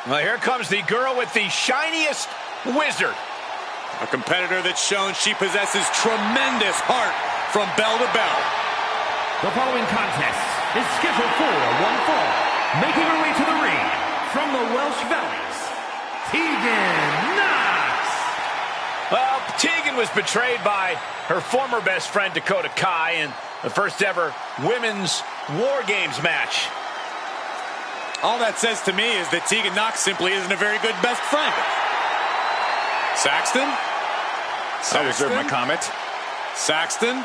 Well, here comes the girl with the shiniest wizard. A competitor that's shown she possesses tremendous heart from bell to bell. The following contest is scheduled for one fall. Making her way to the ring from the Welsh Valleys, Tegan Knox. Well, Tegan was betrayed by her former best friend Dakota Kai in the first ever women's War Games match. All that says to me is that Tegan Knox simply isn't a very good best friend. Saxton? I reserve my comment. Saxton?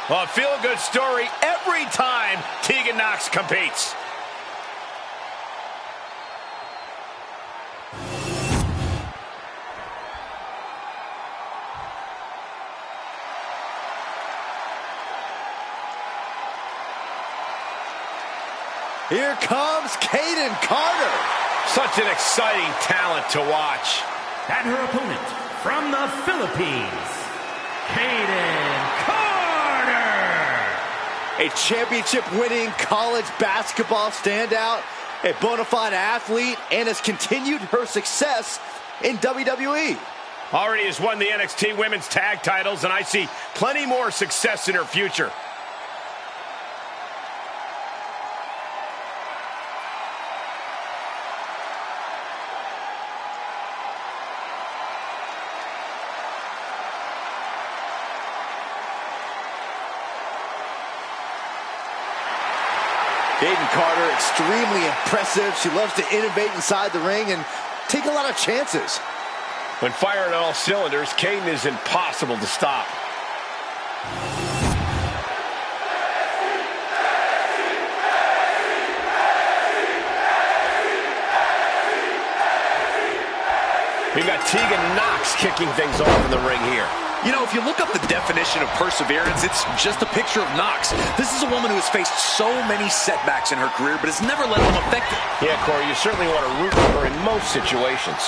Well, a feel-good story every time Tegan Knox competes. Here comes Kayden Carter. Such an exciting talent to watch. And her opponent from the Philippines, Kayden Carter. A championship-winning college basketball standout, a bona fide athlete, and has continued her success in WWE. Already has won the NXT Women's Tag titles, and I see plenty more success in her future. Kayden Carter, extremely impressive. She loves to innovate inside the ring and take a lot of chances. When firing on all cylinders, Kayden is impossible to stop. We've got Tegan Knox kicking things off in the ring here. You know, if you look up the definition of perseverance, it's just a picture of Knox. This is a woman who has faced so many setbacks in her career, but has never let them affect her. Yeah, Corey, you certainly want to root for her in most situations.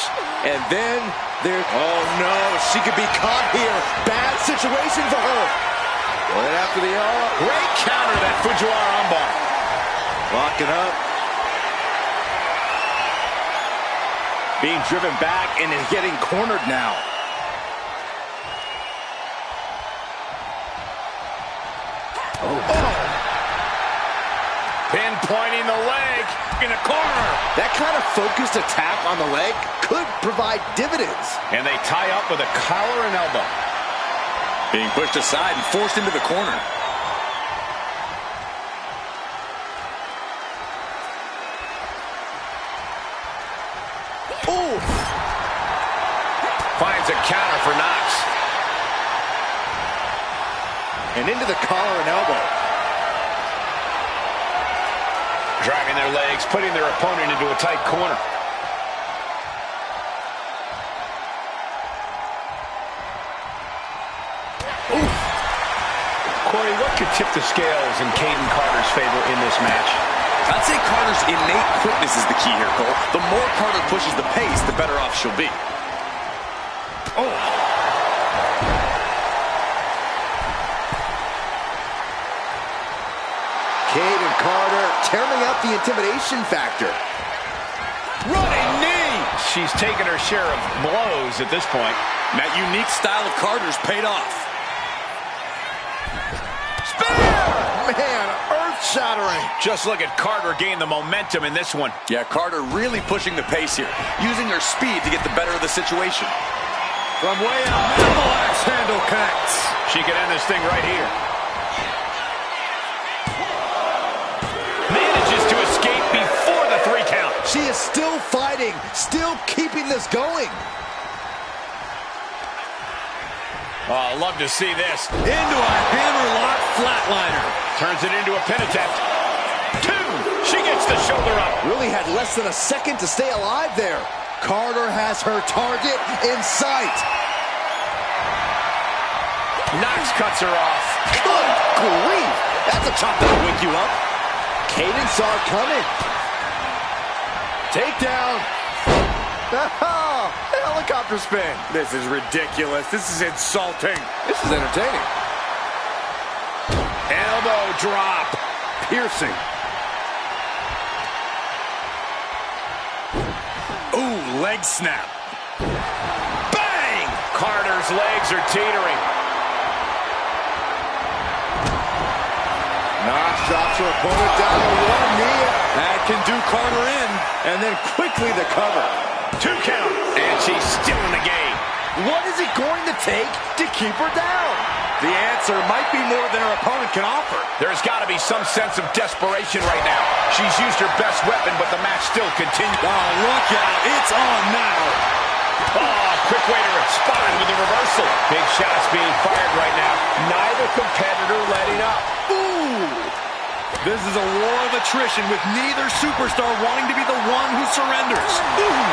And then there... Oh, no. She could be caught here. Bad situation for her. Right after the... Great counter, that Fujiwara armbar. Locking up. Being driven back and is getting cornered now. Pinpointing the leg in the corner. That kind of focused attack on the leg could provide dividends. And they tie up with a collar and elbow. Being pushed aside and forced into the corner. Ooh. Finds a counter for Knox. And into the collar and elbow. Driving their legs, putting their opponent into a tight corner. Oof. Corey, what could tip the scales in Kayden Carter's favor in this match? I'd say Carter's innate quickness is the key here, Cole. The more Carter pushes the pace, the better off she'll be. Oh. Kayden Carter tearing up the intimidation factor. Running knee! She's taken her share of blows at this point. And that unique style of Carter's paid off. Spear! Man, earth-shattering. Just look at Carter gain the momentum in this one. Yeah, Carter really pushing the pace here, using her speed to get the better of the situation. From way out, minimal axe handle connects. She could end this thing right here. Manages to escape before the 3 count. She is still fighting, still keeping this going. Oh, I'd love to see this. Into a hammerlock flatliner. Turns it into a pin attempt. 2. She gets the shoulder up. Really had less than a second to stay alive there. Carter has her target in sight. Knox cuts her off. Good grief. That's a chop that'll wake you up. Kayden saw it coming. Takedown. Oh, helicopter spin. This is ridiculous. This is insulting. This is entertaining. Elbow drop. Piercing. Ooh, leg snap. Bang! Carter's legs are teetering. Knox drops her opponent down to one knee. That can do Carter in. And then quickly the cover. 2 count. And she's still in the game. What is it going to take to keep her down? The answer might be more than her opponent can offer. There's got to be some sense of desperation right now. She's used her best weapon, but the match still continues. Oh, look out. It's on now. Oh, quick way to respond with a reversal. Big shots being fired right now. Neither competitor letting up. Ooh. This is a war of attrition with neither superstar wanting to be the one who surrenders. Ooh.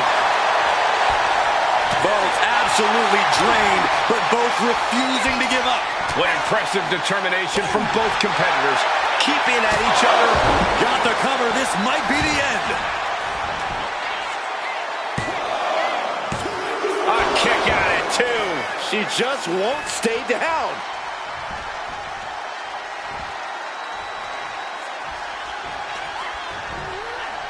Both absolutely drained, but both refusing to give up. What impressive determination from both competitors. Keeping at each other. Got the cover. This might be the end. A kick out at 2. She just won't stay down.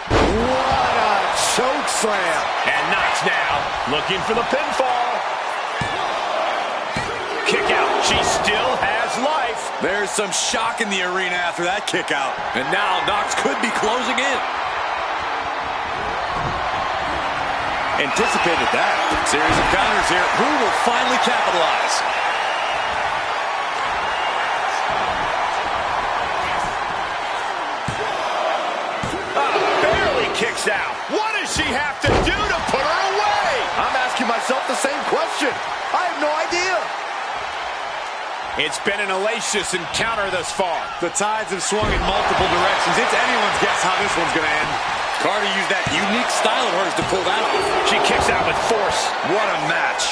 What a choke slam. And Knox now looking for the pinfall. Kick out. She still has life. There's some shock in the arena after that kick out. And now Knox could be closing in. Anticipated that. Series of counters here. Who will finally capitalize? Barely kicks out. What does she have to do to put her away? I'm asking myself the same question. I have no idea. It's been an hellacious encounter thus far. The tides have swung in multiple directions. It's anyone's guess how this one's going to end. Carter used that unique style of hers to pull that off. She kicks out with force. What a match.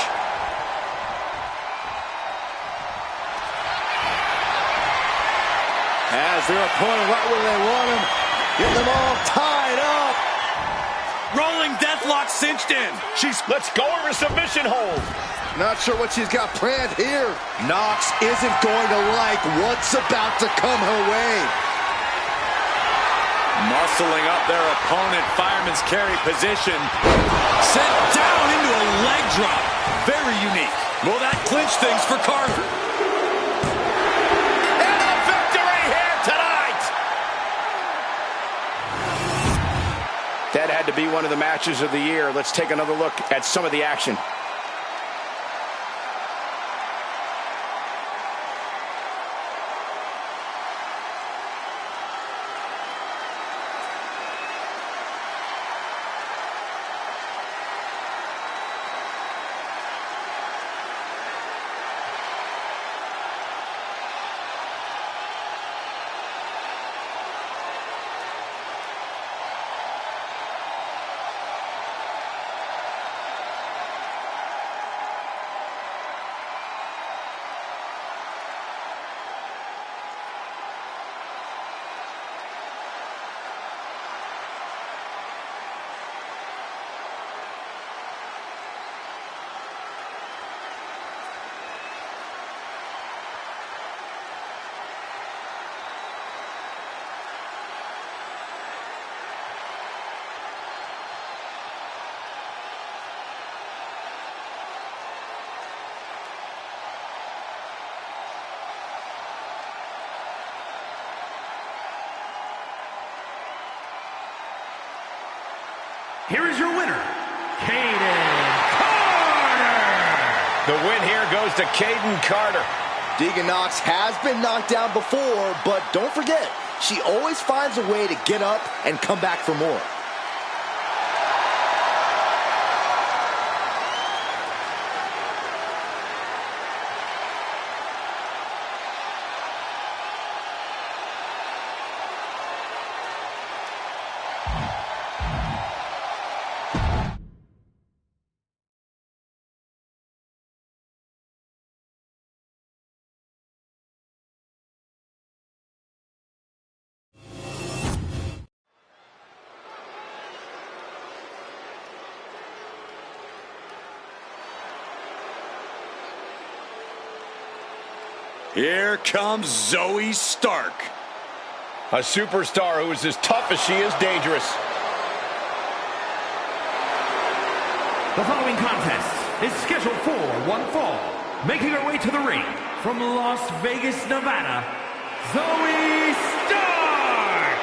Has their opponent right where they want him. Get them all tied up. Rolling deathlock cinched in. Let's go over submission hold. Not sure what she's got planned here. Knox isn't going to like what's about to come her way. Muscling up their opponent, fireman's carry position. Sent down into a leg drop. Very unique. Will that clinch things for Carter? And a victory here tonight. That had to be one of the matches of the year. Let's take another look at some of the action. Here is your winner, Caden Carter. The win here goes to Caden Carter. Deegan Knox has been knocked down before, but don't forget, she always finds a way to get up and come back for more. Here comes Zoe Stark. A superstar who is as tough as she is dangerous. The following contest is scheduled for one fall. Making her way to the ring from Las Vegas, Nevada, Zoe Stark!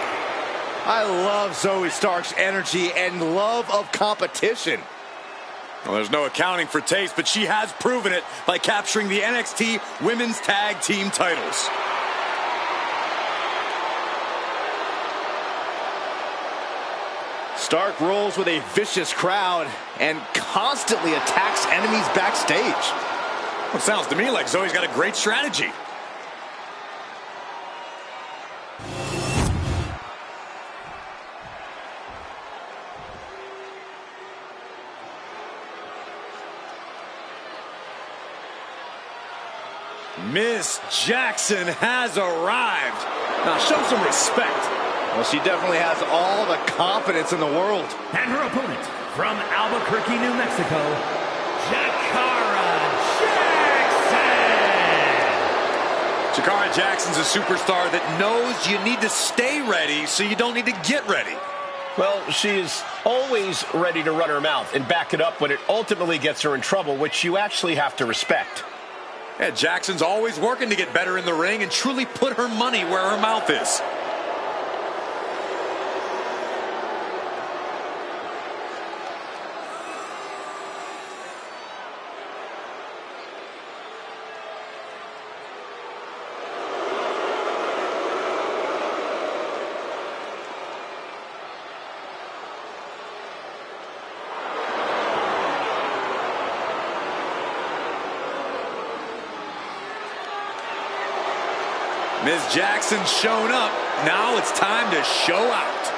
I love Zoe Stark's energy and love of competition. Well, there's no accounting for taste, but she has proven it by capturing the NXT Women's Tag Team titles. Stark rolls with a vicious crowd and constantly attacks enemies backstage. Well, it sounds to me like Zoe's got a great strategy. Miss Jackson has arrived. Now show some respect. Well, she definitely has all the confidence in the world. And her opponent from Albuquerque, New Mexico, Jakara Jackson! Jakara Jackson's a superstar that knows you need to stay ready so you don't need to get ready. Well, she is always ready to run her mouth and back it up when it ultimately gets her in trouble, which you actually have to respect. Yeah, Jackson's always working to get better in the ring and truly put her money where her mouth is. Ms. Jackson's shown up. Now it's time to show out.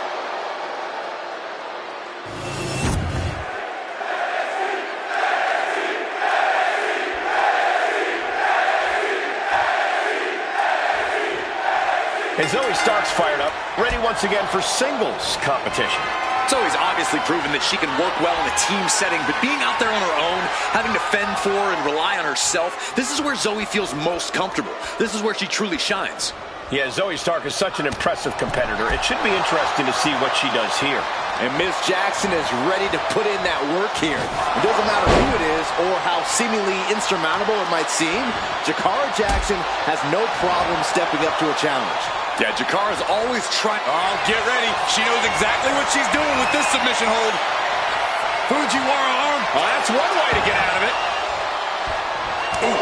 And Zoe Stark's fired up, ready once again for singles competition. Zoe's obviously proven that she can work well in a team setting, but being out there on her own, having to fend for and rely on herself, this is where Zoe feels most comfortable. This is where she truly shines. Yeah, Zoe Stark is such an impressive competitor. It should be interesting to see what she does here. And Miss Jackson is ready to put in that work here. It doesn't matter who it is or how seemingly insurmountable it might seem, Jakara Jackson has no problem stepping up to a challenge. Yeah, Jakara's always trying. Oh, get ready. She knows exactly what she's doing with this submission hold. Fujiwara arm. Well, that's one way to get out of it. Ooh.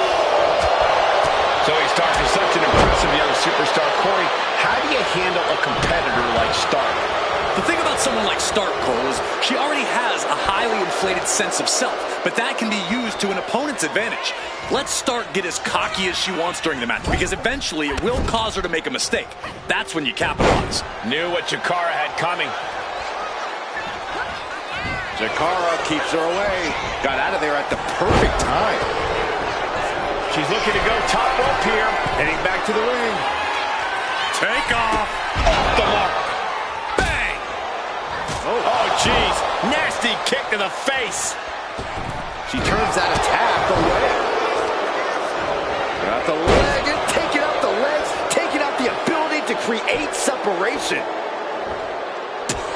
Zoe Stark is such an impressive young superstar. Corey, how do you handle a competitor like Stark? The thing about someone like Stark, Cole, is she already has a highly inflated sense of self, but that can be used to an opponent's advantage. Let Stark get as cocky as she wants during the match, because eventually it will cause her to make a mistake. That's when you capitalize. Knew what Jakara had coming. Jakara keeps her away. Got out of there at the perfect time. She's looking to go top rope here. Heading back to the ring. Take off. Off the mark. Bang! Oh, jeez. Nasty kick to the face. She turns that attack away. Got the leg and taking out the legs, taking out the ability to create separation.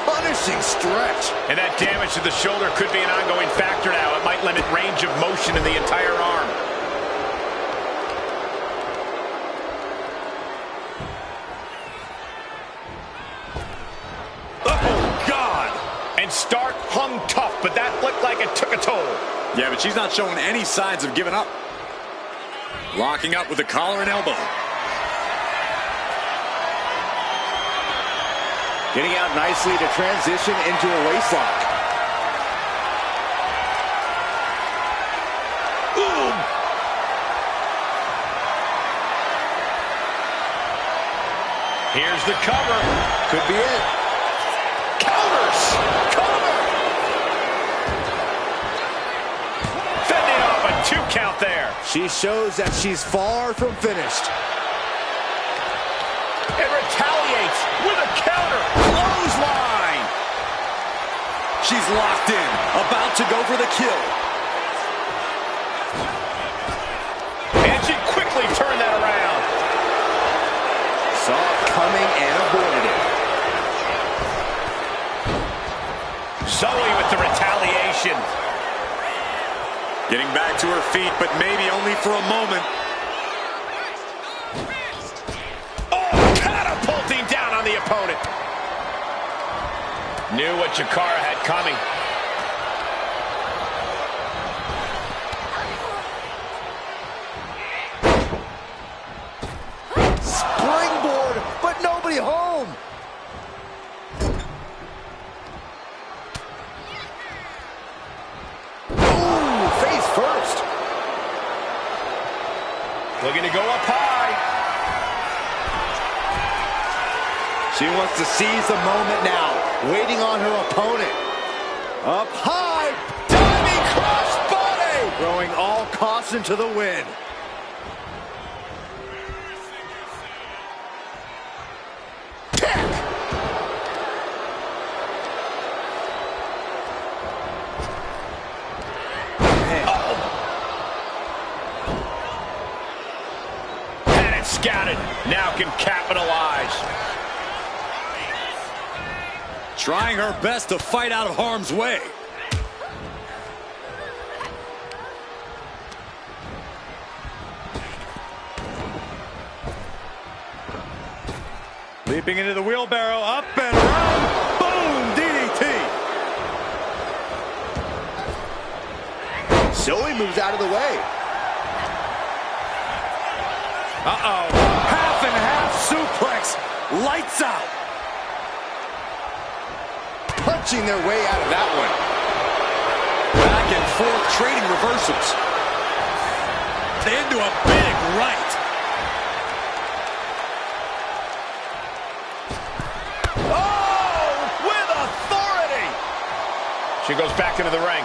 Punishing stretch. And that damage to the shoulder could be an ongoing factor now. It might limit range of motion in the entire arm. Oh, God! And Stark hung tough, but that looked like it took a toll. Yeah, but she's not showing any signs of giving up. Locking up with the collar and elbow. Getting out nicely to transition into a waistlock. Ooh. Here's the cover. Could be it. Counters. Cover. Fending off a 2 count there. She shows that she's far from finished. And retaliates with a counter. Clothesline. She's locked in, about to go for the kill. And she quickly turned that around. Saw it coming and avoided it. Zoe with the retaliation. Getting back to her feet, but maybe only for a moment. Oh, catapulting down on the opponent. Knew what Jakara had coming. Springboard, but nobody home. Ooh, face first. Looking to go up high. She wants to seize the moment now, waiting on her opponent. Up high, diving crossbody, throwing all caution to the wind. Scouted, now can capitalize. Trying her best to fight out of harm's way. Leaping into the wheelbarrow, up and around. Boom, DDT. Zoe moves out of the way. Uh-oh. Half and half suplex. Lights out. Punching their way out of that one. Back and forth, trading reversals. Into a big right. Oh, with authority. She goes back into the ring.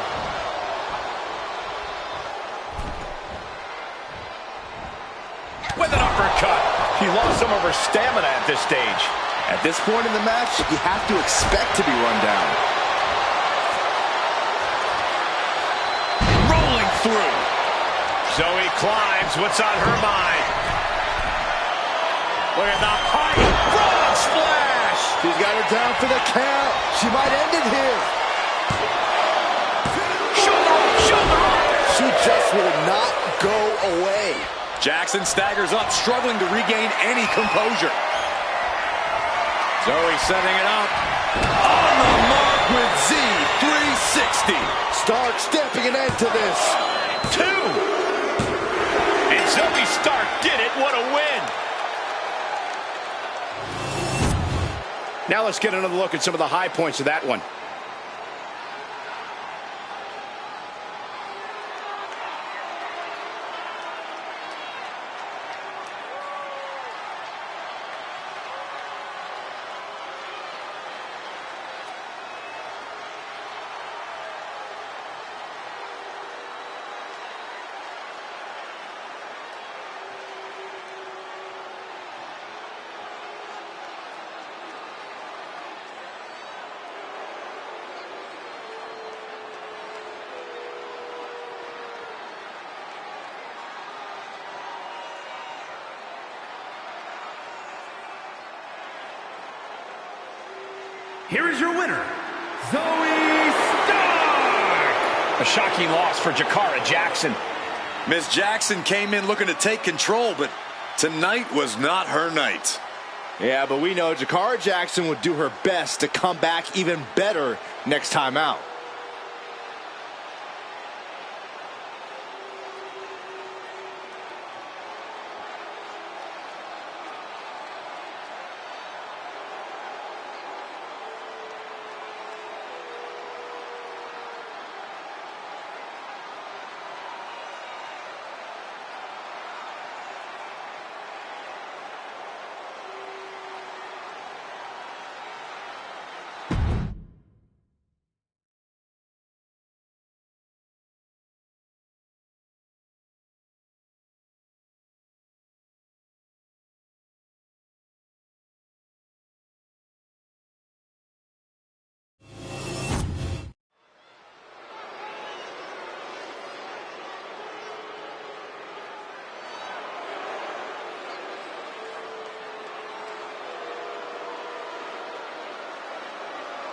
With an uppercut. She lost some of her stamina at this stage. At this point in the match, you have to expect to be run down. Rolling through. Zoe climbs. What's on her mind? Look at the height. Frog splash. She's got her down for the count. She might end it here. Shoulder up. She just will not go away. Jackson staggers up, struggling to regain any composure. Zoe setting it up. On the mark with Z360. Stark stamping an end to this. 2. And Zoe Stark did it. What a win. Now let's get another look at some of the high points of that one. Here is your winner, Zoe Stark! A shocking loss for Jakara Jackson. Miss Jackson came in looking to take control, but tonight was not her night. Yeah, but we know Jakara Jackson would do her best to come back even better next time out.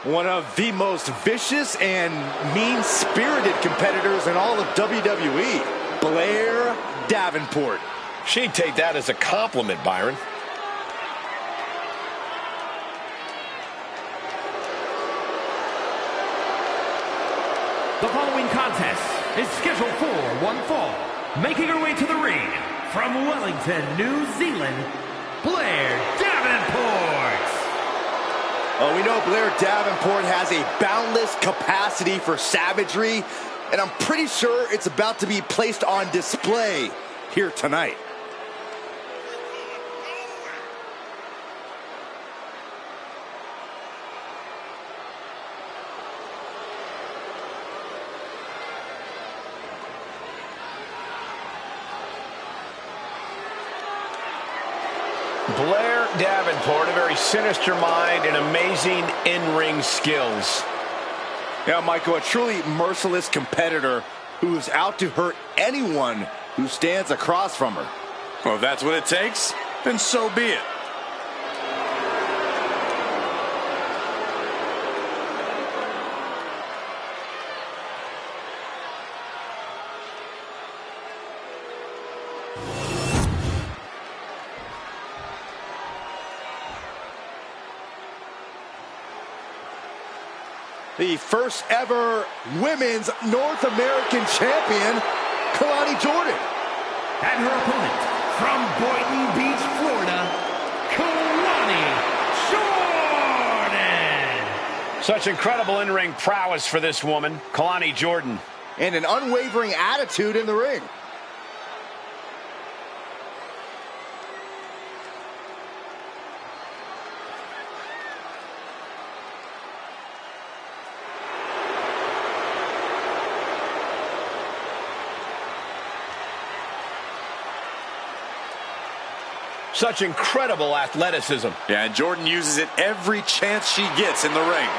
One of the most vicious and mean-spirited competitors in all of WWE, Blair Davenport. She'd take that as a compliment, Byron. The following contest is scheduled for one fall. Making her way to the ring from Wellington, New Zealand, Blair Davenport. Oh, we know Blair Davenport has a boundless capacity for savagery, and I'm pretty sure it's about to be placed on display here tonight. Blair Davenport, a very sinister mind and amazing in-ring skills. Yeah, Michael, a truly merciless competitor who's out to hurt anyone who stands across from her. Well, if that's what it takes, then so be it. The first ever Women's North American Champion, Kalani Jordan. And her opponent from Boynton Beach, Florida, Kalani Jordan. Such incredible in-ring prowess for this woman, Kalani Jordan. And an unwavering attitude in the ring. Such incredible athleticism. Yeah, and Jordan uses it every chance she gets in the ring.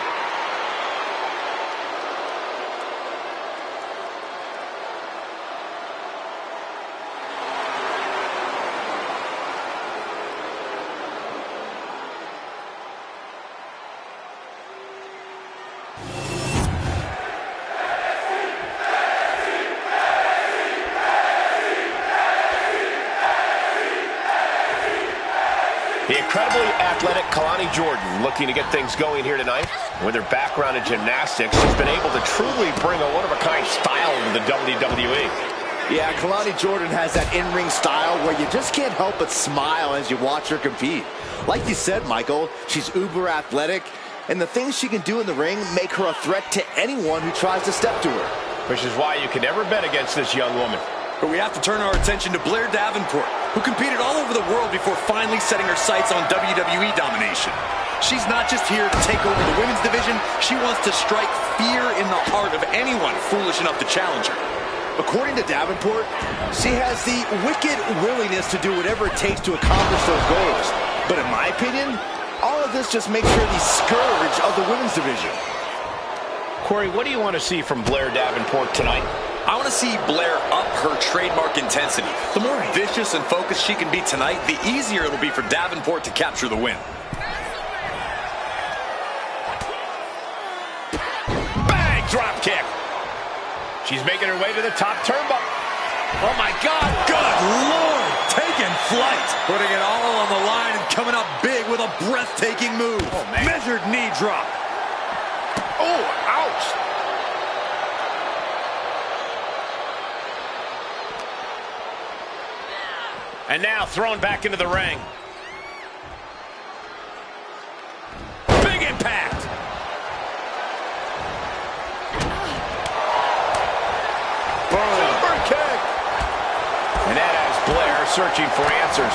The incredibly athletic Kalani Jordan looking to get things going here tonight. With her background in gymnastics, she's been able to truly bring a one-of-a-kind style to the WWE. Yeah, Kalani Jordan has that in-ring style where you just can't help but smile as you watch her compete. Like you said, Michael, she's uber athletic, and the things she can do in the ring make her a threat to anyone who tries to step to her. Which is why you can never bet against this young woman. But we have to turn our attention to Blair Davenport, who competed all over the world before finally setting her sights on WWE domination. She's not just here to take over the women's division, she wants to strike fear in the heart of anyone foolish enough to challenge her. According to Davenport, she has the wicked willingness to do whatever it takes to accomplish those goals. But in my opinion, all of this just makes her the scourge of the women's division. Corey, what do you want to see from Blair Davenport tonight? I want to see Blair up her trademark intensity. The more vicious and focused she can be tonight, the easier it'll be for Davenport to capture the win. Bang! Drop kick. She's making her way to the top turnbuckle. Oh, my God. Good Lord! Taking flight. Putting it all on the line and coming up big with a breathtaking move. Oh, man. Measured knee drop. Oh, ouch! And now thrown back into the ring. Big impact. Super kick! And that has Blair searching for answers.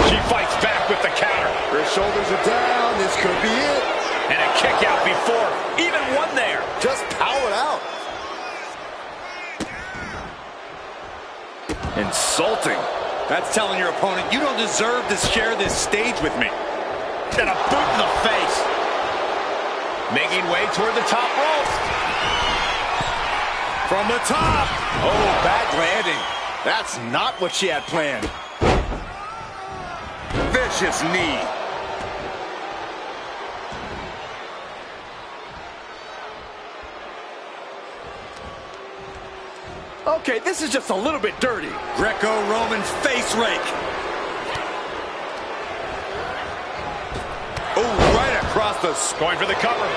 She fights back with the counter. Her shoulders are down. This could be it. And a kick out before. Even one there. Just powered out. Insulting. That's telling your opponent you don't deserve to share this stage with me. And a boot in the face. Making way toward the top rope. From the top. Oh, bad landing. That's not what she had planned. Vicious knee. Okay, this is just a little bit dirty. Greco-Roman face rake. Oh, right across the... Going for the cover.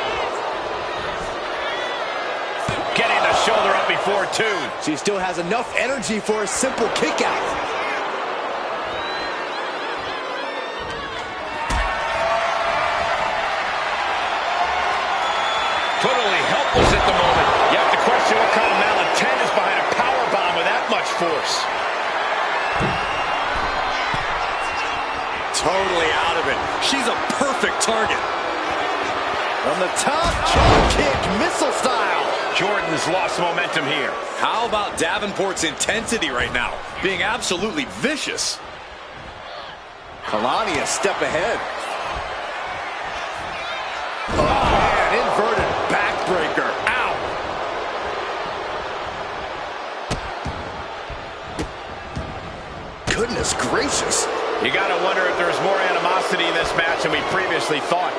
Getting the shoulder up before two. She still has enough energy for a simple kick out. Totally helpless at the moment. You have to question what kind of malintent is behind a power bomb with that much force. Totally out of it. She's a perfect target. From the top, drop kick, missile style. Jordan's lost momentum here. How about Davenport's intensity right now? Being absolutely vicious. Kalani a step ahead. Oh, man, inverted backbreaker. Ow. Goodness gracious. You got to wonder if there's more animosity in this match than we previously thought.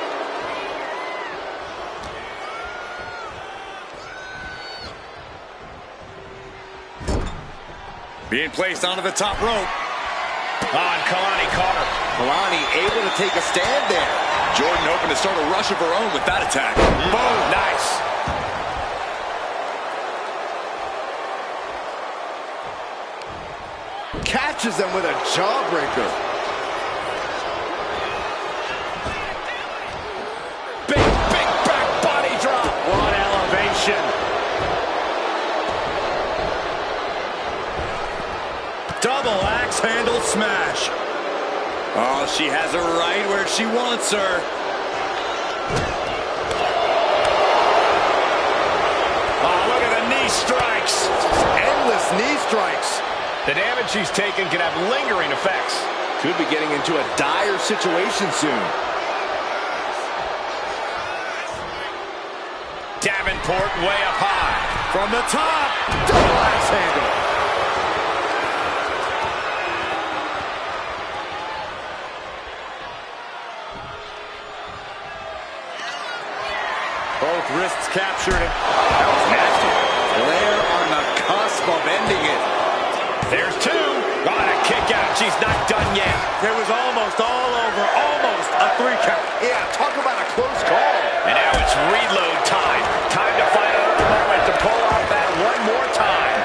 Being placed onto the top rope. On Kalani caught her. Kalani able to take a stand there. Jordan hoping to start a rush of her own with that attack. Boom, nice. Catches them with a jawbreaker. Big back body drop. What elevation. Double axe handle smash. Oh, she has her right where she wants her. Oh, look at the knee strikes. Endless knee strikes. The damage she's taken can have lingering effects. Could be getting into a dire situation soon. Davenport way up high. From the top. Double axe handle. Both wrists captured. That was nasty. Blair on the cusp of ending it. There's two. On a kick out. She's not done yet. It was almost all over. Almost a 3 count. Yeah, talk about a close call. And now it's reload time. Time to find another moment to pull off that one more time.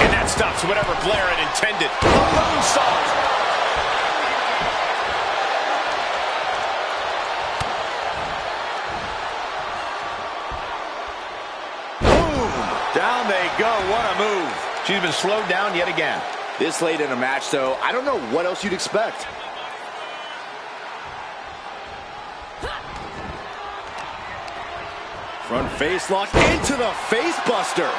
And that stops whatever Blair had intended. A moonsault. Down they go. What a move. She's been slowed down yet again. This late in a match, though, I don't know what else you'd expect. Front face lock into the face buster.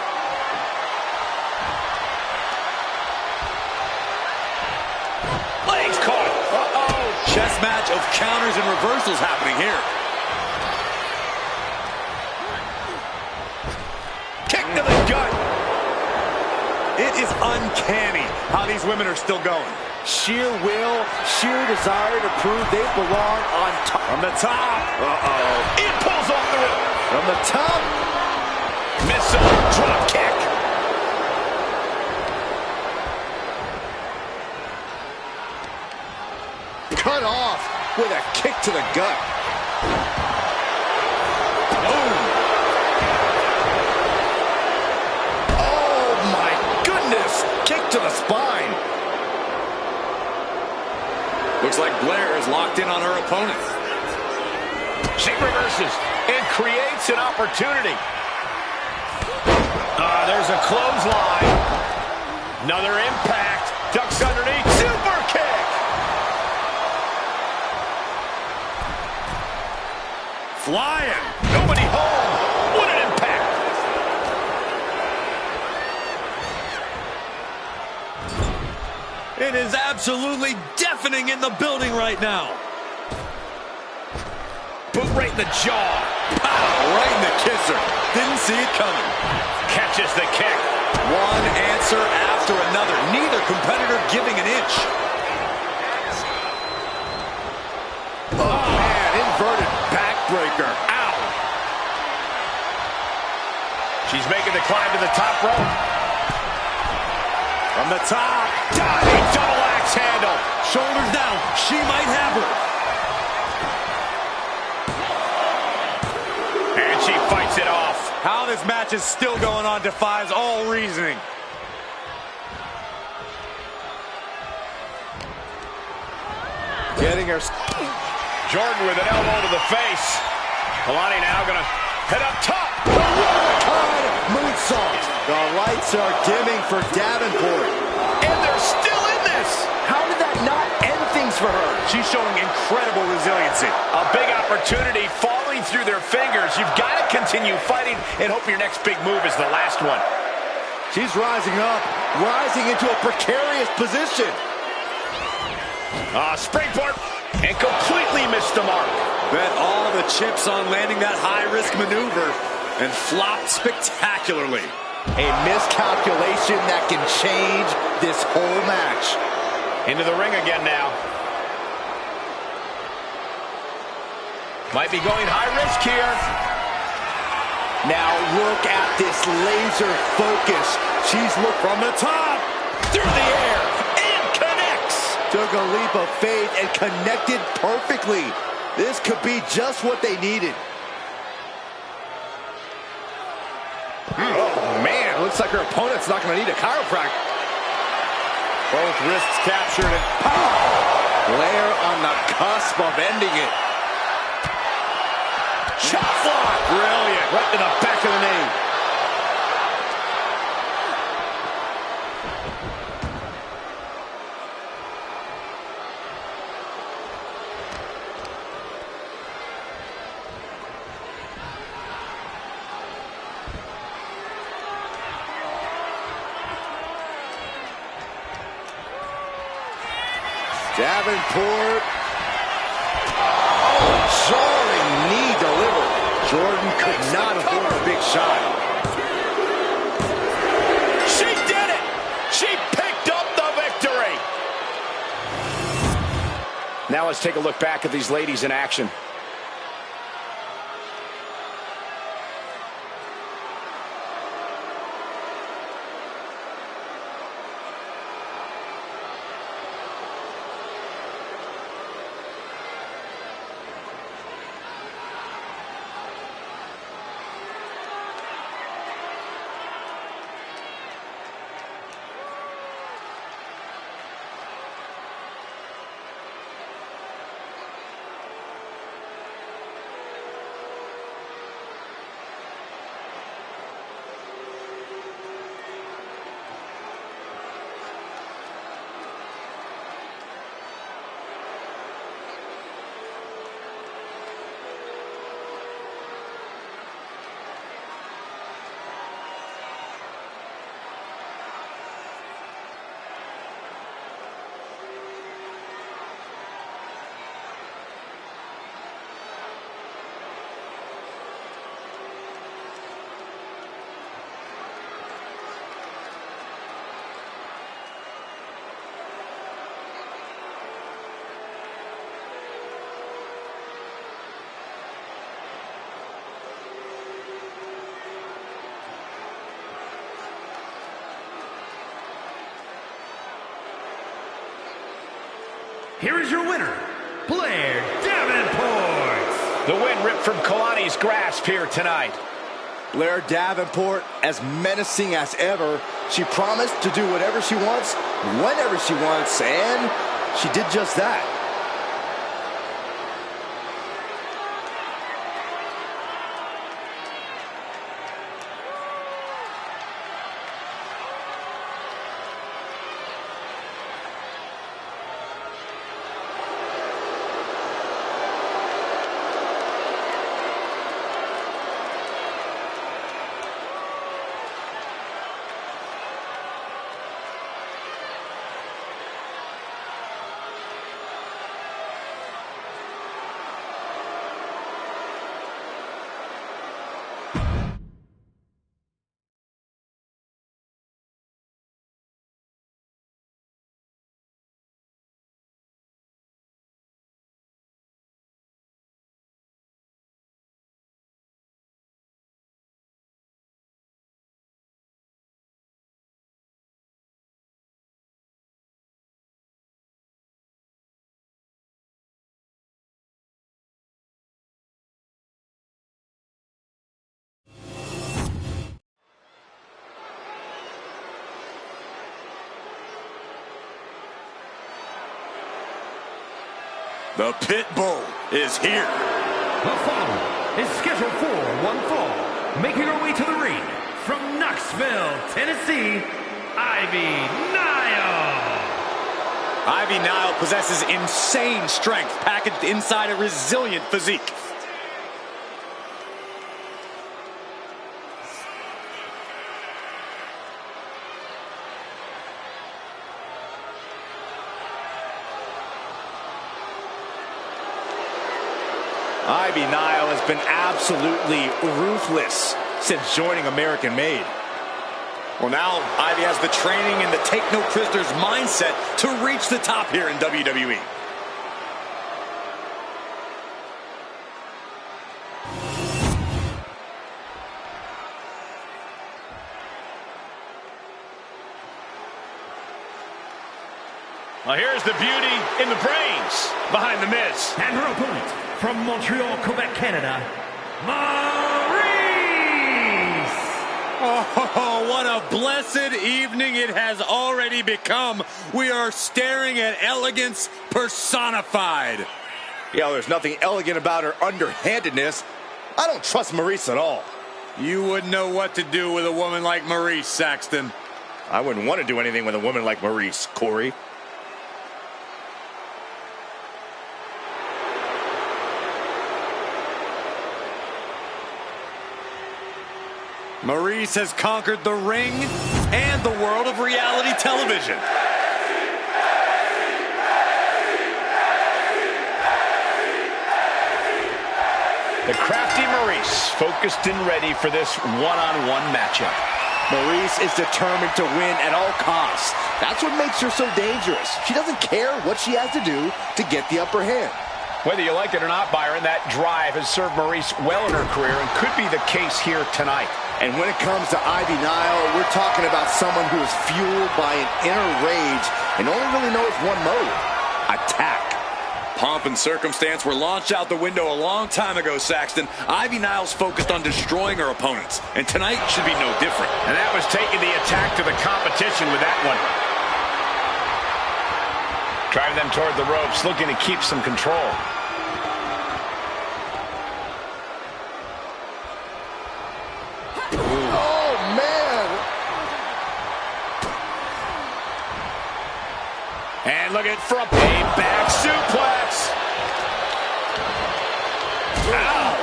Legs caught. Uh-oh. Chess match of counters and reversals happening here. Kick to the gut. It is uncanny how these women are still going. Sheer will, sheer desire to prove they belong on top. From the top. Uh-oh. It pulls off the rope. From the top. Missile drop kick. Cut off with a kick to the gut. Boom. Oh my goodness. Kick to the spine. Looks like Blair is locked in on her opponent. She reverses and creates an opportunity. There's a clothesline. Another impact. Ducks underneath. Super kick. Flying. Nobody home. What an impact. It is absolutely deafening in the building right now. Boot right in the jaw. Pow, right in the kisser. Didn't see it coming. Catches the kick. One answer after another. Neither competitor giving an inch. Oh man, inverted backbreaker. Ow. She's making the climb to the top rope. From the top. Diving double axe handle. Shoulders down. She might have her. And she fights it off. How this match is still going on defies all reasoning. Getting her. Jordan with an elbow to the face. Kalani now gonna head up top. Moonsault. The lights are dimming for Davenport. And they're still in this. How did that not end things for her? She's showing incredible resiliency. A big opportunity falling through their fingers. You've got to continue fighting and hope your next big move is the last one. She's rising up, rising into a precarious position. Springboard, and completely missed the mark. Bet all the chips on landing that high-risk maneuver and flopped spectacularly. A miscalculation that can change this whole match. Into the ring again now. Might be going high risk here. Now look at this laser focus. She's looked From the top. Through the air. And connects. took a leap of faith and connected perfectly. This could be just what they needed. Oh, man. Looks like her opponent's not going to need a chiropractor. Both wrists captured and Blair on the cusp of ending it. Shot block. Brilliant. Right to the back of the knee. Davenport. Oh, jarring knee delivered. Jordan could not afford a big shot. She did it. She picked up the victory. Now let's take a look back at these ladies in action. Here is your winner, Blair Davenport. The win ripped from Kalani's grasp here tonight. Blair Davenport, as menacing as ever. She promised to do whatever she wants, whenever she wants, and she did just that. The pit bull is here. The following is scheduled for one fall. Making her way to the ring from Knoxville, Tennessee, Ivy Nile. Ivy Nile possesses insane strength packaged inside a resilient physique. Ivy Nile has been absolutely ruthless since joining American Made. Well, now Ivy has the training and the take-no-prisoners mindset to reach the top here in WWE. Well, here's the beauty in the brains behind the Miz. And her opponent from Montreal, Quebec, Canada, Maurice! Oh, what a blessed evening it has already become. We are staring at elegance personified. Yeah, there's nothing elegant about her underhandedness. I don't trust Maurice at all. You wouldn't know what to do with a woman like Maurice, Saxton. I wouldn't want to do anything with a woman like Maurice, Corey. Maurice has conquered the ring and the world of reality television. The crafty Maurice, focused and ready for this one-on-one matchup. Maurice is determined to win at all costs. That's what makes her so dangerous. She doesn't care what she has to do to get the upper hand. Whether you like it or not, Byron, that drive has served Maurice well in her career and could be the case here tonight. And when it comes to Ivy Nile, we're talking about someone who is fueled by an inner rage and only really knows one mode: attack. Pomp and circumstance were launched out the window a long time ago, Saxton. Ivy Nile's focused on destroying her opponents, and tonight should be no different. And that was taking the attack to the competition with that one. Driving them toward the ropes, looking to keep some control. Oh, man! And look at from a back suplex. Ow!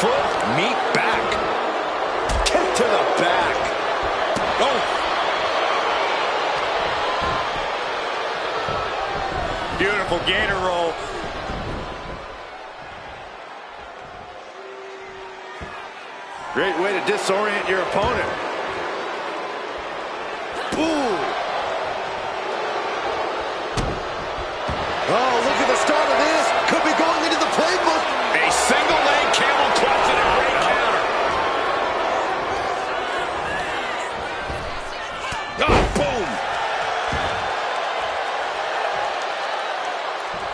Foot meet back. Kick to the back. Oh! Beautiful gator roll. Great way to disorient your opponent. Ooh! Oh, look at the start of this. Could be going into the playbook. A single leg camel clutch and a great counter. Oh, boom!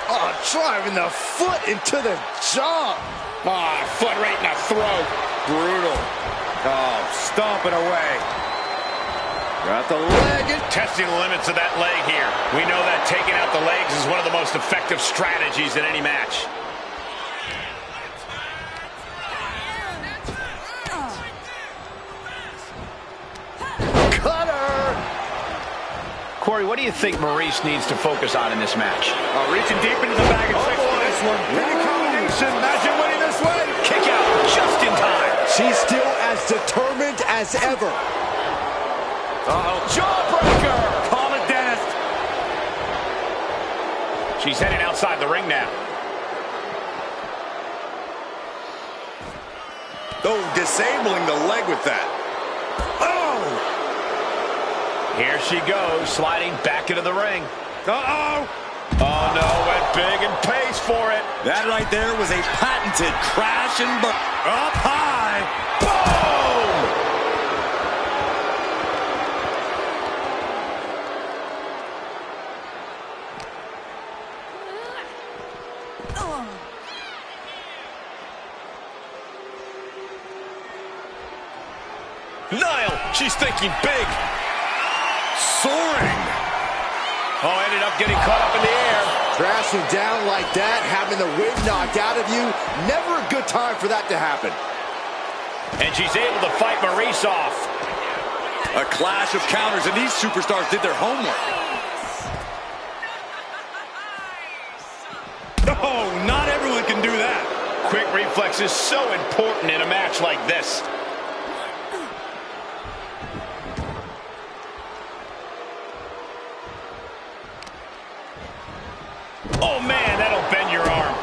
Oh, driving the foot into the jaw. Ah, foot right in the throat. Brutal. Oh, stomping away. Got the leg. Testing the limits of that leg here. We know that taking out the legs is one of the most effective strategies in any match. Cutter. Corey, what do you think Maurice needs to focus on in this match? Reaching deep into the bag and fixing this one. Mini combination. Imagine winning this way. Kick out just in time. She's still as determined as ever. Uh-oh, jawbreaker! Call it, dentist. She's heading outside the ring now. Oh, disabling the leg with that. Oh! Here she goes, sliding back into the ring. Uh-oh! Oh, no, went big and pays for it. That right there was a patented crash and burn. Up high. Boom! Nile, she's thinking big. Soaring. Oh, ended up getting caught up in the air. Crashing down like that, having the wind knocked out of you, never a good time for that to happen. And she's able to fight Maurice off. A clash of counters, and these superstars did their homework. Oh, not everyone can do that. Quick reflex is so important in a match like this. Oh, man, that'll bend your arm.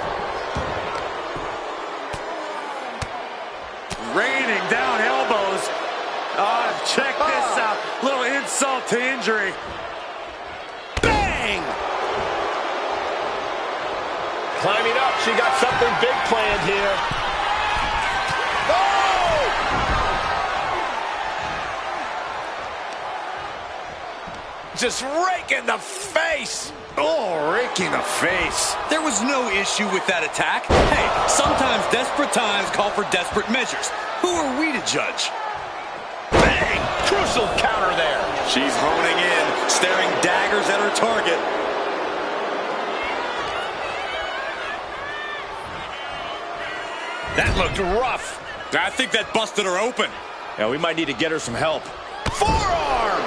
Raining down elbows. Oh, check this out. Little insult to injury. Bang! Climbing up, she got something big planned here. Oh! Just rake in the face. Oh, rake in the face. There was no issue with that attack. Hey, sometimes desperate times call for desperate measures. Who are we to judge? Bang! Crucial counter there. She's honing in, staring daggers at her target. That looked rough. I think that busted her open. Yeah, we might need to get her some help. Forearm!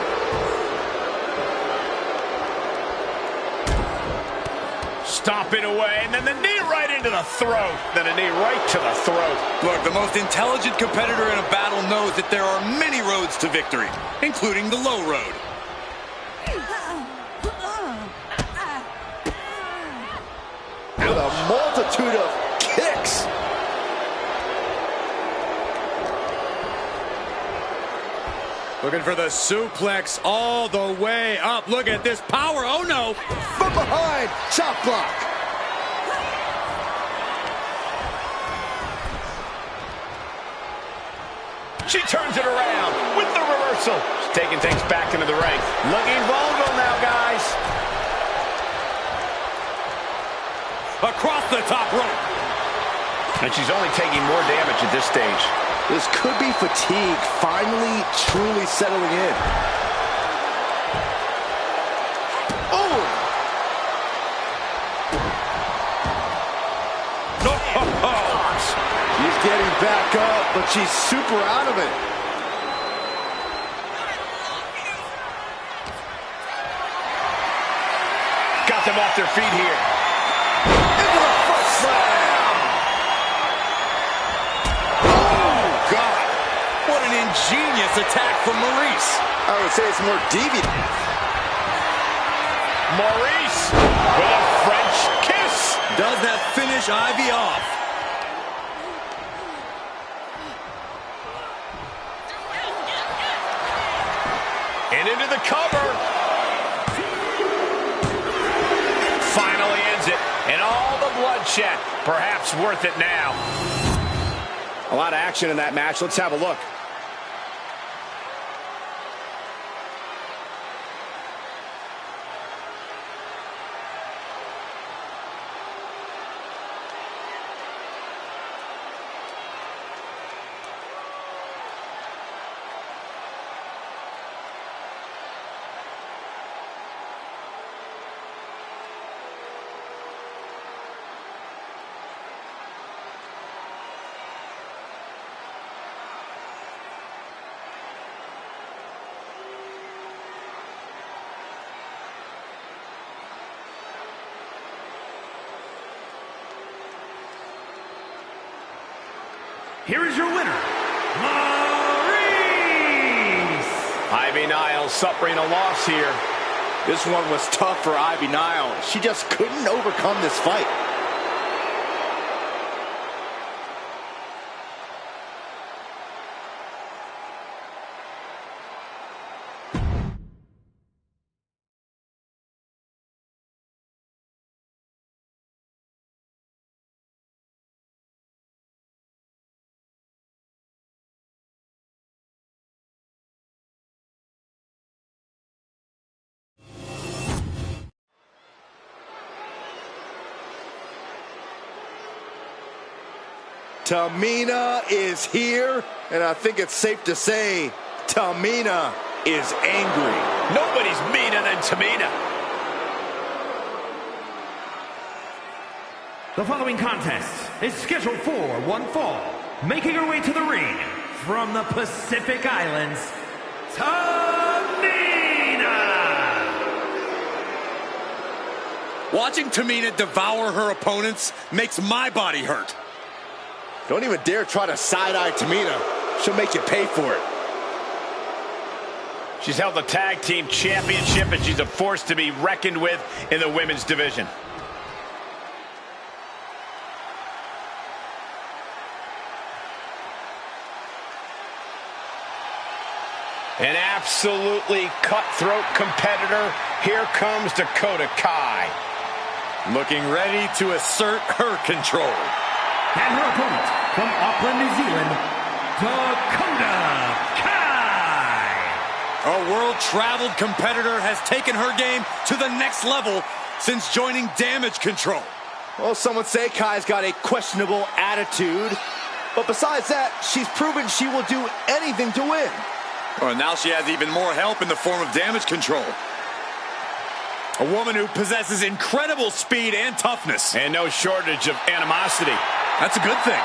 Stomping away, and then the knee right into the throat. Then a knee right to the throat. Look, the most intelligent competitor in a battle knows that there are many roads to victory, including the low road. With a multitude of kicks. Looking for the suplex all the way up. Look at this power. Oh, no. From behind, chop block. She turns it around with the reversal. She's taking things back into the ring. Looking vulnerable now, guys. Across the top rope. And she's only taking more damage at this stage. This could be fatigue finally truly settling in. Oh! She's getting back up, but she's super out of it. Got them off their feet here. Into the foot slam! Oh, God! What an ingenious attack from Maurice. I would say it's more deviant. Maurice with a French kiss. Does that finish Ivy off? And into the cover. Finally ends it. And all the bloodshed. Perhaps worth it now. A lot of action in that match. Let's have a look. Here is your winner, Maurice! Ivy Niles suffering a loss here. This one was tough for Ivy Niles. She just couldn't overcome this fight. Tamina is here, and I think it's safe to say Tamina is angry. Nobody's meaner than Tamina. The following contest is scheduled for one fall. Making her way to the ring from the Pacific Islands, Tamina! Watching Tamina devour her opponents makes my body hurt. Don't even dare try to side-eye Tamina. She'll make you pay for it. She's held the tag team championship, and she's a force to be reckoned with in the women's division. An absolutely cutthroat competitor. Here comes Dakota Kai. Looking ready to assert her control. And her opponent from Auckland, New Zealand, Dakota Kai. A world-traveled competitor has taken her game to the next level since joining Damage Control. Well, some would say Kai's got a questionable attitude. But besides that, she's proven she will do anything to win. Well, now she has even more help in the form of Damage Control. A woman who possesses incredible speed and toughness. And no shortage of animosity. That's a good thing.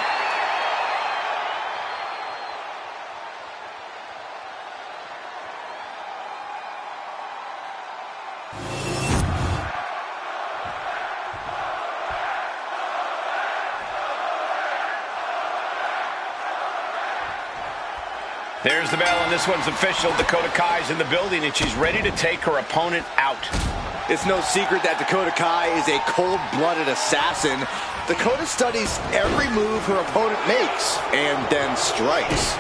There's the bell, and this one's official. Dakota Kai's in the building, and she's ready to take her opponent out. It's no secret that Dakota Kai is a cold-blooded assassin. Dakota studies every move her opponent makes and then strikes.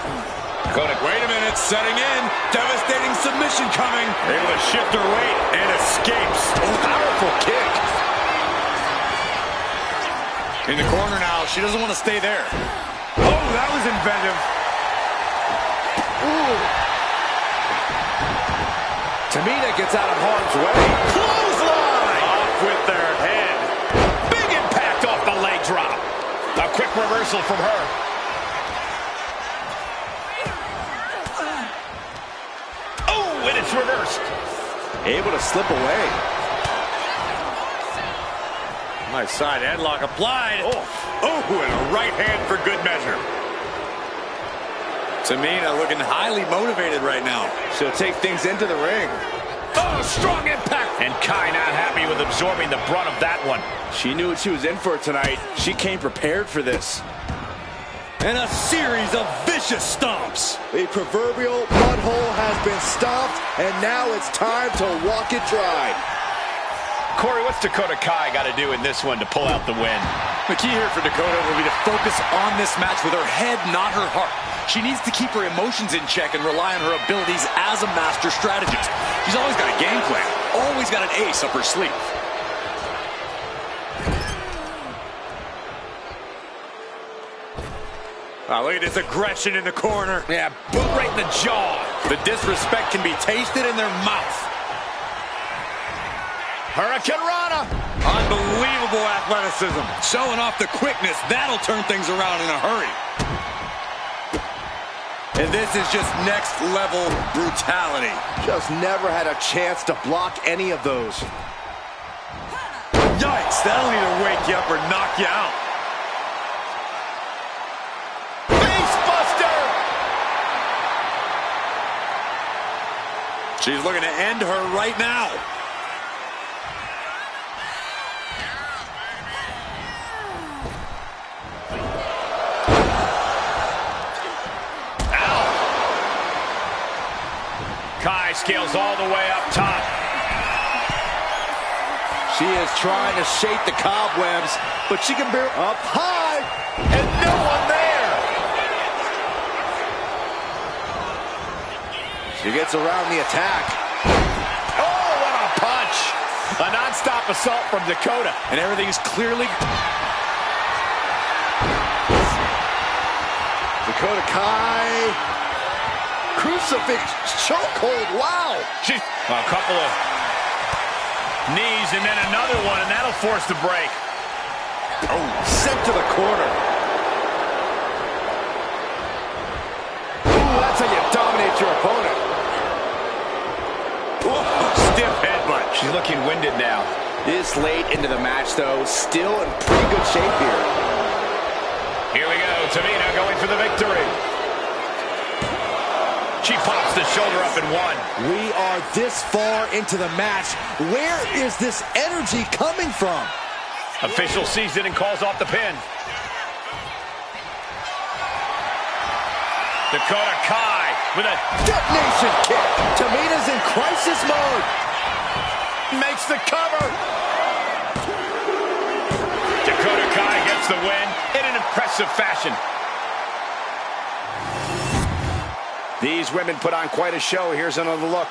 Dakota, wait a minute, setting in. Devastating submission coming. Able to shift her weight and escapes. Powerful kick. In the corner now, she doesn't want to stay there. Oh, that was inventive. Ooh. Tamina gets out of harm's way. Clothesline! Off with their head. Big impact off the leg drop. A quick reversal from her. Oh, and it's reversed. Able to slip away. Nice side headlock applied. Oh, and a right hand for good measure. Tamina looking highly motivated right now. She'll take things into the ring. Oh, strong impact. And Kai not happy with absorbing the brunt of that one. She knew what she was in for tonight. She came prepared for this. And a series of vicious stomps. The proverbial mud hole has been stomped, and now it's time to walk it dry. Corey, what's Dakota Kai got to do in this one to pull out the win? The key here for Dakota will be to focus on this match with her head, not her heart. She needs to keep her emotions in check and rely on her abilities as a master strategist. She's always got a game plan, always got an ace up her sleeve. Wow, look at this aggression in the corner. Yeah, boot right in the jaw. The disrespect can be tasted in their mouth. Hurricane Rana. Unbelievable athleticism. Showing off the quickness. That'll turn things around in a hurry. And this is just next level brutality. Just never had a chance to block any of those. Yikes, that'll either wake you up or knock you out. Face buster. She's looking to end her right now. Kai scales all the way up top. She is trying to shake the cobwebs, but she can bear up high, And no one there. She gets around the attack. Oh, what a punch. A non-stop assault from Dakota. And everything's clearly... Dakota Kai. Crucifix chokehold, wow. She's a couple of knees and then another one, and that'll force the break. Oh, sent to the corner. Ooh, that's how you dominate your opponent. Ooh, stiff headbutt. She's looking winded now. This late into the match, though, still in pretty good shape here. Here we go, Tamina going for the victory. She pops the shoulder up and one. We are this far into the match. Where is this energy coming from? Official sees it and calls off the pin. Dakota Kai with a detonation kick. Tamina's in crisis mode. Makes the cover. Dakota Kai gets the win in an impressive fashion. These women put on quite a show. Here's another look.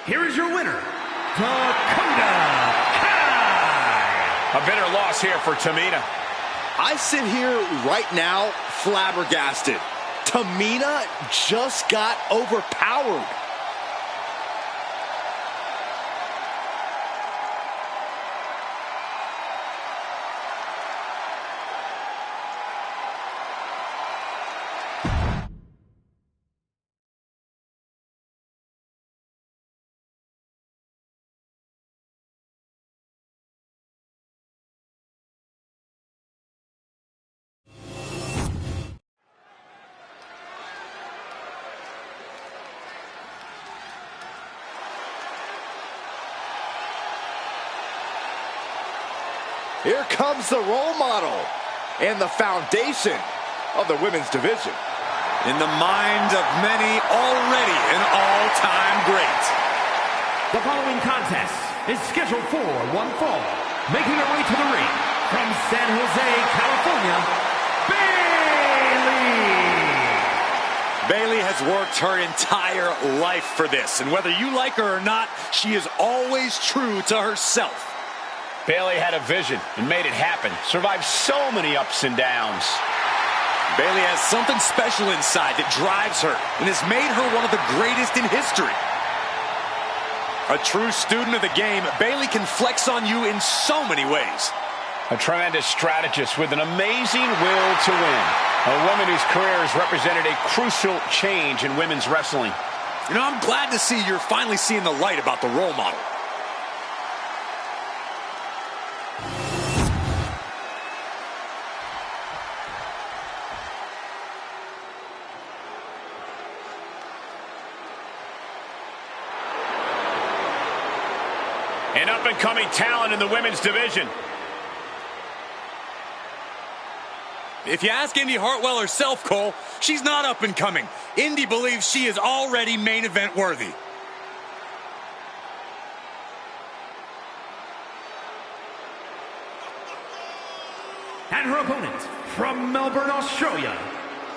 Here is your winner, Dakota Kai. A bitter loss here for Tamina. I sit here right now flabbergasted. Tamina just got overpowered. Here comes the role model and the foundation of the women's division. In the mind of many, already an all-time great. The following contest is scheduled for one fall. Making her way to the ring from San Jose, California, Bayley. Bayley has worked her entire life for this, and whether you like her or not, she is always true to herself. Bayley had a vision and made it happen. Survived so many ups and downs. Bayley has something special inside that drives her and has made her one of the greatest in history. A true student of the game, Bayley can flex on you in so many ways. A tremendous strategist with an amazing will to win. A woman whose career has represented a crucial change in women's wrestling. You know, I'm glad to see you're finally seeing the light about the role model. An up-and-coming talent in the women's division. If you ask Indy Hartwell herself, Cole, she's not up-and-coming. Indy believes she is already main event worthy. And her opponent from Melbourne, Australia,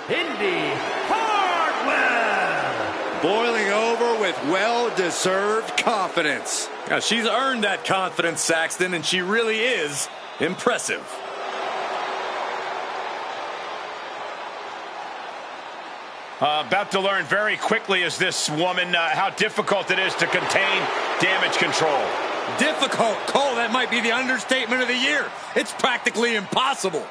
Indy Hartwell. Boiling over with well-deserved confidence. Now, she's earned that confidence, Saxton, and she really is impressive. About to learn very quickly is this woman how difficult it is to contain damage control. Difficult, Cole, that might be the understatement of the year. It's practically impossible.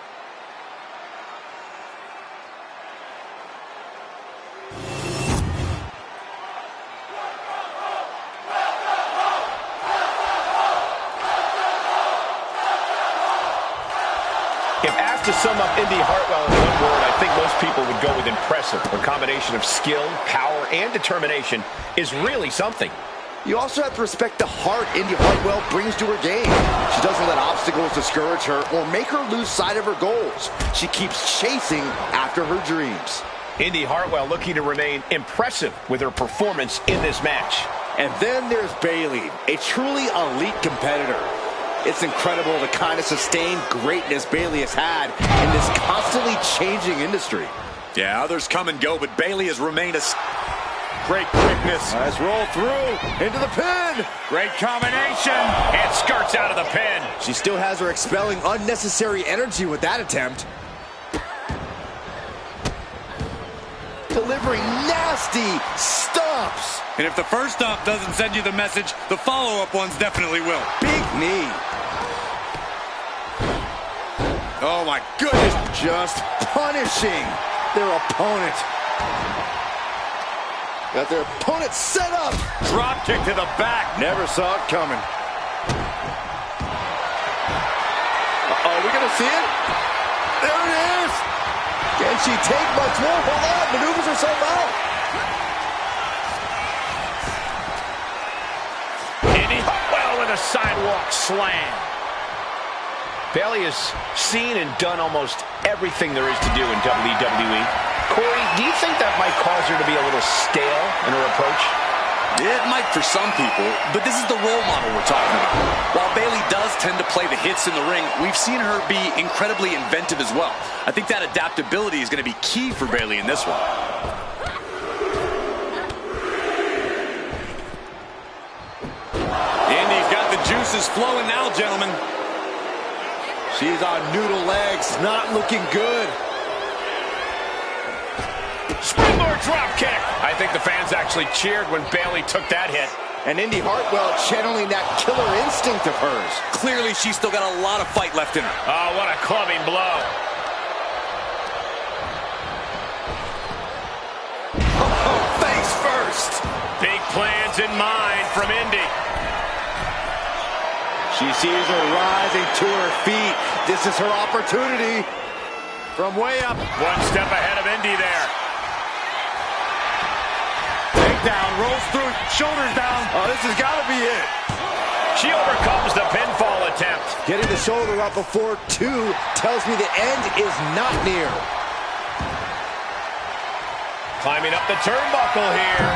If asked to sum up Indy Hartwell in one word, I think most people would go with impressive. Her combination of skill, power, and determination is really something. You also have to respect the heart Indy Hartwell brings to her game. She doesn't let obstacles discourage her or make her lose sight of her goals. She keeps chasing after her dreams. Indy Hartwell looking to remain impressive with her performance in this match. And then there's Bayley, a truly elite competitor. It's incredible the kind of sustained greatness Bayley has had in this constantly changing industry. Yeah, others come and go, but Bayley has remained a great quickness. Let's roll through into the pin. Great combination. And skirts out of the pin. She still has her expelling unnecessary energy with that attempt. Delivering nasty stomps. And if the first stomp doesn't send you the message, the follow-up ones definitely will. Big knee. Oh my goodness. Just punishing their opponent. Got their opponent set up. Drop kick to the back. Never saw it coming. Uh-oh, we gonna see it? There it is. Can she take much more? Hold on, maneuvers herself out. Indy well with a sidewalk slam. Bayley has seen and done almost everything there is to do in WWE. Corey, do you think that might cause her to be a little stale in her approach? It might for some people, but this is the role model we're talking about. While Bayley does tend to play the hits in the ring, we've seen her be incredibly inventive as well. I think that adaptability is going to be key for Bayley in this one. Indy's got the juices flowing now, gentlemen. She's on noodle legs, not looking good. Springboard drop kick. I think the fans actually cheered when Bayley took that hit. And Indy Hartwell channeling that killer instinct of hers. Clearly, she's still got a lot of fight left in her. Oh, what a clubbing blow. Oh, face first. Big plans in mind from Indy. She sees her rising to her feet. This is her opportunity. From way up. One step ahead of Indy there. Takedown, rolls through, shoulders down. Oh, this has got to be it. She overcomes the pinfall attempt. Getting the shoulder up before two tells me the end is not near. Climbing up the turnbuckle here.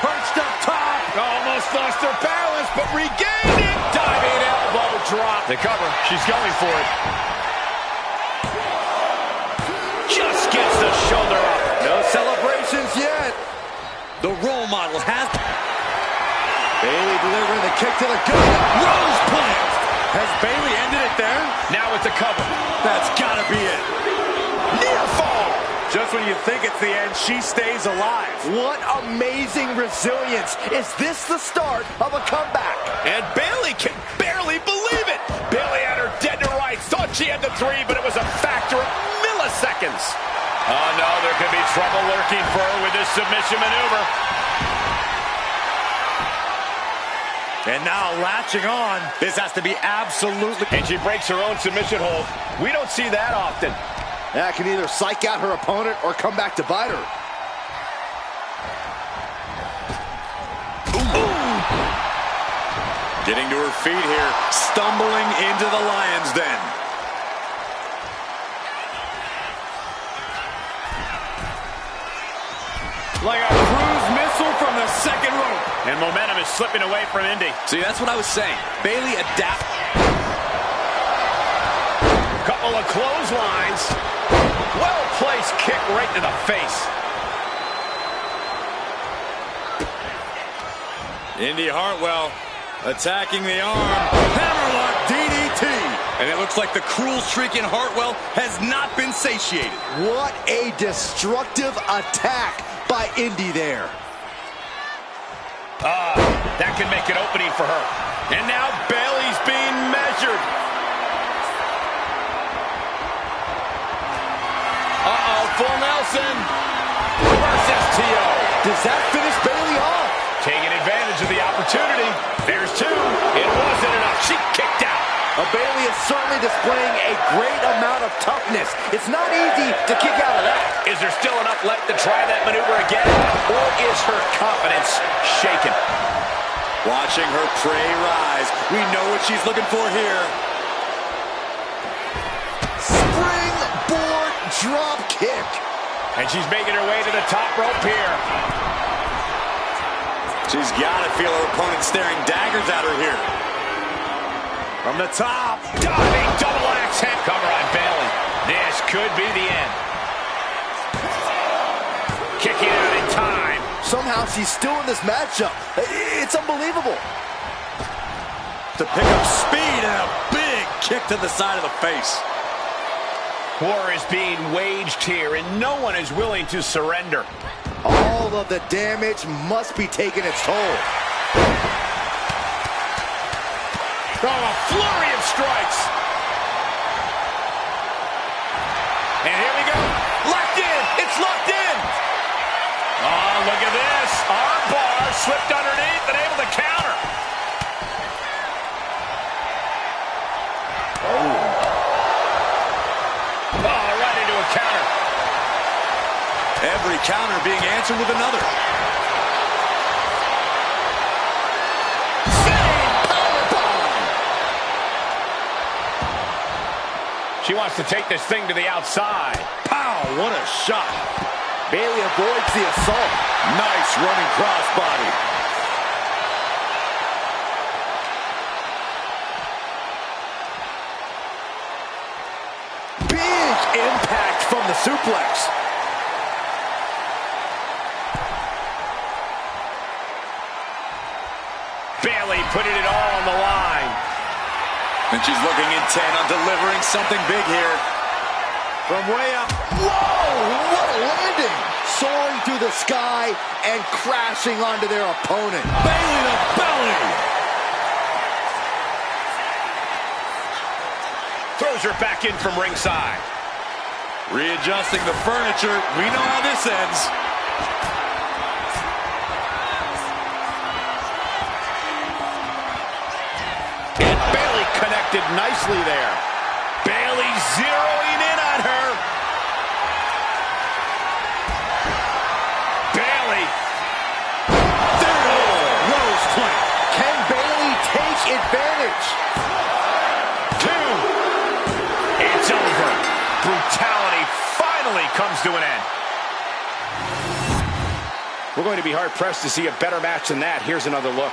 Perched up top. Almost lost her balance, but regained it. Diving elbow drop. The cover. She's going for it. Just gets the shoulder up. No celebrations yet. The role model has... Bayley delivering the kick to the gut. Rose plant! Has Bayley ended it there? Now it's a cover. That's gotta be it. Near fall. Just when you think it's the end, she stays alive. What amazing resilience. Is this the start of a comeback? And Bayley can barely believe it. Bayley had her dead to rights. Thought she had the three, but it was a factor of milliseconds. Oh, no, there could be trouble lurking for her with this submission maneuver. And now latching on. This has to be absolutely... And she breaks her own submission hold. We don't see that often. That can either psych out her opponent or come back to bite her. Ooh. Getting to her feet here. Stumbling into the lion's den. Like a cruise missile from the second rope. And momentum is slipping away from Indy. See, that's what I was saying. Bayley adapt. Couple of clotheslines. Well-placed kick right to the face. Indy Hartwell attacking the arm. Hammerlock DDT. And it looks like the cruel streak in Hartwell has not been satiated. What a destructive attack by Indy there. That can make an opening for her. And now Bayley's being measured. Uh-oh, full Nelson. Reverse STO. Does that finish Bayley off? Taking advantage of the opportunity. There's two. It wasn't enough. She kicked out. Bayley is certainly displaying a great amount of toughness. It's not easy to kick out of that. Is there still enough left to try that maneuver again? Or is her confidence shaken? Watching her prey rise. We know what she's looking for here. Springboard drop kick. And she's making her way to the top rope here. She's got to feel her opponent staring daggers at her here. From the top. Diving double axe head cover on Bayley. This could be the end. Kicking out in time. Somehow she's still in this matchup. It's unbelievable. To pick up speed and a big kick to the side of the face. War is being waged here, and no one is willing to surrender. All of the damage must be taking its toll. Oh, a flurry of strikes. And here we go. Locked in. It's locked in. Oh, look at this. Arm bar slipped underneath and able to counter. Oh, right into a counter. Every counter being answered with another. She wants to take this thing to the outside. Pow, what a shot. Bayley avoids the assault. Nice running crossbody. Big impact from the suplex. Bayley putting it all on the line. And she's looking intent on delivering something big here. From way up. Whoa, what a landing. Soaring through the sky and crashing onto their opponent. Bayley to belly. Throws her back in from ringside. Readjusting the furniture. We know how this ends. And Bayley connected nicely there. Bayley zeroing in on her. Bayley. There it is. Rose 20. Can Bayley take advantage? 2. It's over. Brutality finally comes to an end. We're going to be hard-pressed to see a better match than that. Here's another look.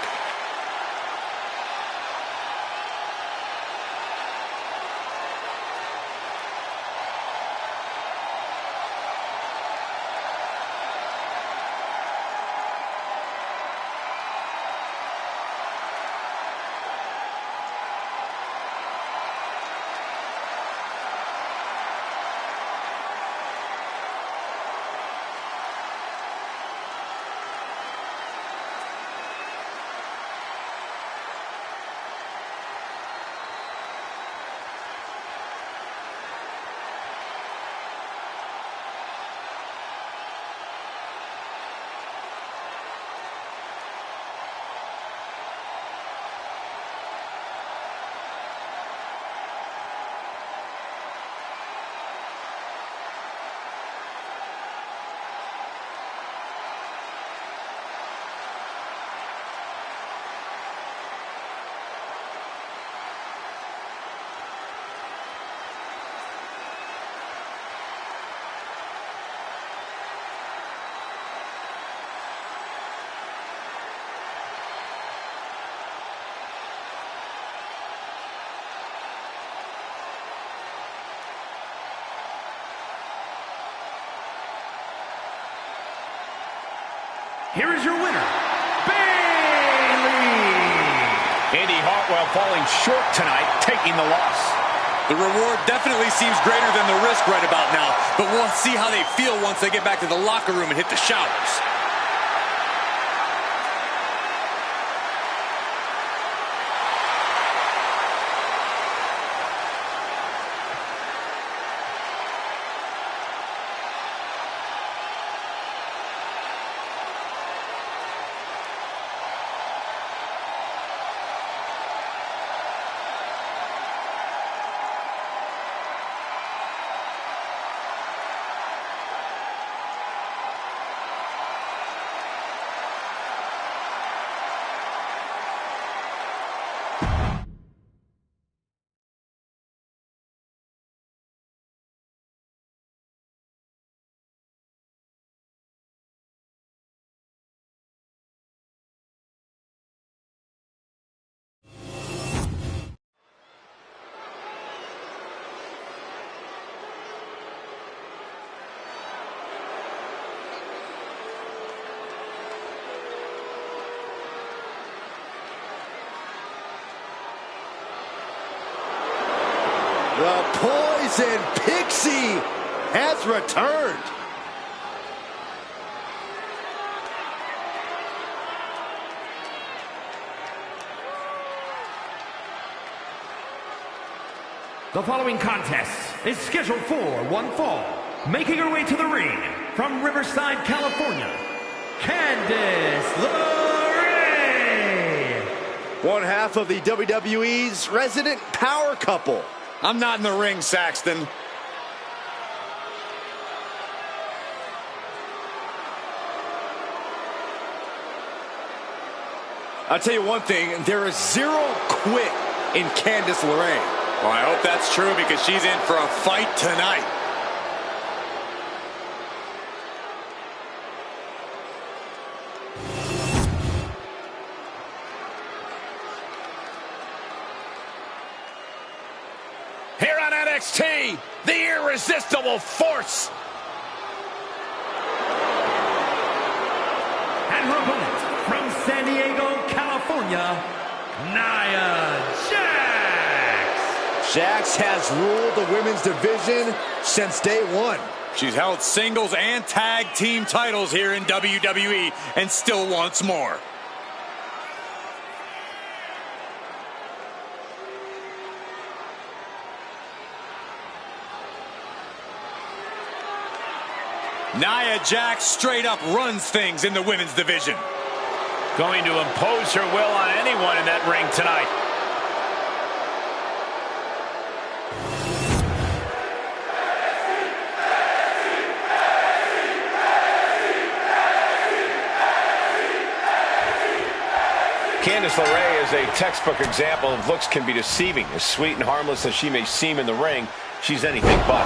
Here is your winner, Bayley. Indy Hartwell falling short tonight, taking the loss. The reward definitely seems greater than the risk right about now, but we'll see how they feel once they get back to the locker room and hit the showers. The Poison Pixie has returned. The following contest is scheduled for one fall. Making her way to the ring from Riverside, California, Candice LeRae. One half of the WWE's resident power couple. I'm not in the ring, Saxton. I'll tell you one thing, there is zero quit in Candice LeRae. Well, I hope that's true because she's in for a fight tonight. Here on NXT, the irresistible force. And her opponent from San Diego, California, Nia Jax. Jax has ruled the women's division since day one. She's held singles and tag team titles here in WWE and still wants more. Nia Jax straight up runs things in the women's division. Going to impose her will on anyone in that ring tonight. Candice LeRae is a textbook example of looks can be deceiving. As sweet and harmless as she may seem in the ring, she's anything but.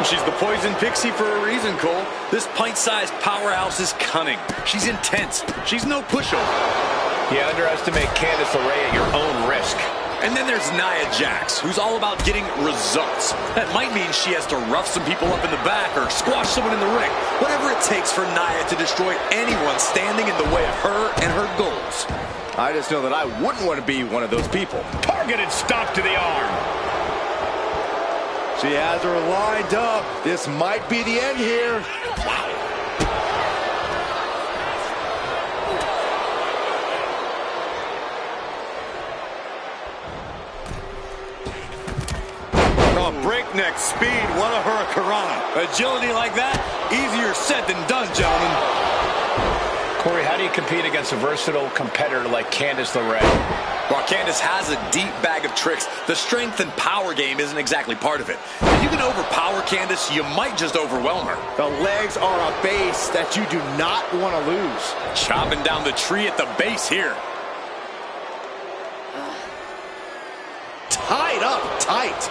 She's the Poison Pixie for a reason, Cole. This pint-sized powerhouse is cunning. She's intense. She's no pushover. You underestimate Candice LeRae at your own risk. And then there's Nia Jax, who's all about getting results. That might mean she has to rough some people up in the back or squash someone in the ring. Whatever it takes for Nia to destroy anyone standing in the way of her and her goals. I just know that I wouldn't want to be one of those people. Targeted stomp to the arm. She has her lined up. This might be the end here. Breakneck speed, what a hurricanrana. Agility like that, easier said than done, gentlemen. Corey, how do you compete against a versatile competitor like Candice LeRae? While Candice has a deep bag of tricks, the strength and power game isn't exactly part of it. If you can overpower Candice, you might just overwhelm her. The legs are a base that you do not want to lose. Chopping down the tree at the base here. Tied up tight.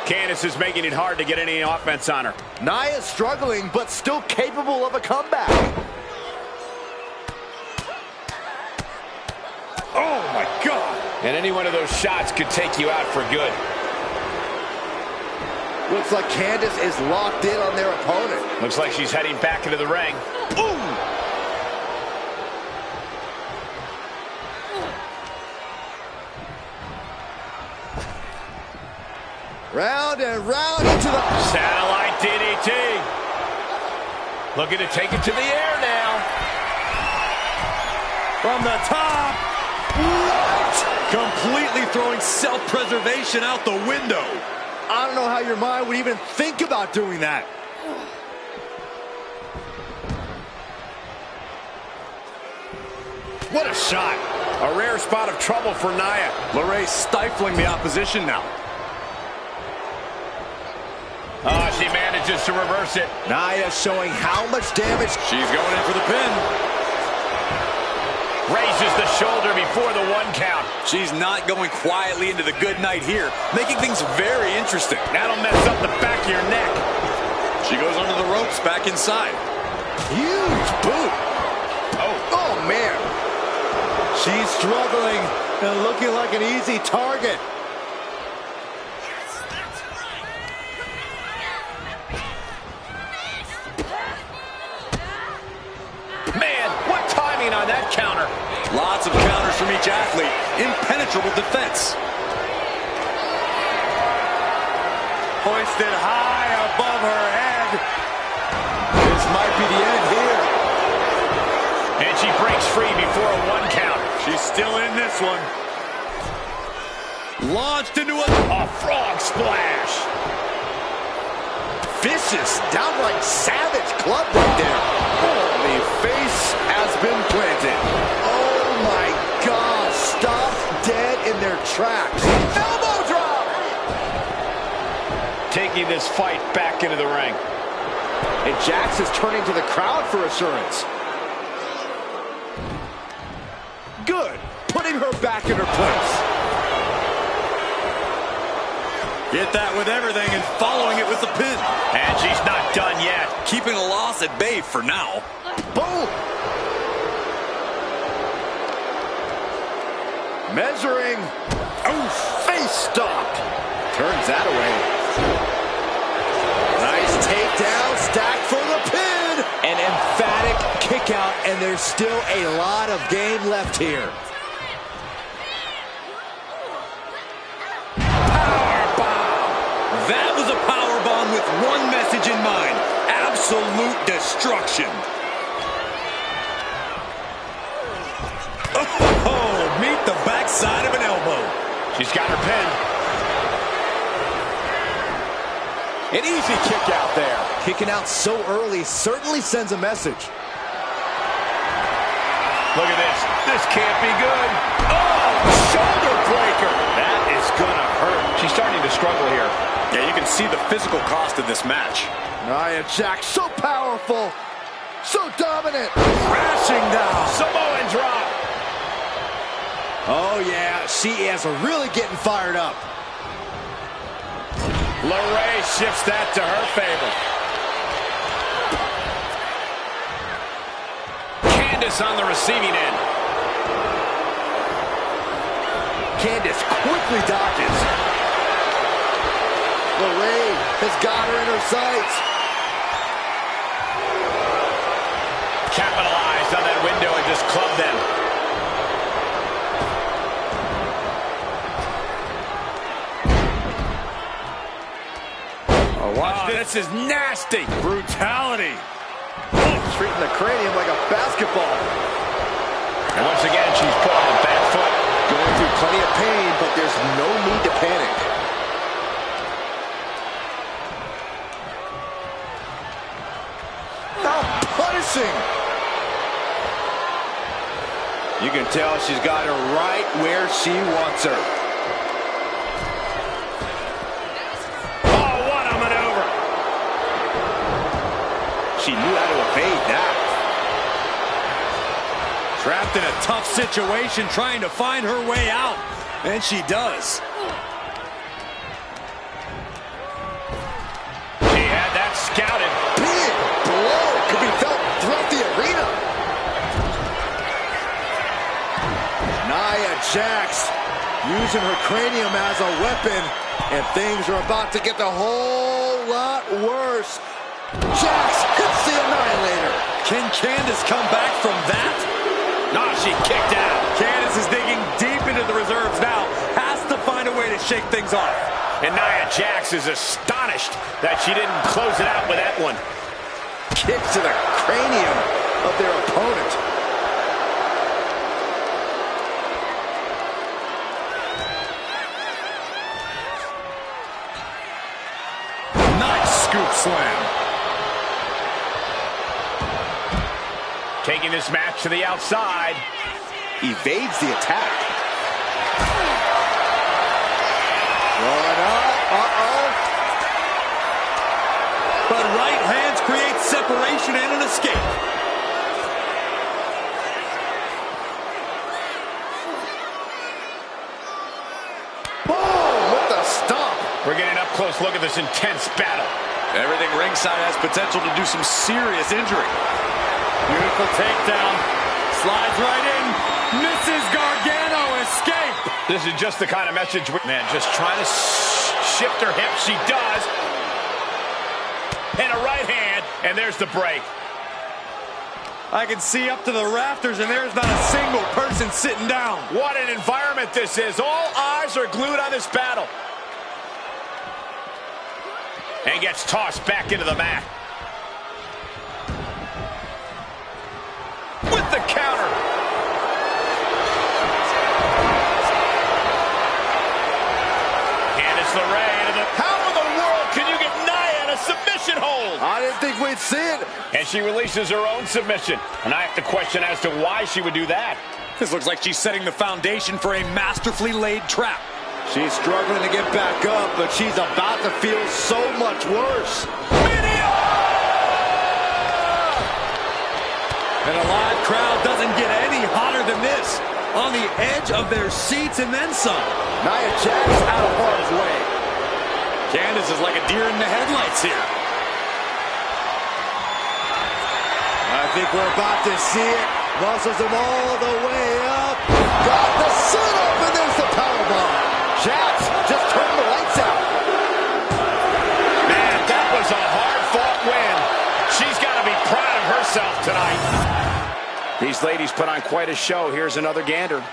Candice is making it hard to get any offense on her. Nia's struggling, but still capable of a comeback. Oh, my God. And any one of those shots could take you out for good. Looks like Candice is locked in on their opponent. Looks like she's heading back into the ring. Ooh! Round and round into the... Satellite DDT. Looking to take it to the air now. From the top. What? Completely throwing self-preservation out the window. I don't know how your mind would even think about doing that. What a shot. A rare spot of trouble for Nia. LeRae stifling the opposition now. Oh, she manages to reverse it. Nia showing how much damage. She's going in for the pin. Raises the shoulder before the 1 count. She's not going quietly into the good night here, making things very interesting. That'll mess up the back of your neck. She goes under the ropes back inside. Huge boot. Oh, man. She's struggling and looking like an easy target. Man, what timing on that counter. Lots of counters from each athlete. Impenetrable defense. hoisted high above her head. This might be the end here. And she breaks free before a 1 count. She's still in this one. Launched into a frog splash. Vicious, downright savage club right there. Oh, the face has been planted. Oh my God, stopped dead in their tracks. Elbow drop! Taking this fight back into the ring. And Jax is turning to the crowd for assurance. Good, putting her back in her place. hit that with everything and following it with the pin. And she's not done yet. Keeping a loss at bay for now. Boom! Measuring. Oh, face stopped. Turns that away. Nice takedown, stacked for the pin. An emphatic kick out, and there's still a lot of game left here. That was a power bomb with one message in mind. Absolute destruction. Oh, meet the backside of an elbow. She's got her pin. An easy kick out there. Kicking out so early certainly sends a message. Look at this. This can't be good. Oh, shoulder breaker. That is gonna hurt. She's starting to struggle here. Yeah, you can see the physical cost of this match. Nia Jax, so powerful, so dominant. Crashing down. Samoan drop. Oh, yeah, she is really getting fired up. LeRae shifts that to her favor. Candice on the receiving end. Candice quickly dodges. LeRae has got her in her sights. Capitalized on that window and just clubbed them. Oh, watch this. This is nasty. Brutality. Treating the cranium like a basketball. And once again, she's put on the back foot. Going through plenty of pain, but there's no need to panic. Now punishing. You can tell she's got her right where she wants her. Oh, what a maneuver. She knew how to evade that. Trapped in a tough situation, trying to find her way out. And she does. She had that scouted. Big blow could be felt throughout the arena. Nia Jax using her cranium as a weapon, and things are about to get a whole lot worse. Jax hits the Annihilator. Can Candice come back from that? No, she kicked out. Candice is digging deep into the reserves now. Has to find a way to shake things off. And Nia Jax is astonished that she didn't close it out with that one. Kick to the cranium of their opponent. Nice scoop slam. Taking this match to the outside. Evades the attack. Rolling up. Uh-oh. But right hands create separation and an escape. Boom! With the stomp. We're getting an up-close look at this intense battle. Everything ringside has potential to do some serious injury. Beautiful takedown. Slides right in. Mrs. Gargano escape. This is just the kind of message, man, just trying to shift her hips. She does. And a right hand, and there's the break. I can see up to the rafters, and there's not a single person sitting down. What an environment this is. All eyes are glued on this battle. And gets tossed back into the mat. With the counter. Candice LeRae into the... How in the world can you get Nia in a submission hold? I didn't think we'd see it. And she releases her own submission. And I have to question as to why she would do that. This looks like she's setting the foundation for a masterfully laid trap. She's struggling to get back up, but she's about to feel so much worse. And a live crowd doesn't get any hotter than this. On the edge of their seats and then some. Nia Jax out of harm's way. Candice is like a deer in the headlights here. I think we're about to see it. Muscles him all the way up. Got the sit-up, and there's the powerbomb. Jax just turned the lights out. Man, that was a hard-fought win. She's got to be proud of herself tonight. These ladies put on quite a show. Here's another gander.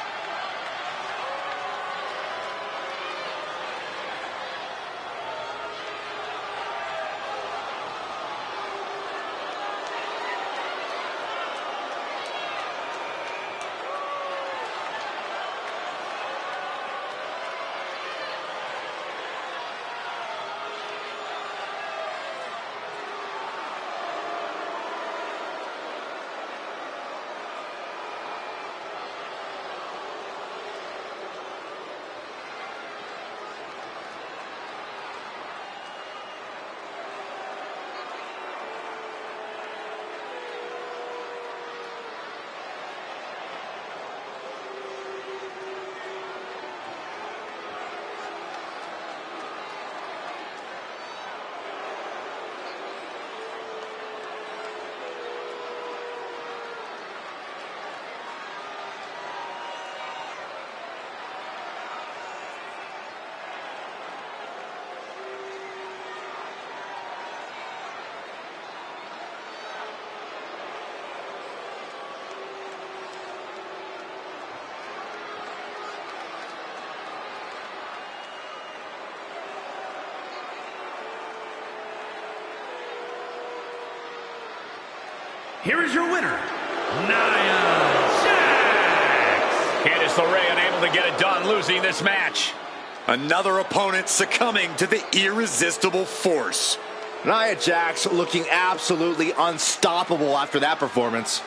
Here is your winner, Nia Jax. Candice LeRae unable to get it done, losing this match. Another opponent succumbing to the irresistible force. Nia Jax looking absolutely unstoppable after that performance.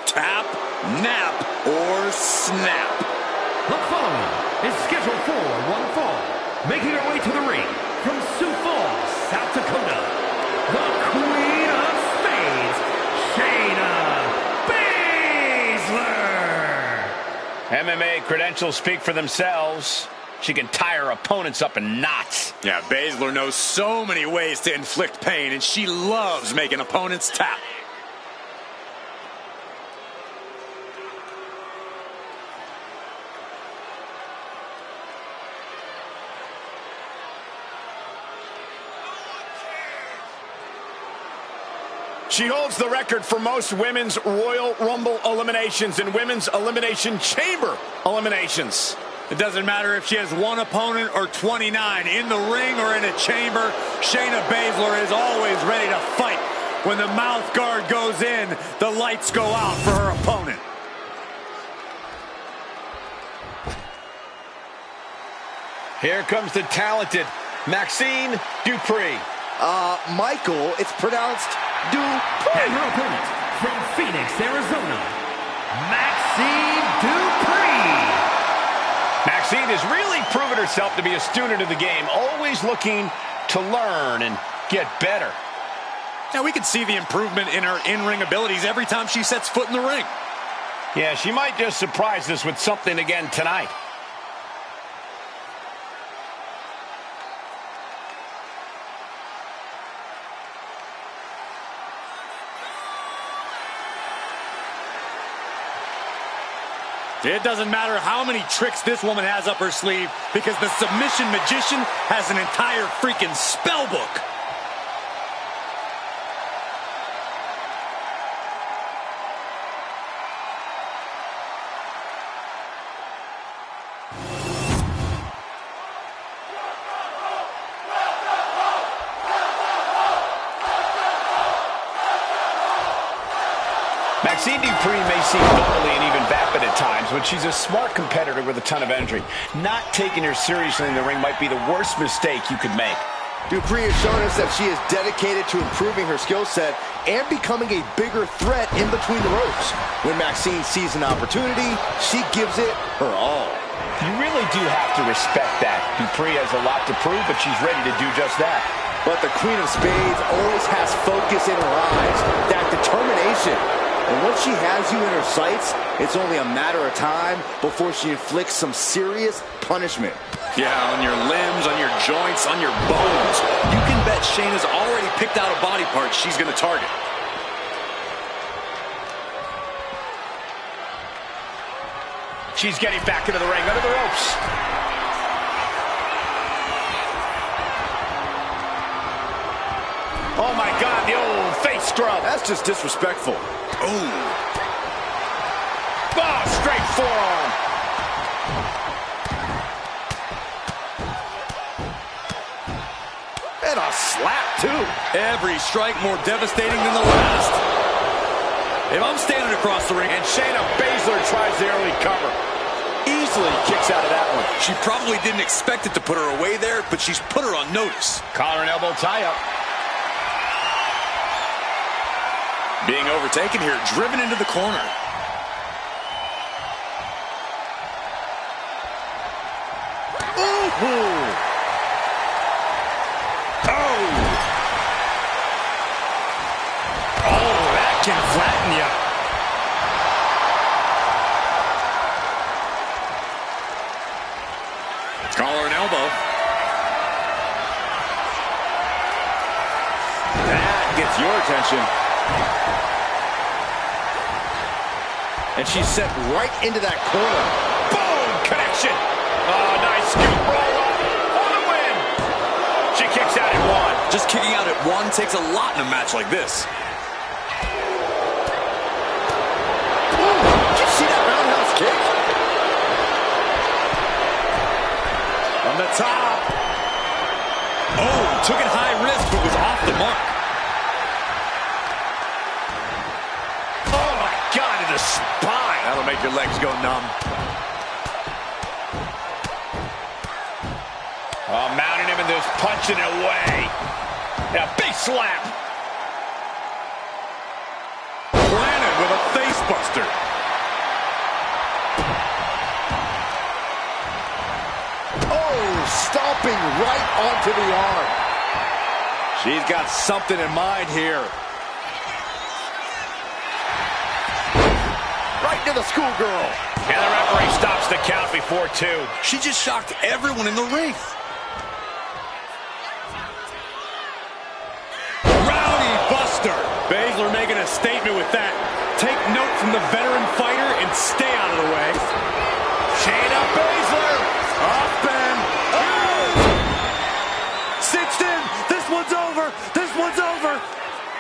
Tap, nap, or snap. The following is scheduled for one fall. Making her way to the ring from Sioux Falls, South Dakota, the Queen of Spades, Shayna Baszler. MMA credentials speak for themselves. She can tie her opponents up in knots. Yeah, Baszler knows so many ways to inflict pain, and she loves making opponents tap. She holds the record for most women's Royal Rumble eliminations and women's Elimination Chamber eliminations. It doesn't matter if she has one opponent or 29. In the ring or in a chamber, Shayna Baszler is always ready to fight. When the mouth guard goes in, the lights go out for her opponent. Here comes the talented Maxine Dupree. Michael, it's pronounced Dupree. And her opponent from Phoenix, Arizona, Maxine Dupree. Maxine has really proven herself to be a student of the game, always looking to learn and get better. Now we can see the improvement in her in-ring abilities every time she sets foot in the ring. Yeah, she might just surprise us with something again tonight. It doesn't matter how many tricks this woman has up her sleeve, because the submission magician has an entire freaking spell book. Maxine Dupree may seem bubbly and even vapid at times, but she's a smart competitor with a ton of energy. Not taking her seriously in the ring might be the worst mistake you could make. Dupree has shown us that she is dedicated to improving her skill set and becoming a bigger threat in between the ropes. When Maxine sees an opportunity, she gives it her all. You really do have to respect that. Dupree has a lot to prove, but she's ready to do just that. But the Queen of Spades always has focus in her eyes, that determination. And once she has you in her sights, it's only a matter of time before she inflicts some serious punishment. Yeah, on your limbs, on your joints, on your bones. You can bet Shayna's already picked out a body part she's going to target. She's getting back into the ring, under the ropes. Oh my God, the old face scrub. That's just disrespectful. Oh, Straight forearm. And a slap, too. every strike more devastating than the last. If I'm standing across the ring, And Shayna Baszler tries the early cover. Easily kicks out of that one. she probably didn't expect it to put her away there, but she's put her on notice. Collar and elbow tie-up. Being overtaken here, driven into the corner. Ooh. That can flatten you. Collar and elbow. That gets your attention. And she's sent right into that corner. Boom! Connection. Oh, nice scoop roll up for the win. She kicks out at one. Just kicking out at one takes a lot in a match like this. Did you see that roundhouse kick? On the top. Oh, took it high risk, but was off the mark. Oh, my God, to the spine. That'll make your legs go numb. Oh, mounting him and just punching it away. And a big slap. Planted with a face buster. Stomping right onto the arm. She's got something in mind here. Right to the schoolgirl. And the referee stops the count before two. She just shocked everyone in the ring. Rowdy Buster. Baszler making a statement with that. Take note from the veteran fighter and stay out of the way. Shayna Baszler. Up and cinched in. This one's over. This one's over.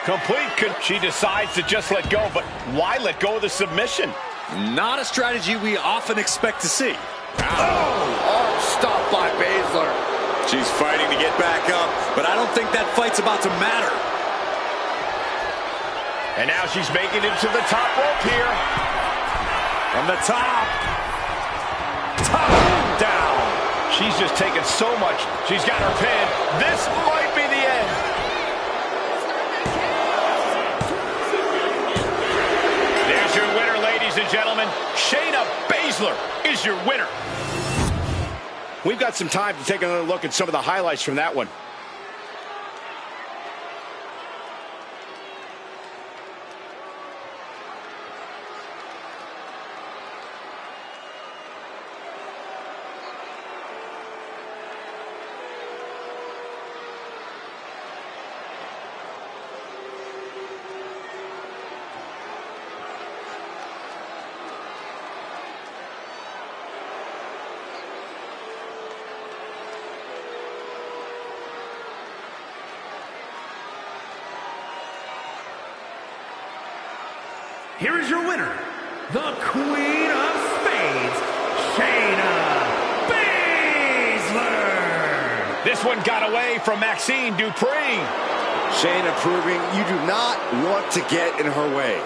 Complete. She decides to just let go, but why let go of the submission? Not a strategy we often expect to see. Oh, stopped by Baszler. She's fighting to get back up, but I don't think that fight's about to matter. And now she's making it to the top rope here. From the top. Top down. She's just taken so much. She's got her pin. This might be the end. There's your winner, ladies and gentlemen. Shayna Baszler is your winner. We've got some time to take another look at some of the highlights from that one. here is your winner, the Queen of Spades, Shayna Baszler. This one got away from Maxine Dupree. Shayna proving you do not want to get in her way.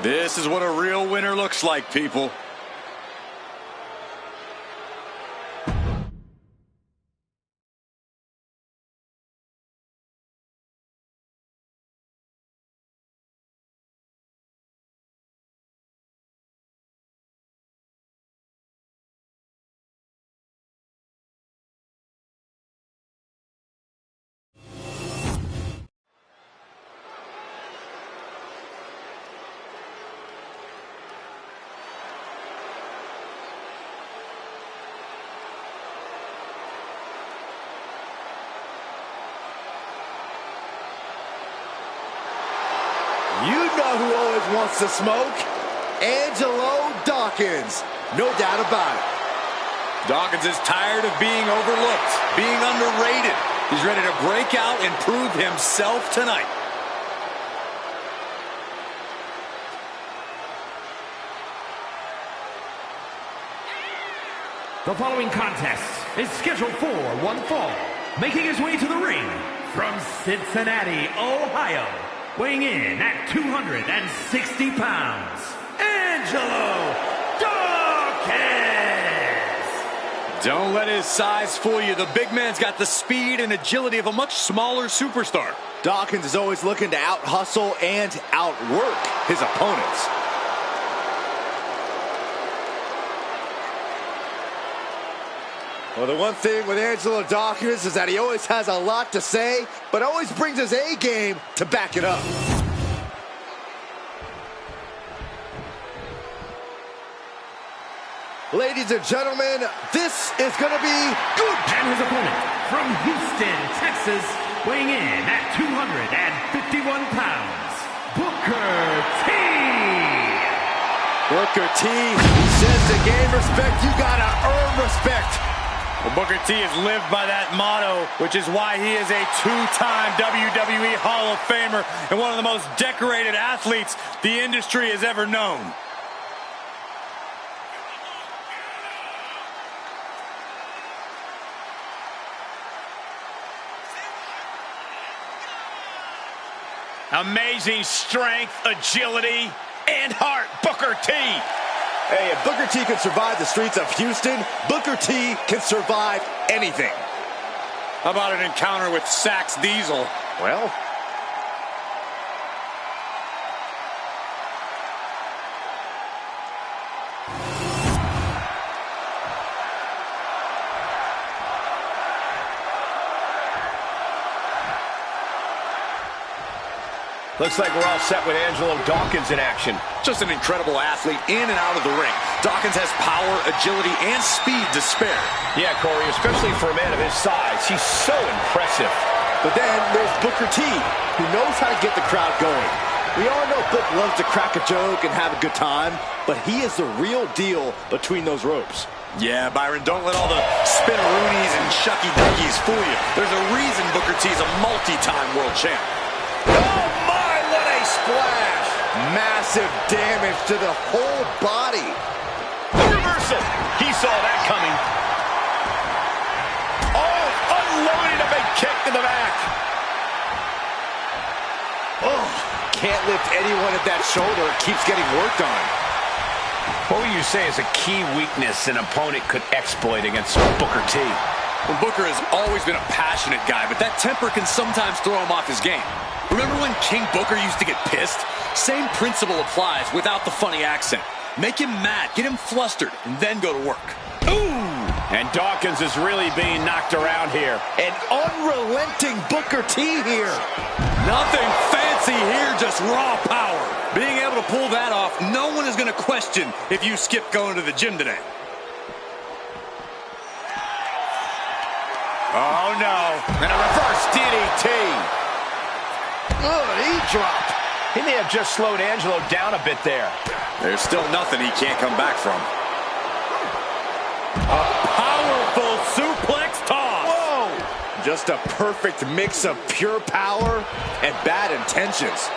This is what a real winner looks like, people. You know who always wants to smoke? Angelo Dawkins. No doubt about it. Dawkins is tired of being overlooked, being underrated. He's ready to break out and prove himself tonight. The following contest is scheduled for one fall. Making his way to the ring from Cincinnati, Ohio, weighing in at 260 pounds, Angelo Dawkins! Don't let his size fool you. The big man's got the speed and agility of a much smaller superstar. Dawkins is always looking to out-hustle and outwork his opponents. Well, the one thing with Angelo Dawkins is that he always has a lot to say, but always brings his A game to back it up. Ladies and gentlemen, this is going to be good. And his opponent from Houston, Texas, weighing in at 251 pounds, Booker T. Booker T says to gain respect, you got to earn respect. Well, Booker T has lived by that motto, which is why he is a two-time WWE Hall of Famer and one of the most decorated athletes the industry has ever known. Amazing strength, agility, and heart, Booker T. Hey, if Booker T can survive the streets of Houston, Booker T can survive anything. How about an encounter with Sax Diesel? Well, Looks like we're all set with Angelo Dawkins in action. Just an incredible athlete in and out of the ring. Dawkins has power, agility, and speed to spare. Yeah, Corey, especially for a man of his size. He's so impressive. but then there's Booker T, who knows how to get the crowd going. We all know Book loves to crack a joke and have a good time, but he is the real deal between those ropes. Yeah, Byron, don't let all the spinneroonies and shucky-duckies fool you. There's a reason Booker T is a multi-time world champ. Oh my, what a splash! Massive damage to the whole body. The reversal. He saw that coming. Oh, unloading a big kick to the back. Oh, can't lift anyone at that shoulder. It keeps getting worked on. What would you say is a key weakness an opponent could exploit against Booker T? Well, Booker has always been a passionate guy, but that temper can sometimes throw him off his game. Remember when King Booker used to get pissed? Same principle applies without the funny accent. Make him mad, get him flustered, and then go to work. Ooh! And Dawkins is really being knocked around here. An unrelenting Booker T here. Nothing fancy here, just raw power. Being able to pull that off, no one is going to question if you skip going to the gym today. Oh, no. And a reverse DDT. Good, he dropped. He may have just slowed Angelo down a bit there. There's still nothing he can't come back from. A powerful suplex toss. Whoa! Just a perfect mix of pure power and bad intentions.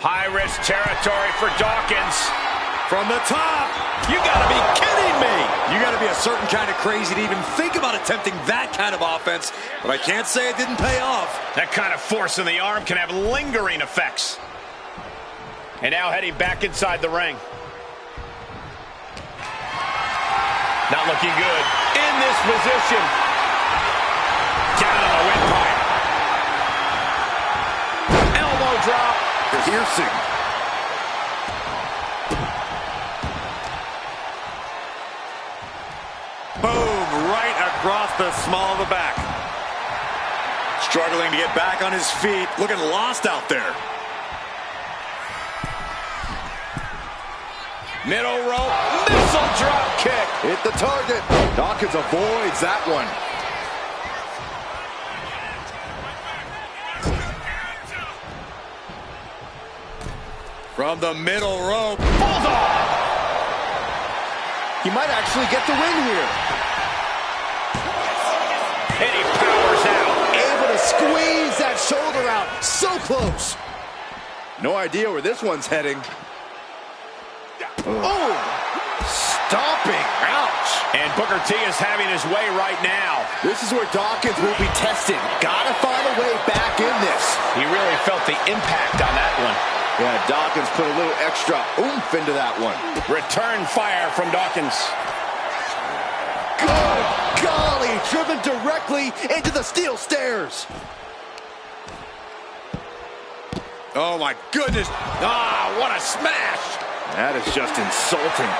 High-risk territory for Dawkins. From the top. You gotta be kidding me. You gotta be a certain kind of crazy to even think about attempting that kind of offense. But I can't say it didn't pay off. That kind of force in the arm can have lingering effects. And now heading back inside the ring. Not looking good. In this position. Down on the windpipe. Elbow drop. Piercing. Boom, right across the small of the back. Struggling to get back on his feet. Looking lost out there. Middle rope. Missile drop kick. Hit the target. Dawkins avoids that one. From the middle rope. Bulldog. He might actually get the win here. And he powers out. Able to squeeze that shoulder out. So close. No idea where this one's heading. Oh! Stomping. Ouch. And Booker T is having his way right now. This is where Dawkins will be tested. Gotta find a way back in this. He really felt the impact on that one. Yeah, Dawkins put a little extra oomph into that one. Return fire from Dawkins. Good golly, driven directly into the steel stairs. Oh my goodness. Ah, what a smash. That is just insulting.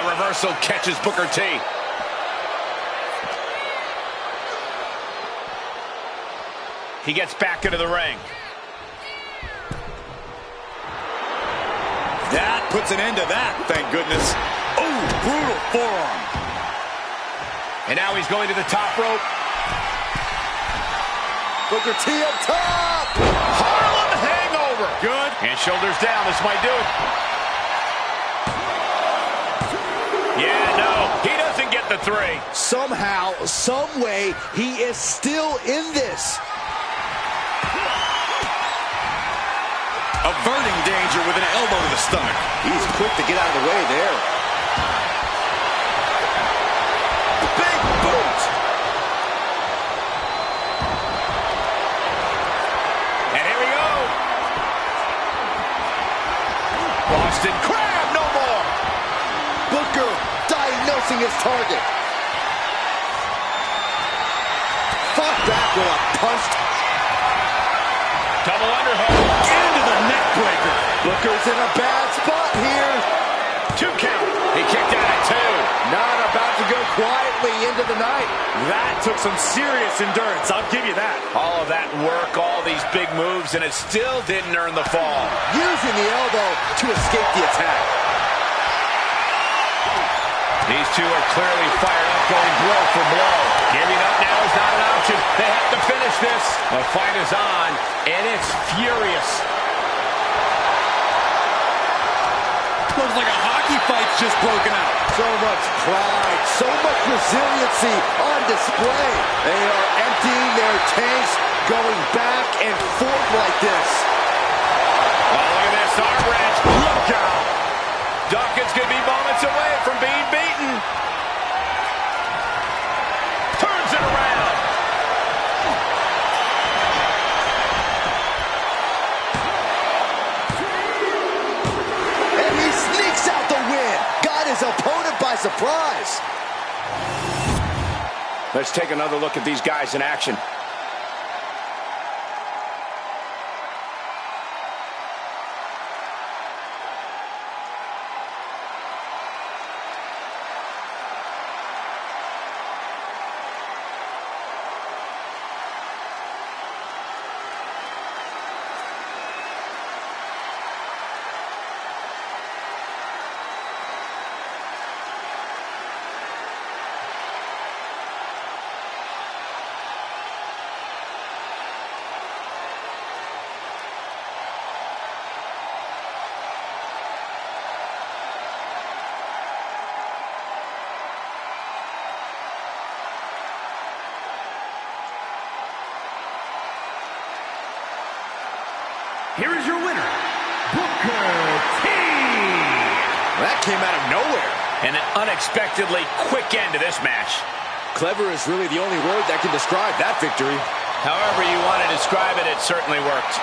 Reversal catches Booker T. He gets back into the ring. That puts an end to that, thank goodness. Oh, brutal forearm. And now he's going to the top rope. Booker T up top. Harlem hangover. Good. And shoulders down. This might do it. Yeah, no. He doesn't get the three. Somehow, some way, he is still in this. Averting danger with an elbow to the stomach. He's quick to get out of the way there. Big boot. And here we go. Boston Crab, no more. Booker diagnosing his target. Fought back with a punch. Double underhook. Into the neck breaker. Booker's in a bad spot here. 2 count. He kicked out at 2. Not about to go quietly into the night. That took some serious endurance, I'll give you that. All of that work, all these big moves, and it still didn't earn the fall. Using the elbow to escape the attack. These two are clearly fired up, going blow for blow. Giving up now is not an option. They have to finish this. The fight is on, and it's furious. Looks like a hockey fight's just broken out. So much pride, so much resiliency on display. They are emptying their tanks, going back and forth like this. Oh, look at this arm wrench. Look out. Dawkins could be moments away from being beaten. Turns it around. And he sneaks out the win. Got his opponent by surprise. Let's take another look at these guys in action. here is your winner, Booker T. That came out of nowhere. And an unexpectedly quick end to this match. Clever is really the only word that can describe that victory. However you want to describe it, it certainly worked.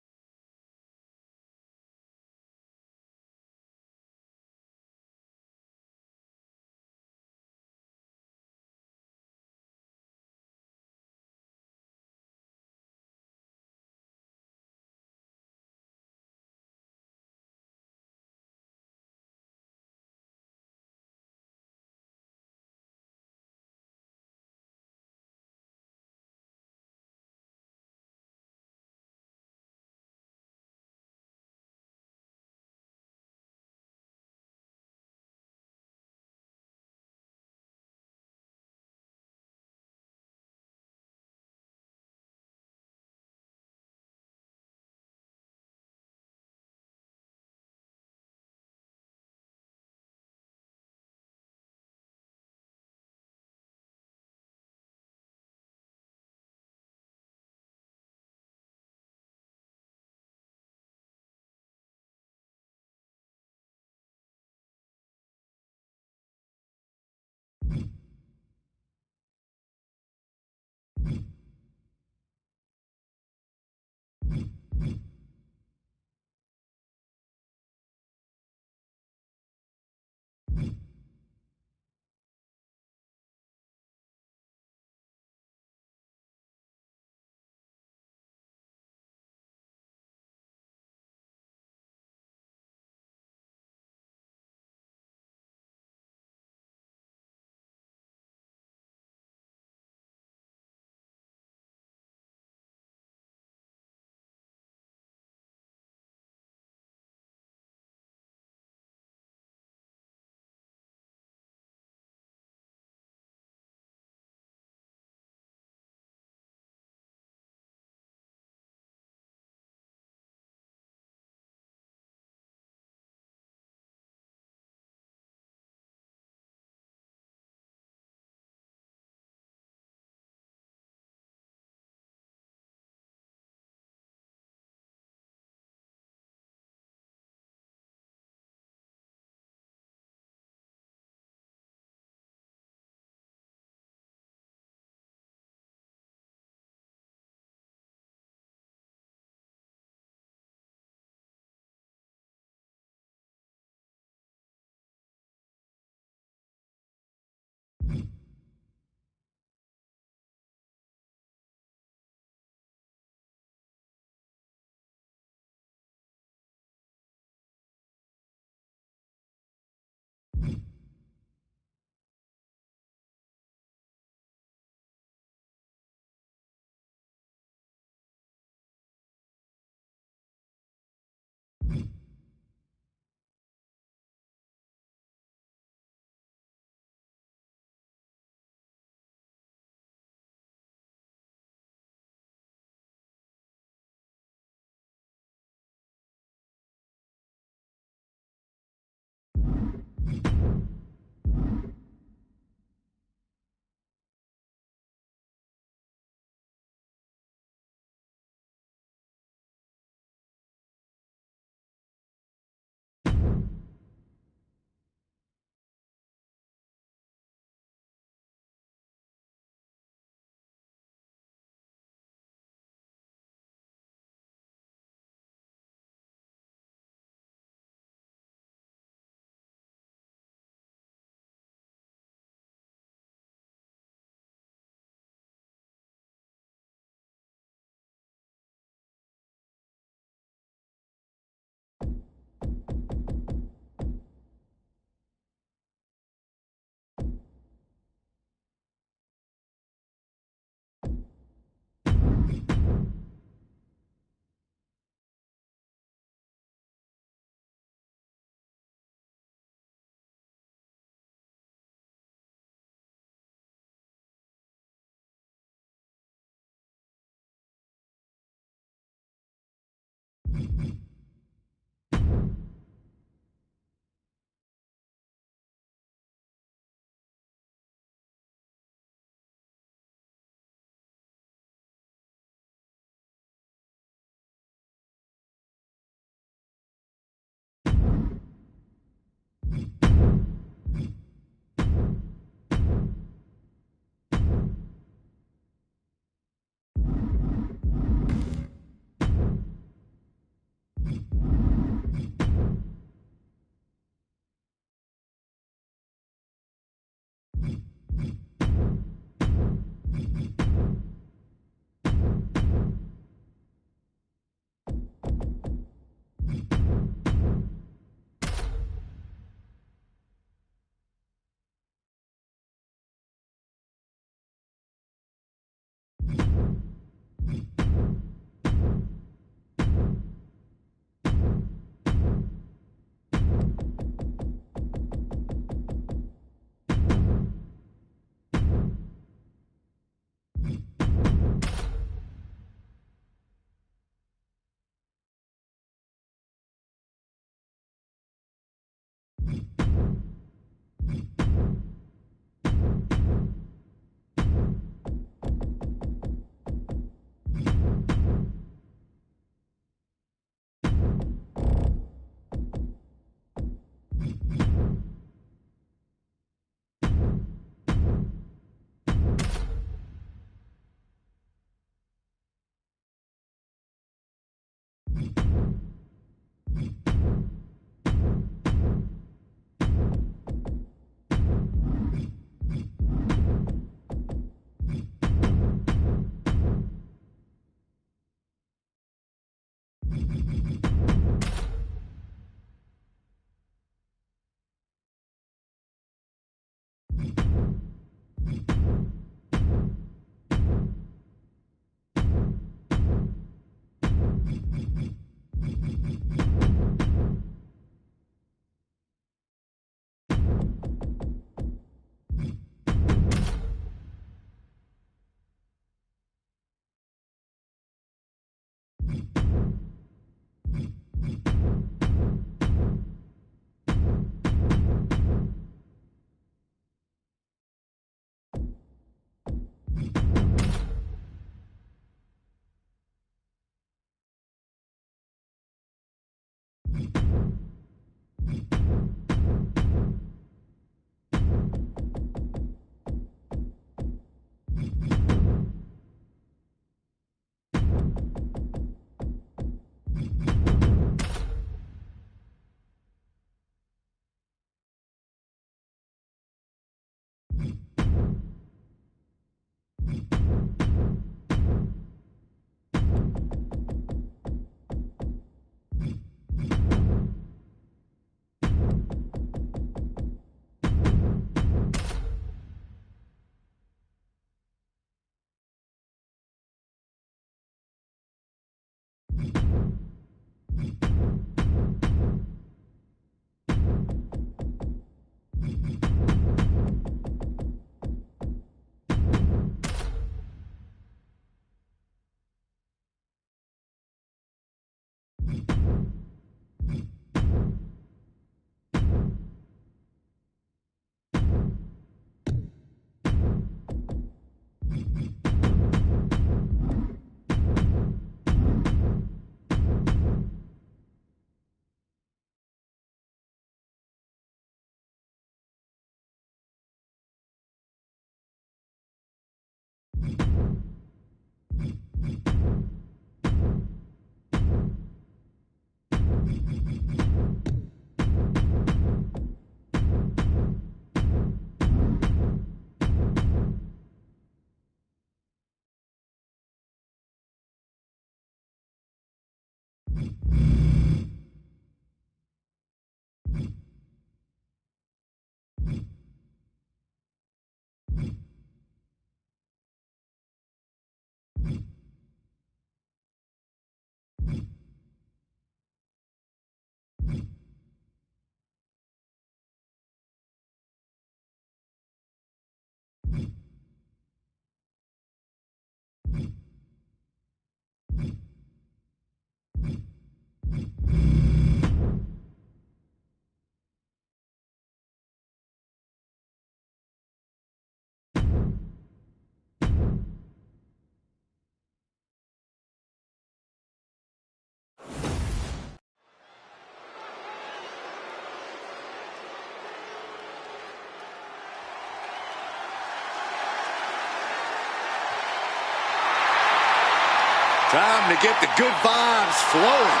Time to get the good vibes flowing.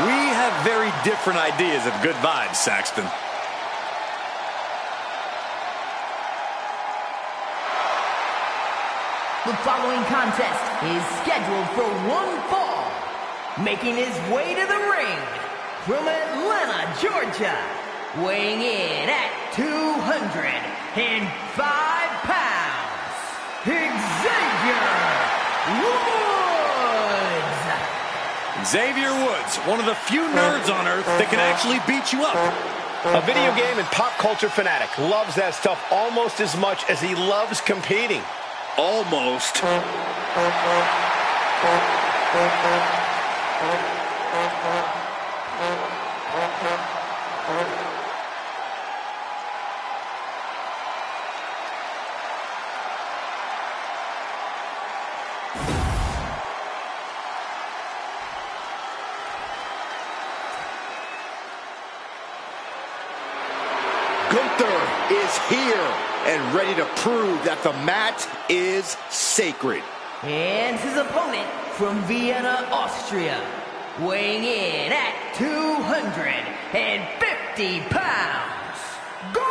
We have very different ideas of good vibes, Saxton. The following contest is scheduled for one fall. Making his way to the ring from Atlanta, Georgia, weighing in at 205 pounds, Xavier Woods. Xavier Woods, one of the few nerds on earth that can actually beat you up. A video game and pop culture fanatic. Loves that stuff almost as much as he loves competing. Almost. Gunther is here and ready to prove that the mat is sacred. And his opponent from Vienna, Austria, weighing in at 250 pounds, Gunther!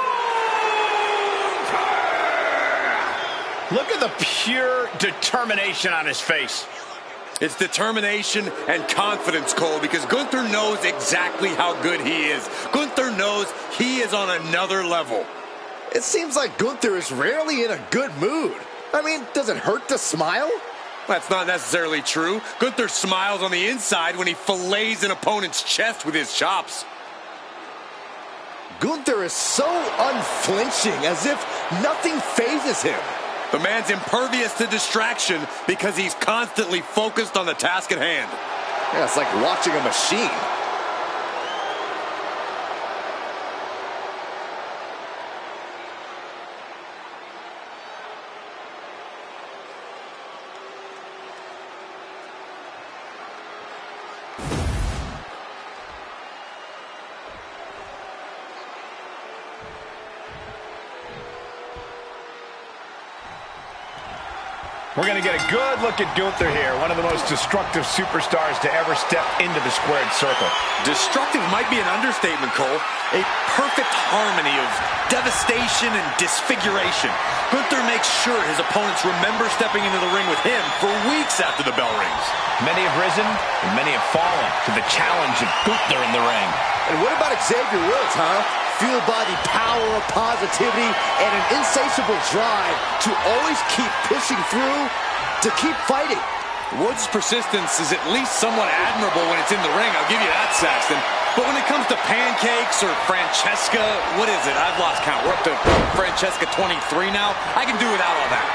Look at the pure determination on his face. It's determination and confidence, Cole, because Gunther knows exactly how good he is. Gunther knows he is on another level. It seems like Gunther is rarely in a good mood. I mean, does it hurt to smile? That's not necessarily true. Gunther smiles on the inside when he fillets an opponent's chest with his chops. Gunther is so unflinching, as if nothing phases him. The man's impervious to distraction because he's constantly focused on the task at hand. Yeah, it's like watching a machine. We're going to get a good look at Gunther here, one of the most destructive superstars to ever step into the squared circle. Destructive might be an understatement, Cole. A perfect harmony of devastation and disfiguration. Gunther makes sure his opponents remember stepping into the ring with him for weeks after the bell rings. Many have risen, and many have fallen to the challenge of Gunther in the ring. And what about Xavier Woods, huh? Fueled by the power of positivity and an insatiable drive to always keep pushing through, to keep fighting. Woods' persistence is at least somewhat admirable when it's in the ring. I'll give you that, Saxton. But when it comes to pancakes or Francesca, what is it? I've lost count. We're up to Francesca 23 now. I can do without all that.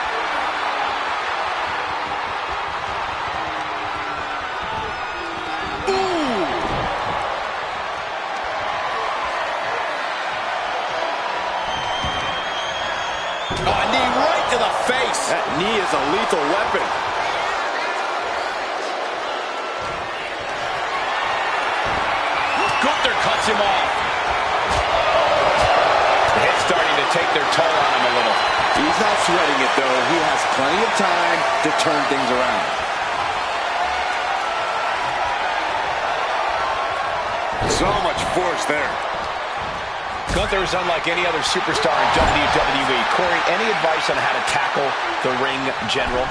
That knee is a lethal weapon. Gunther cuts him off. The hit's starting to take their toll on him a little. He's not sweating it, though. He has plenty of time to turn things around. So much force there. Gunther is unlike any other superstar in WWE. Corey, any advice on how to tackle the ring general?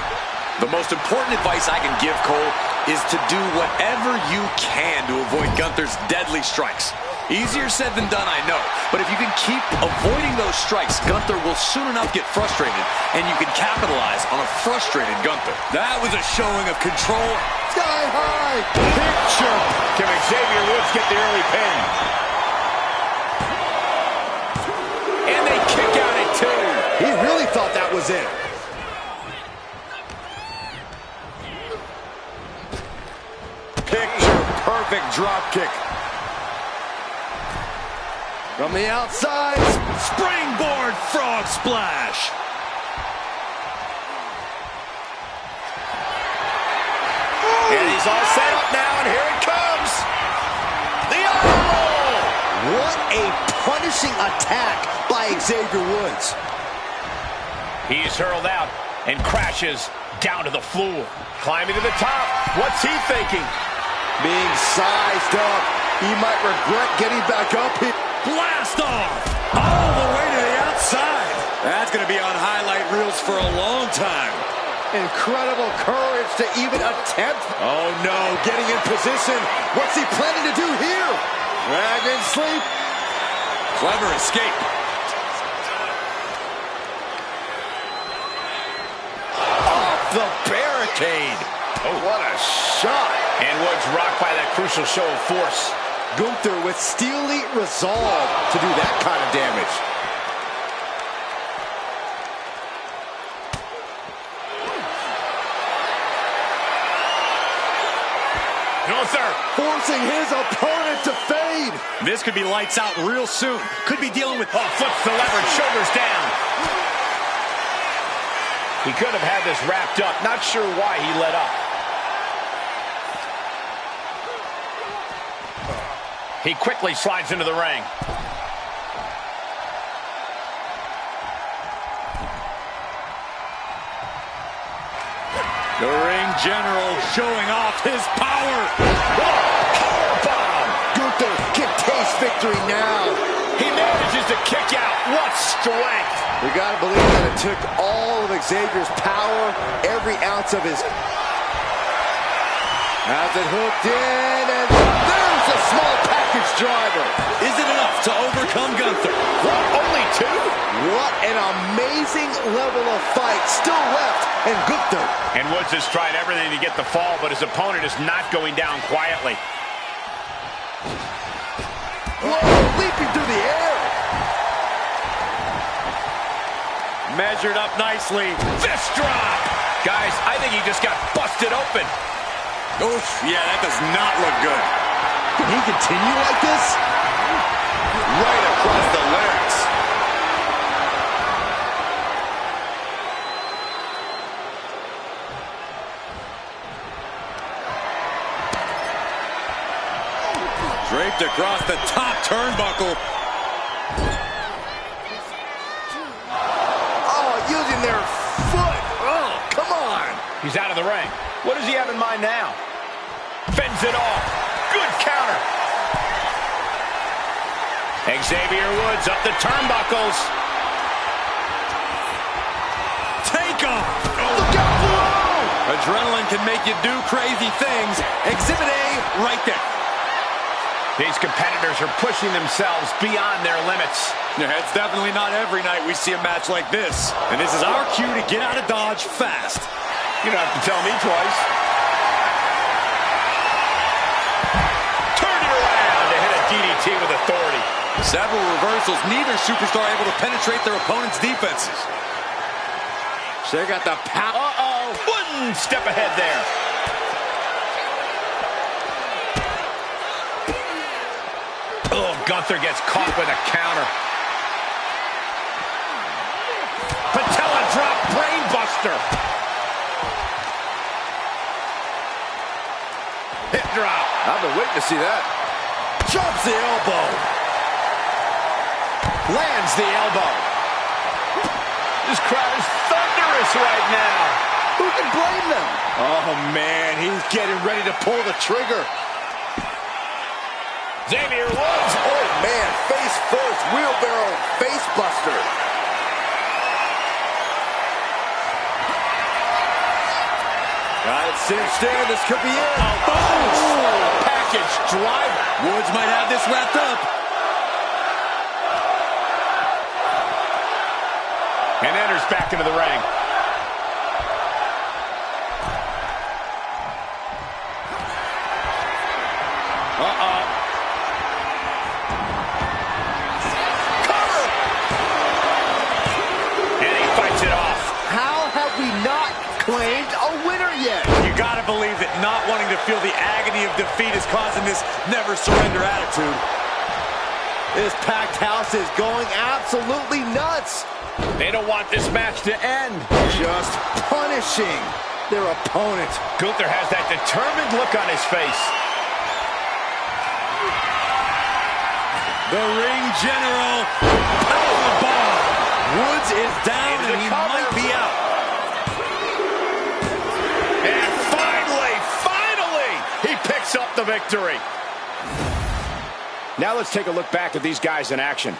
The most important advice I can give, Cole, is to do whatever you can to avoid Gunther's deadly strikes. Easier said than done, I know. But if you can keep avoiding those strikes, Gunther will soon enough get frustrated, and you can capitalize on a frustrated Gunther. That was a showing of control. Sky high! Picture! Can Xavier Woods get the early pin? And they kick out at 2. He really thought that was it. Picture-perfect drop kick. From the outside, Springboard frog splash. And he's all set up now, and here it comes. The elbow! What a punishing attack by Xavier Woods. He's hurled out and crashes down to the floor. Climbing to the top. What's he thinking? Being sized up, he might regret getting back up here. Blast off! All the way to the outside. That's going to be on highlight reels for a long time. Incredible courage to even attempt. Oh no, getting in position. What's he planning to do here? Dragon sleep. Clever escape. Off the barricade. Oh, what a shot. And Woods rocked by that crucial show of force. Gunther with steely resolve to do that kind of damage. Gunther forcing his opponent to fade. This could be lights out real soon. Could be dealing with... Oh, flips the leverage, shoulders down. He could have had this wrapped up. Not sure why he let up. He quickly slides into the ring. The ring general showing off his power. Powerbomb. Gunther can taste victory now. He manages to kick out. What strength. We gotta believe that it took all of Xavier's power, every ounce of his... Has it hooked in, and there's a small package driver. Is it enough to overcome Gunther? What, only two? What an amazing level of fight still left in Gunther. And Woods has tried everything to get the fall, but his opponent is not going down quietly. Whoa, leaping through the air. Measured up nicely. Fist drop. Guys, I think he just got busted open. Oof, yeah, that does not look good. Can he continue like this? Right across the larynx. Draped across the top turnbuckle. Oh, using their foot. Oh, come on. He's out of the ring. What does he have in mind now? Fends it off. Good counter. Xavier Woods up the turnbuckles. Take off. Look out below. Adrenaline can make you do crazy things. Exhibit A right there. These competitors are pushing themselves beyond their limits. Yeah, it's definitely not every night we see a match like this. And this is our cue to get out of Dodge fast. You don't have to tell me twice. Turn it around to hit a DDT with authority. Several reversals, neither superstar able to penetrate their opponent's defenses. They got the power. Uh-oh. One step ahead there. Oh, Gunther gets caught with a counter. Patella drop brainbuster. Hip drop. I've been waiting to see that. Jumps the elbow. Lands the elbow. This crowd is thunderous right now. Who can blame them? Oh, man, he's getting ready to pull the trigger. Xavier Woods. Oh, man, face first, wheelbarrow face buster. Got it cinched in. This could be it. Oh, package driver. Woods might have this wrapped up. And enters back into the ring. Uh-oh. Cover! And he fights it off. How have we not claimed a winner yet? You gotta believe that not wanting to feel the agony of defeat is causing this never surrender attitude. This packed house is going absolutely nuts. They don't want this match to end. Just punishing their opponent. Gunther has that determined look on his face. The ring general, powerbomb. Woods is down and he might be out. And finally, he picks up the victory. Now let's take a look back at these guys in action.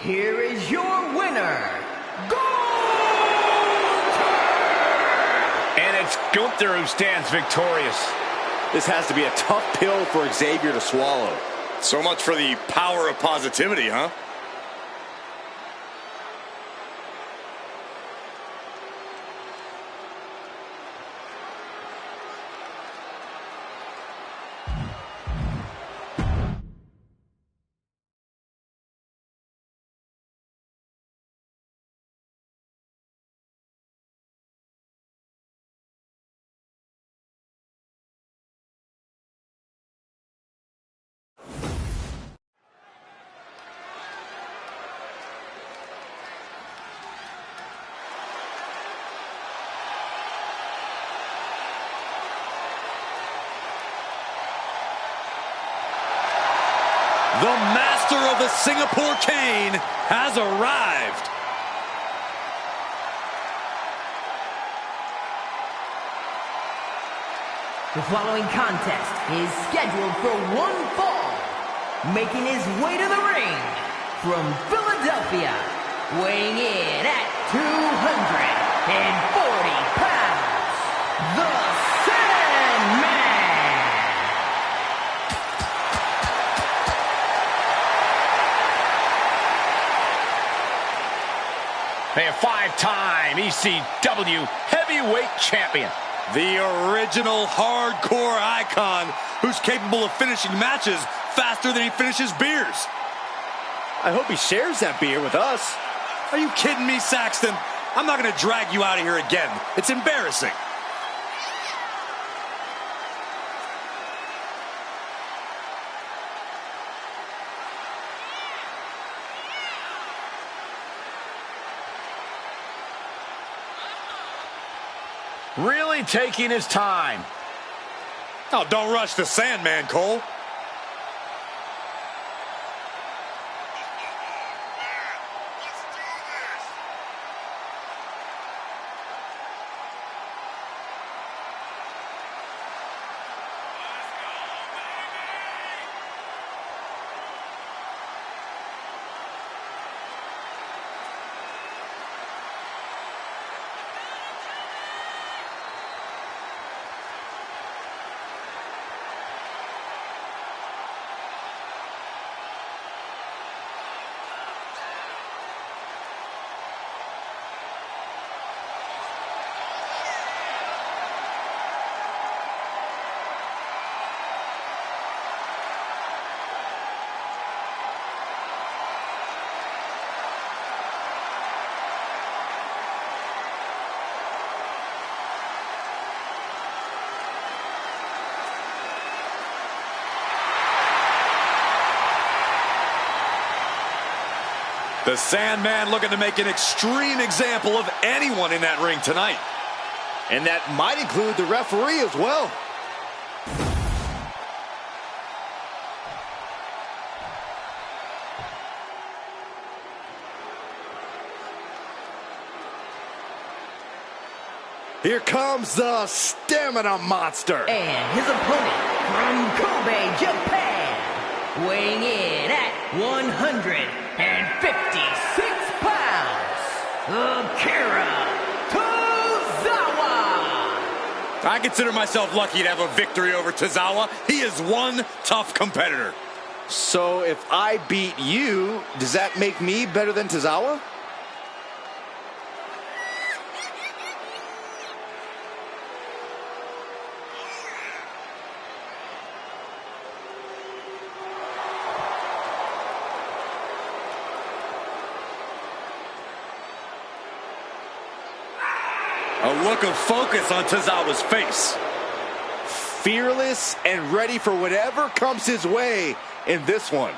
here is your winner, And it's Gunther who stands victorious. This has to be a tough pill for Xavier to swallow. So much for the power of positivity, huh? The master of the Singapore cane has arrived. The following contest is scheduled for one fall. Making his way to the ring from Philadelphia, weighing in at 240 pounds, the Sandman. A five-time ECW heavyweight champion. The original hardcore icon who's capable of finishing matches faster than he finishes beers. I hope he shares that beer with us. Are you kidding me, Saxton? I'm not going to drag you out of here again. It's embarrassing. Really taking his time. Oh, don't rush the Sandman, Cole. The Sandman looking to make an extreme example of anyone in that ring tonight. And that might include the referee as well. Here comes the Stamina Monster. And his opponent from Kobe, Japan, weighing in at 156 pounds, Akira Tozawa. I consider myself lucky to have a victory over Tozawa. He is one tough competitor. So if I beat you, does that make me better than Tozawa? A look of focus on Tozawa's face. Fearless and ready for whatever comes his way in this one.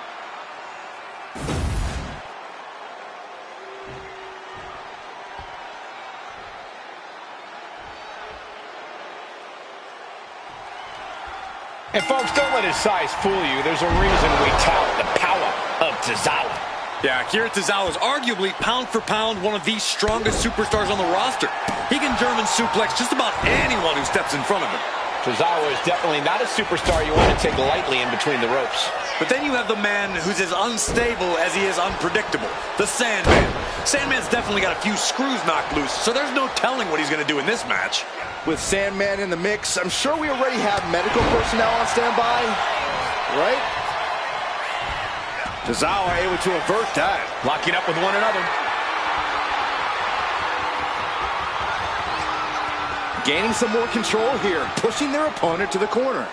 And folks, don't let his size fool you. There's a reason we tout the power of Tozawa. Yeah, Akira Tozawa is arguably pound for pound one of the strongest superstars on the roster. He can German suplex just about anyone who steps in front of him. Tozawa is definitely not a superstar you want to take lightly in between the ropes. But then you have the man who's as unstable as he is unpredictable, the Sandman. Sandman's definitely got a few screws knocked loose, so there's no telling what he's going to do in this match. With Sandman in the mix, I'm sure we already have medical personnel on standby, right? Tozawa able to avert that. Locking up with one another. Gaining some more control here, pushing their opponent to the corner.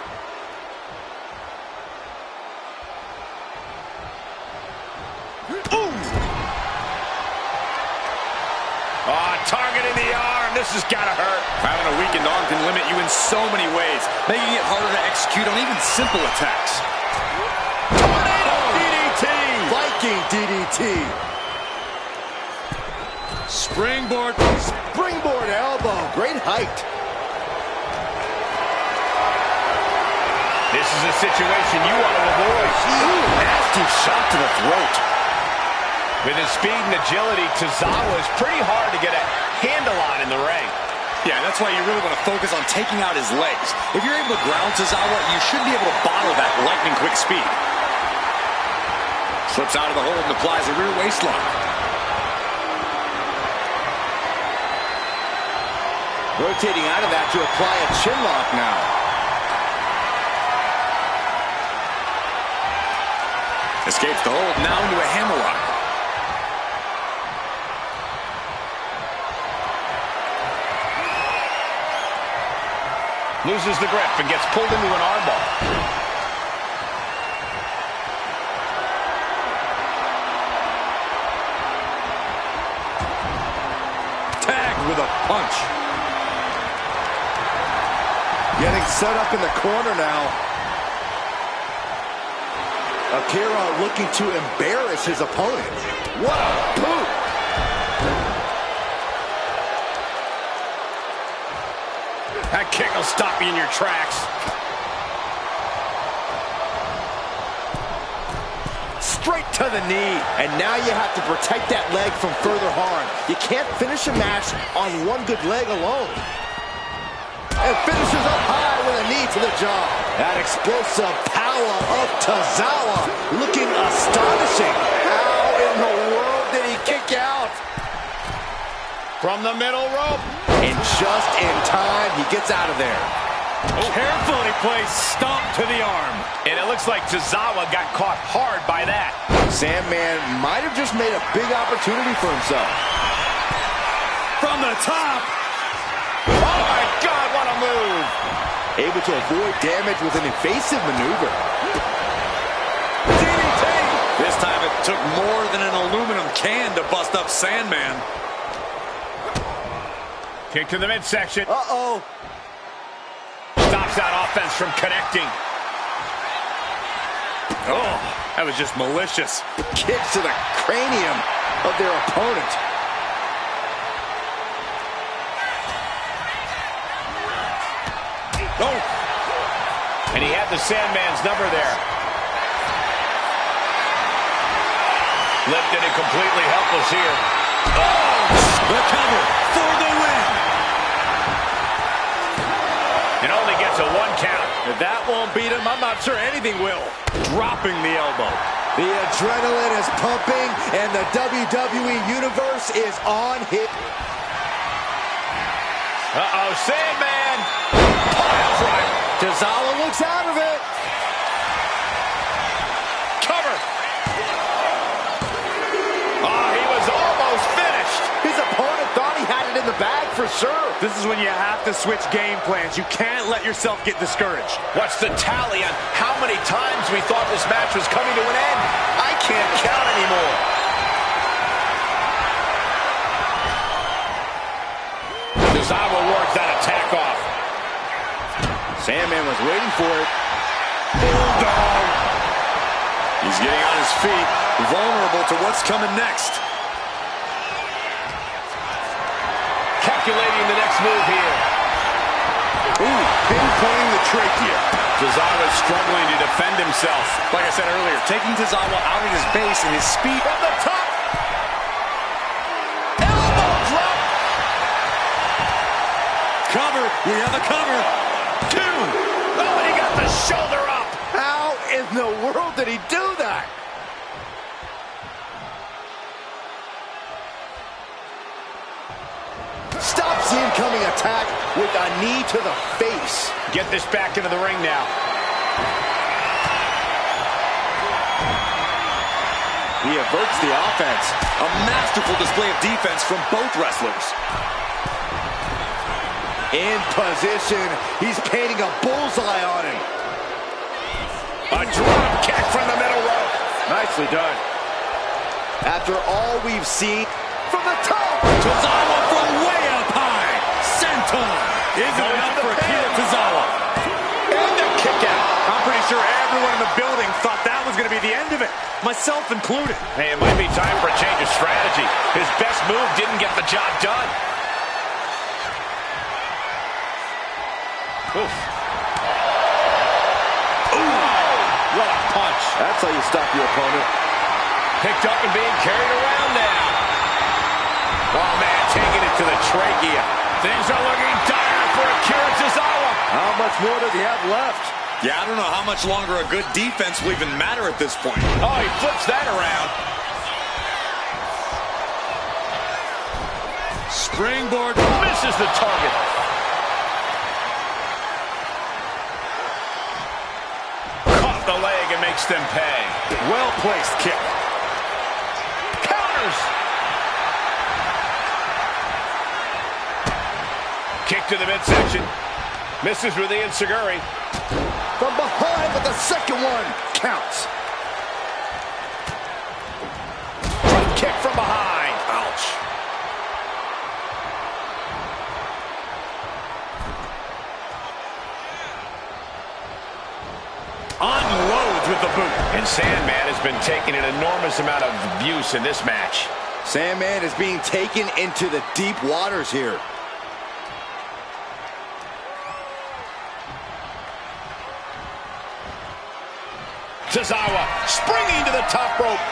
Targeting the arm. This has got to hurt. Having a weakened arm can limit you in so many ways, making it harder to execute on even simple attacks. Tornado DDT. Viking DDT. Springboard. Springboard elbow. Great height. This is a situation you want to avoid. Ooh, nasty shot to the throat. With his speed and agility, Tozawa is pretty hard to get a handle on in the ring. Yeah, that's why you really want to focus on taking out his legs. If you're able to ground Tozawa, you should be able to bottle that lightning-quick speed. Slips out of the hold and applies a rear waistlock. Rotating out of that to apply a chin lock now. Escapes the hold, now into a hammerlock. Loses the grip and gets pulled into an armbar. Tagged with a punch. Getting set up in the corner now. Akira looking to embarrass his opponent. What a boot! That kick will stop you in your tracks. Straight to the knee. And now you have to protect that leg from further harm. You can't finish a match on one good leg alone. And finishes up high with a knee to the jaw. That explosive power of Tozawa looking astonishing. How in the world did he kick out? From the middle rope. And just in time, he gets out of there. Carefully placed stomp to the arm. And it looks like Tozawa got caught hard by that. Sandman might have just made a big opportunity for himself. From the top. Oh my God, what a move. Able to avoid damage with an evasive maneuver. DDT. This time it took more than an aluminum can to bust up Sandman. Kick to the midsection. Uh-oh. Stops that offense from connecting. Oh, that was just malicious. Kicks to the cranium of their opponent. Oh. And he had the Sandman's number there. Lifted and completely helpless here. Oh, the cover for the win. It only gets a 1 count. If that won't beat him, I'm not sure anything will. Dropping the elbow. The adrenaline is pumping, and the WWE Universe is on his... Uh-oh, Sandman! Pile driver. Tozawa looks out of it. Cover. Oh, he was almost finished. His opponent thought he had it in the bag for sure. This is when you have to switch game plans. You can't let yourself get discouraged. What's the tally on how many times we thought this match was coming to an end? I can't count anymore. Tozawa works that attack off. Sandman was waiting for it. Bulldog. He's getting on his feet, vulnerable to what's coming next. Calculating the next move here. Ooh, pinpointing the trachea. Tozawa struggling to defend himself. Like I said earlier, taking Tozawa out of his base and his speed. From the top. Elbow drop. Cover. We have a cover. 2. shoulder up. How in the world did he do that? Stops the incoming attack with a knee to the face. Get this back into the ring now. He averts the offense. A masterful display of defense from both wrestlers. In position, he's painting a bullseye on him. A drop kick from the middle rope. Nicely done. After all we've seen from the top. Tozawa from way up high. Senton. Isn't enough for Akira Tozawa. And the kick out. I'm pretty sure everyone in the building thought that was going to be the end of it. Myself included. Hey, it might be time for a change of strategy. His best move didn't get the job done. Oof. Ooh, what a punch. That's how you stop your opponent. Picked up and being carried around now. Oh, man, taking it to the trachea. Things are looking dire for Akira Tozawa. How much more does he have left? Yeah, I don't know how much longer a good defense will even matter at this point. Oh, he flips that around. Springboard. Misses the target. Caught the leg and makes them pay. Well-placed kick. Counters. Kick to the midsection. Misses with the enziguri. From behind with the second one. Counts. Drop kick from behind. Ouch. Unloads with the boot. And Sandman has been taking an enormous amount of abuse in this match. Sandman is being taken into the deep waters here. Tozawa springing to the top rope.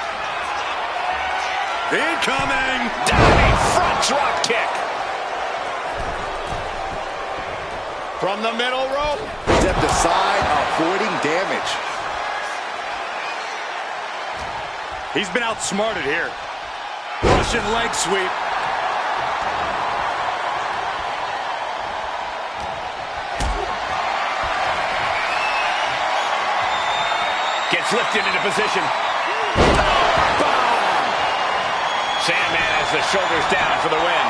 Incoming. Diving front drop kick. From the middle rope. Stepped aside, avoiding damage. He's been outsmarted here. Russian leg sweep. Gets lifted into position. Powerbomb! Sandman has the shoulders down for the win.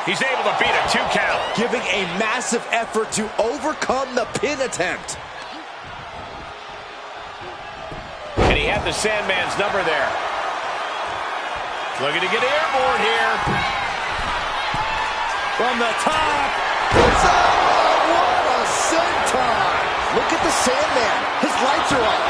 He's able to beat a 2 count. Giving a massive effort to overcome the pin attempt. And he had the Sandman's number there. Looking to get airborne here. From the top. What a senton! Look at the Sandman. His lights are off.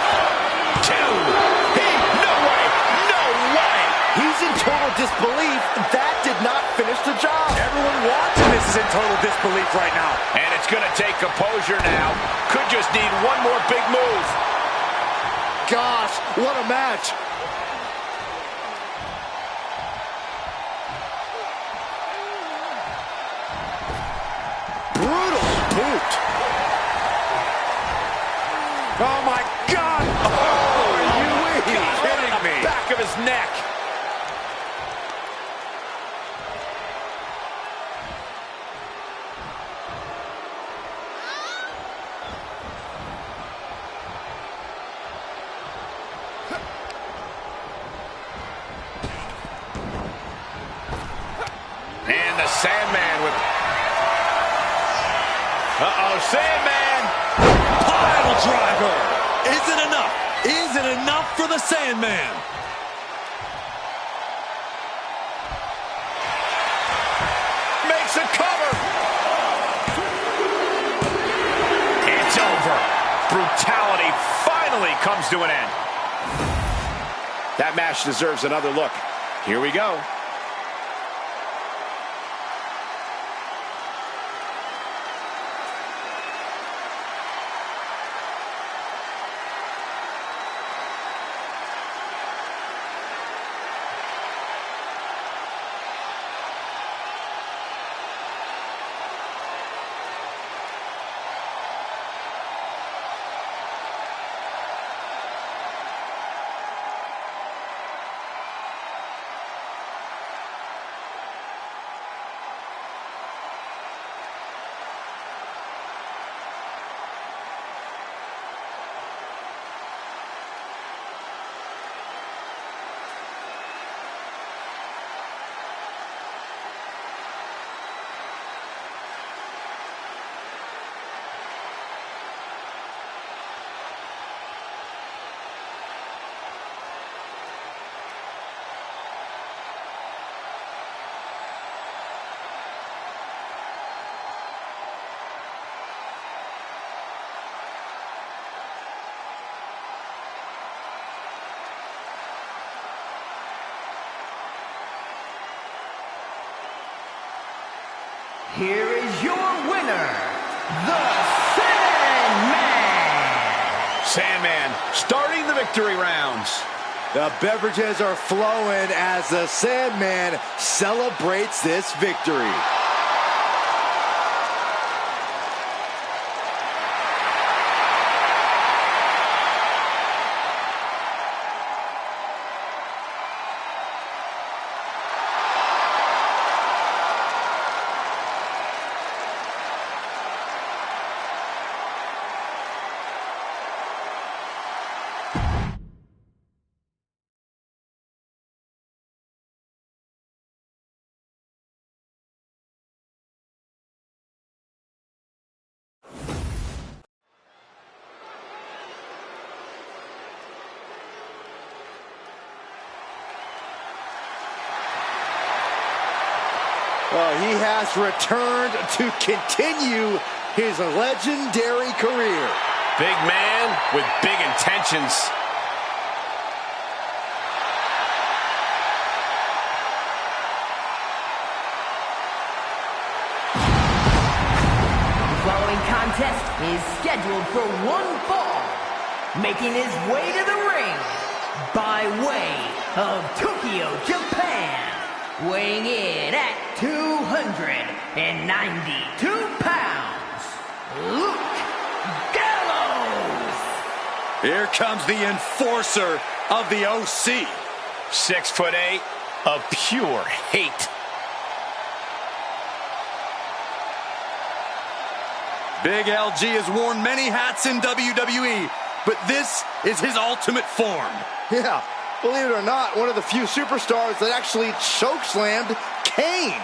2. No way. No way. He's in total disbelief. That did not finish the job. Everyone watching this is in total disbelief right now. And it's going to take composure now. Could just need one more big move. Gosh, what a match. Brutal boot. Oh, my God. Oh, are you kidding me? Back of his neck. And the Sandman with... Uh-oh, Sandman! Pile driver. Is it enough? Is it enough for the Sandman? Makes a cover! It's over. Brutality finally comes to an end. That match deserves another look. Here we go. here is your winner, the Sandman! Sandman starting the victory rounds. The beverages are flowing as the Sandman celebrates this victory. Well, he has returned to continue his legendary career. Big man with big intentions. The following contest is scheduled for one fall. Making his way to the ring by way of Tokyo, Japan. Weighing in at 292 pounds, Luke Gallows. Here comes the enforcer of the OC. 6'8" of pure hate. Big LG has worn many hats in WWE, but this is his ultimate form. Yeah, believe it or not, one of the few superstars that actually chokeslammed Kane.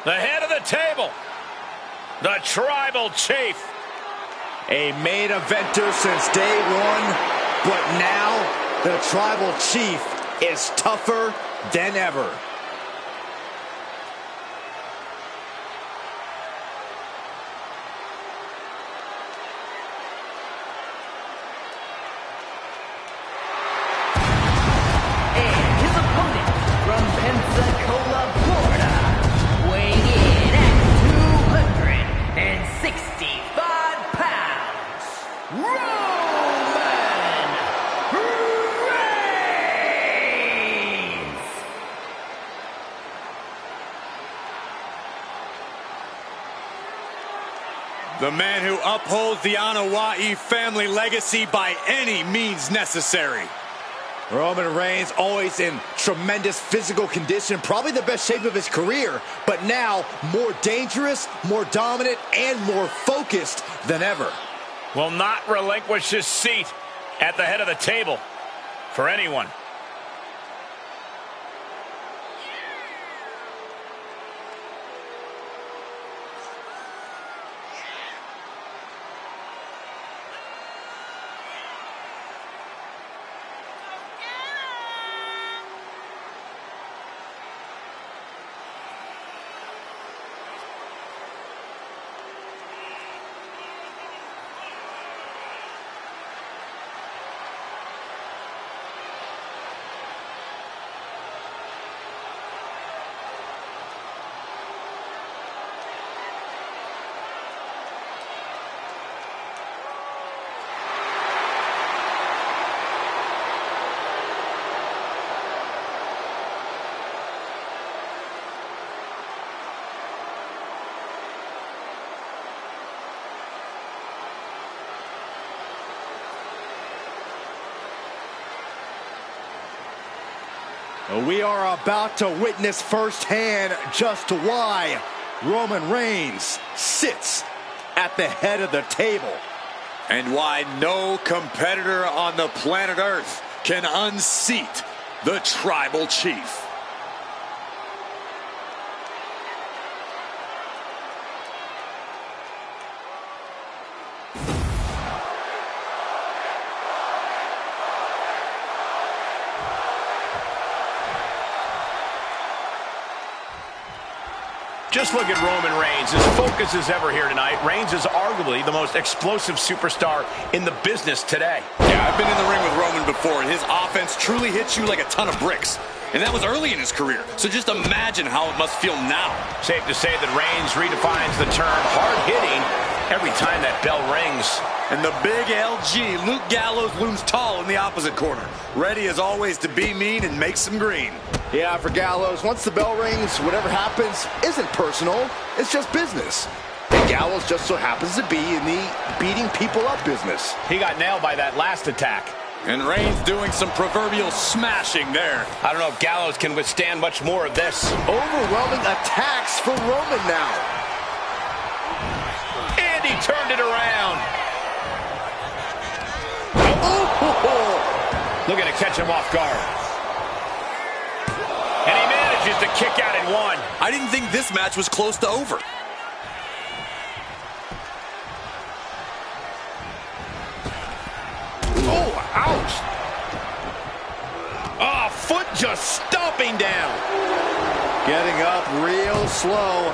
The head of the table, the Tribal Chief. A main eventer since day one, but now the Tribal Chief is tougher than ever. And his opponent from Pensacola, Florida, weighing in at 265 pounds, Roman Reigns! The man who upholds the Anoa'i family legacy by any means necessary. Roman Reigns always in tremendous physical condition, probably the best shape of his career, but now more dangerous, more dominant, and more focused than ever. Will not relinquish his seat at the head of the table for anyone. We are about to witness firsthand just why Roman Reigns sits at the head of the table. And why no competitor on the planet Earth can unseat the Tribal Chief. Just look at Roman Reigns. His focus is ever here tonight. Reigns is arguably the most explosive superstar in the business today. Yeah, I've been in the ring with Roman before, and his offense truly hits you like a ton of bricks. And that was early in his career, so just imagine how it must feel now. Safe to say that Reigns redefines the term hard-hitting every time that bell rings. And the big LG, Luke Gallows, looms tall in the opposite corner, ready as always to be mean and make some green. Yeah, for Gallows, once the bell rings, whatever happens isn't personal, it's just business. And Gallows just so happens to be in the beating people up business. He got nailed by that last attack. And Reigns doing some proverbial smashing there. I don't know if Gallows can withstand much more of this. Overwhelming attacks for Roman now. And he turned it around. Looking to catch him off guard. And he manages to kick out at one. I didn't think this match was close to over. Oh, ouch. Oh, foot just stomping down. Getting up real slow.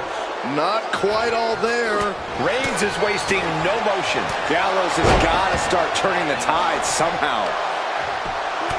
Not quite all there. Reigns is wasting no motion. Gallows has got to start turning the tide somehow.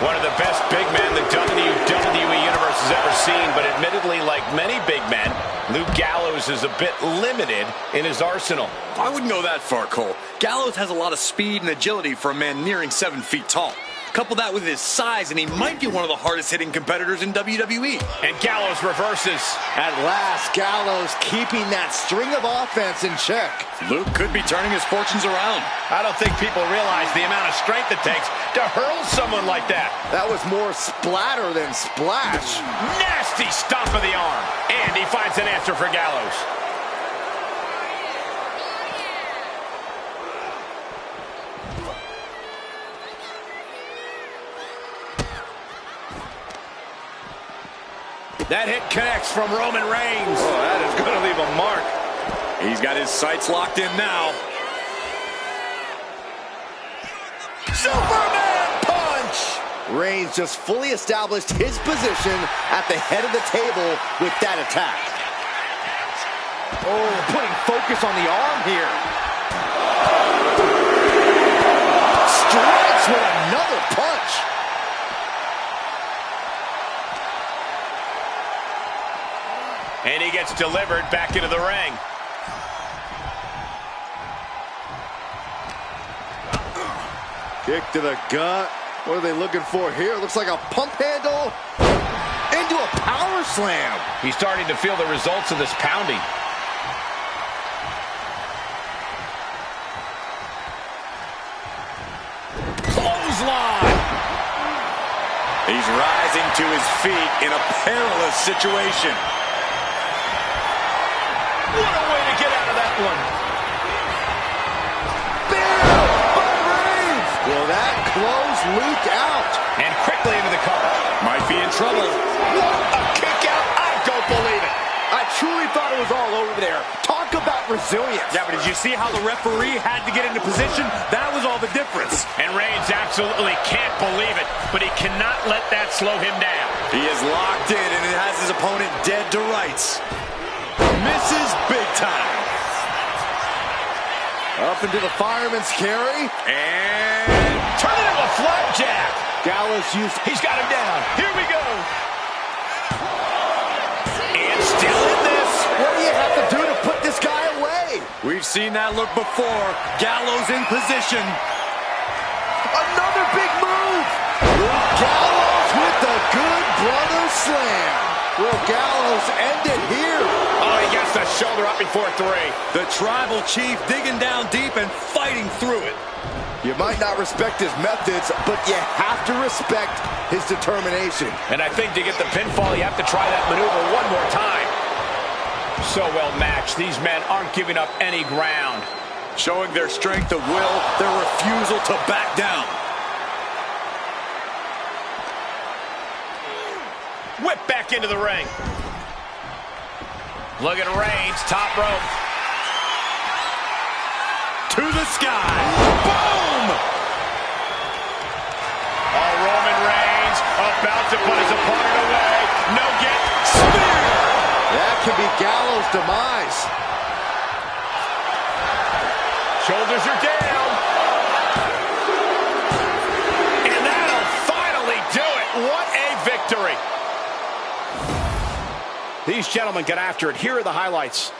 One of the best big men the WWE Universe has ever seen, but admittedly, like many big men, Luke Gallows is a bit limited in his arsenal. I wouldn't go that far, Cole. Gallows has a lot of speed and agility for a man nearing 7 feet tall. Couple that with his size, and he might be one of the hardest-hitting competitors in WWE. And Gallows reverses. At last, Gallows keeping that string of offense in check. Luke could be turning his fortunes around. I don't think people realize the amount of strength it takes to hurl someone like that. That was more splatter than splash. Nasty stomp of the arm. And he finds an answer for Gallows. That hit connects from Roman Reigns. Oh, that is going to leave a mark. He's got his sights locked in now. Superman punch! Reigns just fully established his position at the head of the table with that attack. Oh, putting focus on the arm here. Strikes with another punch. And he gets delivered back into the ring. Kick to the gut. What are they looking for here? Looks like a pump handle into a power slam. He's starting to feel the results of this pounding. Clothesline. He's rising to his feet in a perilous situation. What a way to get out of that one. Bam! By Reigns! Will that close Luke out? And quickly into the cover. Might be in trouble. What a kick out. I don't believe it. I truly thought it was all over there. Talk about resilience. Yeah, but did you see how the referee had to get into position? That was all the difference. And Reigns absolutely can't believe it, but he cannot let that slow him down. He is locked in, and it has his opponent dead to rights. Misses big time. Up into the fireman's carry. And turn it into a flapjack. Gallows used. He's got him down. Here we go. And still in this. What do you have to do to put this guy away? We've seen that look before. Gallows in position. Another big move. Gallows with the good brother slam. Will Gallows end it here? Oh, he gets the shoulder up before 3. The tribal chief digging down deep and fighting through it. You might not respect his methods, but you have to respect his determination. And I think to get the pinfall, you have to try that maneuver one more time. So well matched. These men aren't giving up any ground. Showing their strength of will, their refusal to back down. Whip back into the ring. Look at Reigns, top rope. To the sky. Boom! Oh, Roman Reigns about to put his opponent away. No get. Spear! That could be Gallows demise. Shoulders are down. And that'll finally do it. What a victory. These gentlemen get after it. Here are the highlights.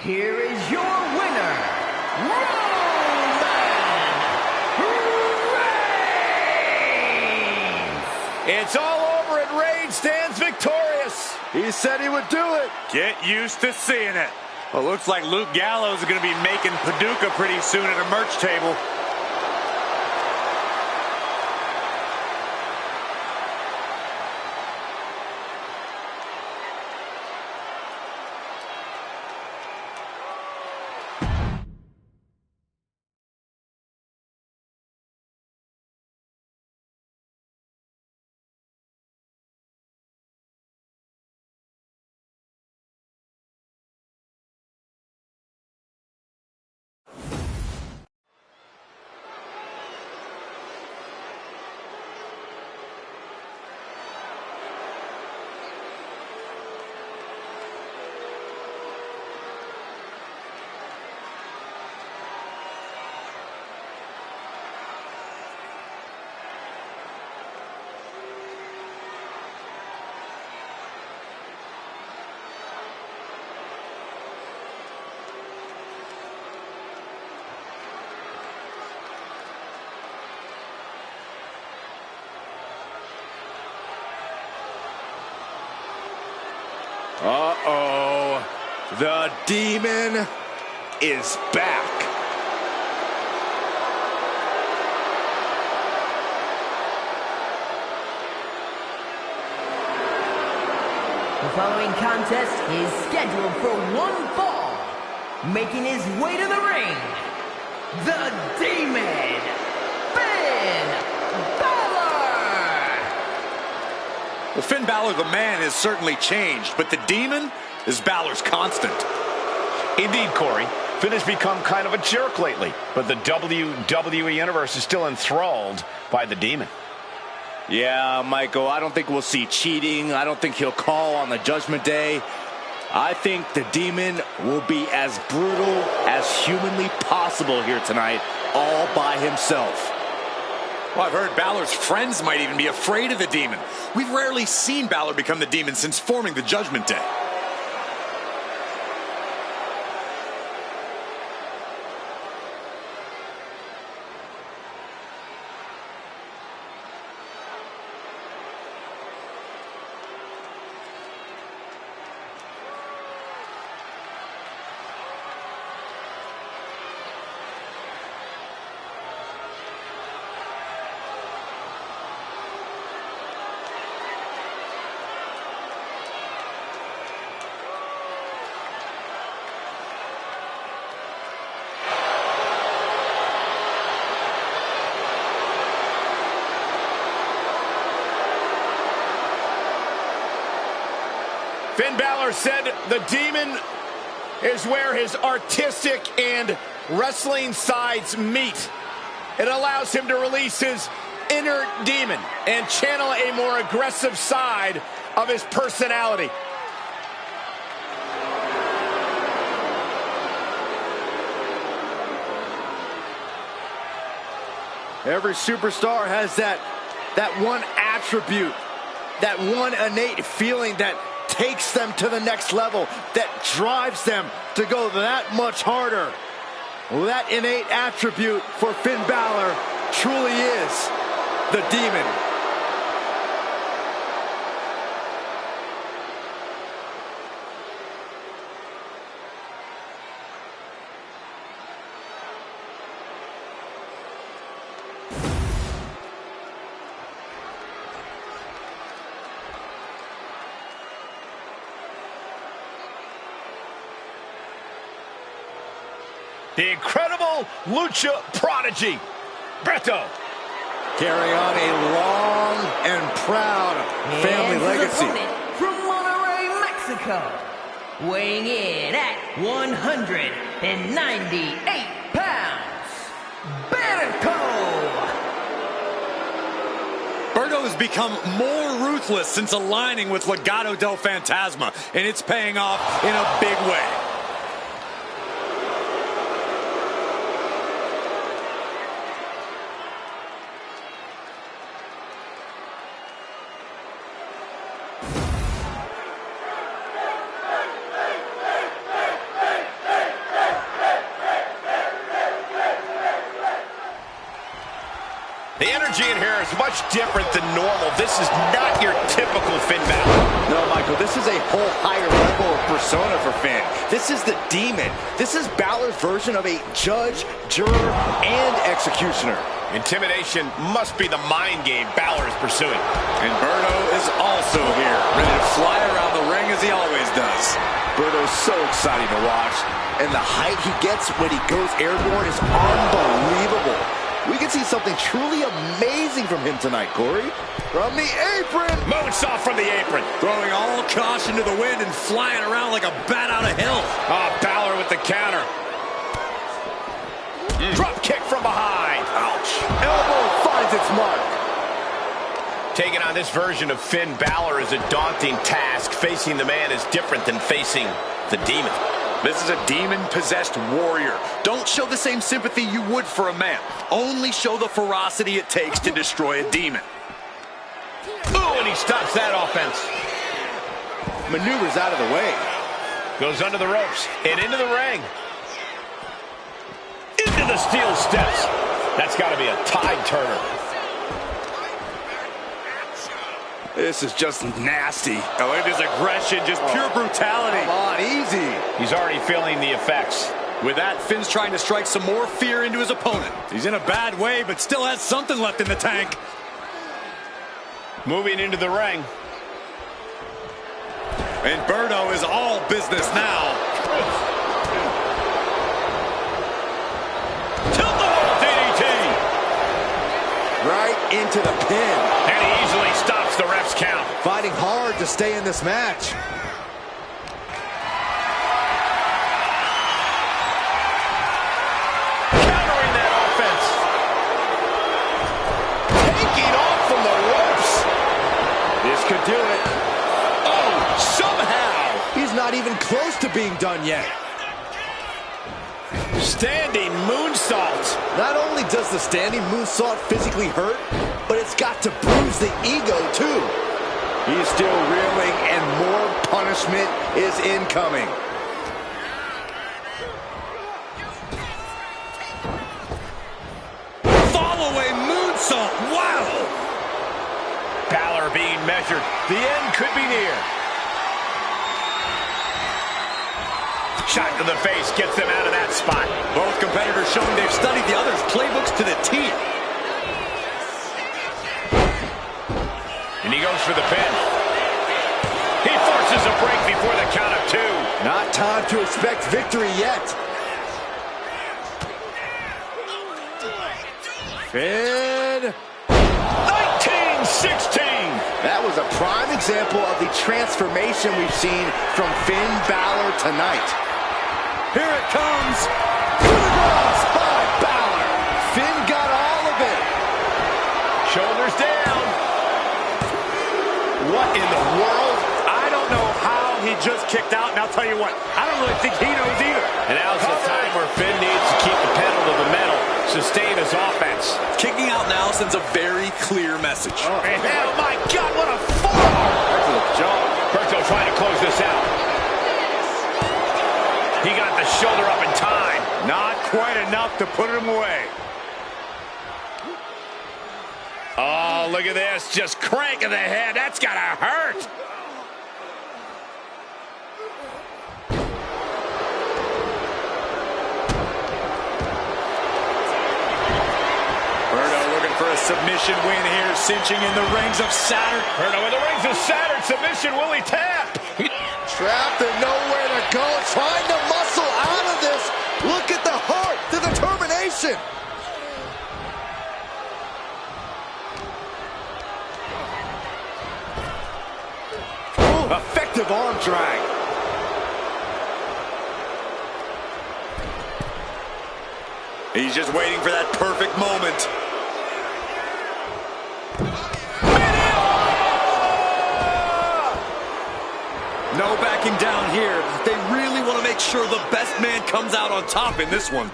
Here is your winner, Roman Reigns! It's all over and Reigns stands victorious. He said he would do it. Get used to seeing it. Well, looks like Luke Gallows is going to be making Paducah pretty soon at a merch table. Uh-oh. The Demon is back. The following contest is scheduled for one fall. Making his way to the ring, the Demon, Finn Balor! Well, Finn Balor, the man, has certainly changed, but the Demon is Balor's constant. Indeed, Corey. Finn has become kind of a jerk lately, but the WWE Universe is still enthralled by the Demon. Yeah, Michael, I don't think we'll see cheating. I don't think he'll call on the Judgment Day. I think the Demon will be as brutal as humanly possible here tonight, all by himself. Well, I've heard Balor's friends might even be afraid of the Demon. We've rarely seen Balor become the Demon since forming the Judgment Day. Finn Balor said the Demon is where his artistic and wrestling sides meet. It allows him to release his inner demon and channel a more aggressive side of his personality. Every superstar has that one attribute, that one innate feeling that takes them to the next level, that drives them to go that much harder. Well, that innate attribute for Finn Balor truly is the demon. The incredible Lucha Prodigy, Beto. Carry on a long and proud family legacy. From Monterrey, Mexico, weighing in at 198 pounds, Beto. Berto has become more ruthless since aligning with Legado del Fantasma, and it's paying off in a big way. The energy in here is much different than normal. This is not your typical Finn Balor. No, Michael, this is a whole higher level of persona for Finn. This is the demon. This is Balor's version of a judge, juror, and executioner. Intimidation must be the mind game Balor is pursuing. And Berto is also here, ready to fly around the ring as he always does. Berto's so exciting to watch, and the height he gets when he goes airborne is unbelievable. We can see something truly amazing from him tonight, Corey. From the apron. Moonsault from the apron. Throwing all caution to the wind and flying around like a bat out of hell. Oh, Balor with the counter. Drop kick from behind. Ouch. Elbow finds its mark. Taking on this version of Finn Balor is a daunting task. Facing the man is different than facing the demon. This is a demon-possessed warrior. Don't show the same sympathy you would for a man. Only show the ferocity it takes to destroy a demon. Ooh, and he stops that offense. Maneuvers out of the way. Goes under the ropes and into the ring. Into the steel steps. That's got to be a tide turner. This is just nasty. Oh, it is aggression, just pure brutality. Come on, easy. He's already feeling the effects. With that, Finn's trying to strike some more fear into his opponent. He's in a bad way, but still has something left in the tank. Moving into the ring. And Berto is all business now. Tilt-the-world DDT. Right into the pin. And he easily stops the ref's count. Fighting hard to stay in this match. Countering that offense. Taking off from the ropes. This could do it. Oh, somehow. He's not even close to being done yet. Standing moonsault. Not only does the standing moonsault physically hurt, but it's got to bruise the ego too. He's still reeling and more punishment is incoming. Fall-away moonsault. Wow. Balor being measured. The end could be near. Shot to the face gets them out of that spot. Both competitors showing they've studied the other's playbooks to the T. And he goes for the pin. He forces a break before the count of two. Not time to expect victory yet. Finn. 19-16. That was a prime example of the transformation we've seen from Finn Balor tonight. Here it comes. Coup de grace by Balor. Finn got all of it. Shoulders down. What in the world? I don't know how he just kicked out, and I'll tell you what, I don't really think he knows either. And now's the time where Finn needs to keep the pedal to the metal, sustain his offense. Kicking out now sends a very clear message. Oh my God, what a forearm! That's a jump. Berto trying to close this out. He got the shoulder up in time. Not quite enough to put him away. Oh, look at this. Just cranking the head. That's got to hurt. Berto looking for a submission win here, cinching in the rings of Saturn. Berto in the rings of Saturn. Submission, will he tap? Trapped and nowhere to go, trying to muscle out of this. Look at the heart, the determination. Effective arm drag. He's just waiting for that perfect moment. No backing down here. They really want to make sure the best man comes out on top in this one.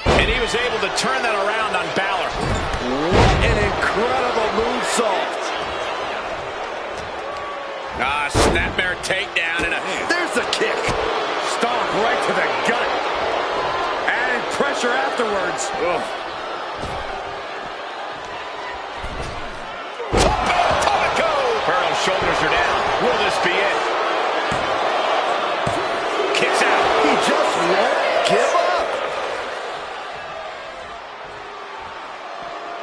And he was able to turn that around on Balor. What an incredible moonsault. Snapmare takedown and There's the kick. Stomp right to the gut. Added pressure afterwards. Ugh. Berto's shoulders are down. Will this be it? Kicks out. He just won't give up.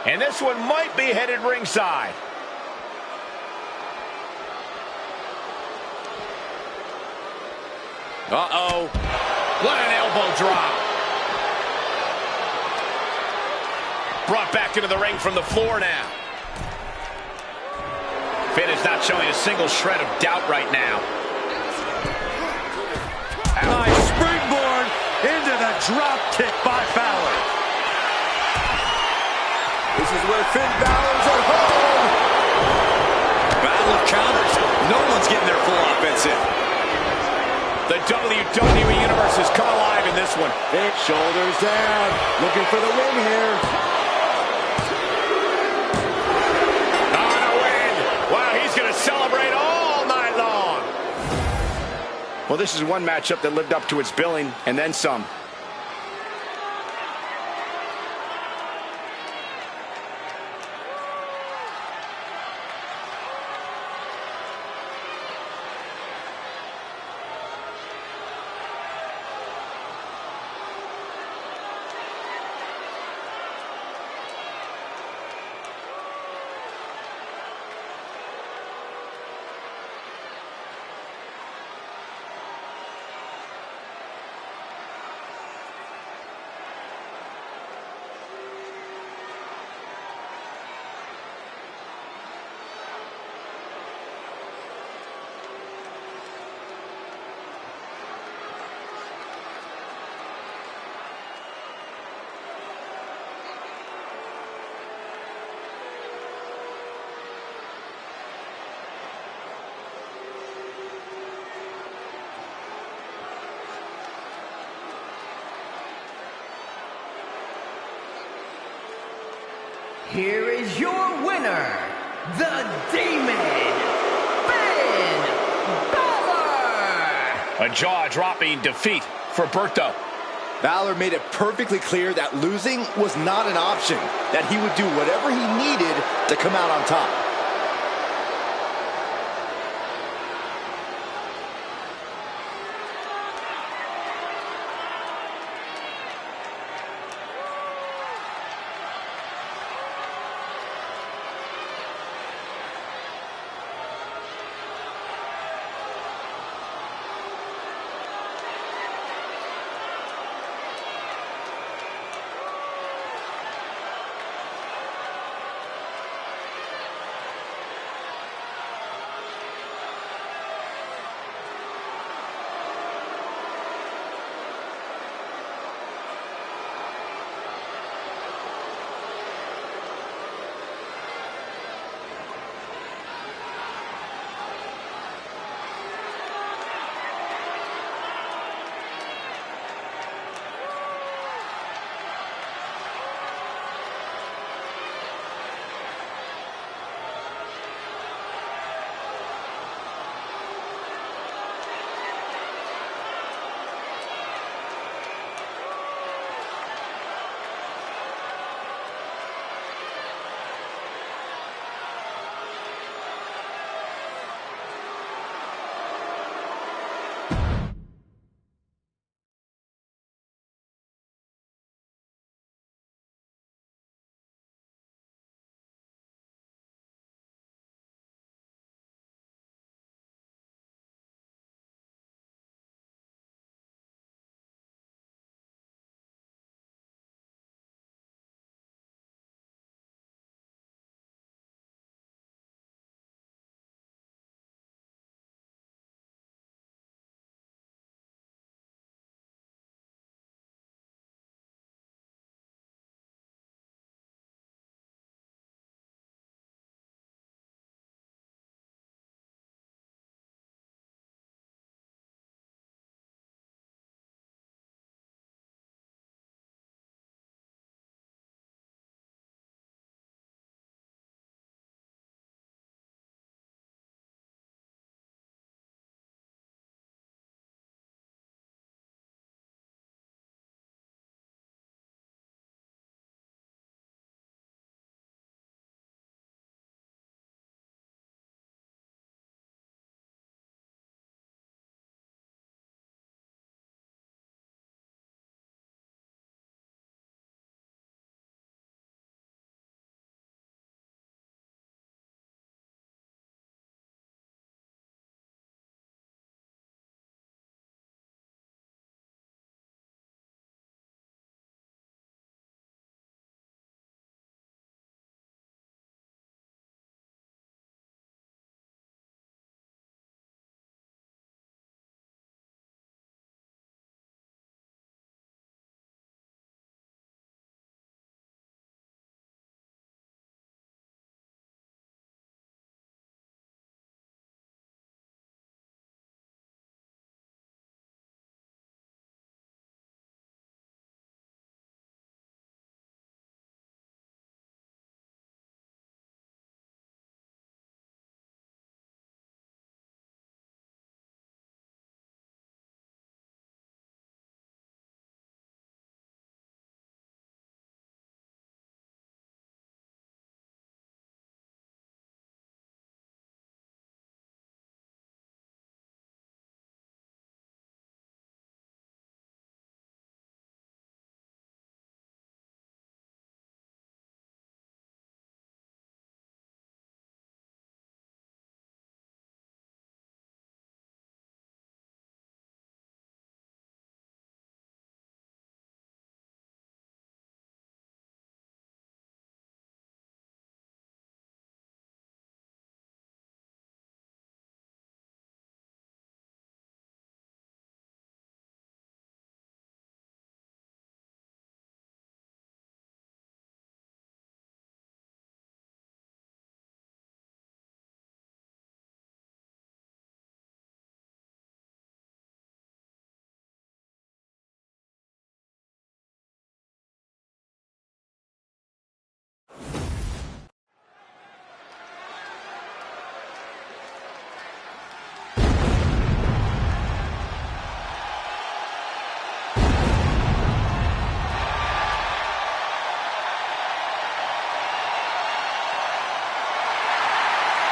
And this one might be headed ringside. Uh-oh. What an elbow drop. Brought back into the ring from the floor now. Finn is not showing a single shred of doubt right now. Nice springboard into the drop kick by Balor. This is where Finn Balor's at home. Battle of counters. No one's getting their full offense in. The WWE Universe has come alive in this one. Big shoulders down. Looking for the win here. On a win. Wow, he's going to celebrate all night long. Well, this is one matchup that lived up to its billing and then some. Here is your winner, the Demon, Finn Balor! A jaw-dropping defeat for Berto. Balor made it perfectly clear that losing was not an option, that he would do whatever he needed to come out on top.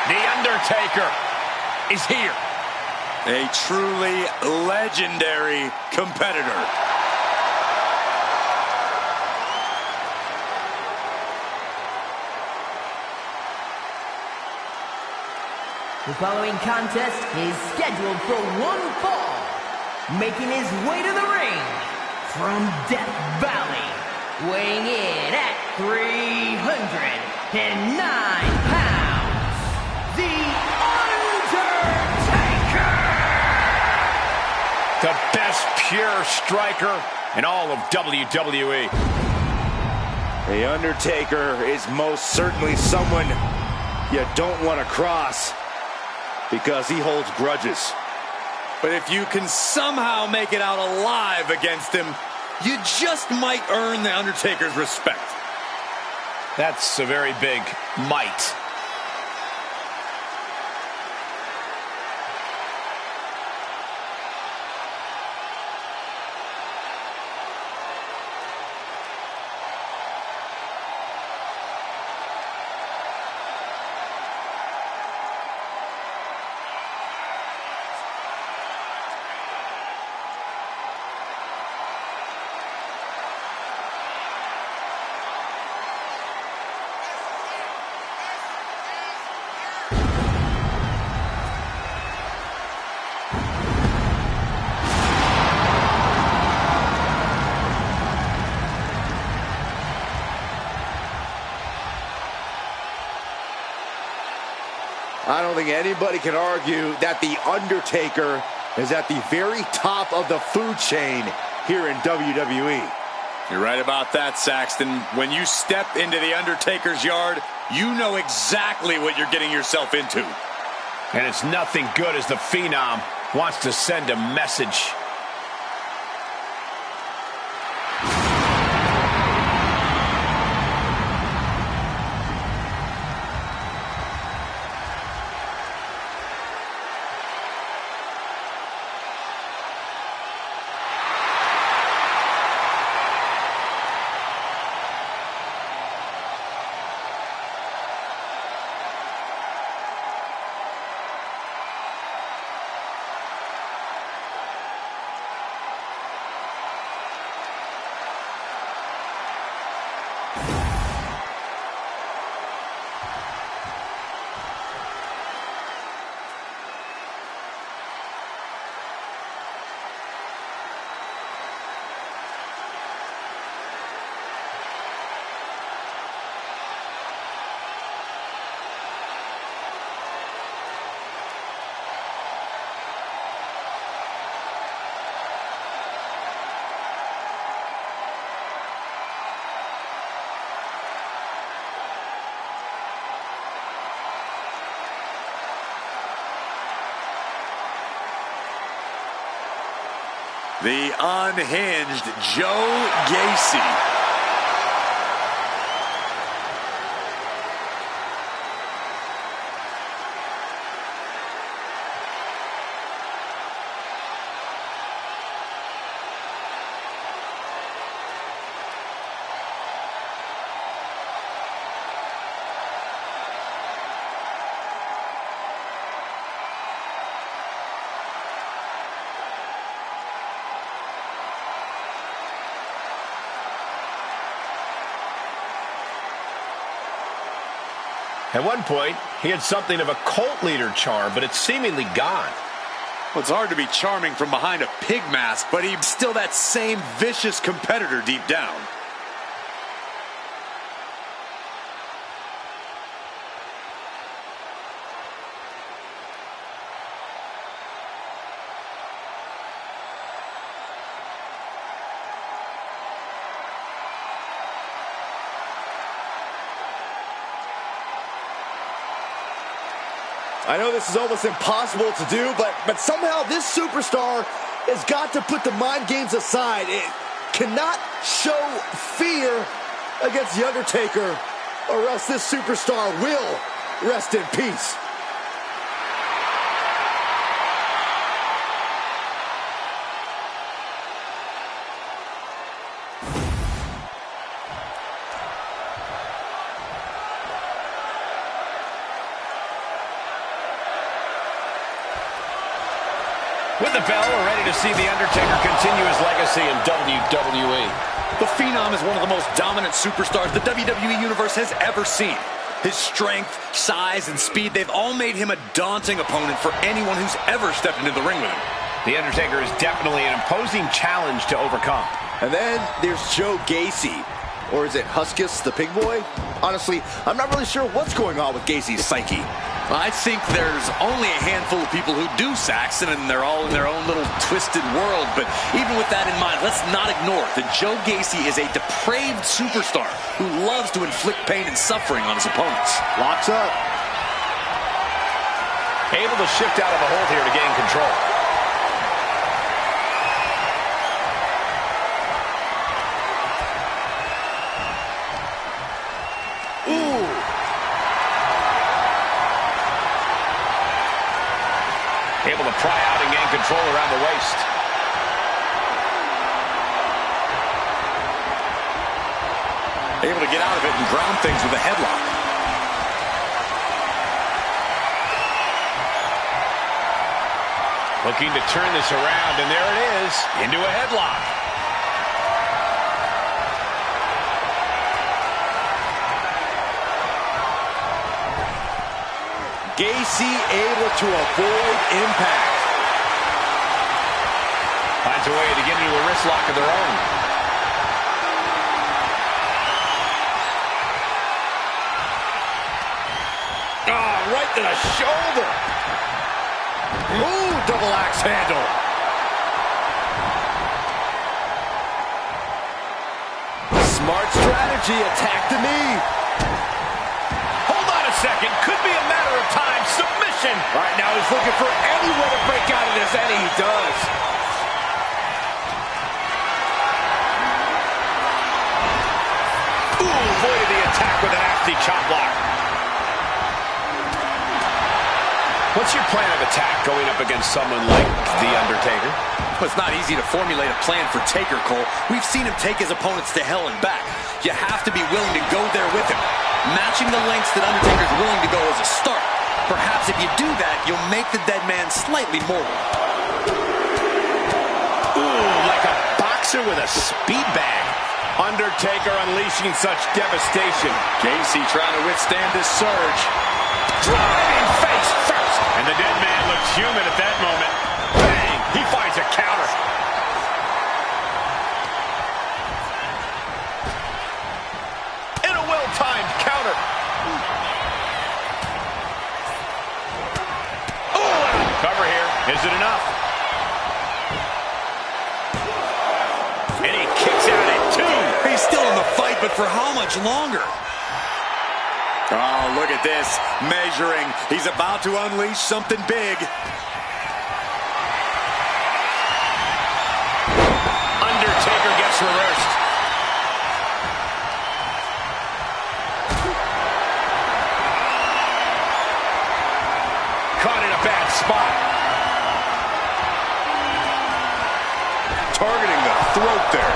The Undertaker is here. A truly legendary competitor. The following contest is scheduled for one fall. Making his way to the ring from Death Valley, weighing in at 309 pounds, The Undertaker! The best pure striker in all of WWE. The Undertaker is most certainly someone you don't want to cross because he holds grudges. But if you can somehow make it out alive against him, you just might earn The Undertaker's respect. That's a very big might. I don't think anybody can argue that The Undertaker is at the very top of the food chain here in WWE. You're right about that, Saxton. When you step into The Undertaker's yard, you know exactly what you're getting yourself into. And it's nothing good as the Phenom wants to send a message. The unhinged Joe Gacy. At one point, he had something of a cult leader charm, but it's seemingly gone. Well, it's hard to be charming from behind a pig mask, but he's still that same vicious competitor deep down. I know this is almost impossible to do, but somehow this superstar has got to put the mind games aside. It cannot show fear against The Undertaker, or else this superstar will rest in peace. With the bell, we're ready to see The Undertaker continue his legacy in WWE. The Phenom is one of the most dominant superstars the WWE Universe has ever seen. His strength, size, and speed, they've all made him a daunting opponent for anyone who's ever stepped into the ring with him. The Undertaker is definitely an imposing challenge to overcome. And then there's Joe Gacy. Or is it Huskus, the pig boy? Honestly, I'm not really sure what's going on with Gacy's psyche. I think there's only a handful of people who do Saxon, and they're all in their own little twisted world. But even with that in mind, let's not ignore that Joe Gacy is a depraved superstar who loves to inflict pain and suffering on his opponents. Locks up. Able to shift out of a hold here to gain control. Able to pry out and gain control around the waist. Able to get out of it and ground things with a headlock. Looking to turn this around, and there it is, into a headlock. Gacy able to avoid impact. Finds a way to get into a wrist lock of their own. Oh, right to the shoulder. Ooh, double axe handle. Smart strategy, attack the knee. Second, could be a matter of time. Submission. Right now he's looking for any way to break out of this, and he does. Ooh, avoided the attack with a nasty chop block. What's your plan of attack going up against someone like The Undertaker? Well, it's not easy to formulate a plan for Taker, Cole. We've seen him take his opponents to hell and back. You have to be willing to go there with him. Matching the lengths that Undertaker's willing to go as a start. Perhaps if you do that, you'll make the dead man slightly mortal. Ooh, like a boxer with a speed bag. Undertaker unleashing such devastation. Gacy trying to withstand this surge. Driving face first. And the dead man looks human at that moment. Bang! He finds a counter. And a well-timed counter. Oh, cover here. Is it enough? And he kicks out at two. He's still in the fight, but for how much longer? Oh, look at this. Measuring. He's about to unleash something big. Undertaker gets reversed. Caught in a bad spot. Targeting the throat there.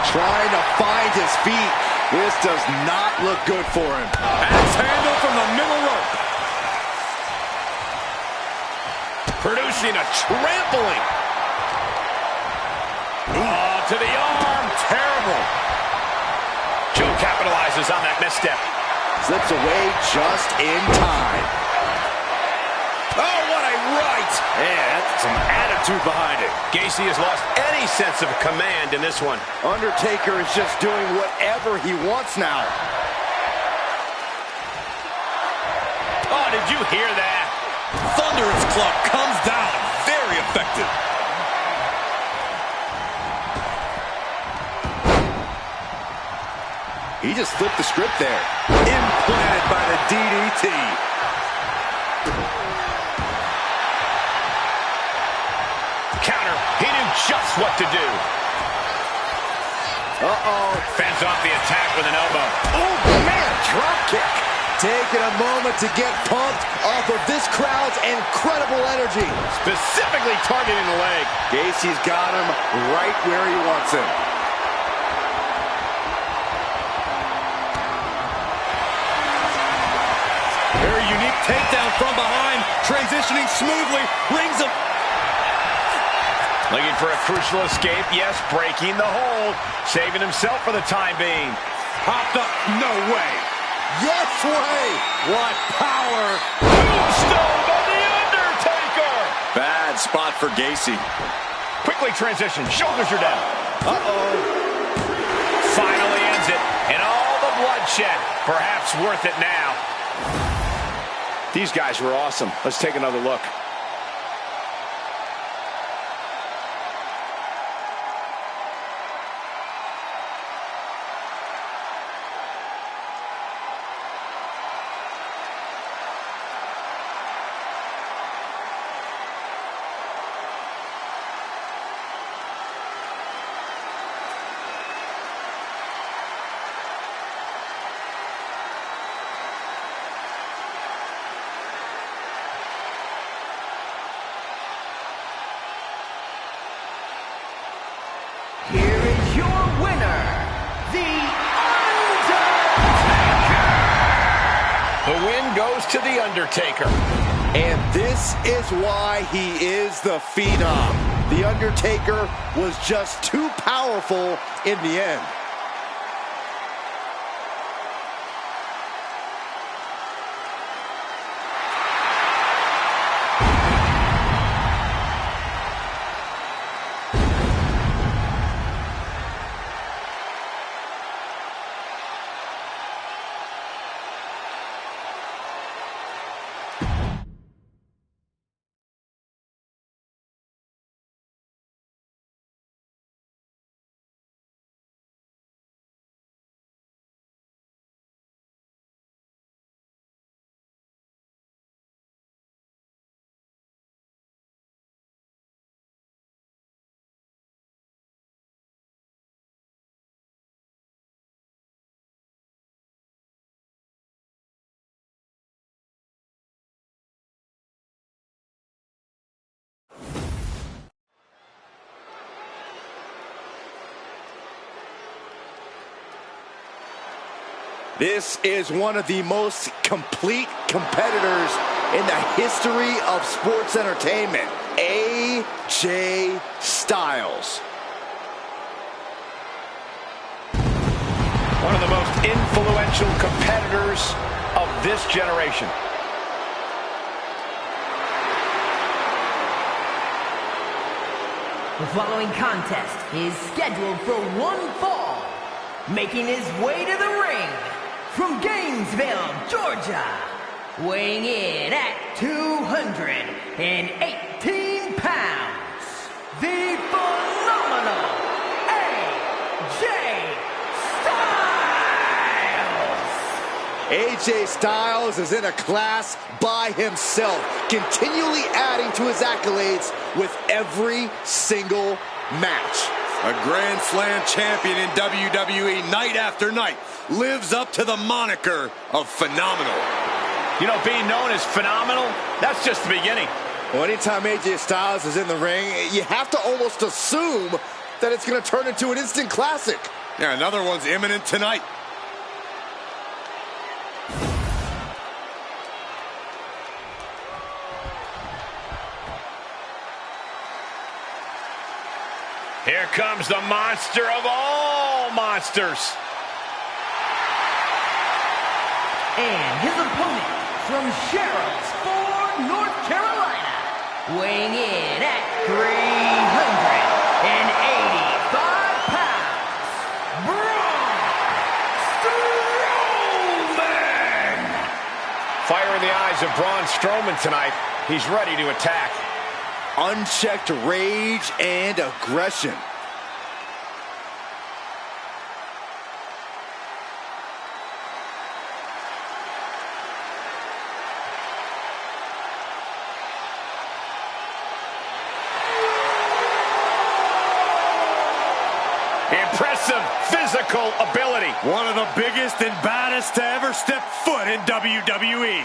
Trying to find his feet. This does not look good for him. Axe handle from the middle rope. Producing a trampling. Oh, to the arm. Terrible. Joe capitalizes on that misstep. Slips away just in time. Oh, what a right. Yeah, that's some attitude behind it. Gacy has lost any sense of command in this one. Undertaker is just doing whatever he wants now. Oh, did you hear that? Thunderous club comes down. Very effective. He just flipped the script there. Implanted by the DDT. Counter. He knew just what to do. Uh-oh. Fends off the attack with an elbow. Oh, man, drop kick. Taking a moment to get pumped off of this crowd's incredible energy. Specifically targeting the leg. Gacy's got him right where he wants him. Very unique takedown from behind. Transitioning smoothly. Brings him. Looking for a crucial escape. Yes, breaking the hold. Saving himself for the time being. Popped up. No way. Yes way. What power. Tombstone by The Undertaker. Bad spot for Gacy. Quickly transition. Shoulders are down. Uh-oh. Finally ends it. And all the bloodshed. Perhaps worth it now. These guys were awesome. Let's take another look. Here is your winner, The Undertaker! The win goes to The Undertaker. And this is why he is the Phenom. The Undertaker was just too powerful in the end. This is one of the most complete competitors in the history of sports entertainment, AJ Styles. One of the most influential competitors of this generation. The following contest is scheduled for one fall. Making his way to the ring from Gainesville, Georgia, weighing in at 218 pounds, the phenomenal AJ Styles. AJ Styles is in a class by himself, continually adding to his accolades with every single match. A Grand Slam champion in WWE night after night lives up to the moniker of phenomenal. You know, being known as phenomenal, that's just the beginning. Well, anytime AJ Styles is in the ring, you have to almost assume that it's going to turn into an instant classic. Yeah, another one's imminent tonight. Here comes the monster of all monsters. And his opponent from Sherrills Ford, North Carolina, weighing in at 385 pounds, Braun Strowman! Fire in the eyes of Braun Strowman tonight. He's ready to attack. Unchecked rage and aggression. Impressive physical ability. One of the biggest and baddest to ever step foot in WWE.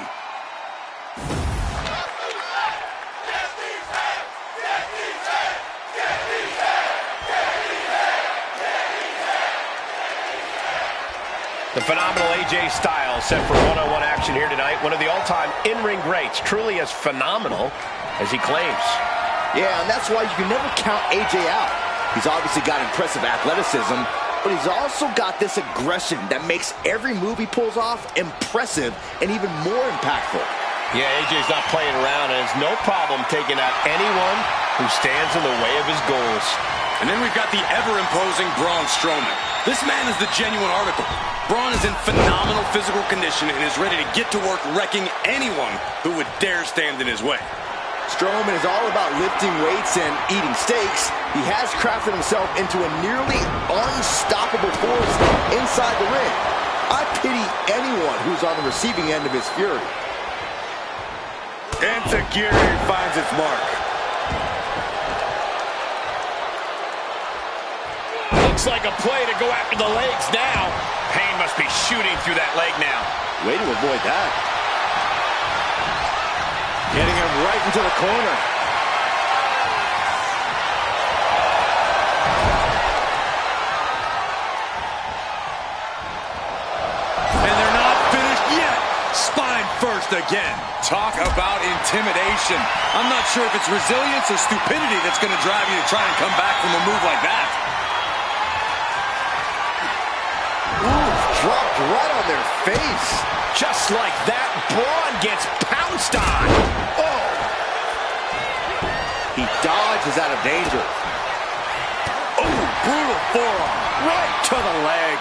The phenomenal AJ Styles set for one-on-one action here tonight. One of the all-time in-ring greats, truly as phenomenal as he claims. Yeah, and that's why you can never count AJ out. He's obviously got impressive athleticism, but he's also got this aggression that makes every move he pulls off impressive and even more impactful. Yeah, AJ's not playing around and has no problem taking out anyone who stands in the way of his goals. And then we've got the ever-imposing Braun Strowman. This man is the genuine article. Braun is in phenomenal physical condition and is ready to get to work wrecking anyone who would dare stand in his way. Strowman is all about lifting weights and eating steaks. He has crafted himself into a nearly unstoppable force inside the ring. I pity anyone who's on the receiving end of his fury. Enziguri finds its mark. Looks like a play to go after the legs now. Pain must be shooting through that leg now. Way to avoid that. Getting him right into the corner. And they're not finished yet. Spine first again. Talk about intimidation. I'm not sure if it's resilience or stupidity that's going to drive you to try and come back from a move like that. Ooh, dropped right on their face. Just like that, Braun gets pounced on. Oh! He dodges out of danger. Oh, brutal forearm. Right to the leg.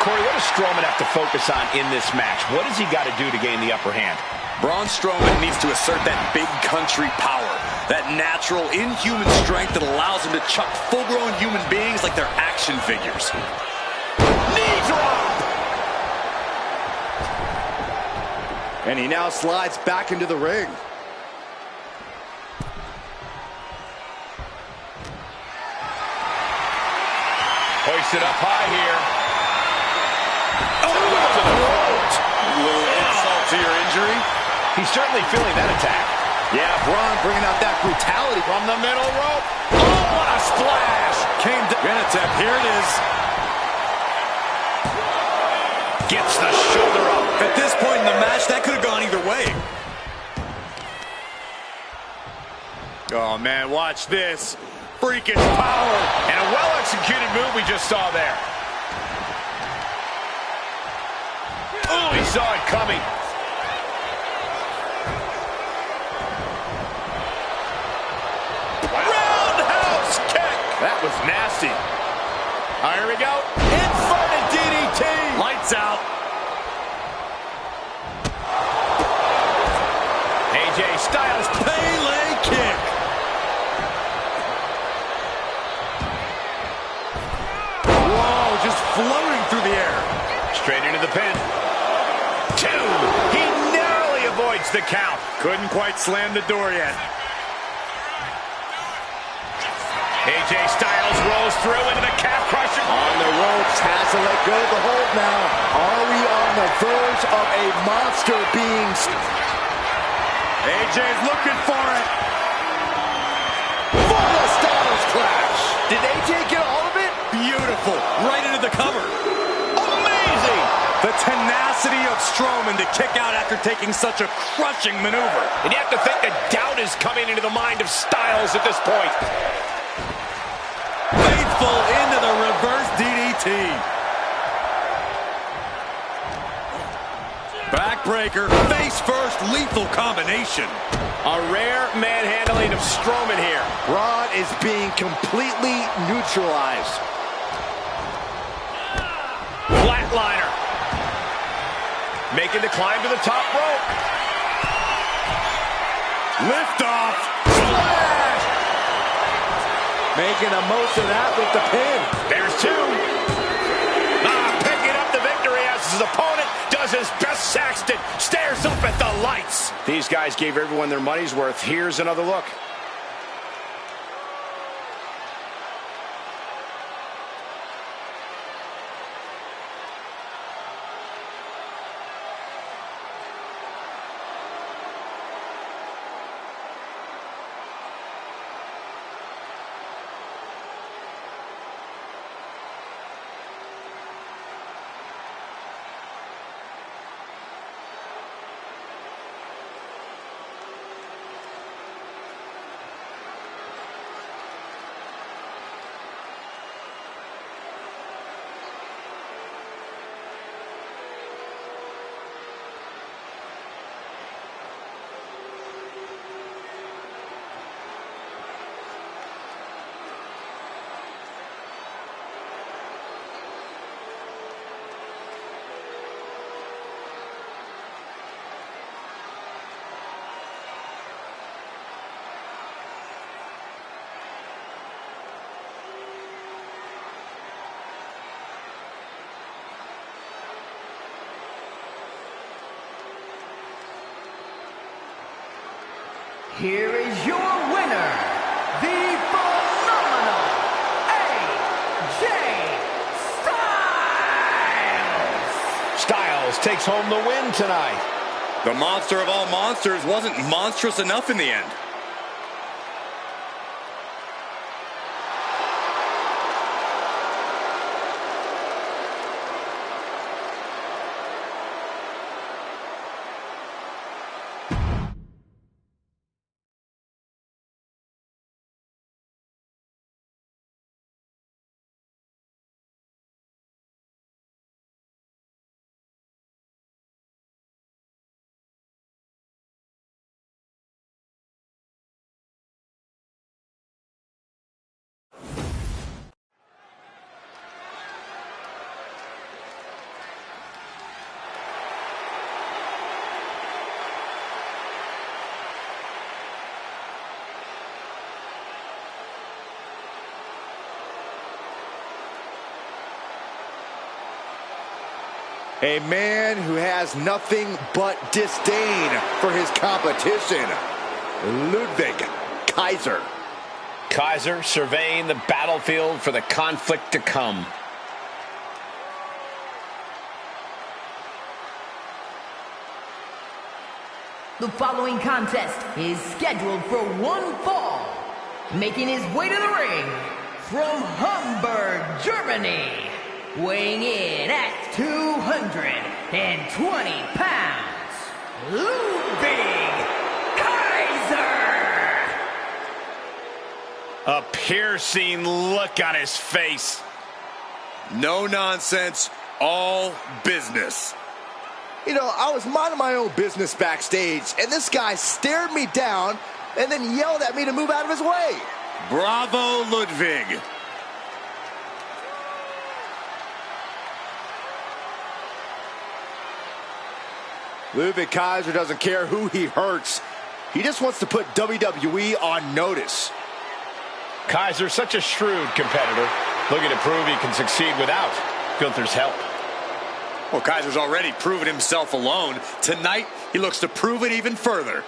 Corey, what does Strowman have to focus on in this match? What has he got to do to gain the upper hand? Braun Strowman needs to assert that big country power, that natural, inhuman strength that allows him to chuck full-grown human beings like they're action figures. Knee drop! And he now slides back into the ring. Hoisted up high here. Oh, to the throat. A little insult to your injury. He's certainly feeling that attack. Yeah, Braun bringing out that brutality From the middle rope. Oh, what a splash! Came to Benetech. Here it is. Gets the shoulder up. At this point in the match, that could have gone either way. Oh, man, watch this. Freakish power. And a well-executed move we just saw there. Oh, he saw it coming. Roundhouse kick. That was nasty. Here we go. Inverted DDT. Lights out. AJ Styles. Pele kick. Whoa, just floating through the air. Straight into the pin. 2. He narrowly avoids the count. Couldn't quite slam the door yet. AJ Styles rolls through into the calf crusher. on the ropes. Has to let go of the hold now. Are we on the verge of a monster being... AJ's looking for it. For the Styles Clash. Did AJ get all of it? Beautiful. Right into the cover. Amazing. The tenacity of Strowman to kick out after taking such a crushing maneuver. And you have to think that doubt is coming into the mind of Styles at this point. Faithful into the reverse DDT. Backbreaker, face first, lethal combination. A rare manhandling of Strowman here. Braun is being completely neutralized. Flatliner. Making the climb to the top rope. Lift off. Splash! Making the most of that with the pin. There's 2. Picking up the victory as his opponent does his best. Saxton stares up at the lights. These guys gave everyone their money's worth. Here's another look. here is your winner, the phenomenal AJ Styles! Styles takes home the win tonight. The monster of all monsters wasn't monstrous enough in the end. A man who has nothing but disdain for his competition, Ludwig Kaiser. Kaiser surveying the battlefield for the conflict to come. The following contest is scheduled for one fall. Making his way to the ring from Hamburg, Germany. Weighing in at 220 pounds, Ludwig Kaiser! A piercing look on his face. No nonsense, all business. You know, I was minding my own business backstage, and this guy stared me down and then yelled at me to move out of his way. Bravo, Ludwig. Ludwig Kaiser doesn't care who he hurts. He just wants to put WWE on notice. Kaiser, such a shrewd competitor, looking to prove he can succeed without Gunther's help. Well, Kaiser's already proven himself alone. Tonight, he looks to prove it even further.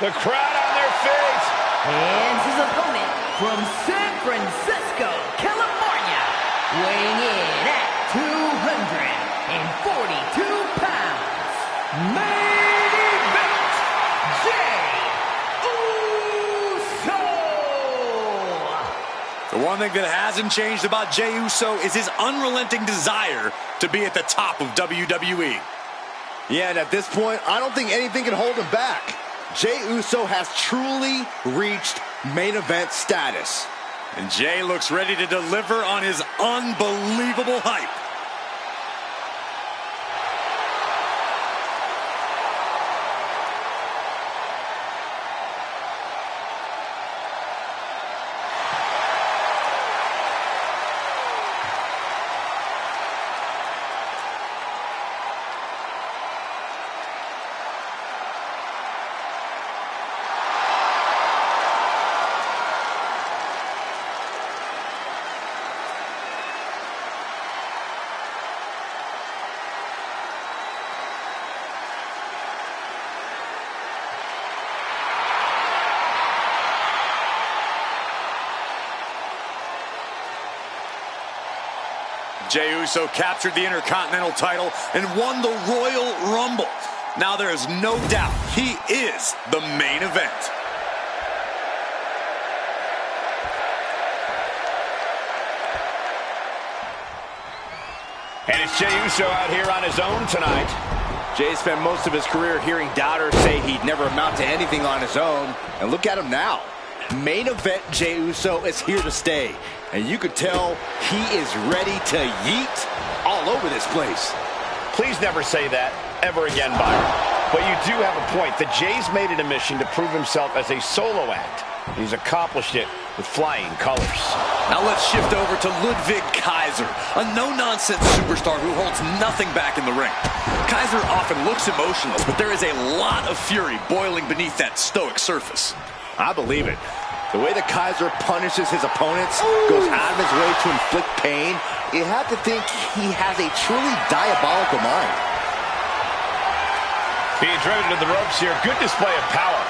The crowd on their feet. And his opponent from San Francisco, California, weighing in at 242 pounds, main event, Jey Uso! The one thing that hasn't changed about Jey Uso is his unrelenting desire to be at the top of WWE. Yeah, and at this point, I don't think anything can hold him back. Jey Uso has truly reached main event status. And Jey looks ready to deliver on his unbelievable hype. Jey Uso captured the Intercontinental title and won the Royal Rumble. Now there is no doubt he is the main event. And it's Jey Uso out here on his own tonight. Jey spent most of his career hearing doubters say he'd never amount to anything on his own. And look at him now. Main event Jey Uso is here to stay. And you could tell he is ready to yeet all over this place. Please never say that ever again, Byron. But you do have a point. The Jey's made it a mission to prove himself as a solo act. He's accomplished it with flying colors. Now let's shift over to Ludwig Kaiser, a no-nonsense superstar who holds nothing back in the ring. Kaiser often looks emotionless, but there is a lot of fury boiling beneath that stoic surface. I believe it. The way that Kaiser punishes his opponents, goes out of his way to inflict pain, you have to think he has a truly diabolical mind. Being driven to the ropes here. Good display of power.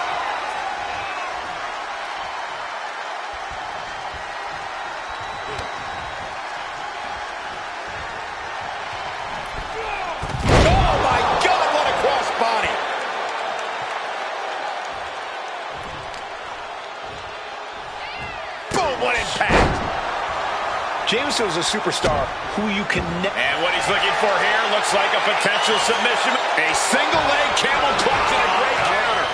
Oh my God, what a crossbody! Boom, what impact. Jameson is a superstar who you can... And what he's looking for here looks like a potential submission. A single leg camel clutch and a great counter.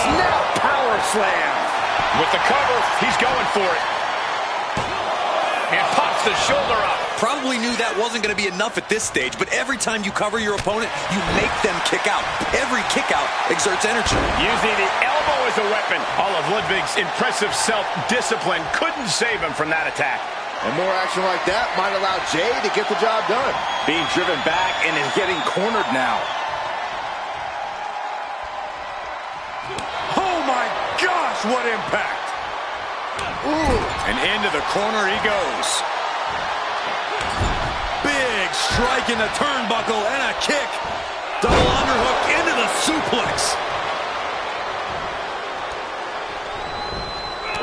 Snap power slam. With the cover, he's going for it. And pops the shoulder up. Probably knew that wasn't going to be enough at this stage, but every time you cover your opponent, you make them kick out. Every kick out exerts energy. Using the elbow as a weapon. All of Ludwig's impressive self-discipline couldn't save him from that attack. And more action like that might allow Jay to get the job done. Being driven back and is getting cornered now. Oh my gosh, what impact! Ooh. And into the corner he goes. Big strike in the turnbuckle and a kick. Double underhook into the suplex.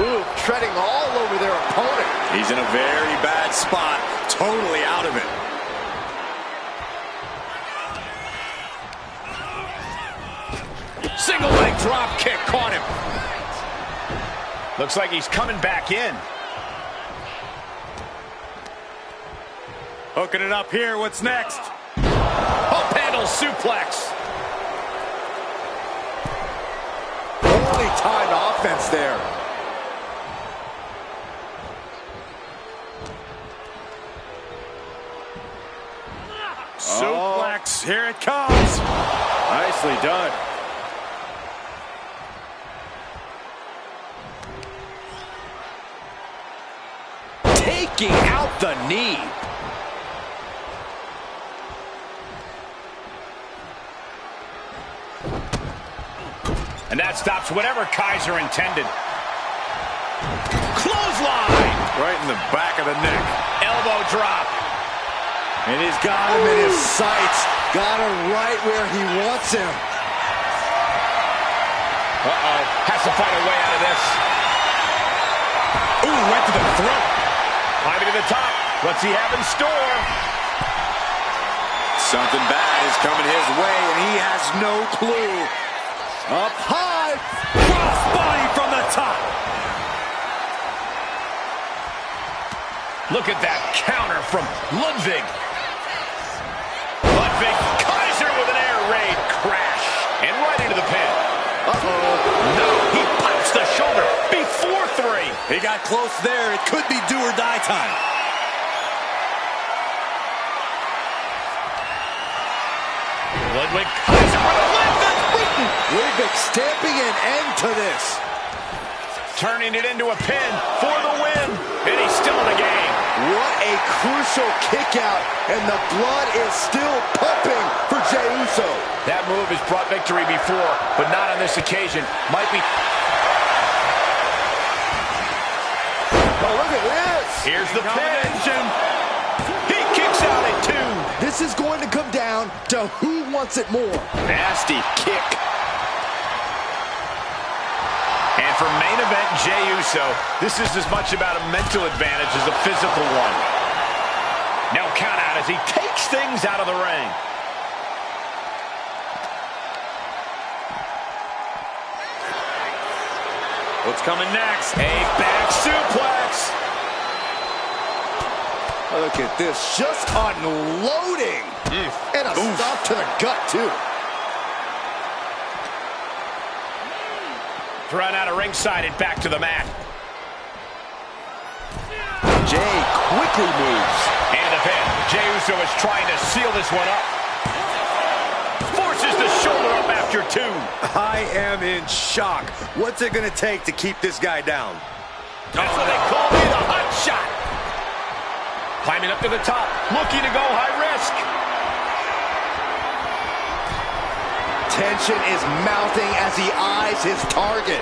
Ooh, treading all over their opponent. He's in a very bad spot, totally out of it. Single leg drop kick caught him. Looks like he's coming back in. Hooking it up here, what's next? Up handle suplex. Only timed offense there. Suplex, here it comes. Nicely done. Taking out the knee. And that stops whatever Kaiser intended. Clothesline! Right in the back of the neck. Elbow drop. And he's got him in his sights. Got him right where he wants him. Uh-oh. Has to find a way out of this. Ooh, right to the throat. Climbing to the top. What's he have in store? Something bad is coming his way, and he has no clue. Up high. Crossbody from the top. Look at that counter from Ludwig. Ludwig, Kaiser with an air raid crash. And right into the pin. Uh-oh. No, he pops the shoulder before 3. He got close there. It could be do or die time. Ludwig, Kaiser with a leg that's beaten. Ludwig stamping an end to this. Turning it into a pin for the win. And he's still in the game. What a crucial kick out, and the blood is still pumping for Jey Uso. That move has brought victory before, but not on this occasion. Might be... Oh, look at this. Here's the pin. He kicks out at 2. This is going to come down to who wants it more. Nasty kick. And for main event Jey Uso, this is as much about a mental advantage as a physical one. No count out as he takes things out of the ring. What's coming next? A back suplex. Look at this, just unloading. And a stop to the gut, too. Thrown out of ringside and back to the mat. Jey quickly moves. And the pin. Jey Uso is trying to seal this one up. Forces the shoulder up after after 2. I am in shock. What's it going to take to keep this guy down? That's what they call me, the hot shot. Climbing up to the top, looking to go high risk. Tension is mounting as he eyes his target.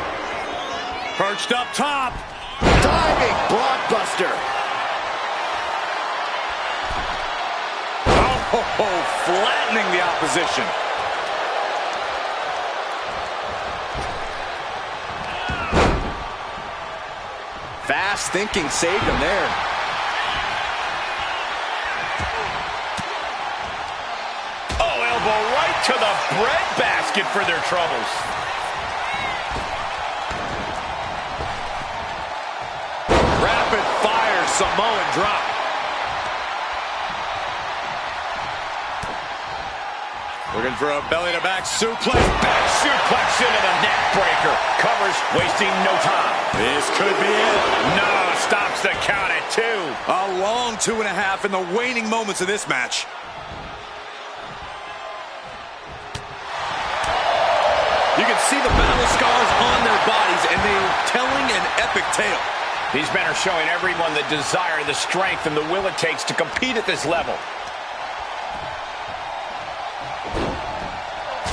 Perched up top. Diving blockbuster. Oh, flattening the opposition. Fast thinking saved him there. Oh, elbow right to the breadbasket for their troubles. Rapid fire Samoan drop. Looking for a belly-to-back suplex. Back suplex into the neck breaker. Covers, wasting no time. This could be it. No, stops the count at 2. A long 2.5 in the waning moments of this match. You can see the battle scars on their bodies, and they are telling an epic tale. These men are showing everyone the desire, the strength, and the will it takes to compete at this level.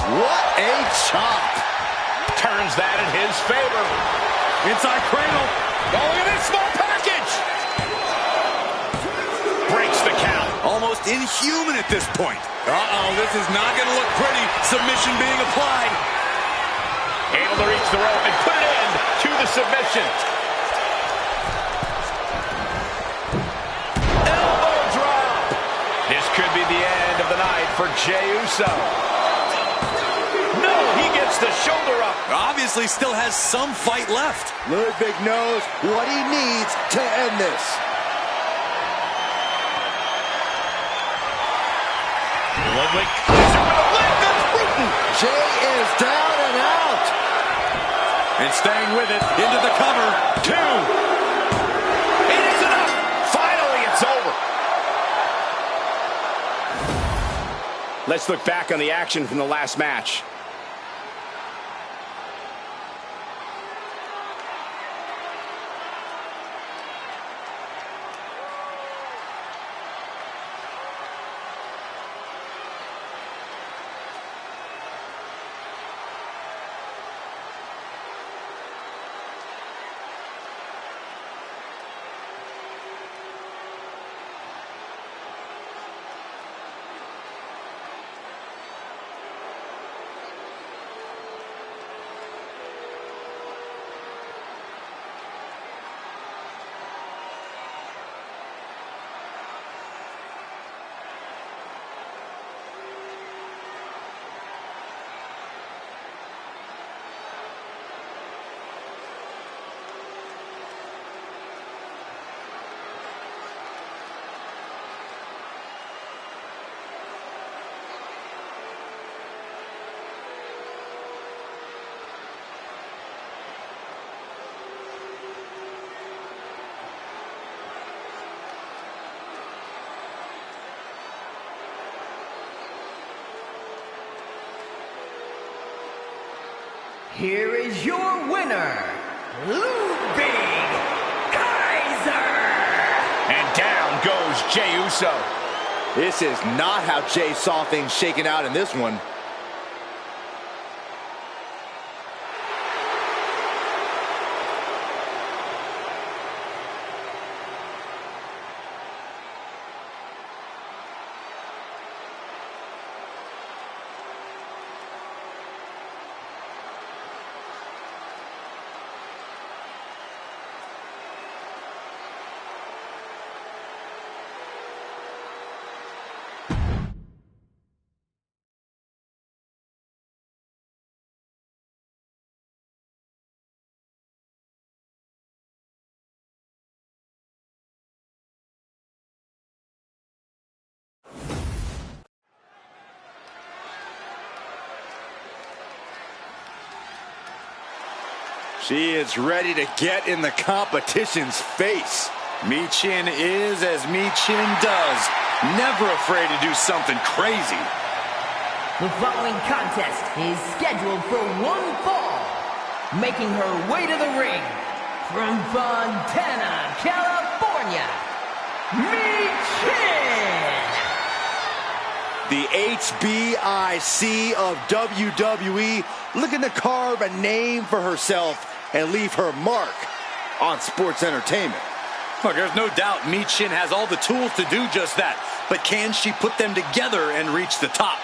What a chop. Turns that in his favor. Inside cradle. Oh, look at this small package. Breaks the count. Almost inhuman at this point. Uh-oh, this is not going to look pretty. Submission being applied. Able to reach the rope and put it in to the submission. Elbow drop. This could be the end of the night for Jey Uso. No, he gets the shoulder up. Obviously still has some fight left. Ludwig knows what he needs to end this. Ludwig is with a leg that's brutal. Jey is down and out. And staying with it into the cover. 2. It is enough. Finally, it's over. Let's look back on the action from the last match. Here is your winner, Ludwig Kaiser! And down goes Jey Uso. This is not how Jey saw things shaking out in this one. She is ready to get in the competition's face. Michin is as Michin does. Never afraid to do something crazy. The following contest is scheduled for one fall. Making her way to the ring from Fontana, California, Michin! The HBIC of WWE looking to carve a name for herself and leave her mark on sports entertainment. Look, there's no doubt Michin has all the tools to do just that. But can she put them together and reach the top?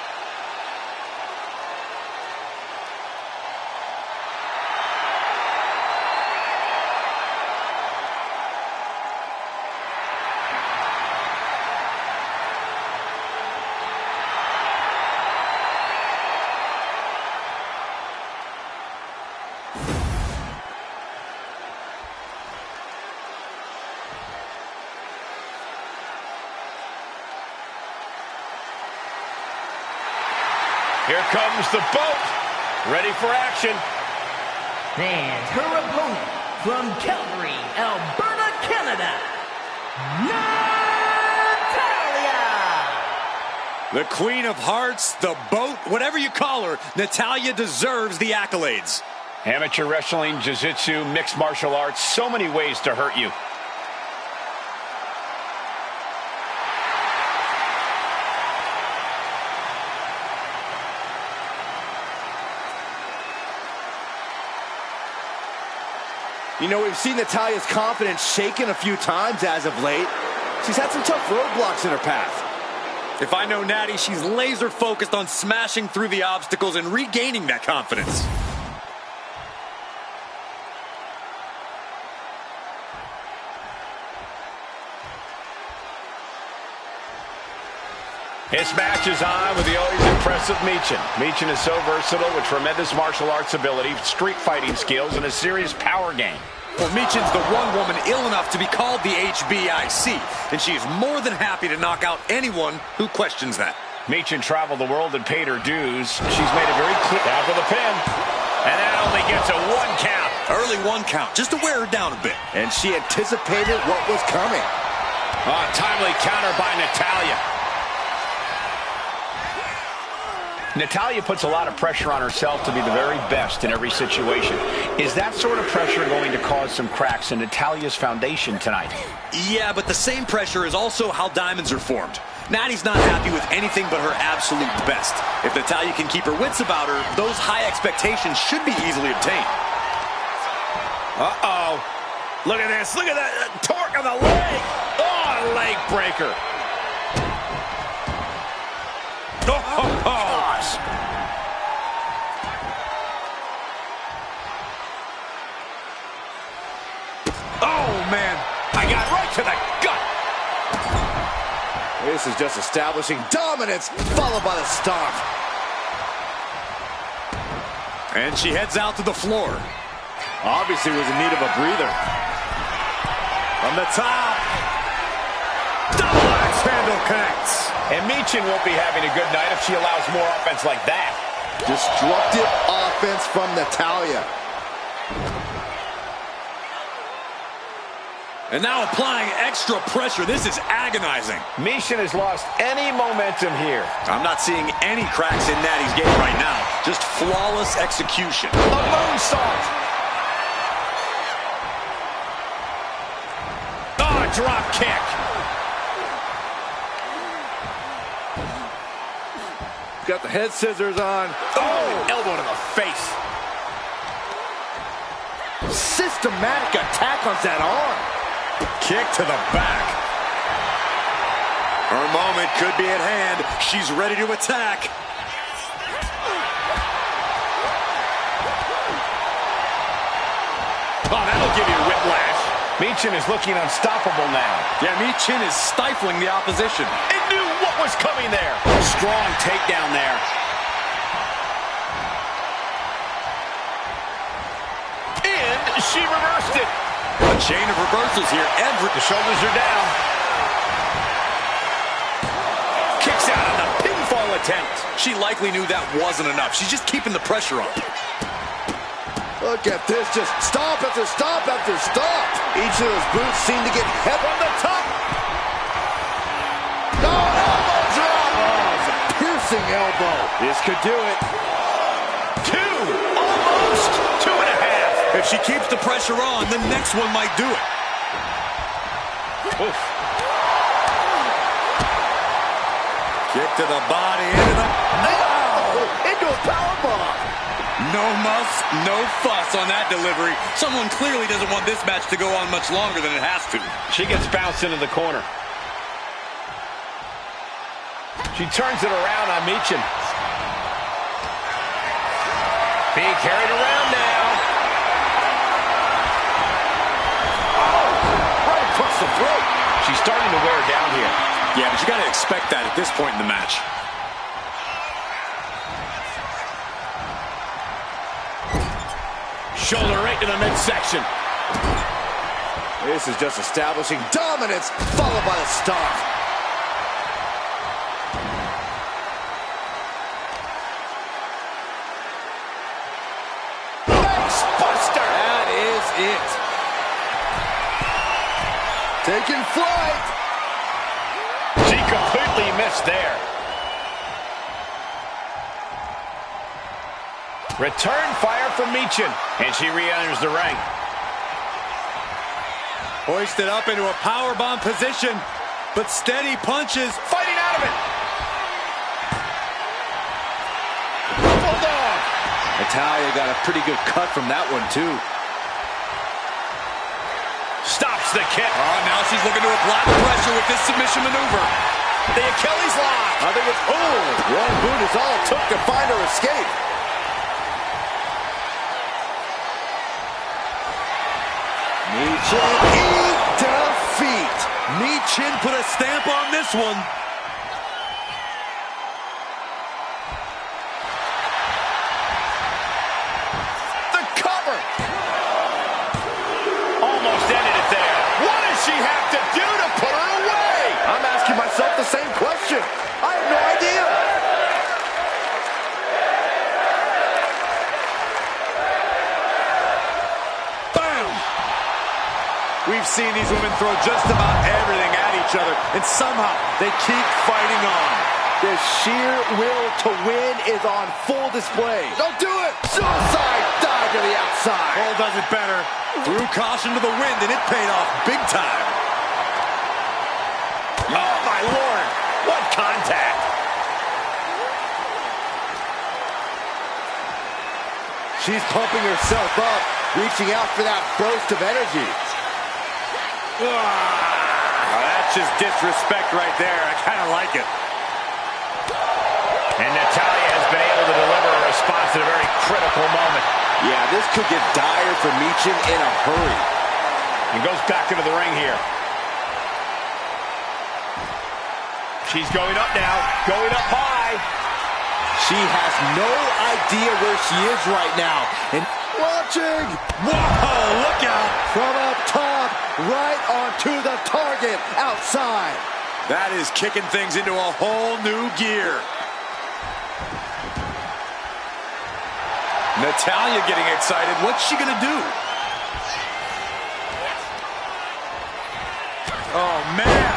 Here comes the boat, ready for action. And her opponent from Calgary, Alberta, Canada, Natalya! The Queen of Hearts, the boat, whatever you call her, Natalya deserves the accolades. Amateur wrestling, jiu-jitsu, mixed martial arts, so many ways to hurt you. You know, we've seen Natalya's confidence shaken a few times as of late. She's had some tough roadblocks in her path. If I know Natty, she's laser focused on smashing through the obstacles and regaining that confidence. This match is on with the always impressive Michin. Michin is so versatile with tremendous martial arts ability, street fighting skills, and a serious power game. Well, Michin's the one woman ill enough to be called the HBIC, and she is more than happy to knock out anyone who questions that. Michin traveled the world and paid her dues. She's made it very clear. Down for the pin. And that only gets a 1 count. Early 1 count, just to wear her down a bit. And she anticipated what was coming. Timely counter by Natalya. Natalya puts a lot of pressure on herself to be the very best in every situation. Is that sort of pressure going to cause some cracks in Natalya's foundation tonight? Yeah, but the same pressure is also how diamonds are formed. Natty's not happy with anything but her absolute best. If Natalya can keep her wits about her, those high expectations should be easily obtained. Uh-oh. Look at this. Look at that torque on the leg. Oh, a leg breaker. Oh, man. I got right to the gut. This is just establishing dominance, followed by the stomp. And she heads out to the floor. Obviously was in need of a breather. From the top. Double axe handle connects. And Michin won't be having a good night if she allows more offense like that. Destructive offense from Natalya. And now applying extra pressure. This is agonizing. Michin has lost any momentum here. I'm not seeing any cracks in Natty's game right now. Just flawless execution. A moonsault. Oh, a drop kick. Got the head scissors on. Oh, elbow to the face. Systematic attack on that arm. Kick to the back. Her moment could be at hand. She's ready to attack. Oh, that'll give you whiplash. Michin is looking unstoppable now. Yeah, Michin is stifling the opposition. It knew what was coming there. Strong takedown there. And she reversed it. A chain of reversals here. The shoulders are down. Kicks out on the pinfall attempt. She likely knew that wasn't enough. She's just keeping the pressure on. Look at this, just stomp after stomp after stomp. Each of those boots seem to get hit from the top. No, elbow drop. Oh, it's a piercing Collapsing elbow. This could do it. 2, almost 2.5. If she keeps the pressure on, the next one might do it. Oof. Kick to the body, into the... Into a powerbomb. No muss, no fuss on that delivery. Someone clearly doesn't want this match to go on much longer than it has to. She gets bounced into the corner. She turns it around on Michin. Being carried around now. Oh, right across the throat. She's starting to wear down here. Yeah, but you got to expect that at this point in the match. Shoulder right to the midsection. This is just establishing dominance, followed by the stomp. Buster. That is it. Taking flight. She completely missed there. Return fire from Michin, and she re-enters the ring. Hoisted up into a powerbomb position, but steady punches. Fighting out of it. Bulldog. Natalya got a pretty good cut from that one, too. Stops the kick. Oh, now she's looking to apply the pressure with this submission maneuver. The Achilles lock. I think it's, one boot is all it took to find her escape. Michin, defeat. Michin put a stamp on this one. The cover. Almost ended it there. What does she have to do to put her away? I'm asking myself the same question. I have no idea. We've seen these women throw just about everything at each other, and somehow they keep fighting on. The sheer will to win is on full display. Don't do it! Suicide dive to the outside. Cole does it better. Threw caution to the wind, and it paid off big time. Oh, my Lord. What contact. She's pumping herself up, reaching out for that burst of energy. Oh, that's just disrespect right there. I kind of like it. And Natalya has been able to deliver a response at a very critical moment. Yeah, this could get dire for Michin in a hurry. And goes back into the ring here. She's going up now, going up high. She has no idea where she is right now. And watching. Whoa, look out. From up top, right onto the target outside. That is kicking things into a whole new gear. Natalya getting excited. What's she gonna do? Oh, man.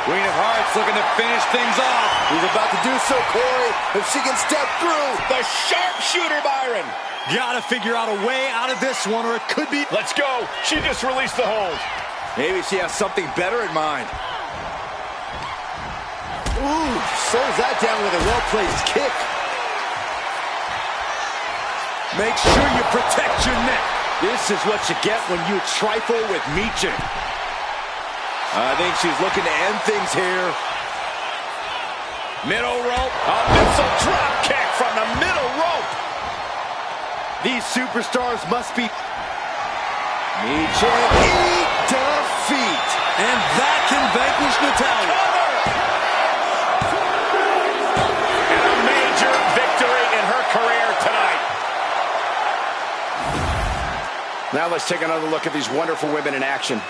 Queen of Hearts looking to finish things off. He's about to do so, Corey. If she can step through. The sharpshooter, Byron. Gotta figure out a way out of this one, or it could be... Let's go. She just released the hold. Maybe she has something better in mind. Ooh, slows that down with a well-placed kick. Make sure you protect your neck. This is what you get when you trifle with Michin. I think she's looking to end things here. Middle rope. A missile drop kick from the middle rope. These superstars must be... Michin, defeat. And that can vanquish Natalya. And a major victory in her career tonight. Now let's take another look at these wonderful women in action.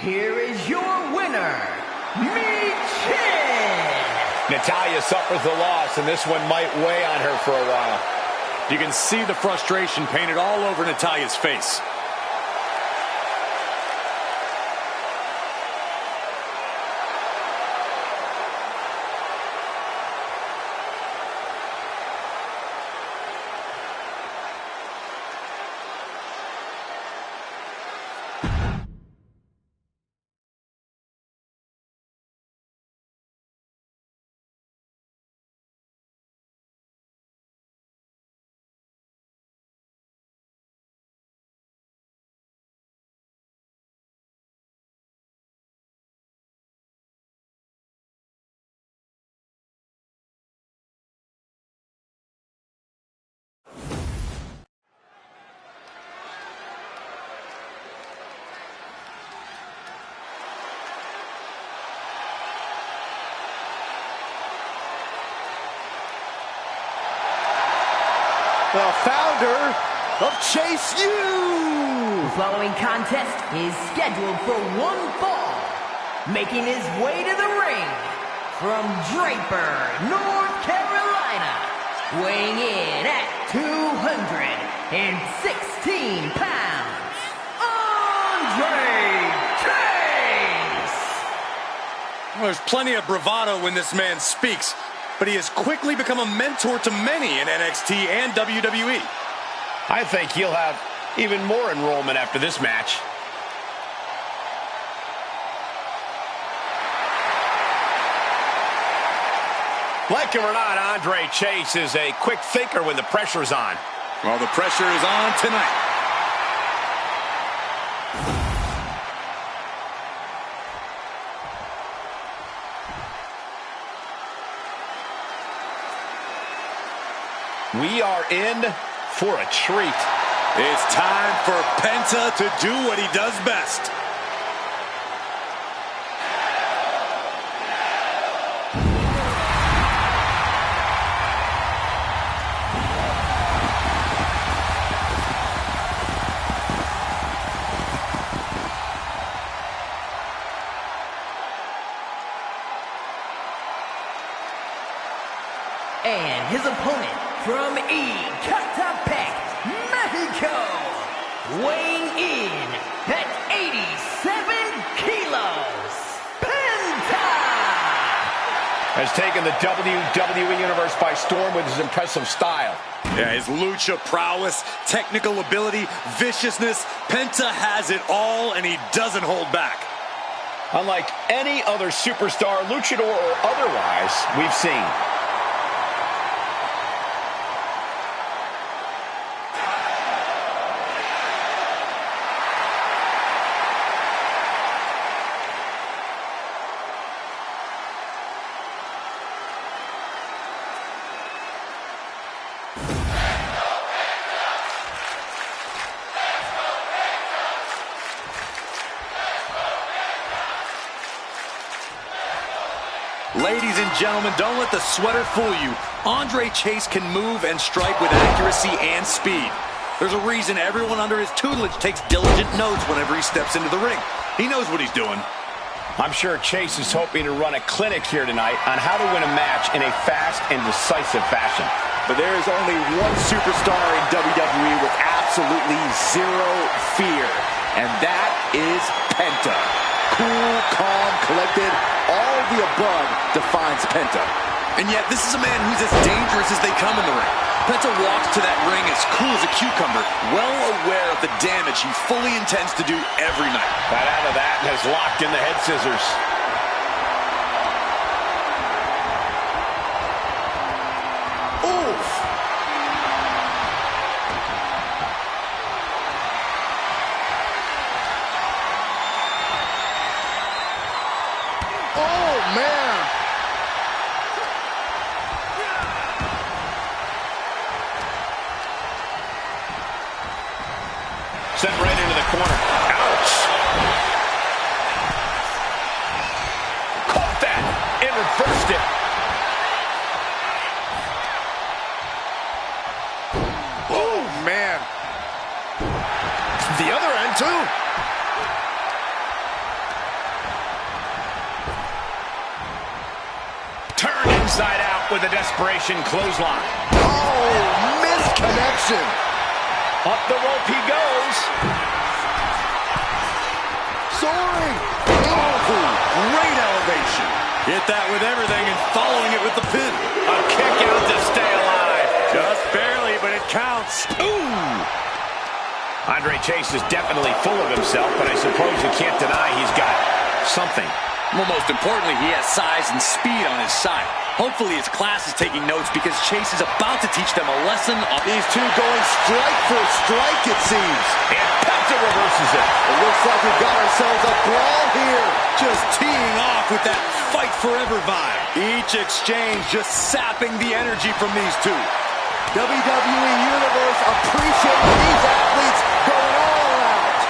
here is your winner, Michin! Natalya suffers the loss, and this one might weigh on her for a while. You can see the frustration painted all over Natalya's face. The founder of Chase U. The following contest is scheduled for one fall. Making his way to the ring from Draper, North Carolina. Weighing in at 216 pounds, Andre Chase! Well, there's plenty of bravado when this man speaks, but he has quickly become a mentor to many in NXT and WWE. I think he'll have even more enrollment after this match. Like him or not, Andre Chase is a quick thinker when the pressure's on. Well, the pressure is on tonight. We are in for a treat. It's time for Penta to do what he does best. And his opponent from Ecatepec, Mexico, weighing in at 87 kilos, Penta! Has taken the WWE Universe by storm with his impressive style. Yeah, his lucha prowess, technical ability, viciousness. Penta has it all, and he doesn't hold back. Unlike any other superstar, luchador or otherwise, we've seen. Ladies and gentlemen, don't let the sweater fool you. Andre Chase can move and strike with accuracy and speed. There's a reason everyone under his tutelage takes diligent notes whenever he steps into the ring. He knows what he's doing. I'm sure Chase is hoping to run a clinic here tonight on how to win a match in a fast and decisive fashion. But there is only one superstar in WWE with absolutely zero fear, and that is Penta. Cool, calm, collected, all the above defines Penta. And yet, this is a man who's as dangerous as they come in the ring. Penta walks to that ring as cool as a cucumber, well aware of the damage he fully intends to do every night. Got out of that and has locked in the head scissors. Oof! Oh, man! Sent right into the corner. Ouch! Caught that and reversed it. Oh, man! The other end, too! inside out with a desperation clothesline. Oh, missed connection. Up the rope he goes. Soaring. Oh, great elevation. Hit that with everything and following it with the pin. A kick out to stay alive. Just barely, but it counts. Ooh! Andre Chase is definitely full of himself, but I suppose you can't deny he's got something. Well, most importantly, he has size and speed on his side. Hopefully his class is taking notes because Chase is about to teach them a lesson on... These two going strike for strike, it seems. And Penta reverses it. It looks like we've got ourselves a brawl here. Just teeing off with that fight forever vibe. Each exchange just sapping the energy from these two. WWE Universe appreciating these athletes going all out.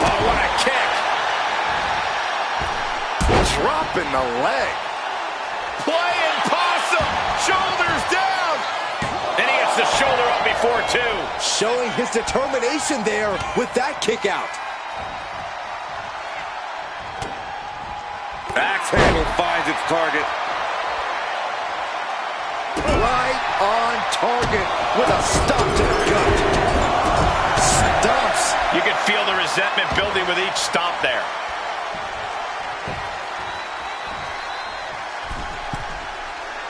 Oh, what a kick. Dropping the leg. Playing possum. Shoulders down. And he gets the shoulder up before, too. Showing his determination there with that kick out. Axe handle finds its target. Right on target with a stop to the gut. Stomps. You can feel the resentment building with each stomp there.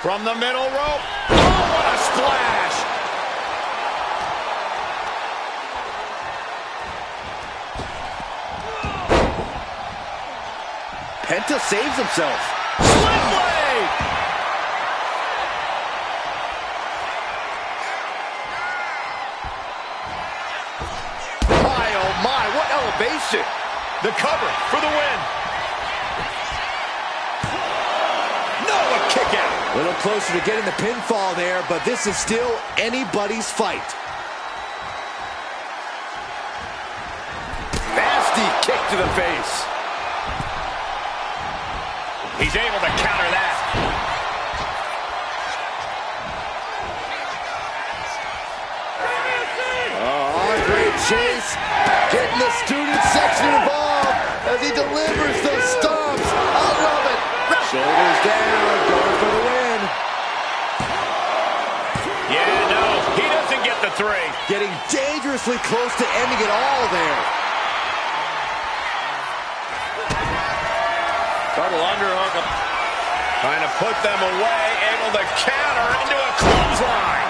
From the middle rope. Oh, what a splash. Penta saves himself. Split blade. My, oh my, what elevation. The cover for the win. No, a kick out. A little closer to getting the pinfall there, but this is still anybody's fight. Nasty kick to the face. He's able to counter that. Andre Chase getting the student section involved as he delivers those stomps. I love it. Shoulders down, going for the win. Yeah, no, he doesn't get the three. Getting dangerously close to ending it all there. Double underhook. Trying to put them away, able to counter into a clothesline.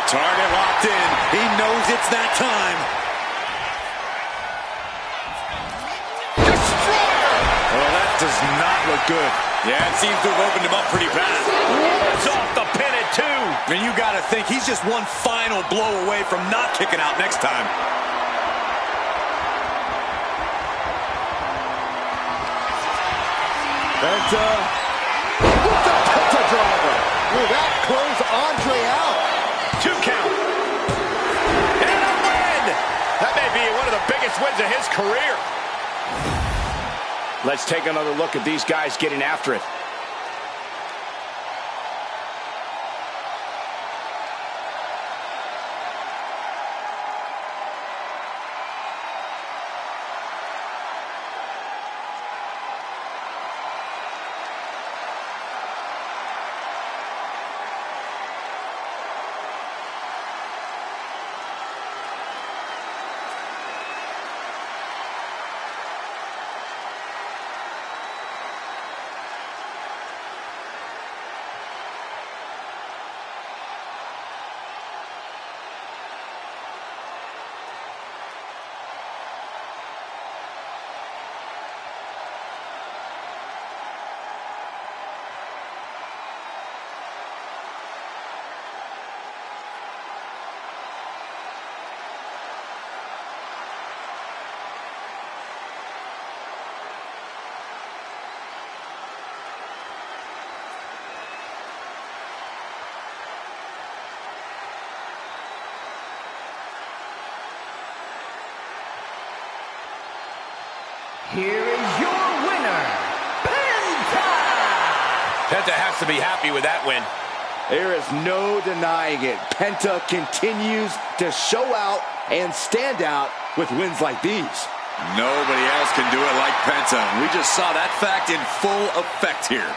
Target locked in. He knows it's that time. Destroyer! Oh, that does not look good. Yeah, it seems to have opened him up pretty bad. Wards off the pin at 2. And you got to think he's just one final blow away from not kicking out next time. Penta with the Penta driver. Will that close Andre out? 2 count. And a win! That may be one of the biggest wins of his career. Let's take another look at these guys getting after it. Here is your winner, Penta! Penta has to be happy with that win. There is no denying it. Penta continues to show out and stand out with wins like these. Nobody else can do it like Penta. We just saw that fact in full effect here.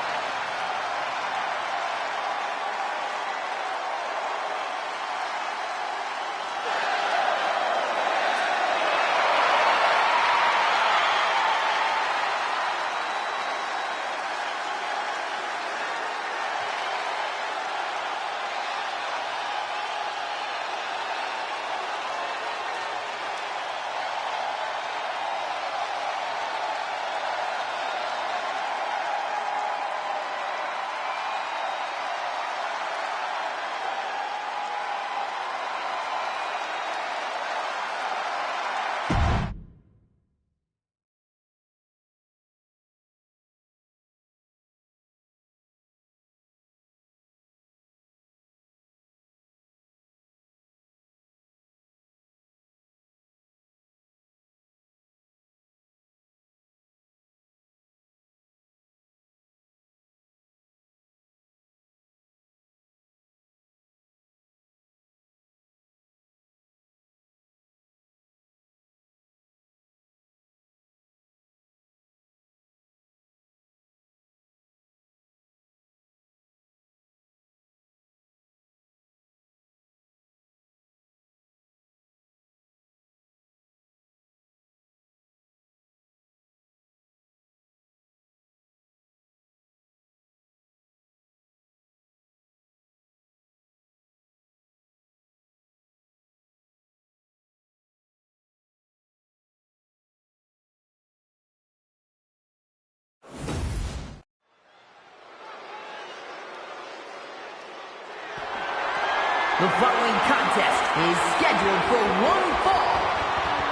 The following contest is scheduled for one fall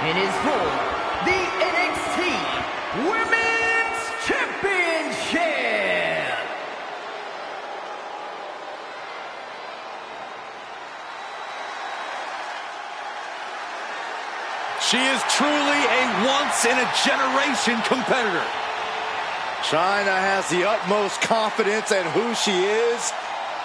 and is for the NXT Women's Championship. She is truly a once-in-a-generation competitor. Chyna has the utmost confidence in who she is.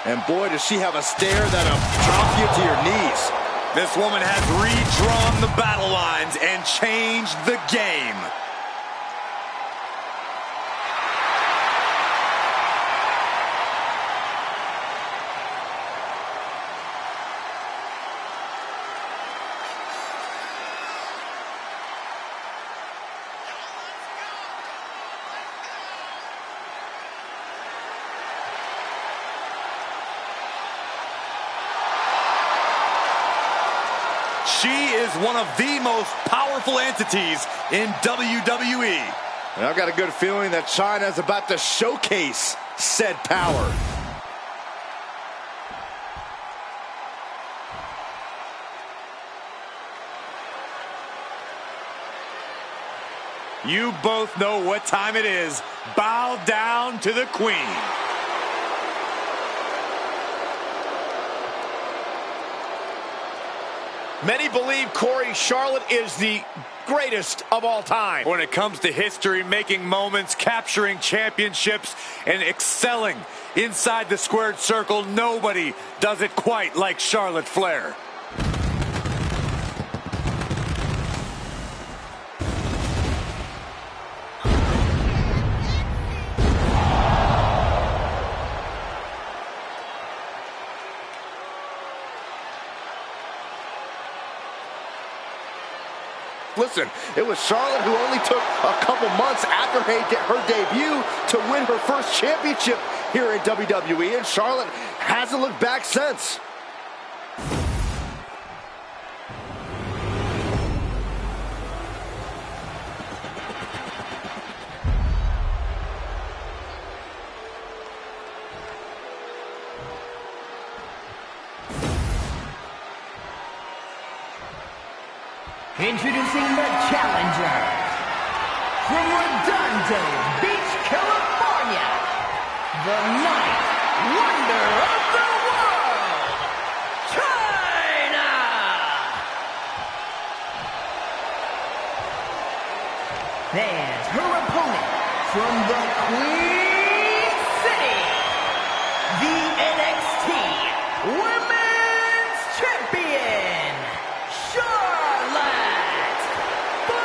And boy, does she have a stare that'll drop you to your knees. This woman has redrawn the battle lines and changed the game. She is one of the most powerful entities in WWE. And I've got a good feeling that Chyna is about to showcase said power. You both know what time it is. Bow down to the Queen. Many believe, Corey, Charlotte is the greatest of all time. When it comes to history, making moments, capturing championships, and excelling inside the squared circle, nobody does it quite like Charlotte Flair. Listen, it was Charlotte who only took a couple months after her debut to win her first championship here in WWE, and Charlotte hasn't looked back since. Introducing the challenger from Redondo Beach, California, the ninth wonder of the world, Chyna! And her opponent from the Queen City, the NXT Women's Champion, Charlotte Flair!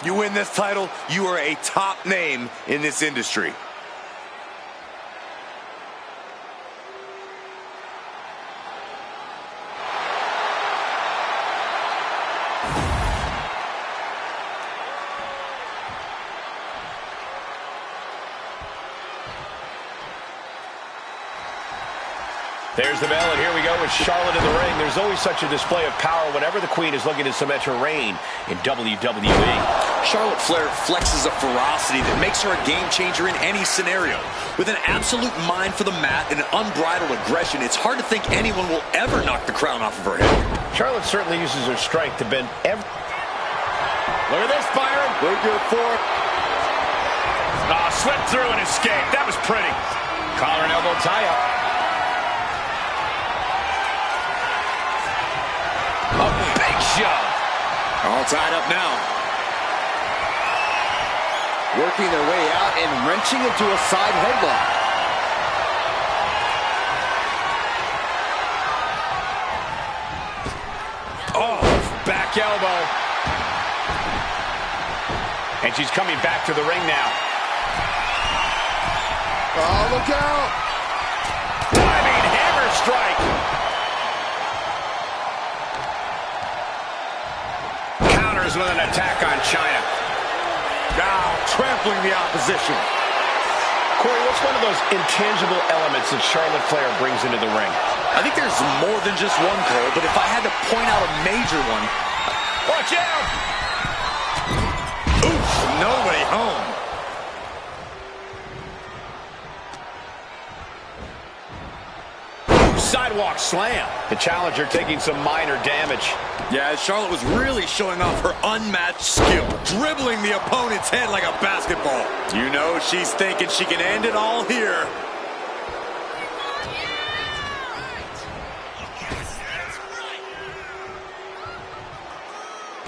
You win this title, you are a top name in this industry. There's the bell, and here we go with Charlotte in the ring. There's always such a display of power whenever the Queen is looking to cement her reign in WWE. Charlotte Flair flexes a ferocity that makes her a game changer in any scenario. With an absolute mind for the mat and an unbridled aggression, it's hard to think anyone will ever knock the crown off of her head. Charlotte certainly uses her strength to bend every... Look at this, Byron. Wait good for it. Oh, slipped through and escaped. That was pretty. Collar and elbow tie-up. A big shove. All tied up now. Working their way out and wrenching into a side headlock. Oh, back elbow. And she's coming back to the ring now. Oh, look out! Diving hammer strike. Counters with an attack on Chyna. Now trampling the opposition. Corey, what's one of those intangible elements that Charlotte Flair brings into the ring? I think there's more than just one, Cole, but if I had to point out a major one... Watch out! nobody home. Sidewalk slam. The challenger taking some minor damage. Yeah, Charlotte was really showing off her unmatched skill, dribbling the opponent's head like a basketball. You know she's thinking she can end it all here.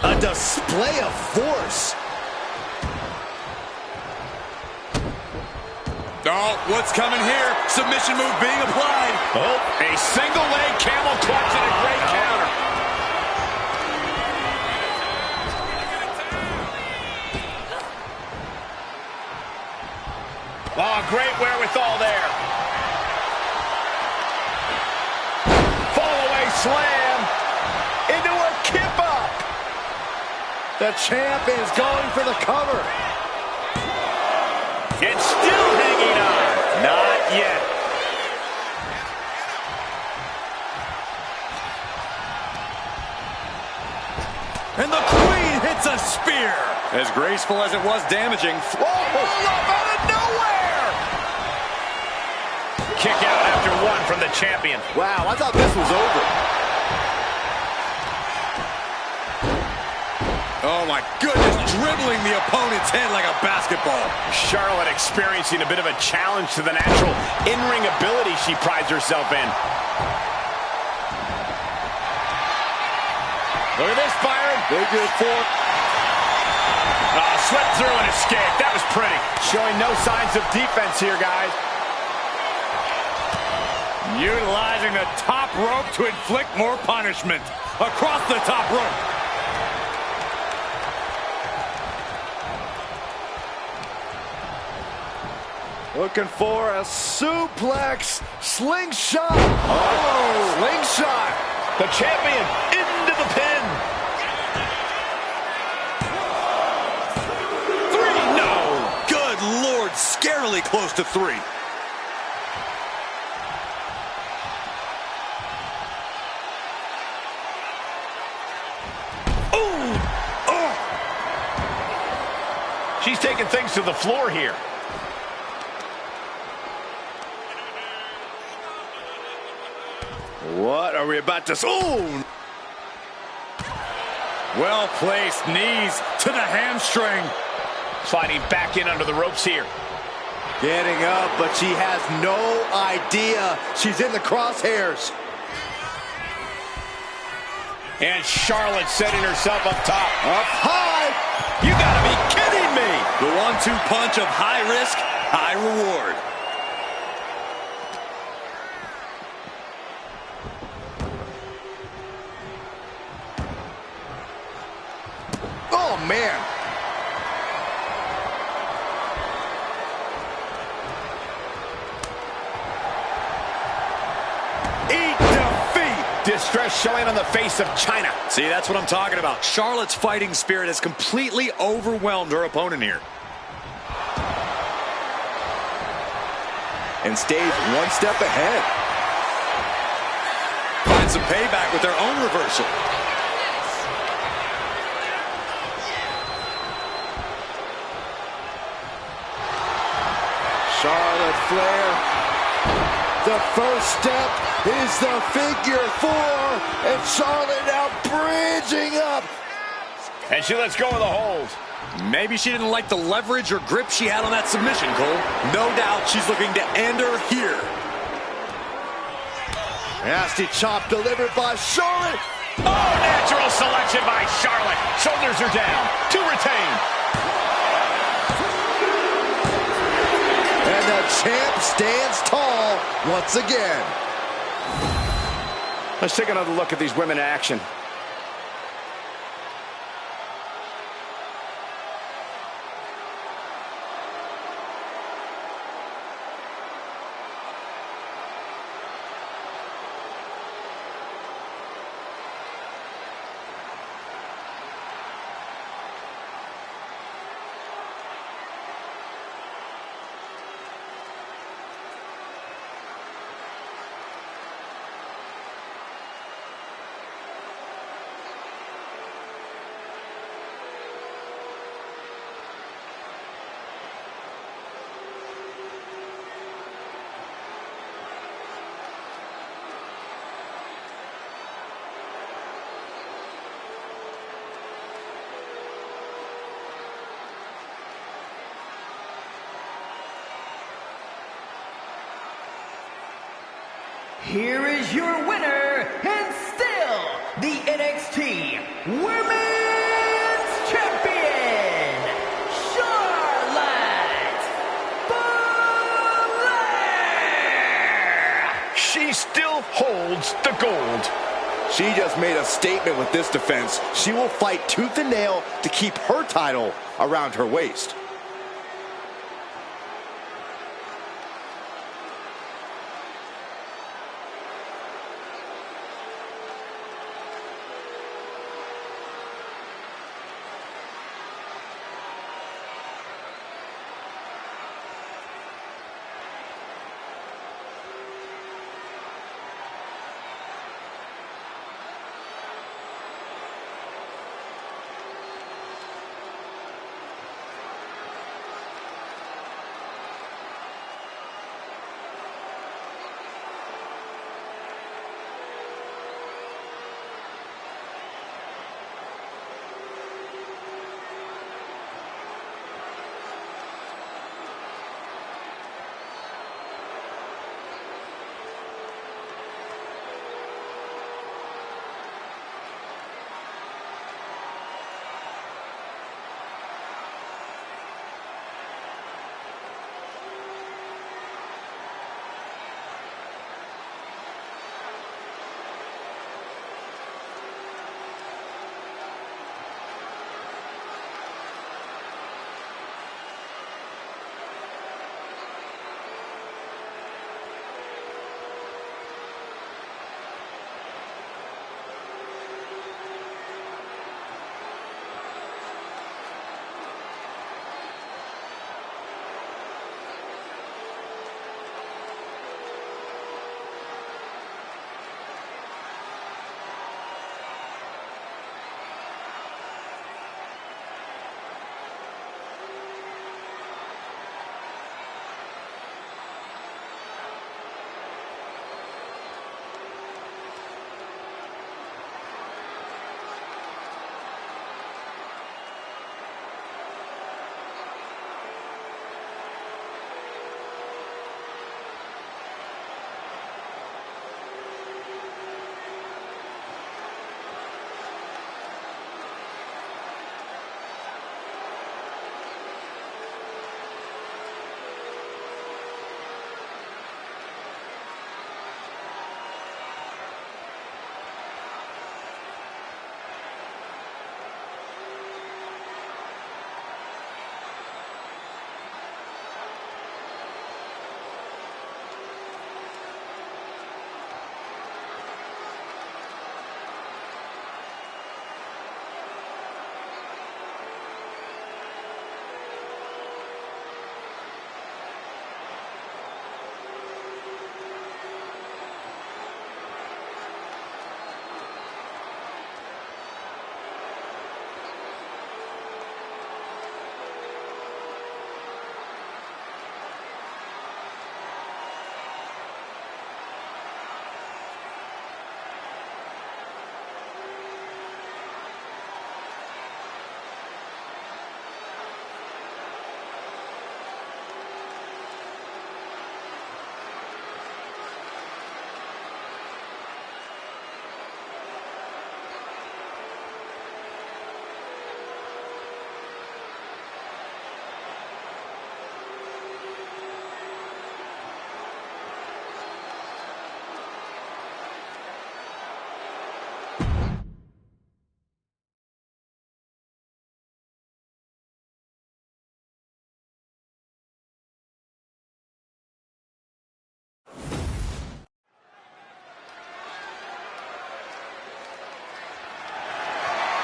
A display of force. Oh, what's coming here? Submission move being applied. Oh, a single leg camel clutch and a great counter. Oh, great wherewithal there. Fall away slam into a kip up. The champ is going for the cover. It's still hanging on. Not yet. And the queen hits a spear. As graceful as it was damaging. Whoa, up out of nowhere. Kick out after one from the champion. Wow, I thought this was over. Oh my goodness, dribbling the opponent's head like a basketball. Charlotte experiencing a bit of a challenge to the natural in-ring ability she prides herself in. Look at this, Byron. Big good fork. Swept through and escaped. That was pretty. Showing no signs of defense here, guys. Utilizing the top rope to inflict more punishment. Across the top rope. Looking for a suplex slingshot. Oh, slingshot. The champion into the pin. 3, no. Good Lord, scarily close to 3. She's taking things to the floor here. What are we about to... Oh! Well-placed knees to the hamstring. Sliding back in under the ropes here. Getting up, but she has no idea she's in the crosshairs. And Charlotte setting herself up top. Up high. You gotta be kidding me. The 1-2 punch of high risk, high reward. Oh, man. Eat defeat. Distress showing on the face of China. See, that's what I'm talking about. Charlotte's fighting spirit has completely overwhelmed her opponent here. And stays one step ahead. Find some payback with their own reversal. Charlotte Flair. The first step is the figure 4. And Charlotte now bridging up. And she lets go of the hold. Maybe she didn't like the leverage or grip she had on that submission, Cole. No doubt she's looking to end her here. Nasty chop delivered by Charlotte. Oh, natural selection by Charlotte. Shoulders are down. To retain. And the champ stands tall once again. Let's take another look at these women in action. here is your winner, and still the NXT Women's Champion, Charlotte Flair! She still holds the gold. She just made a statement with this defense. She will fight tooth and nail to keep her title around her waist.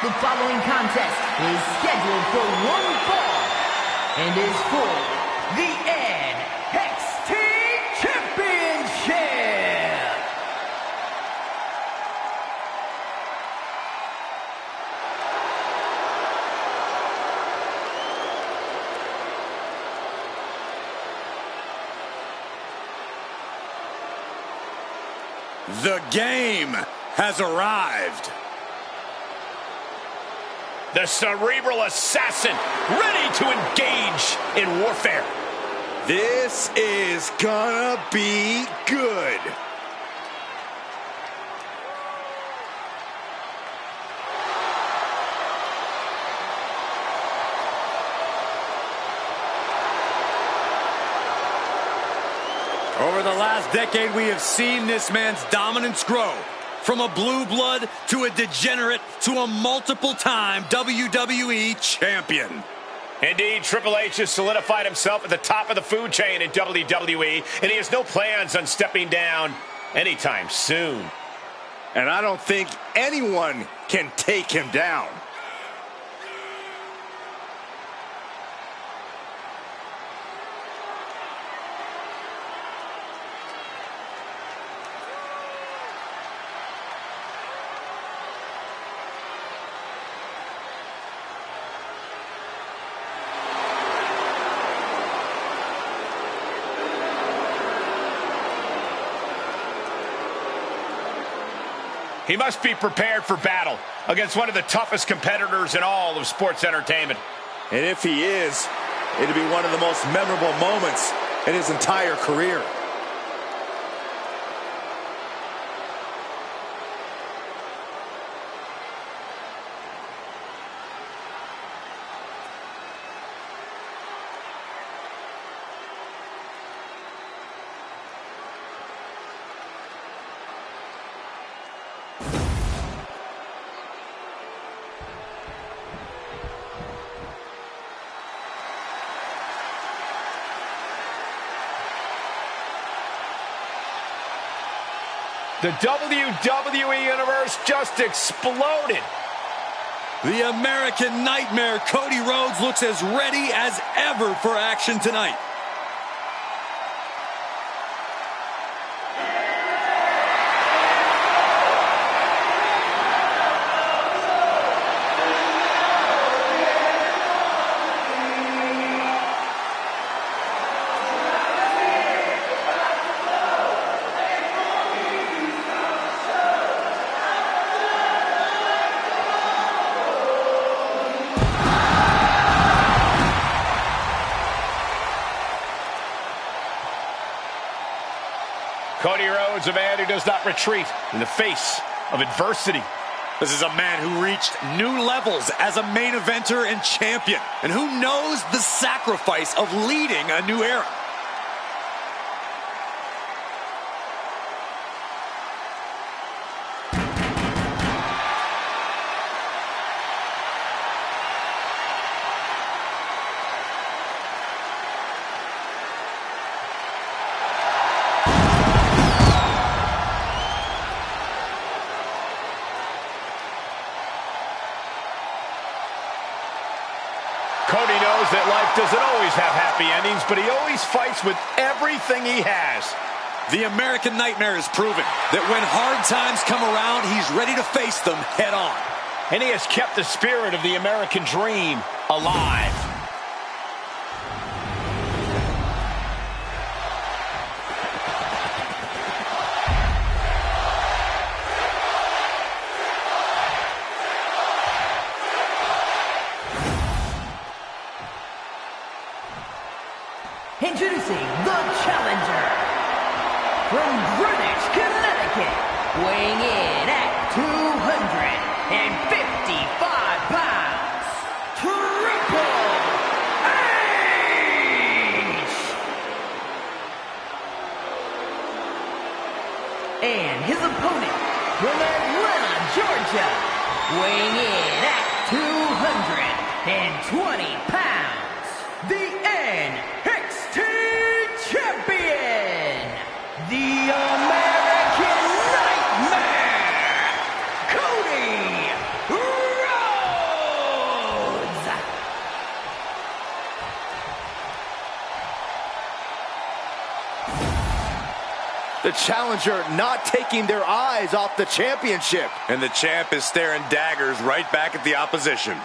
The following contest is scheduled for one fall and is for the NXT Championship. The game has arrived. The cerebral assassin, ready to engage in warfare. This is gonna be good. Over the last decade, we have seen this man's dominance grow. From a blue blood to a degenerate to a multiple-time WWE champion. Indeed, Triple H has solidified himself at the top of the food chain in WWE, and he has no plans on stepping down anytime soon. And I don't think anyone can take him down. He must be prepared for battle against one of the toughest competitors in all of sports entertainment. And if he is, it'll be one of the most memorable moments in his entire career. The WWE Universe just exploded. The American Nightmare, Cody Rhodes, looks as ready as ever for action tonight. Cody Rhodes, a man who does not retreat in the face of adversity. This is a man who reached new levels as a main eventer and champion, and who knows the sacrifice of leading a new era. Cody knows that life doesn't always have happy endings, but he always fights with everything he has. The American Nightmare has proven that when hard times come around, he's ready to face them head on. And he has kept the spirit of the American dream alive. Introducing the challenger from Greenwich, Connecticut, weighing in at 255 pounds, Triple H! And his opponent from Atlanta, Georgia, weighing in at 220 pounds, the NXT Champion, the American Nightmare, Cody Rhodes. The challenger not taking their eyes off the championship. And the champ is staring daggers right back at the opposition.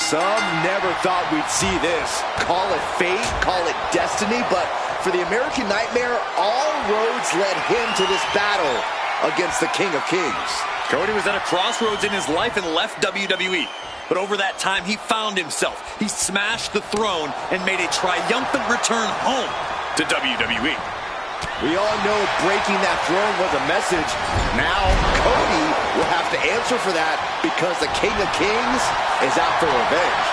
Some never thought we'd see this. Call it fate, call it destiny, but for the American Nightmare, all roads led him to this battle against the King of Kings. Cody was at a crossroads in his life and left WWE. but over that time, he found himself. He smashed the throne and made a triumphant return home to WWE. We all know breaking that throne was a message. Now Cody will have to answer for that because the King of Kings is out for revenge.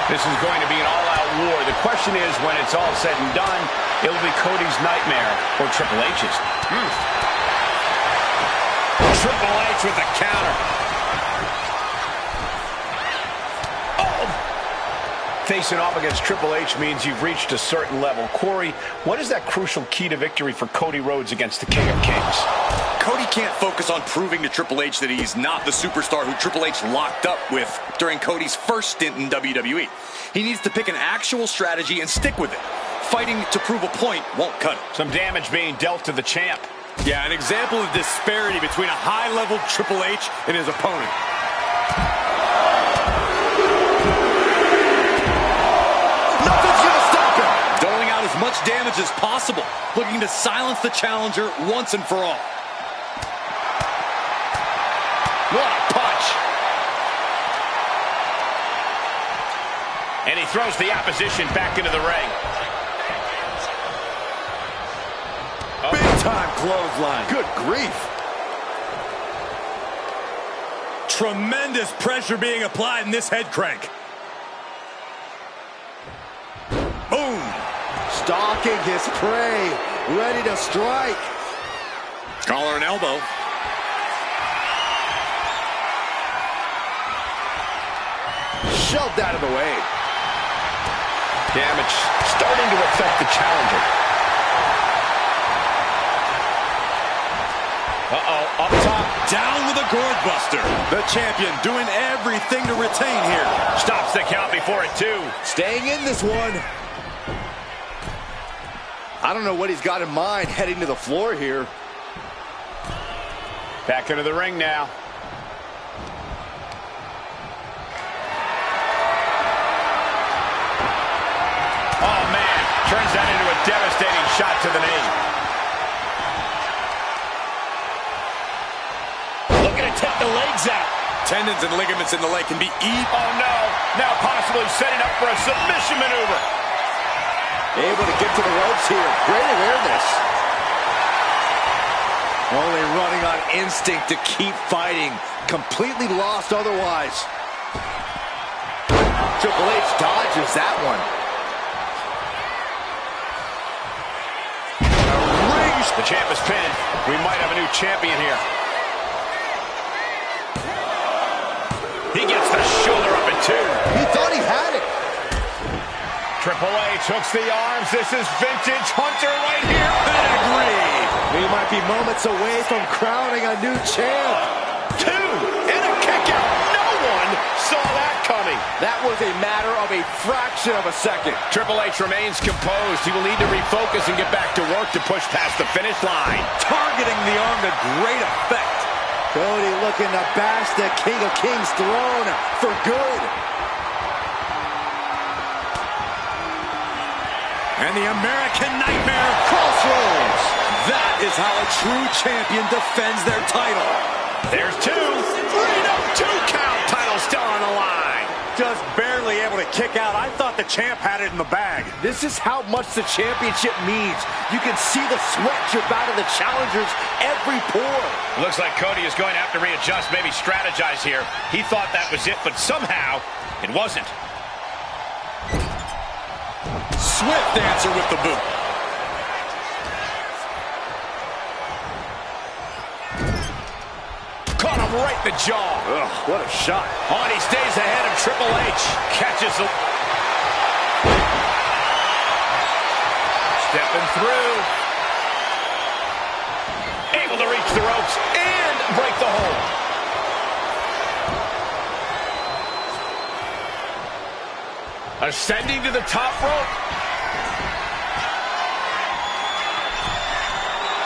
This is going to be an all-out war. The question is, when it's all said and done, it'll be Cody's nightmare or Triple H's. Triple H with the counter. Facing off against Triple H means you've reached a certain level. Corey, what is that crucial key to victory for Cody Rhodes against the King of Kings? Cody can't focus on proving to Triple H that he's not the superstar who Triple H locked up with during Cody's first stint in WWE. He needs to pick an actual strategy and stick with it. Fighting to prove a point won't cut it. Some damage being dealt to the champ. Yeah, an example of disparity between a high-level Triple H and his opponent. Nothing's gonna stop him. Doling out as much damage as possible, looking to silence the challenger once and for all. What a punch. And he throws the opposition back into the ring. Big-time clothesline. Good grief. Tremendous pressure being applied in this head crank. Boom. Stalking his prey, ready to strike. Collar and elbow. Shoved out of the way. Damage starting to affect the challenger. Uh-oh, up top. Down with a gourd buster. The champion doing everything to retain here. Stops the count before it, too. Staying in this one. I don't know what he's got in mind heading to the floor here. Back into the ring now. Oh, man. Turns that into a devastating shot to the knee. Looking to take the legs out. Tendons and ligaments in the leg can be eaten. Oh, no. Now possibly setting up for a submission maneuver. Able to get to the ropes here. Great awareness. Only running on instinct to keep fighting. Completely lost otherwise. Triple H dodges that one. The champ is pinned. We might have a new champion here. He gets the shoulder up at 2. He thought he had it. Triple H hooks the arms. This is vintage Hunter right here. Pedigree. We might be moments away from crowning a new champ. 2 and a kick out. No one saw that coming. That was a matter of a fraction of a second. Triple H remains composed. He will need to refocus and get back to work to push past the finish line. Targeting the arm to great effect. Cody looking to bash the King of Kings throne for good. And the American Nightmare. Crossroads. That is how a true champion defends their title. There's 2. Freedom 2 count. Title still on the line. Just barely able to kick out. I thought the champ had it in the bag. This is how much the championship means. You can see the sweat drip out of the challengers every pore. Looks like Cody is going to have to readjust, maybe strategize here. He thought that was it, but somehow it wasn't. Swift answer with the boot. Caught him right in the jaw. Ugh, what a shot. Oh, and he stays ahead of Triple H. Catches the... Stepping through. Able to reach the ropes and break the hold. Ascending to the top rope.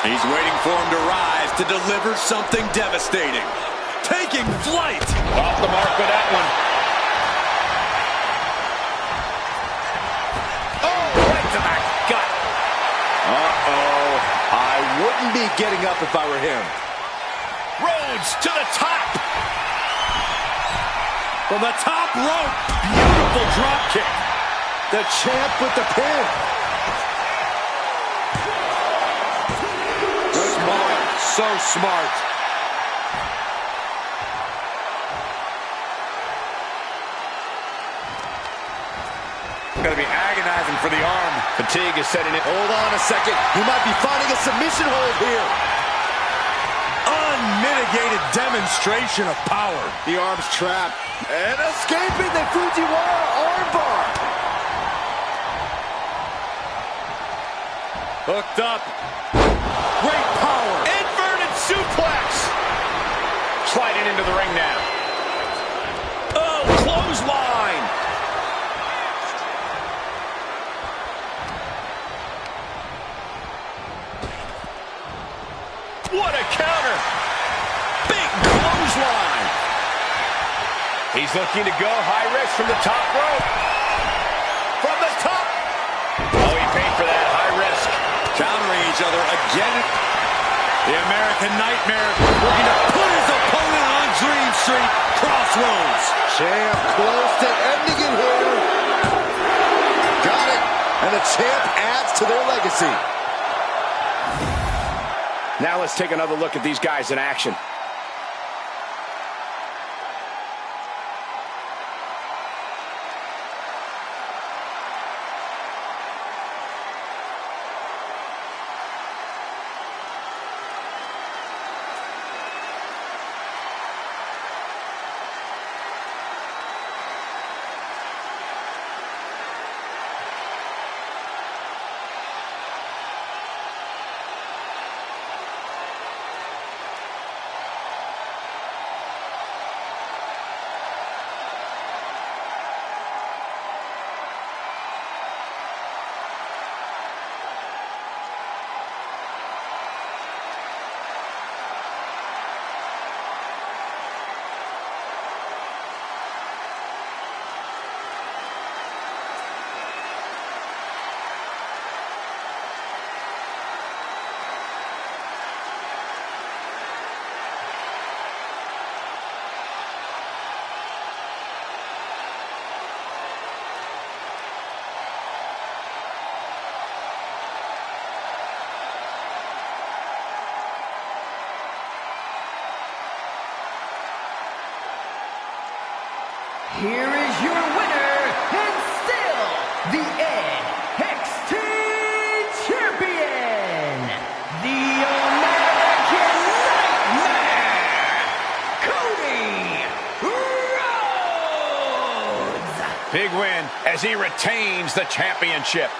He's waiting for him to rise to deliver something devastating. Taking flight. Off the mark with that one. Oh, right to the gut. Uh-oh. I wouldn't be getting up if I were him. Rhodes to the top. From the top rope, beautiful drop kick. The champ with the pin. Smart, so smart. Gotta be agonizing for the arm. Fatigue is setting in. Hold on a second. He might be finding a submission hold here. Unmitigated demonstration of power. The arm's trapped. And escaping the Fujiwara armbar. Hooked up. Great power. Inverted suplex. Sliding into the ring now. Oh, clothesline. What a counter. Big clothesline. He's looking to go high risk from the top rope. From the top. Oh, he paid for that high risk. Countering each other again. The American Nightmare looking to put his opponent on Dream Street Crossroads. Champ close to ending it here. Got it. And the champ adds to their legacy. Now let's take another look at these guys in action. Here is your winner, and still the NXT Champion, the American Nightmare, Cody Rhodes. Big win as he retains the championship.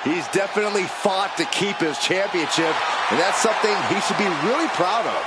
He's definitely fought to keep his championship, and that's something he should be really proud of.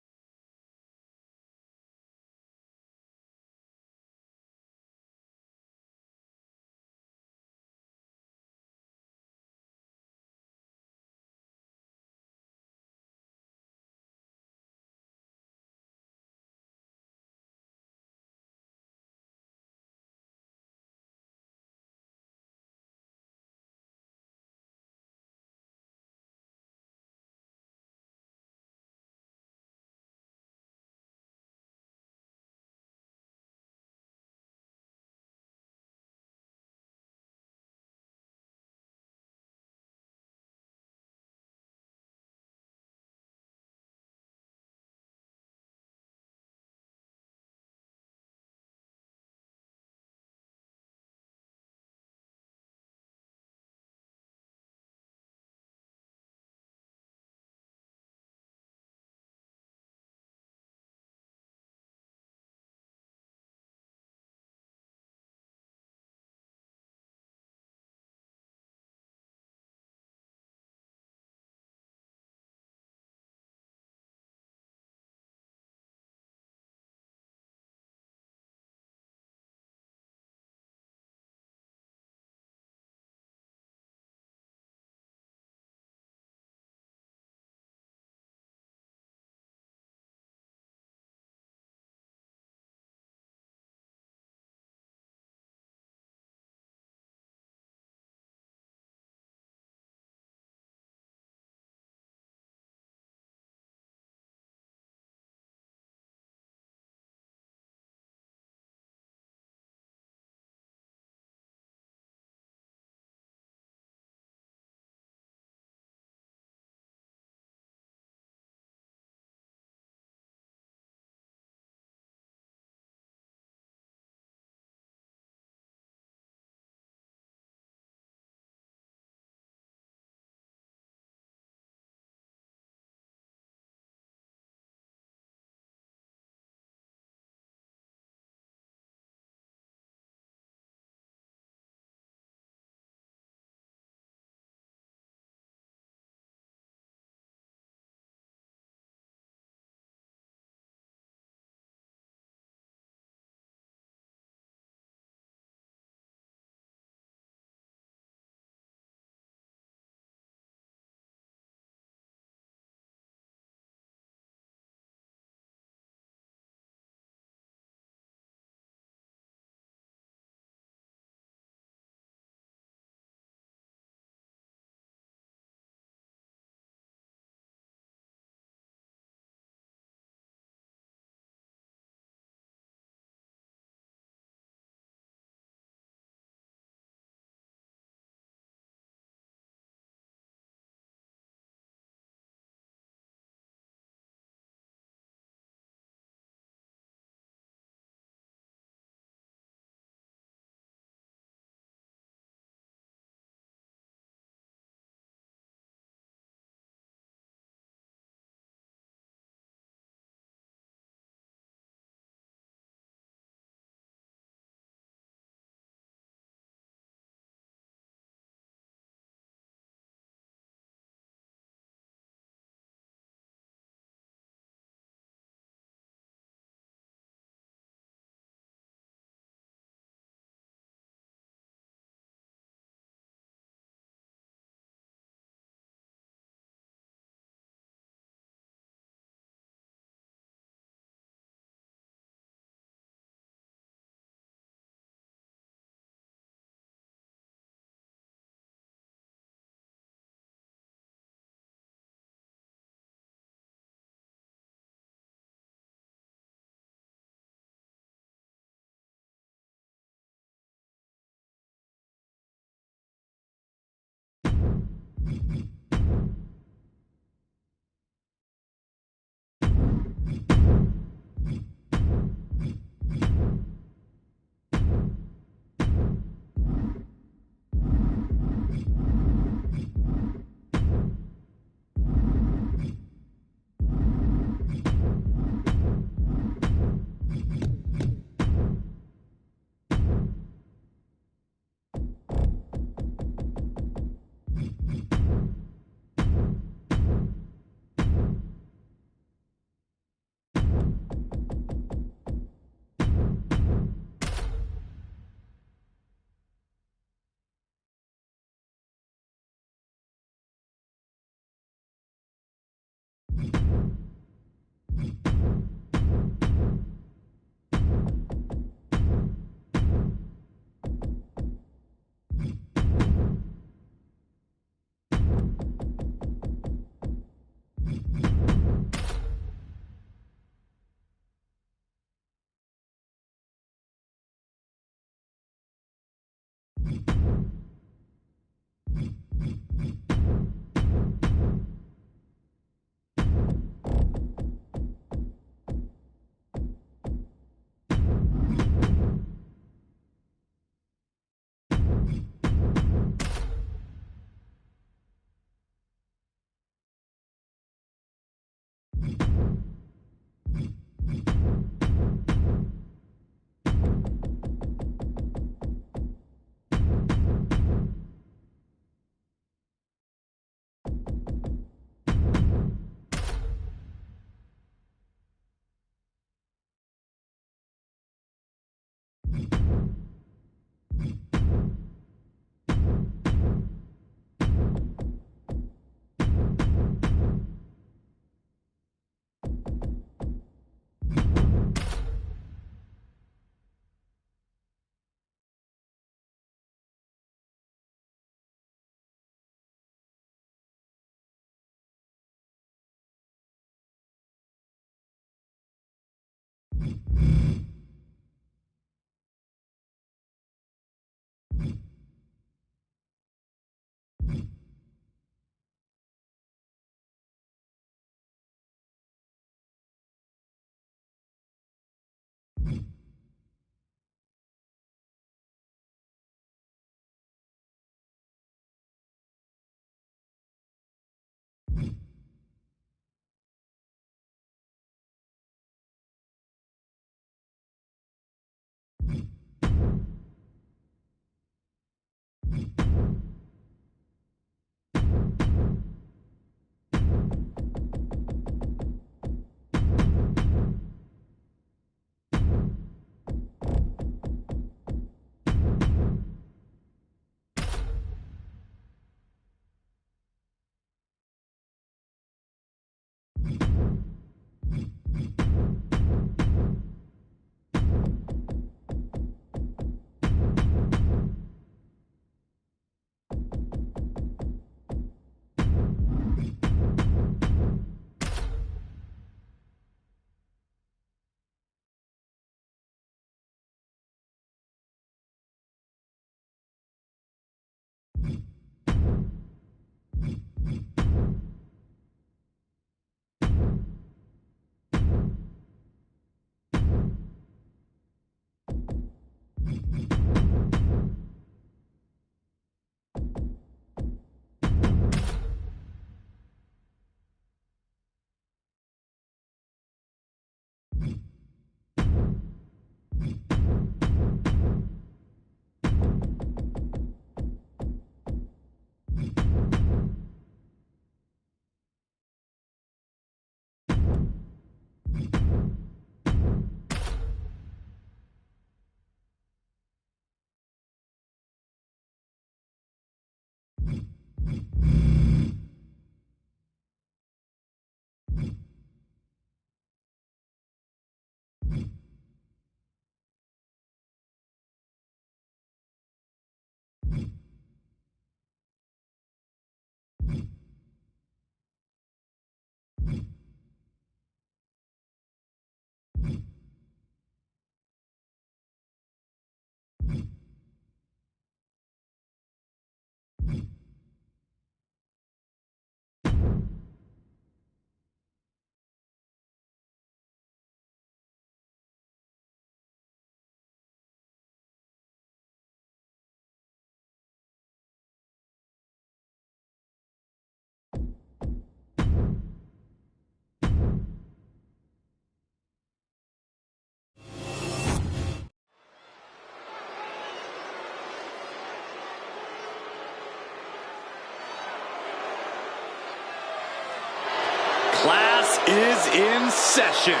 Class is in session.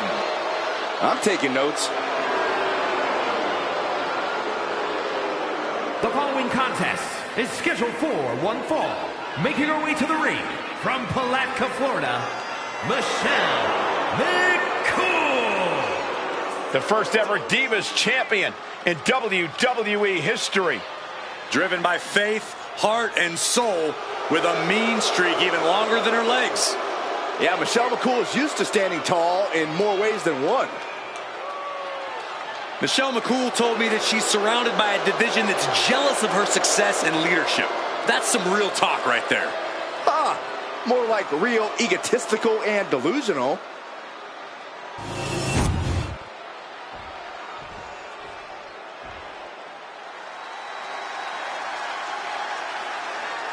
I'm taking notes. The following contest is scheduled for one fall. Making her way to the ring from Palatka, Florida, Michelle McCool. The first ever Divas champion in WWE history. Driven by faith, heart, and soul, with a mean streak even longer than her legs. Yeah, Michelle McCool is used to standing tall in more ways than one. Michelle McCool told me that she's surrounded by a division that's jealous of her success and leadership. That's some real talk right there. More like real egotistical and delusional.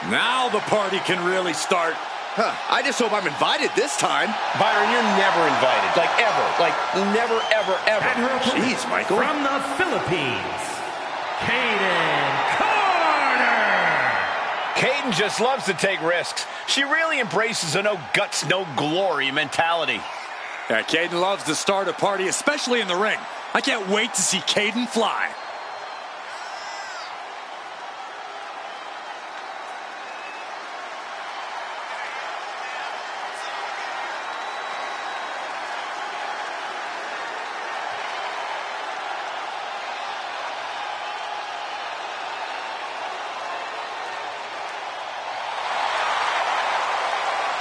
Now the party can really start. I just hope I'm invited this time. Byron, you're never invited. Like, ever. Like, never, ever, ever. And her opponent Jeez, Michael. from the Philippines, Kaden Carter. Kaden just loves to take risks. She really embraces a no guts, no glory mentality. Yeah, Kaden loves to start a party, especially in the ring. I can't wait to see Kaden fly.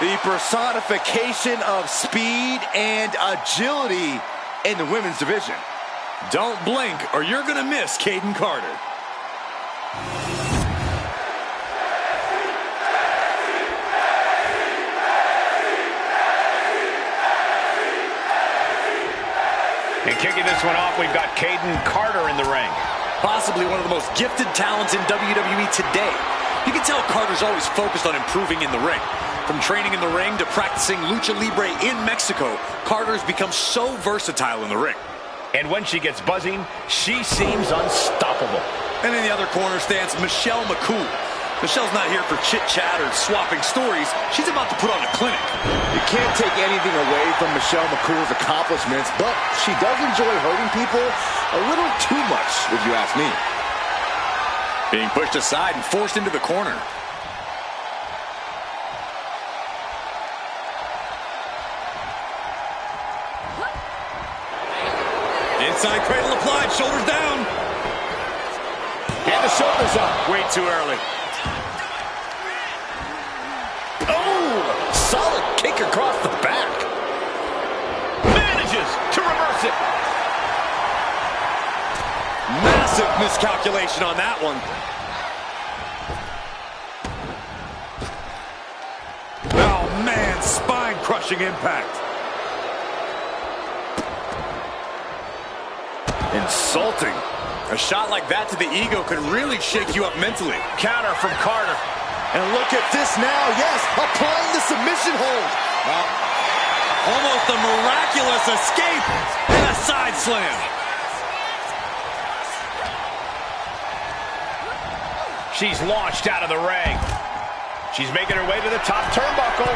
The personification of speed and agility in the women's division. Don't blink or you're going to miss Kaden Carter. And kicking this one off, we've got Kaden Carter in the ring. Possibly one of the most gifted talents in WWE today. You can tell Carter's always focused on improving in the ring. From training in the ring to practicing lucha libre in Mexico, Carter's become so versatile in the ring. And when she gets buzzing, she seems unstoppable. And in the other corner stands Michelle McCool. Michelle's not here for chit-chat or swapping stories. She's about to put on a clinic. You can't take anything away from Michelle McCool's accomplishments, but she does enjoy hurting people a little too much, if you ask me. Being pushed aside and forced into the corner. Inside cradle applied, shoulders down. And the shoulders up. Way too early. Oh, solid kick across the back. Manages to reverse it. Massive miscalculation on that one. Oh, man, spine-crushing impact. Insulting. A shot like that to the ego could really shake you up mentally. Counter from Carter. And look at this now. Yes, applying the submission hold. Almost a miraculous escape and a side slam. She's launched out of the ring. She's making her way to the top turnbuckle.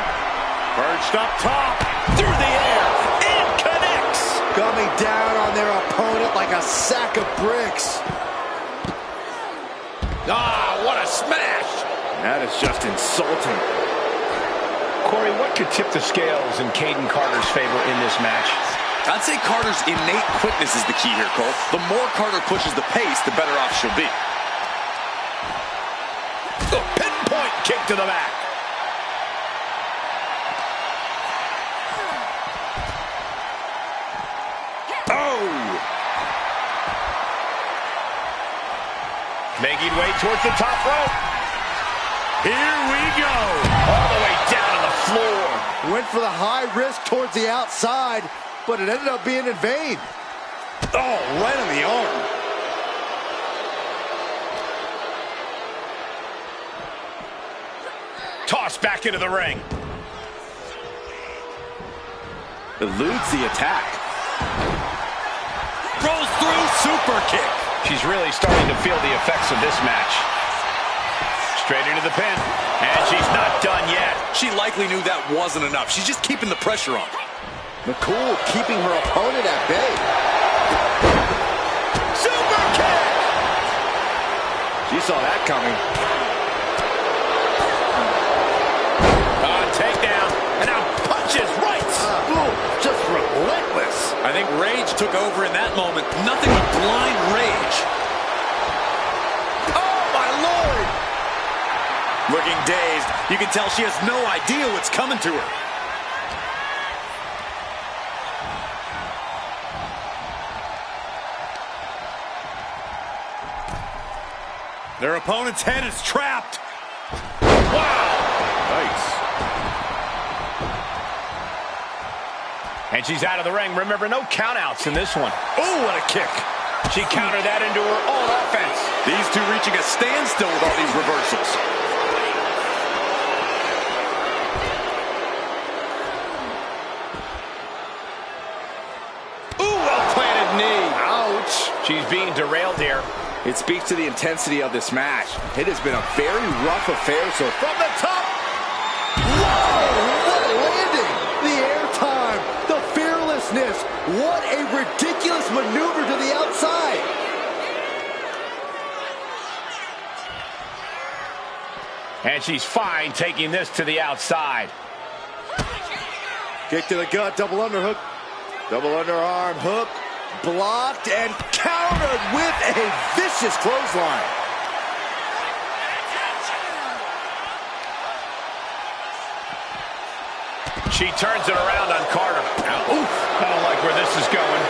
Perched up top. Through the air. And connects. Coming down on their opponent like a sack of bricks. Ah, what a smash. That is just insulting. Corey, what could tip the scales in Caden Carter's favor in this match? I'd say Carter's innate quickness is the key here, Cole. The more Carter pushes the pace, the better off she'll be. The pinpoint kick to the back. Oh! Making way towards the top rope. Here we go. All the way down to the floor. Went for the high risk towards the outside, but it ended up being in vain. Oh, right on the arm. Tossed back into the ring. Eludes the attack. Throws through, super kick. She's really starting to feel the effects of this match. Straight into the pin. And she's not done yet. She likely knew that wasn't enough. She's just keeping the pressure on. McCool keeping her opponent at bay. Super kick! She saw that coming. Takedown. And now punches right. Just relentless. I think rage took over in that moment. Nothing but blind rage. Oh, my Lord. Looking dazed. You can tell she has no idea what's coming to her. Their opponent's head is trapped. Wow. Nice. And she's out of the ring. Remember, no countouts in this one. Oh, what a kick. She countered that into her own offense. These two reaching a standstill with all these reversals. Ooh, well-planted knee. Ouch. She's being derailed here. It speaks to the intensity of this match. It has been a very rough affair, so from the top. Whoa, what a landing. The airtime, the fearlessness. What a ridiculous maneuver to the outside. And she's fine taking this to the outside. Kick to the gut, double underhook. Double underarm hook. Blocked and countered with a vicious clothesline. She turns it around on Carter. Oof, I don't like where this is going.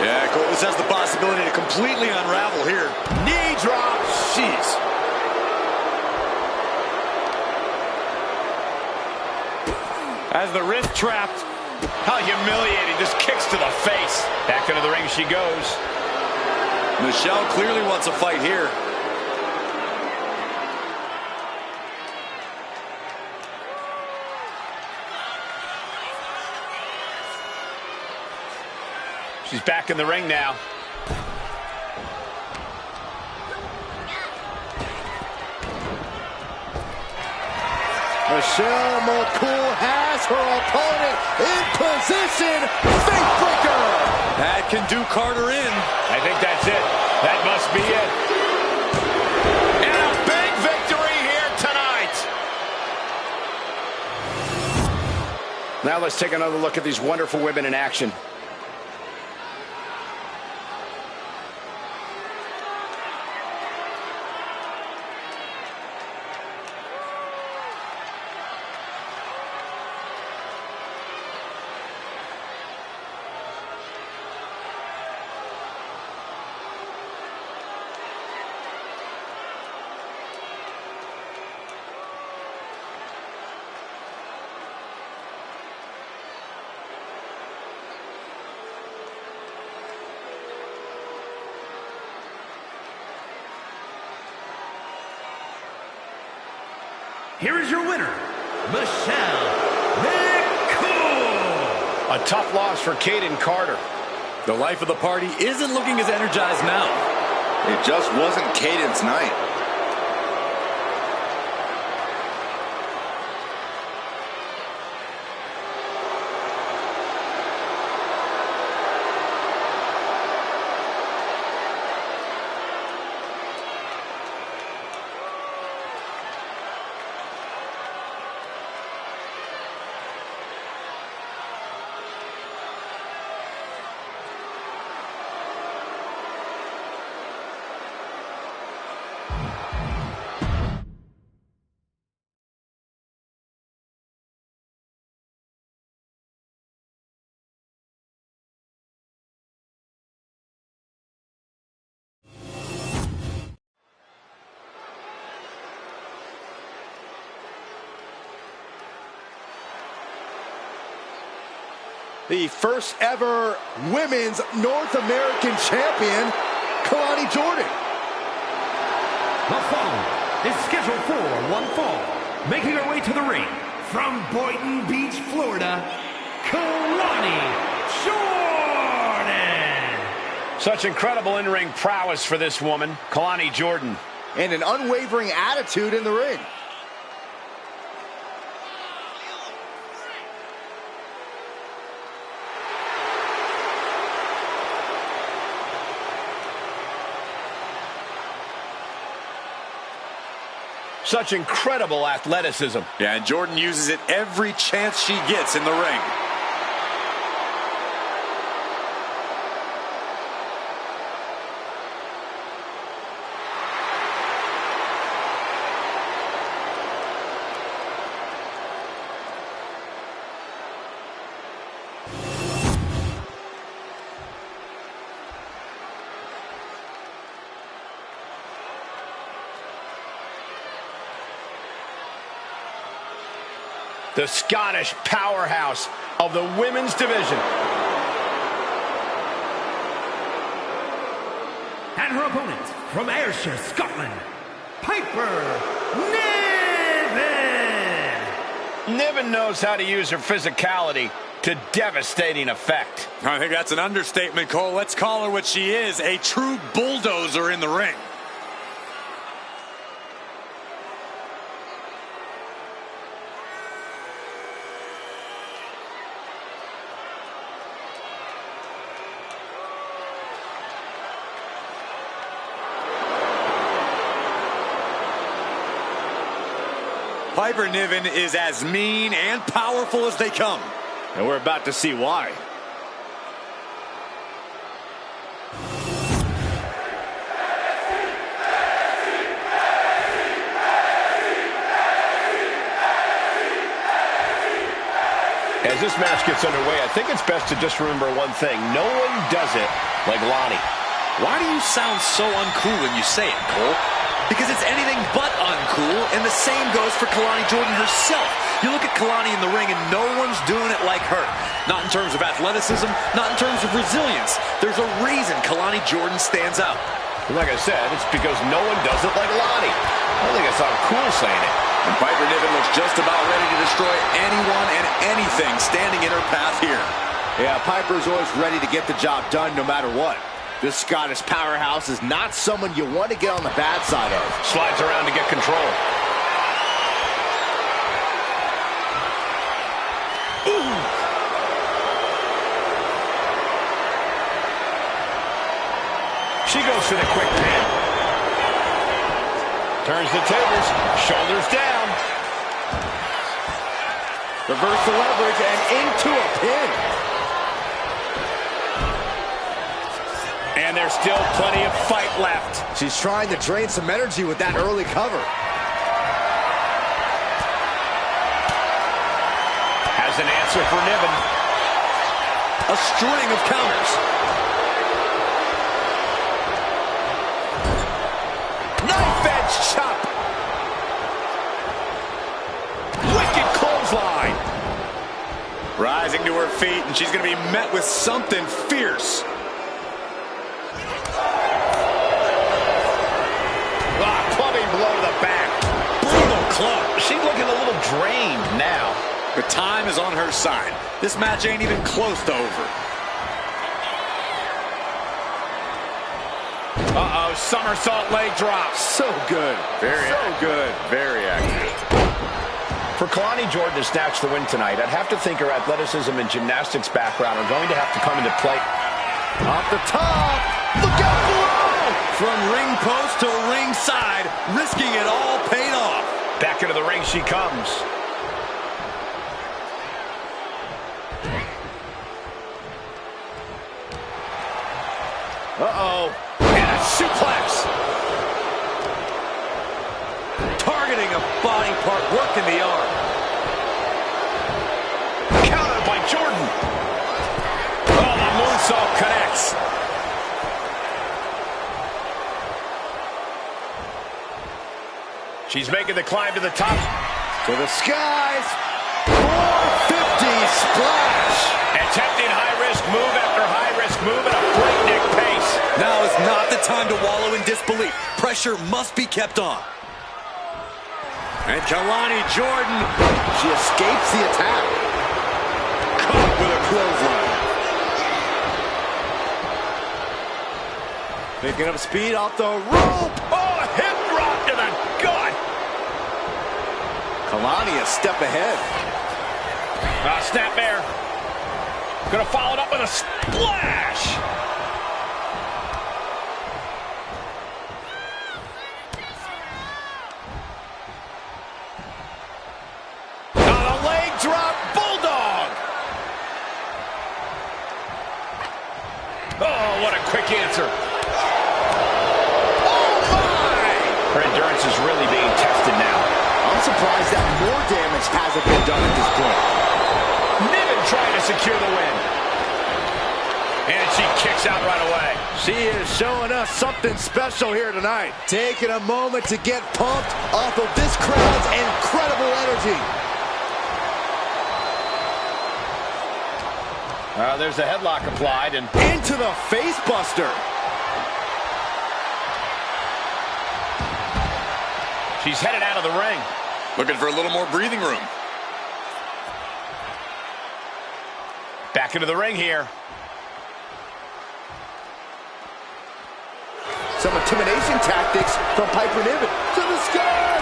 Yeah, Cole, this has the possibility to completely unravel here. Knee drop. Jeez. Has the wrist trapped. How humiliating. Just kicks to the face. Back into the ring she goes. Michelle clearly wants a fight here. She's back in the ring now. Michelle McCool has her opponent in position. Faithbreaker. That can do Carter in. I think that's it. That must be it. And a big victory here tonight. Now let's take another look at these wonderful women in action. Here is your winner, Michelle McCool. A tough loss for Caden Carter. The life of the party isn't looking as energized now. It just wasn't Caden's night. the first ever women's North American champion, Kalani Jordan. The following is scheduled for one fall. Making her way to the ring from Boynton Beach, Florida, Kalani Jordan. Such incredible in-ring prowess for this woman, Kalani Jordan. And an unwavering attitude in the ring. Such incredible athleticism. Yeah, and Jordan uses it every chance she gets in the ring. The Scottish powerhouse of the women's division. And her opponent from Ayrshire, Scotland, Piper Niven. Niven knows how to use her physicality to devastating effect. I think that's an understatement, Cole. Let's call her what she is, a true bulldozer in the ring. Piper Niven is as mean and powerful as they come. And we're about to see why. As this match gets underway, I think it's best to just remember one thing. No one does it like Lonnie. Why do you sound so uncool when you say it, Cole? Because it's anything but uncool, and the same goes for Kalani Jordan herself. You look at Kalani in the ring, and no one's doing it like her. Not in terms of athleticism, not in terms of resilience. There's a reason Kalani Jordan stands out. Like I said, it's because no one does it like Lonnie. I don't think it's uncool saying it. And Piper Niven looks just about ready to destroy anyone and anything standing in her path here. Yeah, Piper's always ready to get the job done no matter what. This Scottish powerhouse is not someone you want to get on the bad side of. Slides around to get control. Ooh. She goes for the quick pin. Turns the tables, shoulders down. Reverse the leverage and into a pin. And there's still plenty of fight left. She's trying to drain some energy with that early cover. Has an answer for Niven. A string of counters. Knife edge chop. Wicked clothesline. Rising to her feet, and she's going to be met with something fierce. Clubbing blow to the back. Brutal club. She's looking a little drained now. But time is on her side. This match ain't even close to over. Uh-oh, somersault leg drop. So good. Very accurate. For Kalani Jordan to snatch the win tonight, I'd have to think her athleticism and gymnastics background are going to have to come into play. Off the top. Look out below. From ring post to ringside, risking it all paid off. Back into the ring she comes. Uh-oh. And a suplex. Targeting a body part, working the arm. Countered by Jordan. Oh, the moonsault connects. She's making the climb to the top. To the skies. 450 splash. Attempting high-risk move after high-risk move at a breakneck pace. Now is not the time to wallow in disbelief. Pressure must be kept on. And Kalani Jordan. She escapes the attack. Caught with a clothesline. Picking up speed off the rope. Oh, a hip drop to the gut. Kalani a step ahead. Snapmare. Gonna follow it up with a splash. The leg drop, bulldog. Oh, what a quick answer. Her endurance is really being tested now. I'm surprised that more damage hasn't been done at this point. Niven trying to secure the win. And she kicks out right away. She is showing us something special here tonight. Taking a moment to get pumped off of this crowd's incredible energy. There's a headlock applied and into the face buster. She's headed out of the ring. Looking for a little more breathing room. Back into the ring here. Some intimidation tactics from Piper Niven. To the sky.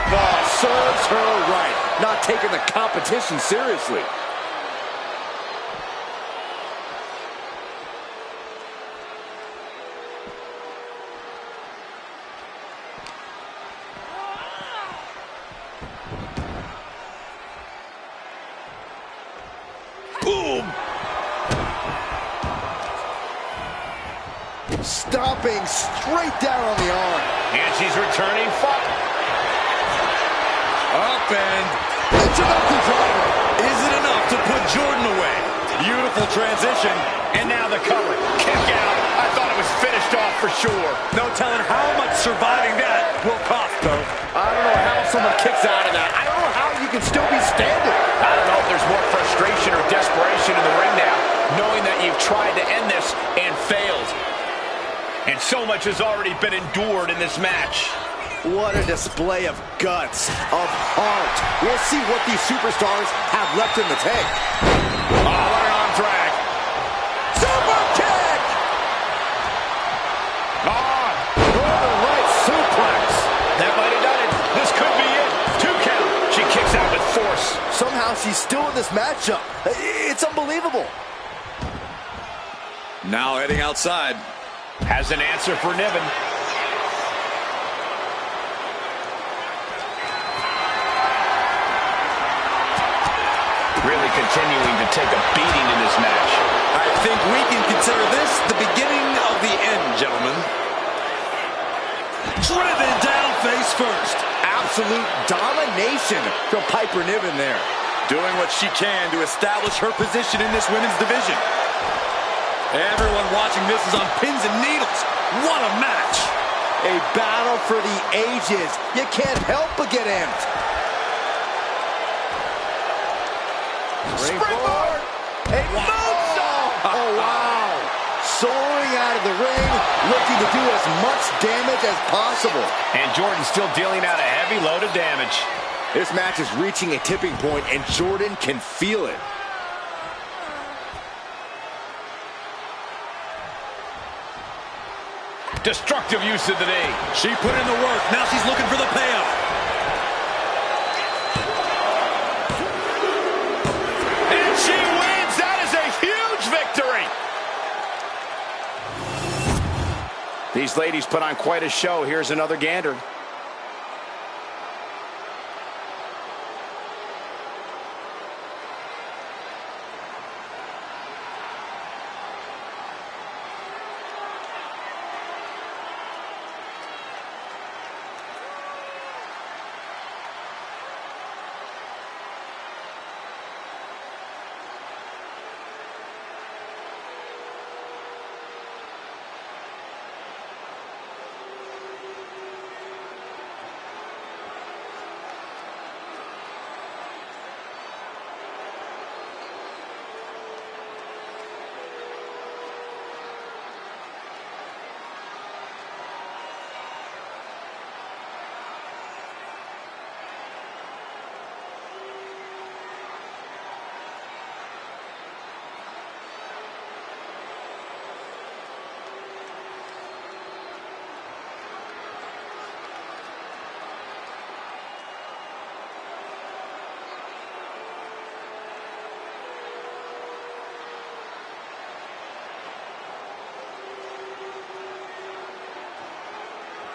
Oh, serves her right. Not taking the competition seriously. Stomping straight down on the arm. And she's returning. Up and Introductory driver. is it enough to put Jordan away? Beautiful transition. And now the cover. Kick out. I thought it was finished off for sure. No telling how much surviving that will cost, though. I don't know how someone kicks out of that. I don't know how you can still be standing. I don't know if there's more frustration or desperation in the ring now, knowing that you've tried to end this and failed. And so much has already been endured in this match. What a display of guts, of heart. We'll see what these superstars have left in the tank. Oh, what an arm drag. Super kick! Northern right suplex. That might have done it. This could be it. 2 count. She kicks out with force. Somehow she's still in this matchup. It's unbelievable. Now heading outside. Has an answer for Niven. Really continuing to take a beating in this match. I think we can consider this the beginning of the end, gentlemen. Driven down face first. Absolute domination from Piper Niven there. Doing what she can to establish her position in this women's division. Everyone watching this is on pins and needles. What a match. A battle for the ages. You can't help but get amped. Springboard! A moonsault! Oh, wow. Soaring out of the ring, looking to do as much damage as possible. And Jordan still dealing out a heavy load of damage. This match is reaching a tipping point, and Jordan can feel it. Destructive use of the knee. She put in the work. Now she's looking for the payoff. And she wins. That is a huge victory. These ladies put on quite a show. Here's another gander.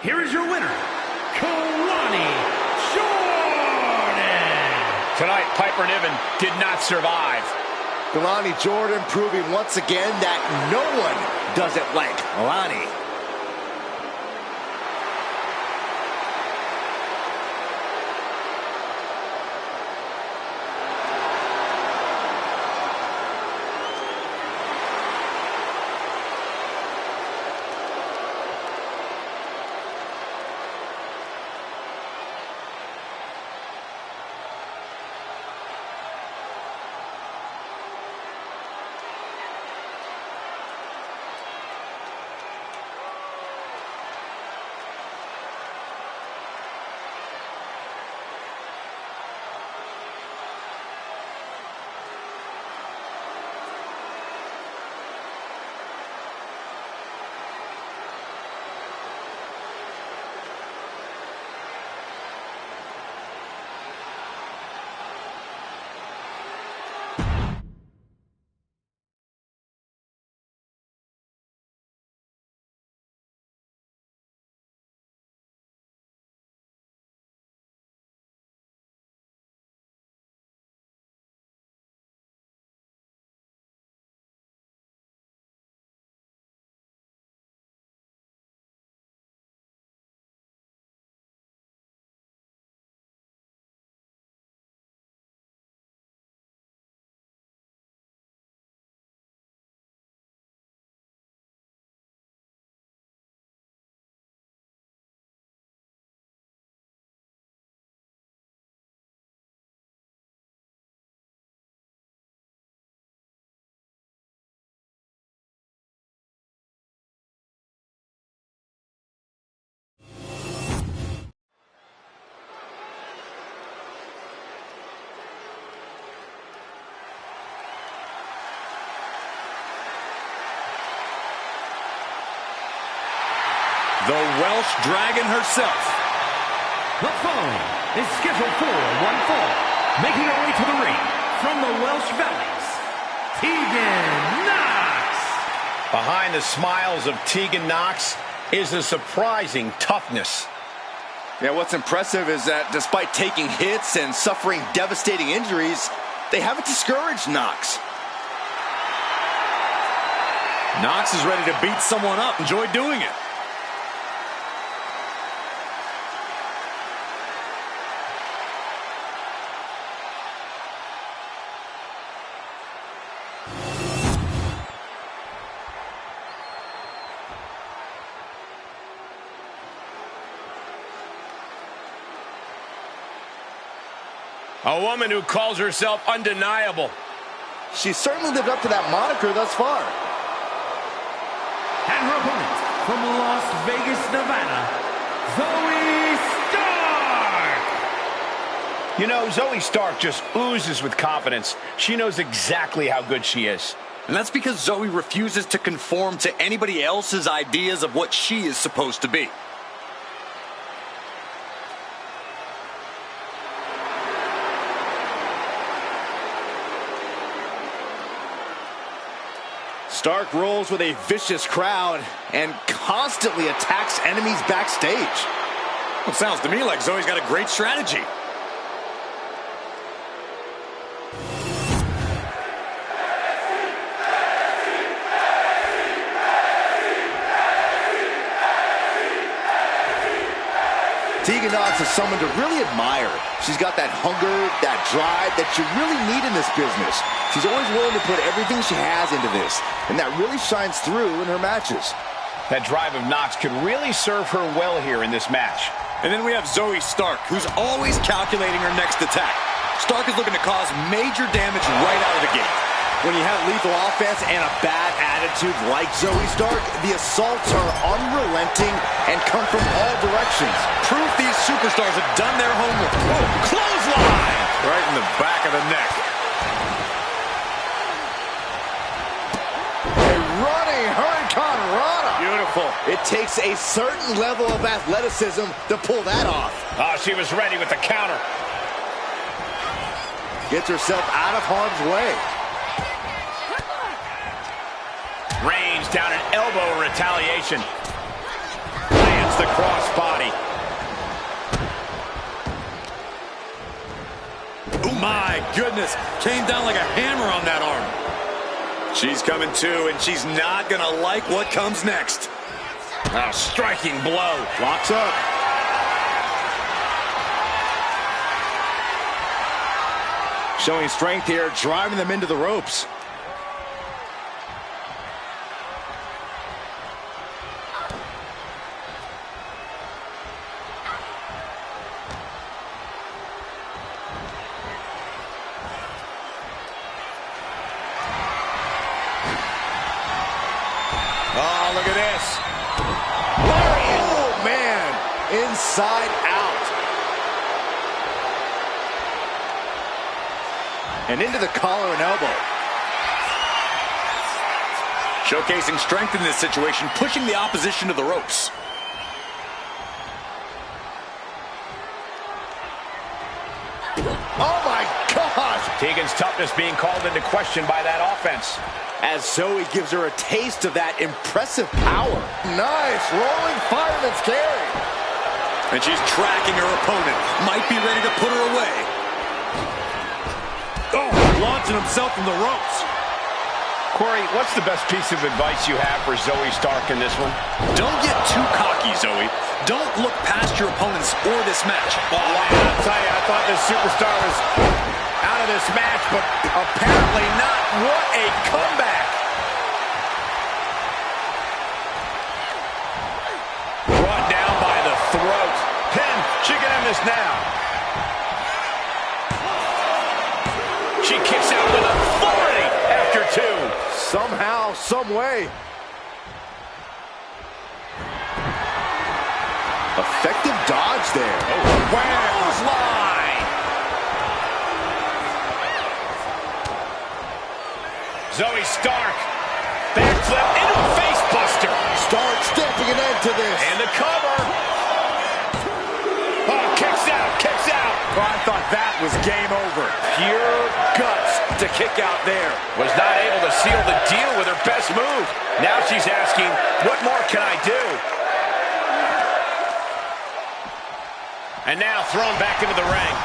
here is your winner, Kalani Jordan. Tonight, Piper Niven did not survive. Kalani Jordan proving once again that no one does it like Kalani. The Welsh Dragon herself. The following is scheduled for one fall. Making her way to the ring from the Welsh Valleys, Tegan Knox. Behind the smiles of Tegan Knox is a surprising toughness. Yeah, what's impressive is that despite taking hits and suffering devastating injuries, they haven't discouraged Knox. Knox is ready to beat someone up. Enjoy doing it. A woman who calls herself undeniable. She's certainly lived up to that moniker thus far. And her opponent from Las Vegas, Nevada, Zoe Stark. You know, Zoe Stark just oozes with confidence. She knows exactly how good she is. And that's because Zoe refuses to conform to anybody else's ideas of what she is supposed to be. Stark rolls with a vicious crowd and constantly attacks enemies backstage. Well, it sounds to me like Zoe's got a great strategy. Tegan Knox is someone to really admire. She's got that hunger, that drive that you really need in this business. She's always willing to put everything she has into this, and that really shines through in her matches. That drive of Knox could really serve her well here in this match. And then we have Zoe Stark, who's always calculating her next attack. Stark is looking to cause major damage right out of the gate. When you have lethal offense and a bad attitude like Zoe Stark, the assaults are unrelenting and come from all directions. Proof these superstars have done their homework. Whoa, clothesline! Right in the back of the neck. A running Hurricane Rana. Beautiful. It takes a certain level of athleticism to pull that off. Oh, she was ready with the counter. Gets herself out of harm's way. Range down an elbow retaliation. Lands the crossbody. Oh my goodness, came down like a hammer on that arm. She's coming to, and she's not gonna like what comes next. A striking blow. Locks up. Showing strength here, driving them into the ropes. Oh, look at this. Oh, man. Inside out. And into the collar and elbow. Showcasing strength in this situation, pushing the opposition to the ropes. Oh, my gosh. Tegan's toughness being called into question by that offense. As Zoe gives her a taste of that impressive power. Nice rolling fireman's carry. And she's tracking her opponent. Might be ready to put her away. Oh, launching himself from the ropes. Corey, what's the best piece of advice you have for Zoe Stark in this one? Don't get too cocky, Zoe. Don't look past your opponents or this match. Oh, man, I'll tell you, I thought this superstar was out of this match, but apparently not. What a comeback. Brought down by the throat. Pin, she can end this now. She kicks out with authority after two. Somehow, some way. Effective dodge there. Oh, clothesline. Zoe Stark. Backflip into a face buster. Stark stamping an end to this. And the cover. Oh, kicks out, kicks out. Oh, I thought that was game over. Pure guts to kick out there. Was not able to seal the deal with her best move. Now she's asking, what more can I do? And now thrown back into the ring.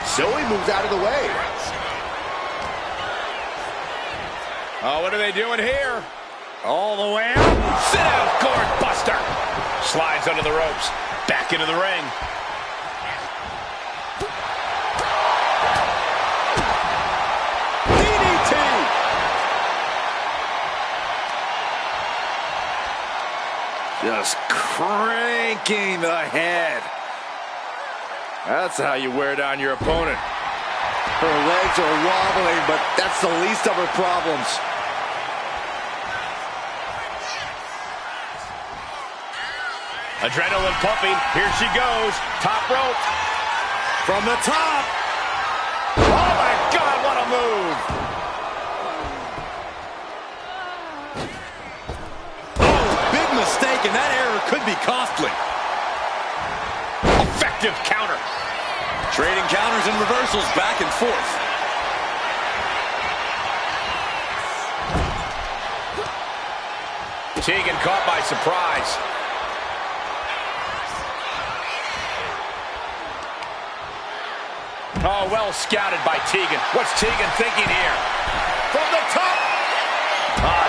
Zoe moves out of the way. Oh, what are they doing here? All the way out. Sit out, gourd buster. Slides under the ropes. Back into the ring. DDT. Just cranking the head. That's how you wear down your opponent. Her legs are wobbling, but that's the least of her problems. Adrenaline pumping. Here she goes. Top rope. From the top. Oh, my God, what a move. Oh, big mistake, and that error could be costly. Effective counter. Trading counters and reversals back and forth. Tegan caught by surprise. Oh, well scouted by Tegan. What's Tegan thinking here? From the top.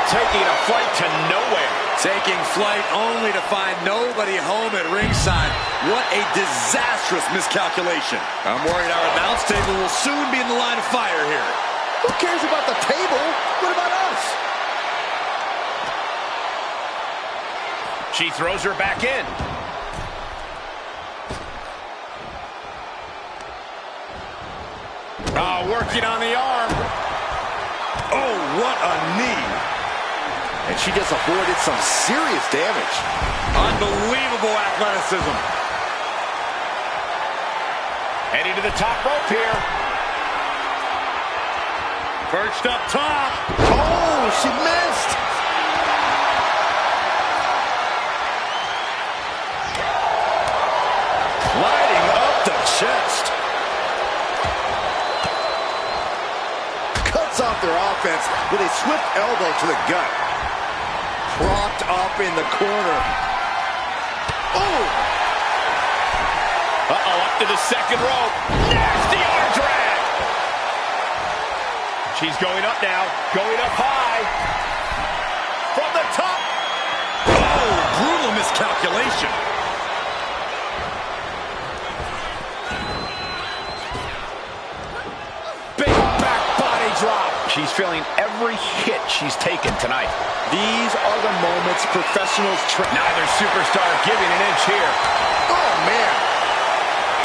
Taking a flight to nowhere. Taking flight only to find nobody home at ringside. What a disastrous miscalculation. I'm worried our announce table will soon be in the line of fire here. Who cares about the table? What about us? She throws her back in. Working on the arm. Oh, what a knee. And she just avoided some serious damage. Unbelievable athleticism. Heading to the top rope here. Perched up top. Oh, she missed. Lighting up the chest. Cuts off their offense with a swift elbow to the gut. Propped wrapped up in the corner. Oh! Uh-oh, up to the second rope. Nasty arm drag. She's going up now, going up high. From the top. Oh, brutal miscalculation. Big back body drop. She's feeling every hit she's taken tonight. These are the moments professionals Neither superstar giving an inch here. Oh, man.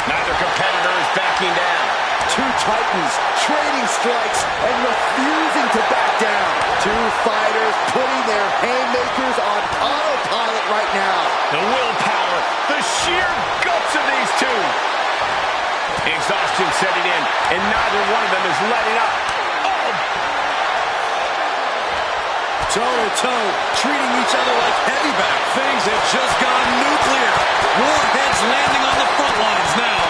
Neither competitor is backing down. Two titans trading strikes and refusing to back down. Two fighters putting their haymakers on autopilot right now. The willpower, the sheer guts of these two. Exhaustion setting in, and neither one of them is letting up. Oh! Toe-to-toe, treating each other like heavyweight. Things have just gone nuclear. Warheads landing on the front lines now.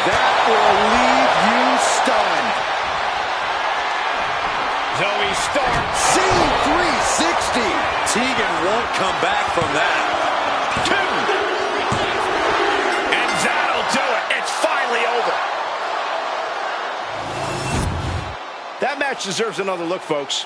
That will leave you stunned. Zoe Stark. C360. Tegan won't come back from that. Two. And that'll do it. It's finally over. That match deserves another look, folks.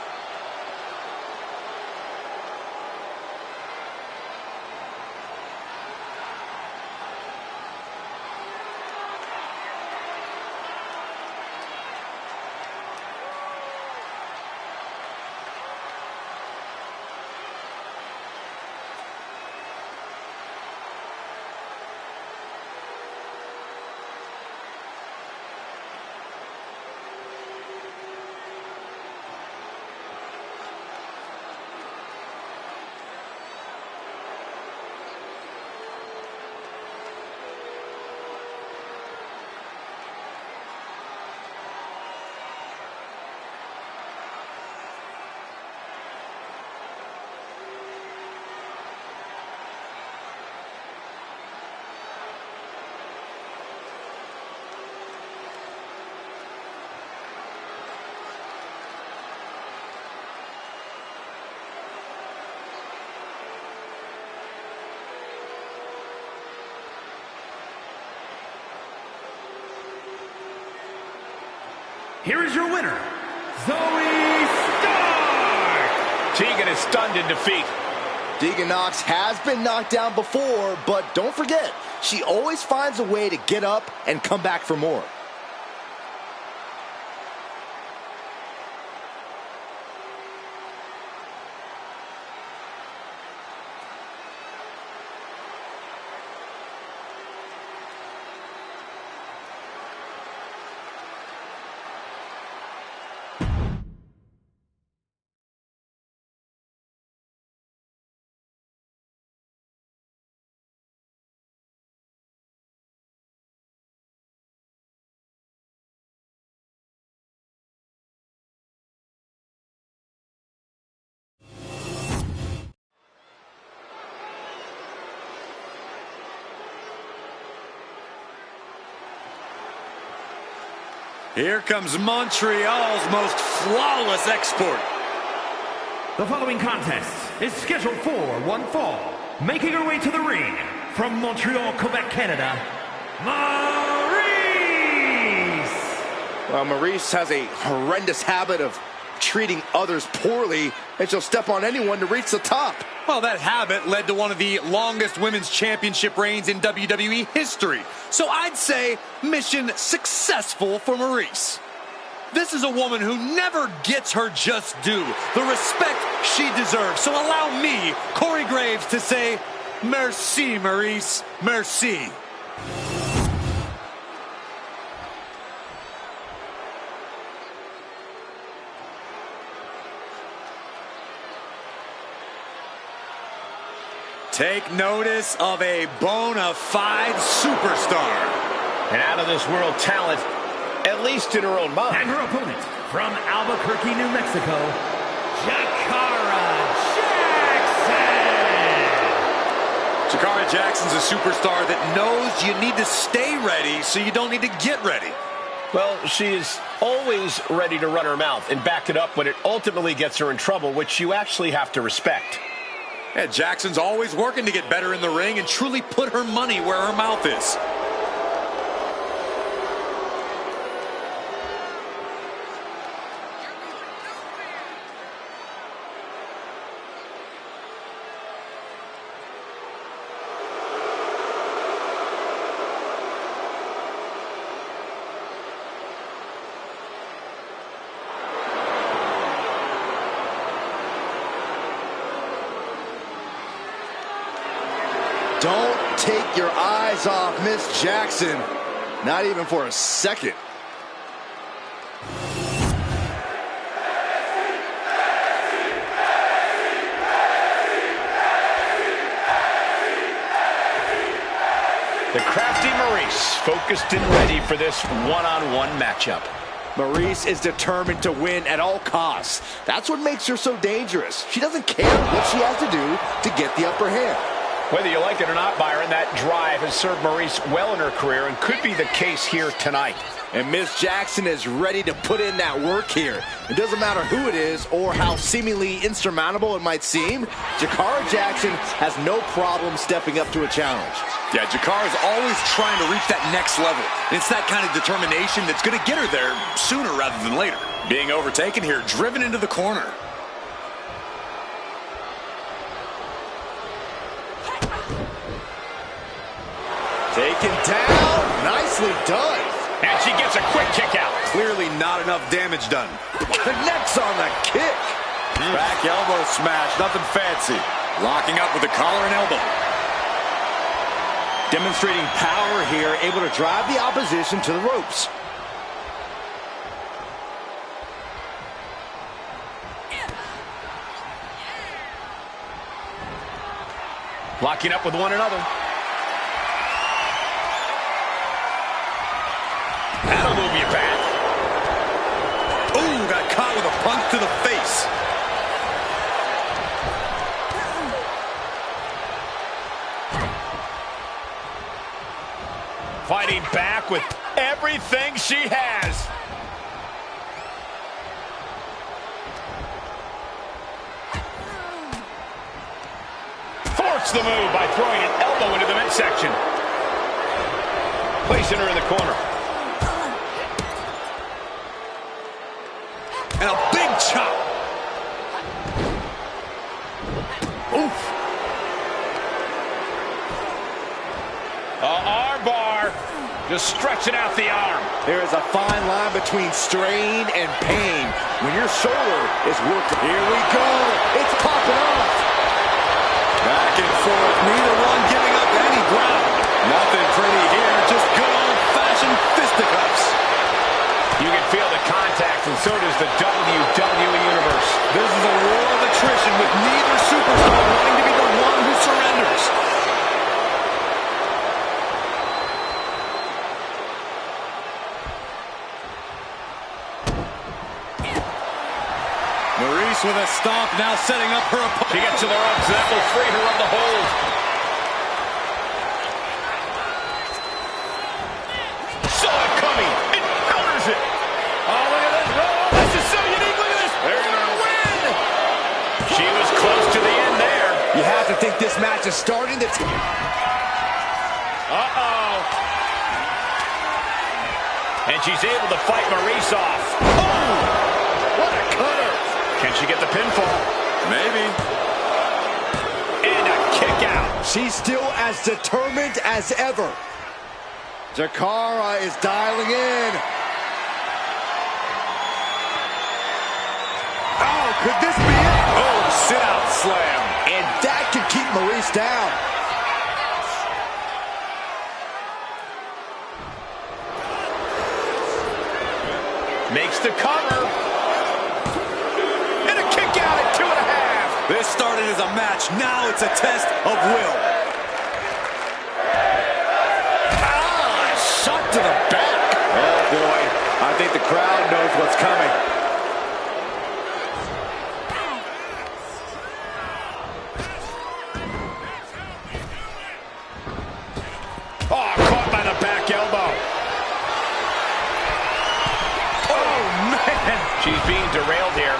Here is your winner, Zoe Stark! Tegan is stunned in defeat. Tegan Nox has been knocked down before, but don't forget, she always finds a way to get up and come back for more. Here comes Montreal's most flawless export. The following contest is scheduled for one fall. Making her way to the ring from Montreal, Quebec, Canada, Maryse! Well, Maryse has a horrendous habit of treating others poorly, and she'll step on anyone to reach the top. Well, that habit led to one of the longest women's championship reigns in WWE history. So I'd say mission successful for Maryse. This is a woman who never gets her just due, the respect she deserves. So allow me, Corey Graves, to say, merci, Maryse, merci. Take notice of a bona fide superstar. An out-of-this-world talent, at least in her own mind. And her opponent from Albuquerque, New Mexico, Jakara Jackson! Jakara Jackson's a superstar that knows you need to stay ready so you don't need to get ready. Well, she is always ready to run her mouth and back it up when it ultimately gets her in trouble, which you actually have to respect. Yeah, Jackson's always working to get better in the ring and truly put her money where her mouth is. Don't take your eyes off Miss Jackson. Not even for a second. The crafty Maurice, focused and ready for this one-on-one matchup. Maurice is determined to win at all costs. That's what makes her so dangerous. She doesn't care what she has to do to get the upper hand. Whether you like it or not, Byron, that drive has served Maurice well in her career and could be the case here tonight. And Miss Jackson is ready to put in that work here. It doesn't matter who it is or how seemingly insurmountable it might seem. Jakara Jackson has no problem stepping up to a challenge. Yeah, Jakara's always trying to reach that next level. It's that kind of determination that's going to get her there sooner rather than later. Being overtaken here, driven into the corner. Taken down. Nicely done. And she gets a quick kick out. Clearly not enough damage done. Connects on the kick. Back elbow smash, nothing fancy. Locking up with the collar and elbow. Demonstrating power here, able to drive the opposition to the ropes. Locking up with one another. That'll move you back. Ooh, got caught with a punch to the face. Fighting back with everything she has. Force the move by throwing an elbow into the midsection. Placing her in the corner. And a big chop. Oof. Arm bar. Just stretching out the arm. There is a fine line between strain and pain when your shoulder is working. Here we go. It's popping off. Back and forth, neither one giving up any ground. Nothing pretty here, just good old-fashioned fisticuffs. You can feel the contact, and so does the WWE Universe. This is a war of attrition with neither superstar wanting to be the one who surrenders. Maurice with a stomp, now setting up her opponent. She gets to the ropes, that will free her of the hold. Saw it coming, and counters it. Oh, look at this. Oh, this is so unique. Look at this. They're going to win. She was close to the end there. You have to think this match is starting to... Uh-oh. And she's able to fight Maurice off. Oh, what a cutter. Can she get the pinfall? Maybe. And a kick out. She's still as determined as ever. Jakara is dialing in. Oh, could this be it? Oh, sit-out slam. And that could keep Maurice down. Makes the cover. And a kick out at 2.5. This started as a match. Now it's a test of will. Shot to the back. Oh, boy. I think the crowd knows what's coming. Oh, caught by the back elbow. Oh, man. She's being derailed here.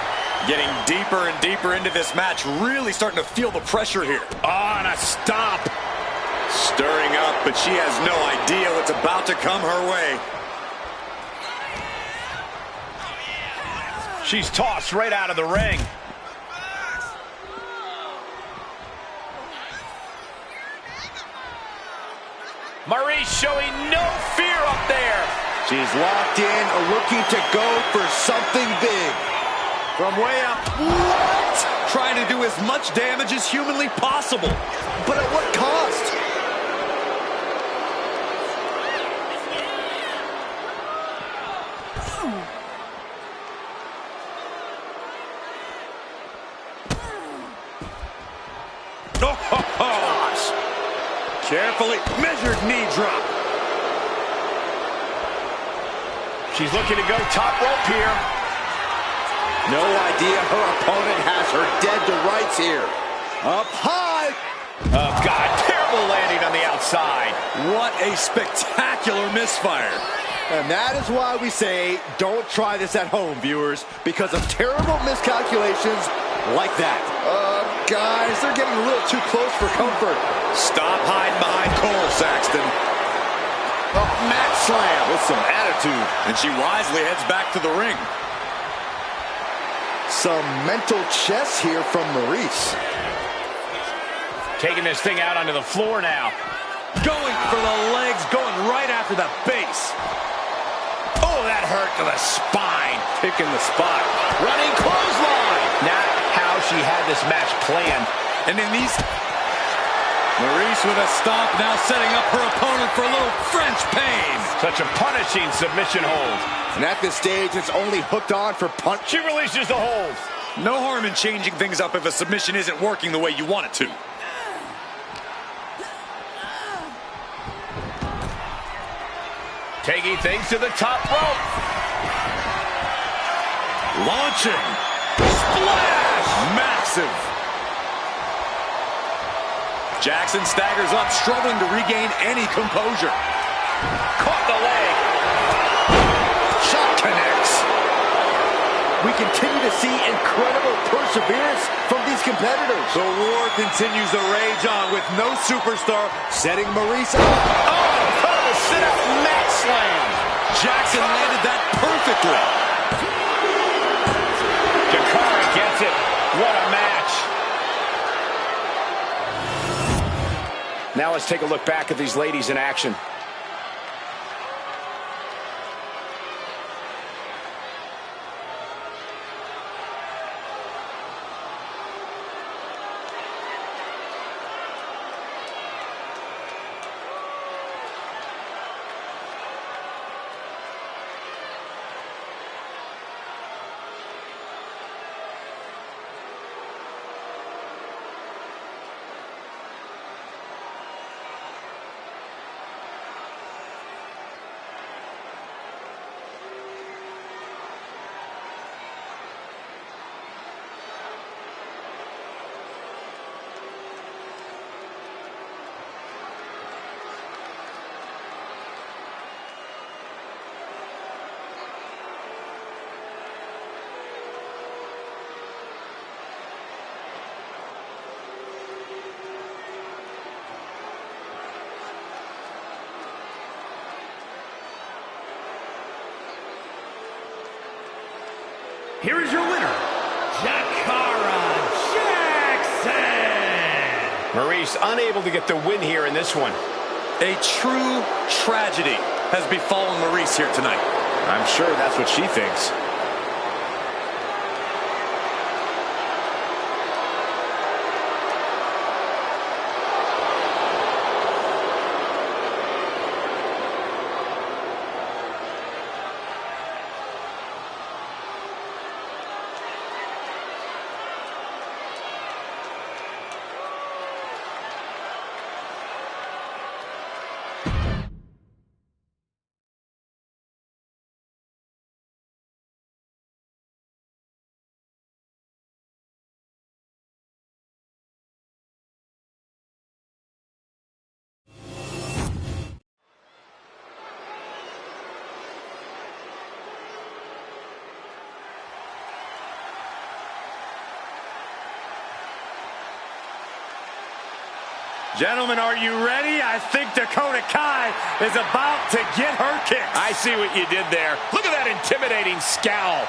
Getting deeper and deeper into this match, really starting to feel the pressure here. Oh, and a stomp. Stirring up, but she has no idea what's about to come her way. She's tossed right out of the ring. Maurice showing no fear up there. She's locked in, looking to go for something big. From way up. What? Trying to do as much damage as humanly possible. But at what cost? Carefully measured knee drop. She's looking to go top rope here. No idea her opponent has her dead to rights here. Up high. Oh, God, terrible landing on the outside. What a spectacular misfire. And that is why we say don't try this at home, viewers, because of terrible miscalculations like that. Guys, they're getting a little too close for comfort. Stop hiding behind Cole, Saxton. Oh, mat slam with some attitude. And she wisely heads back to the ring. Some mental chess here from Maurice. Taking this thing out onto the floor now. Going for the legs, going right after the base. Oh, that hurt to the spine. Picking the spot. Running clothesline. Not how she had this match planned. And in these... Maurice with a stomp, now setting up her opponent for a little French pain. Such a punishing submission hold. And at this stage, it's only hooked on for punch. She releases the hold. No harm in changing things up if a submission isn't working the way you want it to. Taking things to the top rope. Launching. Splash! Massive. Jackson staggers up, struggling to regain any composure. Caught the leg. Shot connects. We continue to see incredible perseverance from these competitors. The war continues to rage on with no superstar Setting Maurice up. Oh, a sit-up mat slam. Jackson landed that perfectly. Jakara gets it. What a match. Now let's take a look back at these ladies in action. Here is your winner, Jakara Jackson. Maurice unable to get the win here in this one. A true tragedy has befallen Maurice here tonight. I'm sure that's what she thinks. Gentlemen, are you ready? I think Dakota Kai is about to get her kicks. I see what you did there. Look at that intimidating scowl.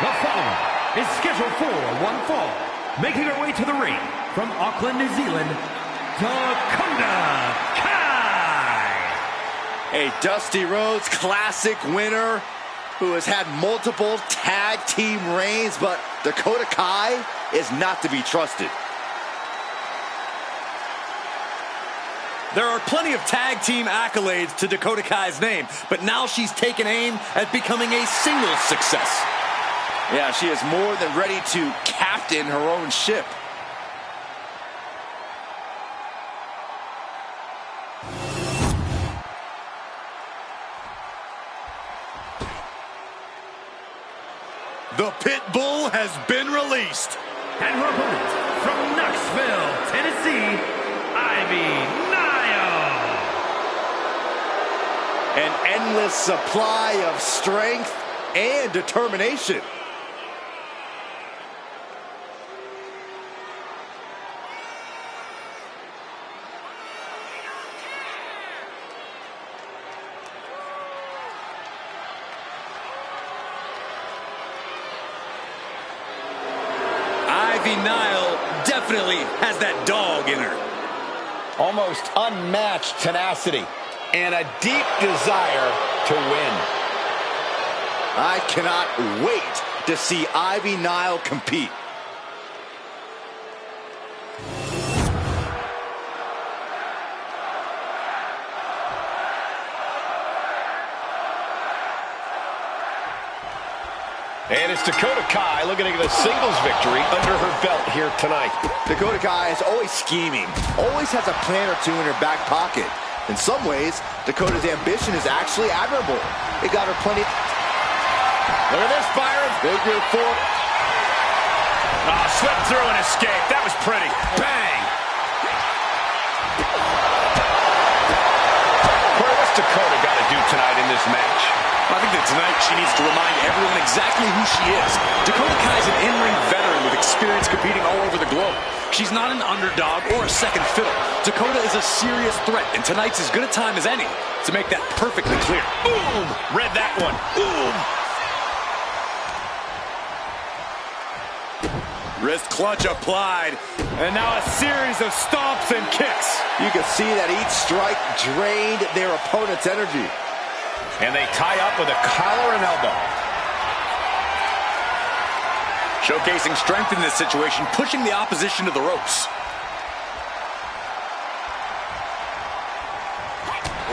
The following is scheduled for one fall. Making her way to the ring from Auckland, New Zealand, Dakota Kai. A Dusty Rhodes Classic winner who has had multiple tag team reigns, but Dakota Kai is not to be trusted. There are plenty of tag team accolades to Dakota Kai's name, but now she's taken aim at becoming a singles success. Yeah, she is more than ready to captain her own ship. The pit bull has been released. And her opponent from Knoxville, Tennessee, Ivy Nile. An endless supply of strength and determination. Ivy Nile definitely has that dog in her. Almost unmatched tenacity and a deep desire to win. I cannot wait to see Ivy Nile compete. And it's Dakota Kai looking to get a singles victory under her belt here tonight. Dakota Kai is always scheming, always has a plan or two in her back pocket. In some ways, Dakota's ambition is actually admirable. It got her plenty. Look at this, Byron. Figure four. Slipped through and escaped. That was pretty. Bang. Corey, what's Dakota got to do tonight in this match? I think that tonight she needs to remind everyone exactly who she is. Dakota Kai is an in-ring veteran with experience competing all over the globe. She's not an underdog or a second fiddle. Dakota is a serious threat, and tonight's as good a time as any to make that perfectly clear. Boom. Read that one. Boom. Wrist clutch applied. And now a series of stomps and kicks. You can see that each strike drained their opponent's energy. And they tie up with a collar and elbow. Showcasing strength in this situation, pushing the opposition to the ropes.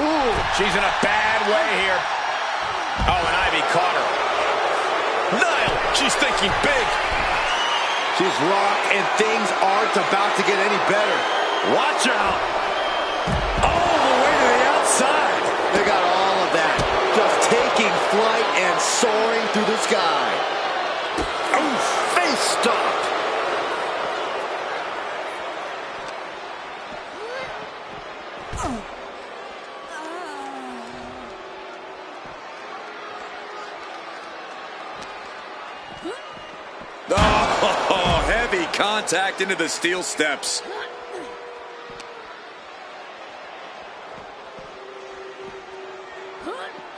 Ooh, she's in a bad way here. Oh, and Ivy caught her. Nile, she's thinking big. She's rocked, and things aren't about to get any better. Watch out. All the way to the outside. They got all of that. Just taking flight and soaring through the sky. Oh, face stop. Oh, heavy contact into the steel steps.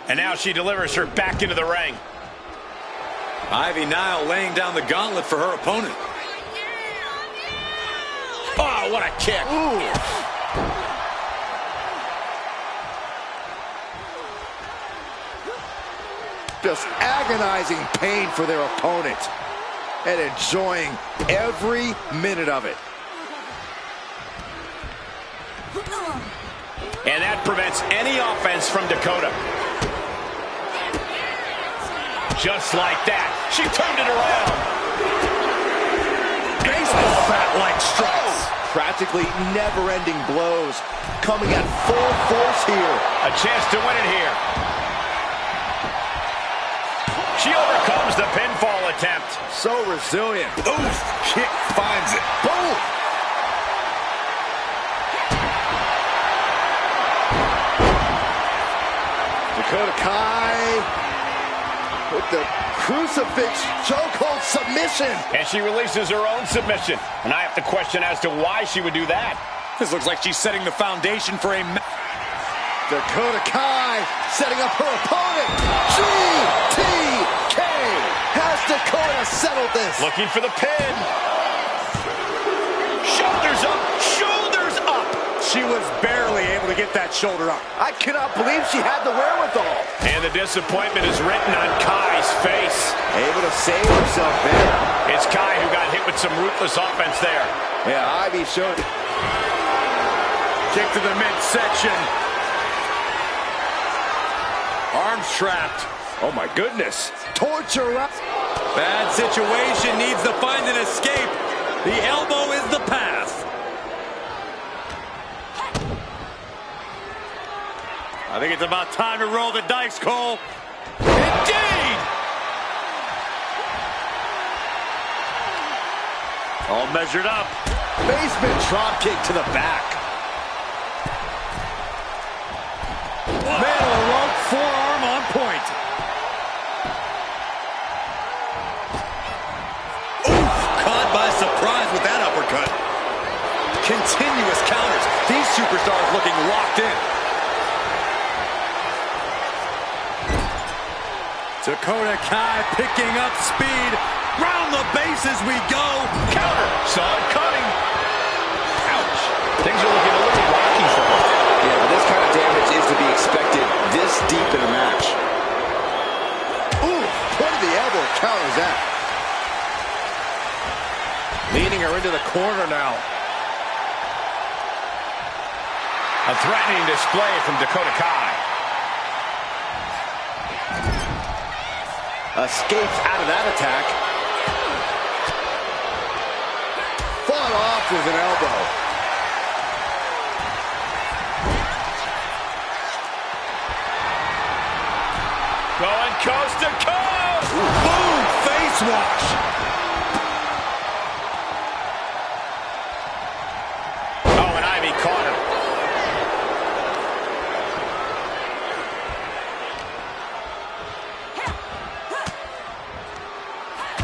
And now she delivers her back into the ring. Ivy Nile laying down the gauntlet for her opponent. Oh, what a kick. Ooh. Just agonizing pain for their opponent. And enjoying every minute of it. And that prevents any offense from Dakota. Just like that, she turned it around. Baseball bat-like strikes. Practically never-ending blows. Coming at full force here. A chance to win it here. She overcomes the pinfall attempt. So resilient. Oof, kick finds it. Boom! Dakota Kai with the crucifix chokehold submission. And she releases her own submission. And I have to question as to why she would do that. This looks like she's setting the foundation for a Dakota Kai setting up her opponent. GTK. Has Dakota settled this? Looking for the pin. Shoulders up. Shoulders up. She was barely able to get that shoulder up. I cannot believe she had the wherewithal. And the disappointment is written on Kai's face. Able to save herself there. It's Kai who got hit with some ruthless offense there. Yeah, Ivy showed it. Kick to the midsection. Arms trapped. Oh my goodness. Torture. Bad situation, needs to find an escape. The elbow is the path. I think it's about time to roll the dice, Cole. Indeed! All measured up. Basement drop kick to the back. Man of the rope, forearm on point. Oof, caught by surprise with that uppercut. Continuous counters. These superstars looking locked in. Dakota Kai picking up speed. Round the bases we go. Counter. Saw it coming. Ouch. Things are looking a little rocky for her. Yeah, but this kind of damage is to be expected this deep in a match. Ooh, point of the elbow counters that. Leading her into the corner now. A threatening display from Dakota Kai. Escapes out of that attack. Fought off with an elbow. Going coast to coast. Boom, face wash. Oh, and Ivy caught her.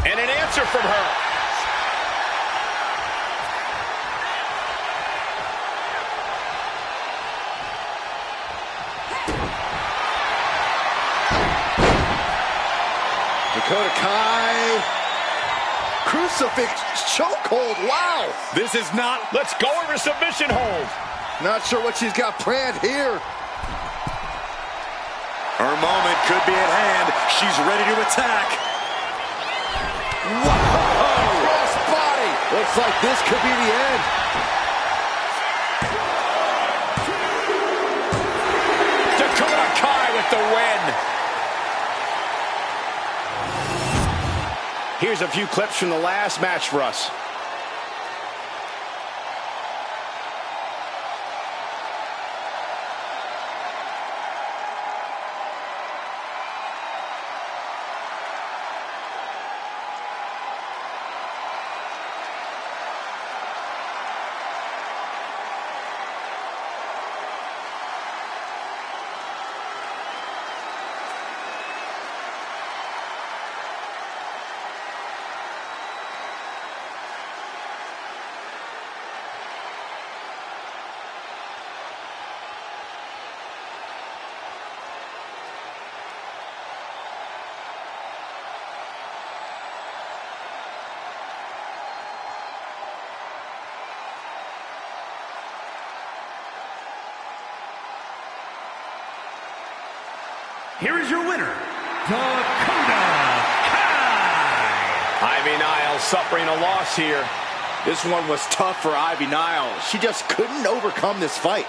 And an answer from her. Dakota Kai. Crucifix chokehold. Wow. This is not. Let's go over submission hold. Not sure what she's got planned here. Her moment could be at hand. She's ready to attack. Whoa! Cross body. Looks like this could be the end. Dakota Kai with the win. Here's a few clips from the last match for us. Here is your winner, Dakota Kai. Ivy Nile suffering a loss here. This one was tough for Ivy Nile. She just couldn't overcome this fight.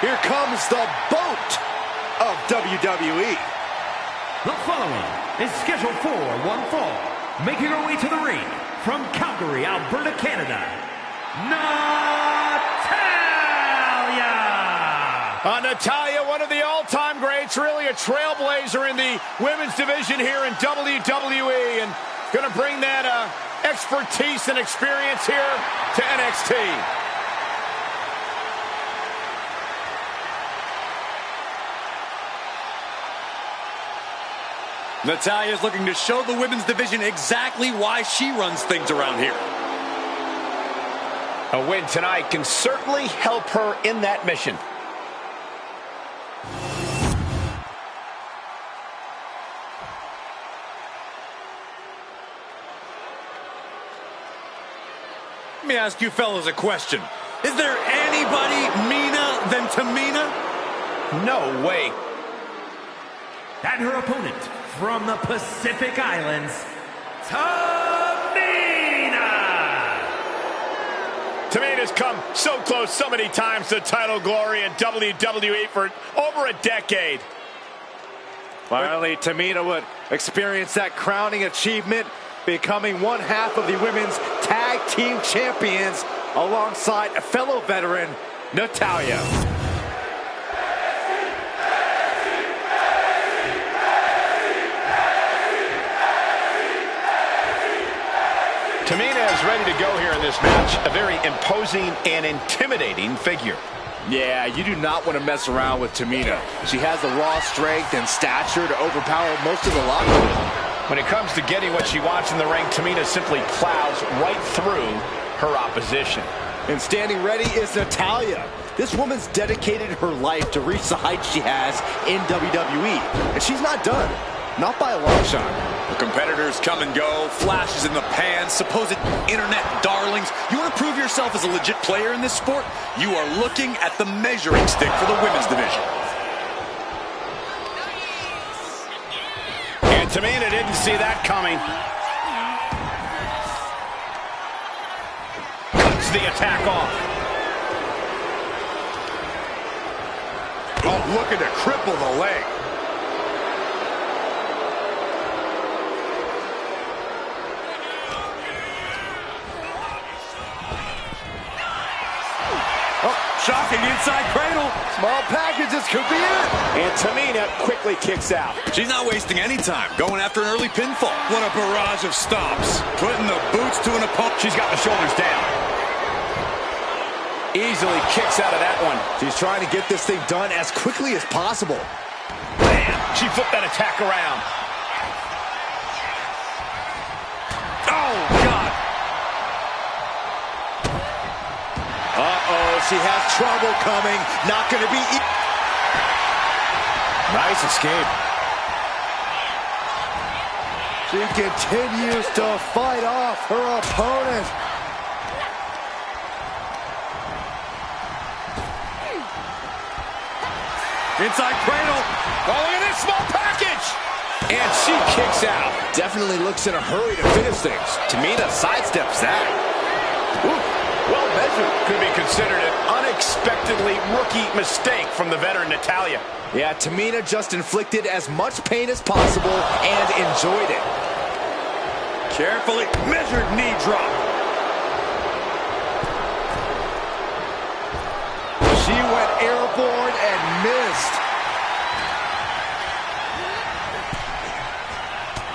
Here comes the boat of WWE. The following is scheduled for one fall, making her way to the ring from Calgary, Alberta, Canada, Natalya! Natalya, one of the all-time greats, really a trailblazer in the women's division here in WWE, and going to bring that expertise and experience here to NXT. Natalya is looking to show the women's division exactly why she runs things around here. A win tonight can certainly help her in that mission. Let me ask you fellas a question. Is there anybody meaner than Tamina? No way. And her opponent from the Pacific Islands, Tamina! Tamina's come so close so many times to title glory in WWE for over a decade. Finally, Tamina would experience that crowning achievement, becoming one half of the women's tag team champions alongside a fellow veteran, Natalya. Tamina is ready to go here in this match. A very imposing and intimidating figure. Yeah, you do not want to mess around with Tamina. She has the raw strength and stature to overpower most of the locker room. When it comes to getting what she wants in the ring, Tamina simply plows right through her opposition. And standing ready is Natalya. This woman's dedicated her life to reach the heights she has in WWE. And she's not done. Not by a long shot. The competitors come and go, flashes in the pan, supposed internet darlings. You want to prove yourself as a legit player in this sport? You are looking at the measuring stick for the women's division. And Tamina didn't see that coming. Cuts the attack off. Oh, looking to cripple the leg. Shocking inside cradle. Small packages could be it. And Tamina quickly kicks out. She's not wasting any time, going after an early pinfall. What a barrage of stomps. Putting the boots to an opponent. She's got the shoulders down. Easily kicks out of that one. She's trying to get this thing done as quickly as possible. Bam! She flipped that attack around. Oh, God. Uh-oh, she has trouble coming. Not going to be... Nice escape. She continues to fight off her opponent. Inside cradle. Oh, look at this small package. And she kicks out. Definitely looks in a hurry to finish things. Tamina sidesteps that. Ooh, well measured. Could be considered an unexpectedly rookie mistake from the veteran Natalya. Yeah, Tamina just inflicted as much pain as possible and enjoyed it. Carefully measured knee drop. She went airborne and missed.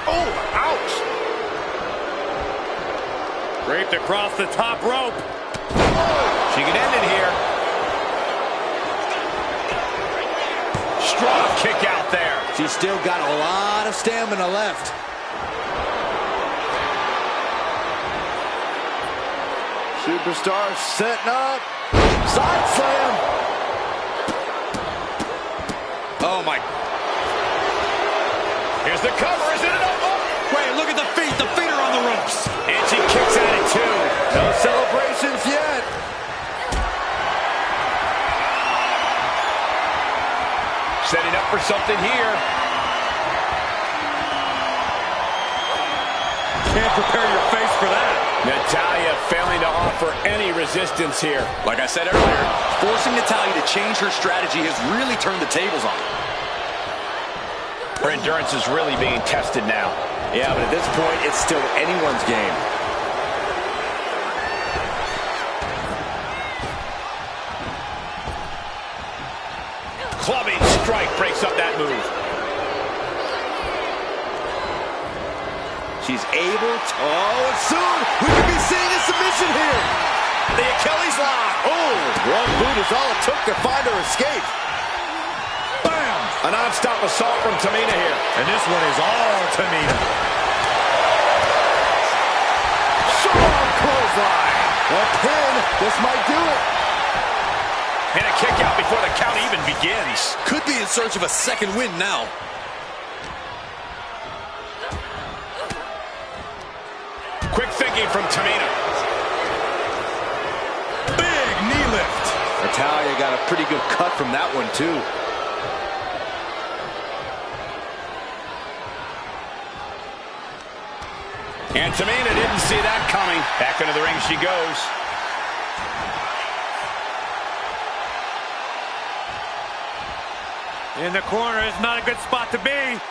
Oh, ouch. Draped across the top rope. She can end it here. Strong kick out there. She's still got a lot of stamina left. Superstar setting up. Side slam. Oh, my. Here's the cover. Is it enough? Wait, look at the feet. The feet are on the ropes. And she kicks at it, too. No celebrations yet. Setting up for something here. Can't prepare your face for that. Natalya failing to offer offer any resistance here. Like I said earlier, forcing Natalya to change her strategy has really turned the tables on her. Her endurance is really being tested now. Yeah, but at this point, it's still anyone's game. Clubbing strike breaks up that move. She's able to... Oh, and soon we could be seeing a submission here. The Achilles lock. Oh, one boot is all it took to find her escape. Bam! A non-stop assault from Tamina here. And this one is all Tamina. Strong clothesline. A pin. This might do it. And a kick out before the count even begins. Could be in search of a second win now. Quick thinking from Tamina. Big knee lift. Natalya got a pretty good cut from that one, too. And Tamina didn't see that coming. Back into the ring she goes. In the corner is not a good spot to be.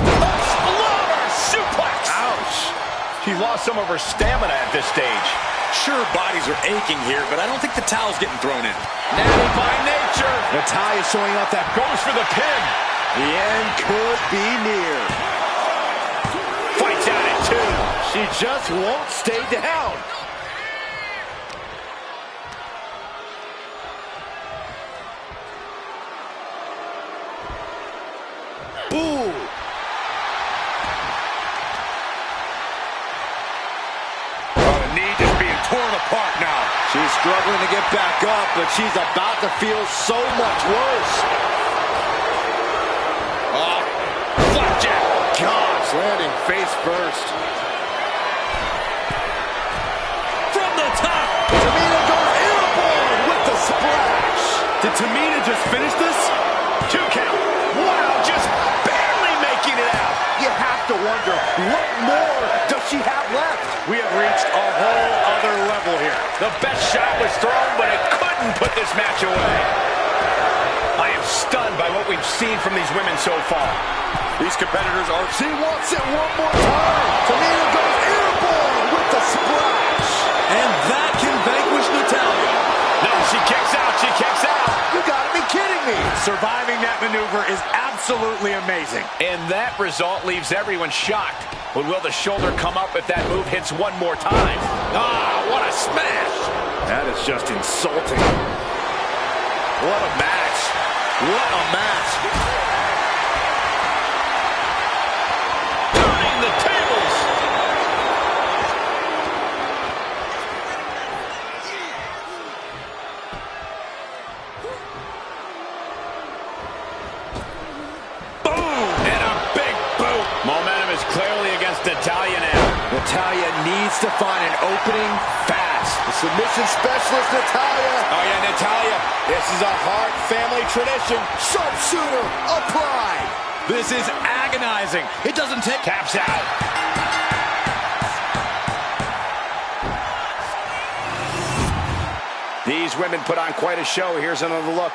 Exploder suplex. Ouch. She lost some of her stamina at this stage. Sure, bodies are aching here, but I don't think the towel's getting thrown in. Natty by nature. Natalya showing off that Goes for the pin. the end could be near. Fights at it, too. She just won't stay down. Ooh. Knee just being torn apart now. She's struggling to get back up, but she's about to feel so much worse. Oh, flapjack. Gosh, landing face first. From the top. Tamina goes airborne with the splash. Did Tamina just finish this? 2 count. Wow, just barely making it out. You have to wonder, what more does she have left? We have reached a whole other level here. The best shot was thrown, but it couldn't put this match away. I am stunned by what we've seen from these women so far. These competitors are... She wants it one more time. Tamina goes airborne with the splash. And that can vanquish Natalya. No, she kicks out. She kicks out. You gotta be kidding me. Surviving that maneuver is absolutely amazing. And that result leaves everyone shocked. But will the shoulder come up if that move hits one more time? Ah, what a smash! That is just insulting. What a match. What a match. Turning the tables! Boom! And a big boot. Momentum is clearly against Natalya now. Natalya needs to find an opening fast. The submission specialist, Natalya. Oh yeah, Natalya. This is a Hart family tradition. Sharpshooter applied. This is agonizing. It doesn't take... Taps out. These women put on quite a show. Here's another look.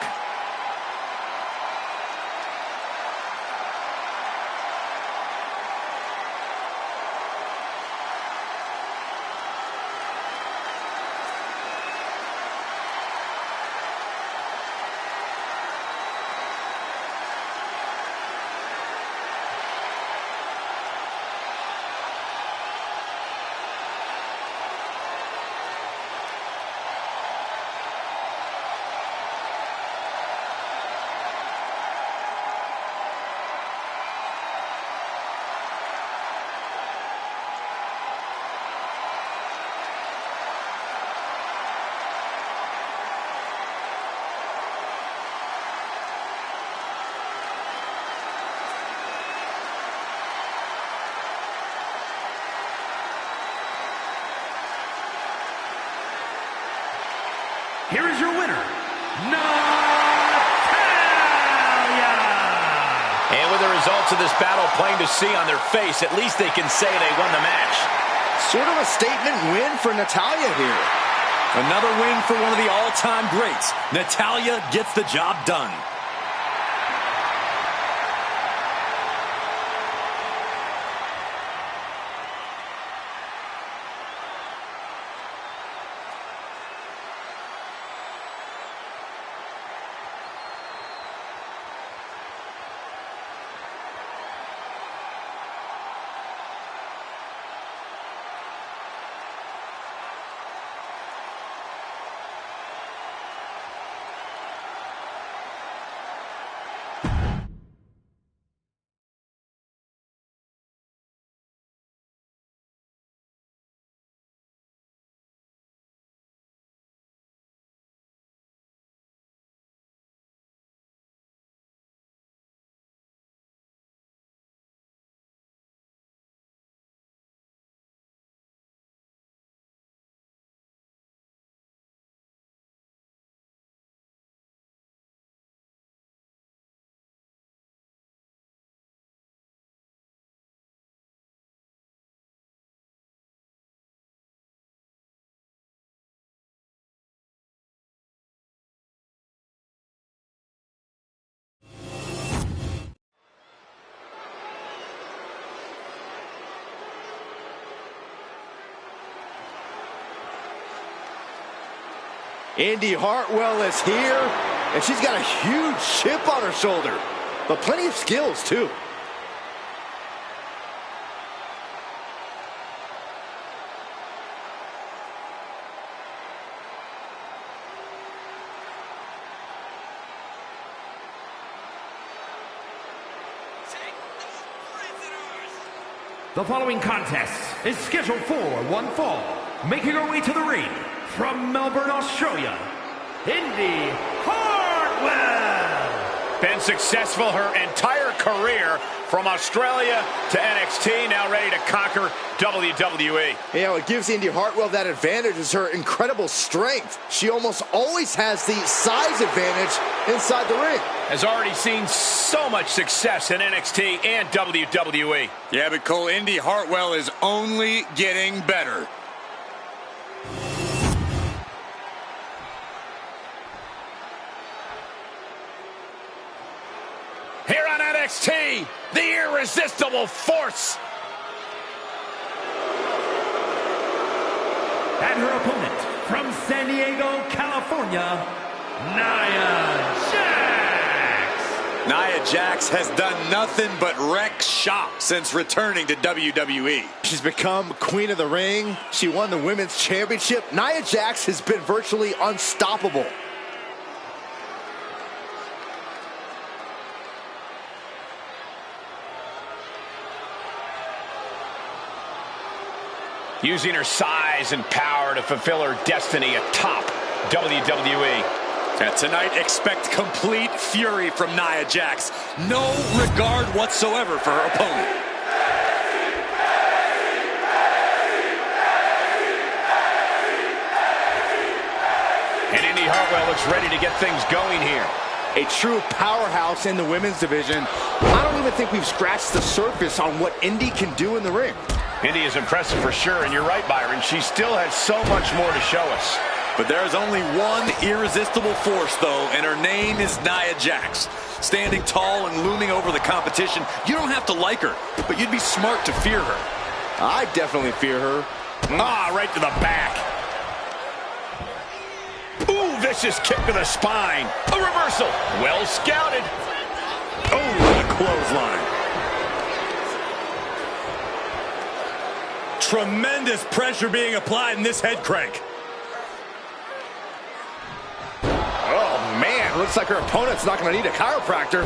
Here is your winner, Natalya! And with the results of this battle plain to see on their face, at least they can say they won the match. Sort of a statement win for Natalya here. Another win for one of the all-time greats. Natalya gets the job done. Indy Hartwell is here, and she's got a huge chip on her shoulder, but plenty of skills, too. The following contest is scheduled for one fall. Making her way to the ring from Melbourne, Australia, Indy Hartwell. Been successful her entire career from Australia to NXT, now ready to conquer WWE. Yeah, what gives Indy Hartwell that advantage is her incredible strength. She almost always has the size advantage inside the ring. Has already seen so much success in NXT and WWE. Yeah, but Cole, Indy Hartwell is only getting better. Here on NXT, the irresistible force. And her opponent from San Diego, California, Nia Jax. Nia Jax has done nothing but wreck shop since returning to WWE. She's become queen of the ring. She won the women's championship. Nia Jax has been virtually unstoppable. Using her size and power to fulfill her destiny atop WWE. And tonight, expect complete fury from Nia Jax. No regard whatsoever for her opponent. And Indy Hartwell looks ready to get things going here. A true powerhouse in the women's division. I don't even think we've scratched the surface on what Indy can do in the ring. Indy is impressive for sure, and you're right, Byron. She still has so much more to show us. But there's only one irresistible force, though, and her name is Nia Jax. Standing tall and looming over the competition, you don't have to like her, but you'd be smart to fear her. I definitely fear her. Ah, right to the back. Ooh, vicious kick to the spine. A reversal. Well scouted. Oh, what a clothesline. Tremendous pressure being applied in this head crank. Oh, man. Looks like her opponent's not going to need a chiropractor.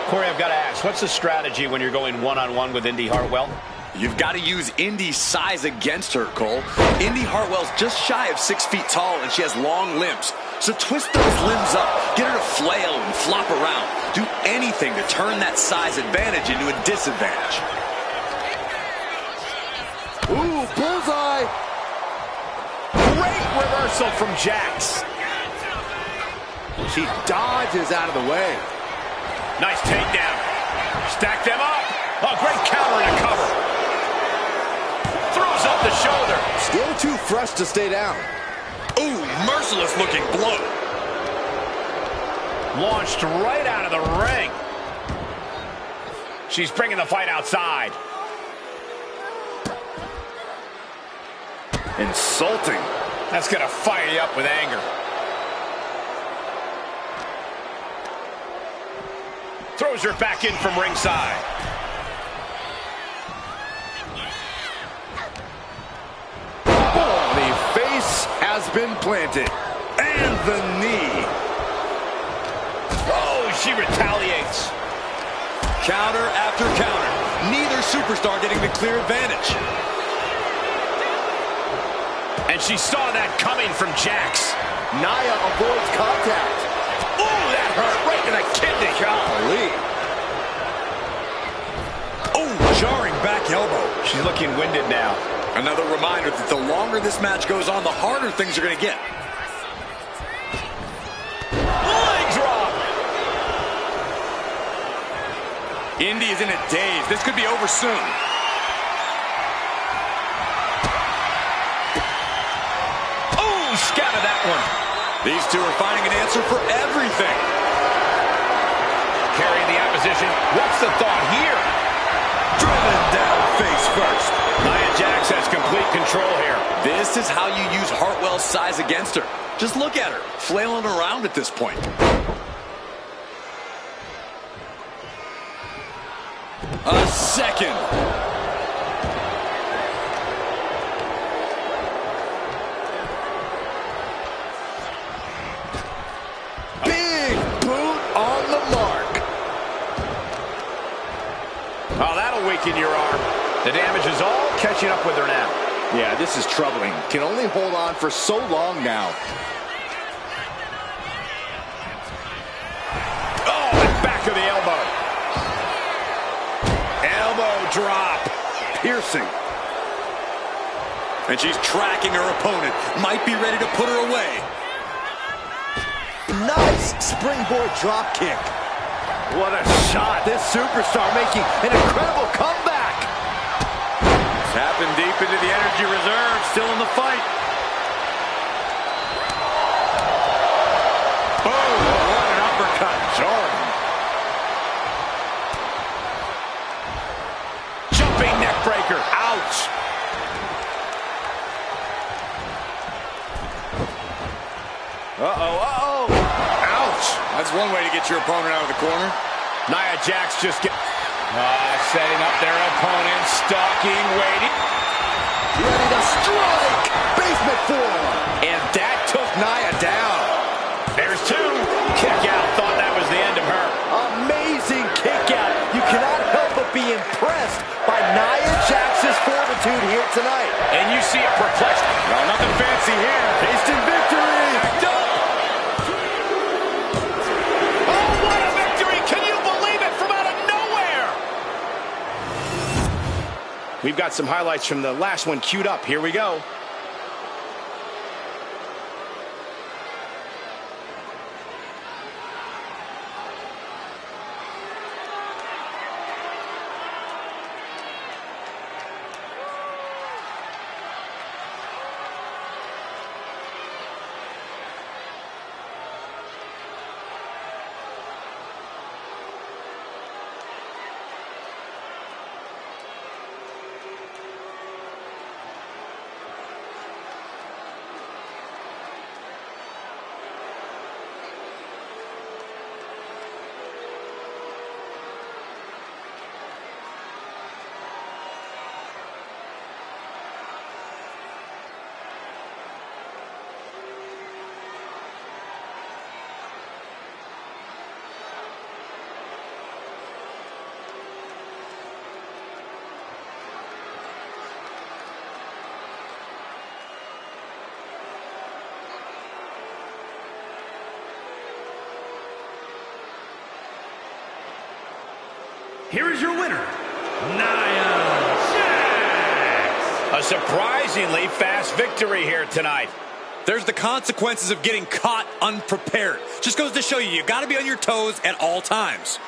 Corey, I've got to ask, what's the strategy when you're going one-on-one with Indy Hartwell? You've got to use Indy's size against her, Cole. Indy Hartwell's just shy of 6 feet tall, and she has long limbs. So twist those limbs up. Get her to flail and flop around. Do anything to turn that size advantage into a disadvantage. Ooh, bullseye. Great reversal from Jax. She dodges out of the way. Nice takedown. Stack them up. Oh, great counter and a cover. throws up the shoulder. Still too fresh to stay down. Ooh, merciless looking blow. Launched right out of the ring. She's bringing the fight outside. Insulting. That's going to fire you up with anger. Throws her back in from ringside. Oh, the face has been planted. And the knee. Oh, she retaliates. Counter after counter. Neither superstar getting the clear advantage. And she saw that coming from Jax. Nia avoids contact. Ooh, that hurt right in the kidney. Golly. Oh, jarring back elbow. She's looking winded now. Another reminder that the longer this match goes on, the harder things are going to get. Leg drop. Indy is in a daze. This could be over soon. Ooh, scattered that one. These two are finding an answer for everything. Carrying the opposition. What's the thought here? Driven down face first. Nia Jax has complete control here. This is how you use Hartwell's size against her. Just look at her, flailing around at this point. A second. Big boot on the mark. Oh, that'll weaken your arm. The damage is all catching up with her now. Yeah, this is troubling. Can only hold on for so long now. Oh, and back of the elbow. Elbow drop. Piercing. And she's tracking her opponent. Might be ready to put her away. Nice springboard drop kick. What a shot. This superstar making an incredible comeback. Tapping deep into the energy reserve. Still in the fight. Boom. What an uppercut. Jordan. Jumping neck breaker. Ouch. Uh-oh, uh-oh. Ouch. That's one way to get your opponent out of the corner. Nia Jax just setting up their opponent. Stalking, waiting. Ready to strike. Basement forearm. And that took Nia down. There's two. Kick out. Thought that was the end of her. Amazing kick out. You cannot help but be impressed by Nia Jax's fortitude here tonight. And you see it perplexed. No, nothing fancy here. Tasting victory. Backed up. Oh, what a victory. Can you believe it? From out of nowhere. We've got some highlights from the last one queued up. Here we go. Here is your winner, Nia Jax. A surprisingly fast victory here tonight. There's the consequences of getting caught unprepared. Just goes to show you, you got to be on your toes at all times.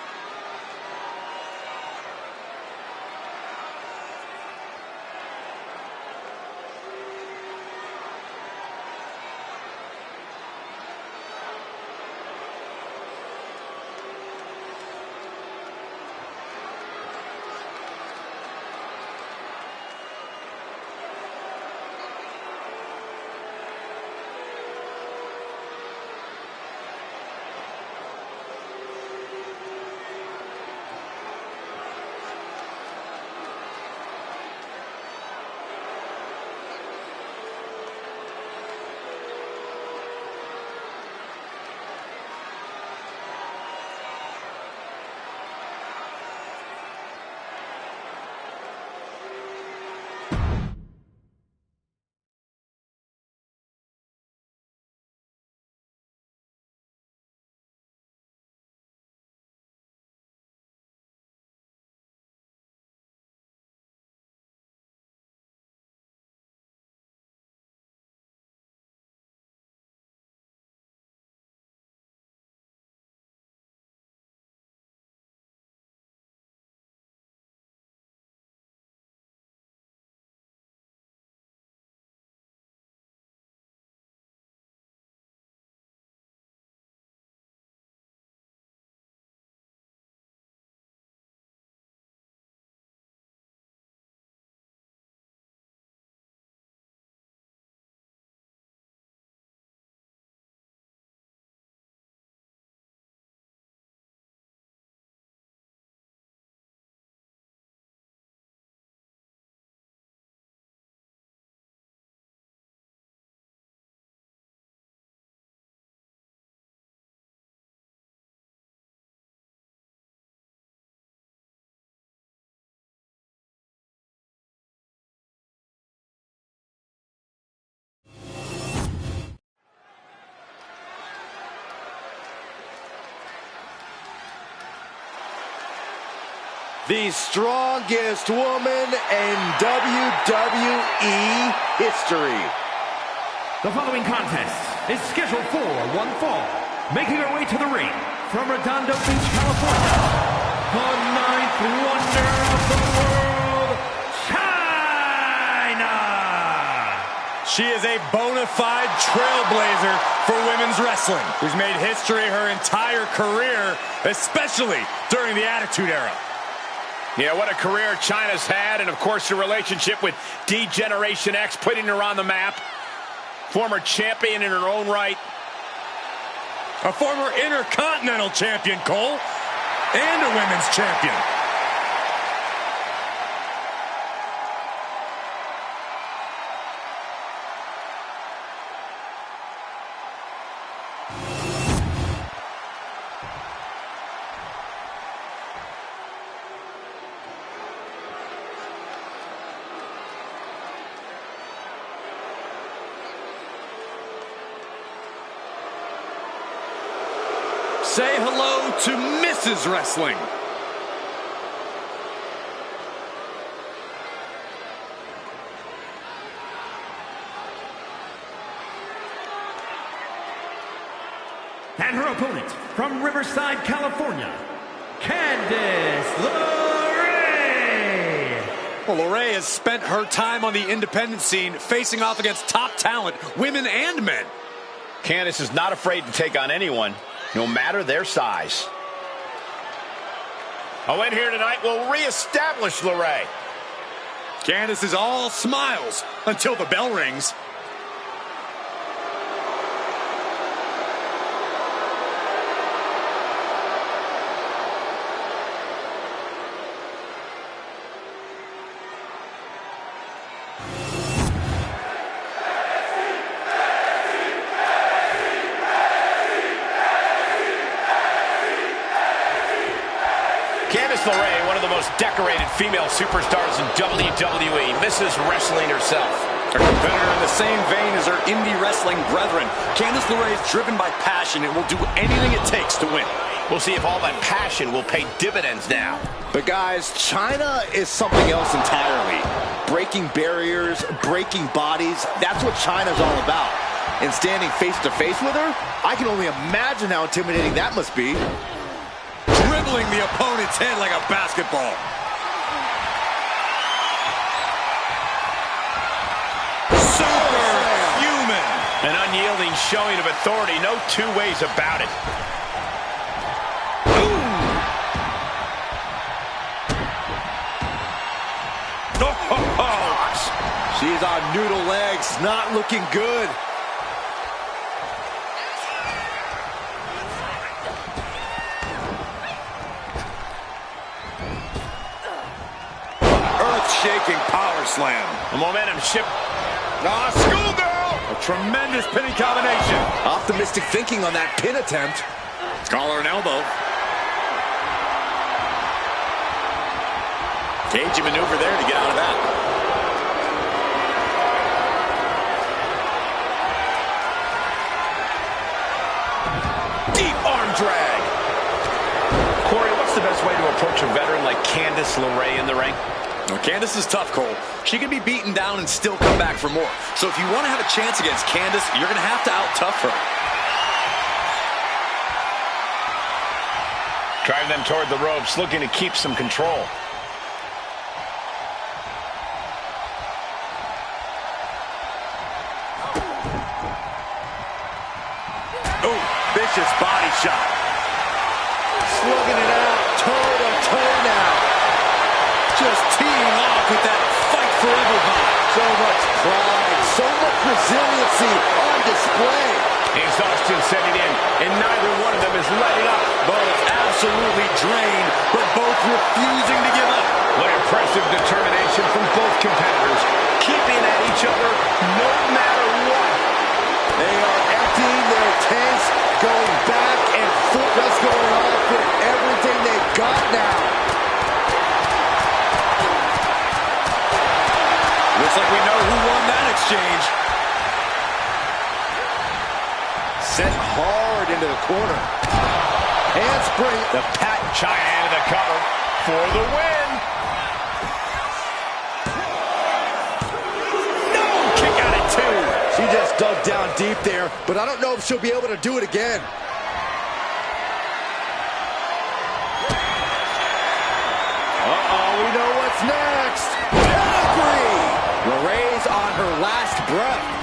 the strongest woman in WWE history. The following contest is scheduled for one fall. Making her way to the ring from Redondo Beach, California, the ninth wonder of the world, China! She is a bona fide trailblazer for women's wrestling, who's made history her entire career, especially during the Attitude Era. Yeah, what a career Chyna's had, and of course the relationship with D-Generation X, putting her on the map. Former champion in her own right. A former Intercontinental Champion, Cole, and a Women's Champion. Say hello to Mrs. Wrestling. And her opponent from Riverside, California, Candice LeRae. Well, LeRae has spent her time on the independent scene facing off against top talent, women and men. Candice is not afraid to take on anyone, no matter their size. A win here tonight will reestablish LeRae. Candice is all smiles until the bell rings. Candice LeRae, one of the most decorated female superstars in WWE, Mrs. Wrestling herself. A competitor in the same vein as her indie wrestling brethren. Candice LeRae is driven by passion and will do anything it takes to win. We'll see if all that passion will pay dividends now. But guys, Chyna is something else entirely. Breaking barriers, breaking bodies, that's what Chyna's all about. And standing face to face with her, I can only imagine how intimidating that must be. Dribbling the opponent's head like a basketball. Superhuman. An unyielding showing of authority, no two ways about it. She's on noodle legs, not looking good. Earth-shaking power slam. A momentum shift. Schoolgirl! A tremendous pinning combination. Optimistic thinking on that pin attempt. Collar and elbow. Cagey maneuver there to get out of that. Deep arm drag. Corey, what's the best way to approach a veteran like Candice LeRae in the ring? Well, Candice is tough, Cole. She can be beaten down and still come back for more. So if you want to have a chance against Candice, you're going to have to out-tough her. Driving them toward the ropes, looking to keep some control. Oh, vicious body shot. Slugging it out, toe-to-toe now. Just teeing off with that fight forever vibe. So much pride, so much resiliency on display. Exhaustion setting in, and neither one of them is letting up. Both absolutely drained, but both refusing to give up. What impressive determination from both competitors, keeping at each other no matter what. They are emptying their tanks, going back and forth, just going off with everything they've got now. Looks like we know who won that exchange. Sent hard into the corner. Handspring. The patent Chyna into the cover. for the win. No! Kick out at 2. She just dug down deep there, but I don't know if she'll be able to do it again. We know what's next. Pedigree! LeRae's on her last breath.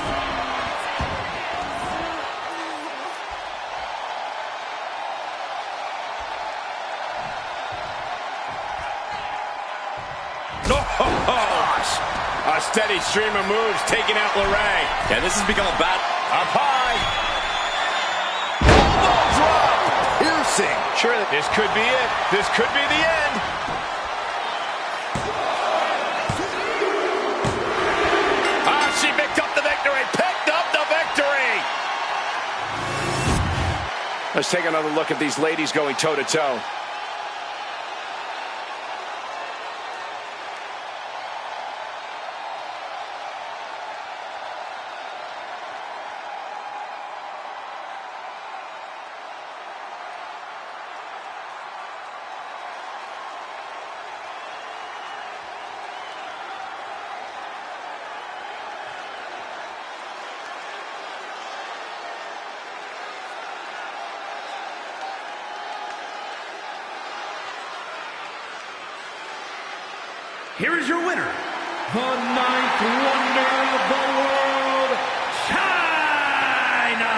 Gosh. A steady stream of moves taking out LeRae. Yeah, this has become a battle. Up high. Elbow drop. Piercing. Sure, this could be it. This could be the end. She picked up the victory. Picked up the victory. Let's take another look at these ladies going toe-to-toe. Here is your winner, the 9th Wonder of the World, China!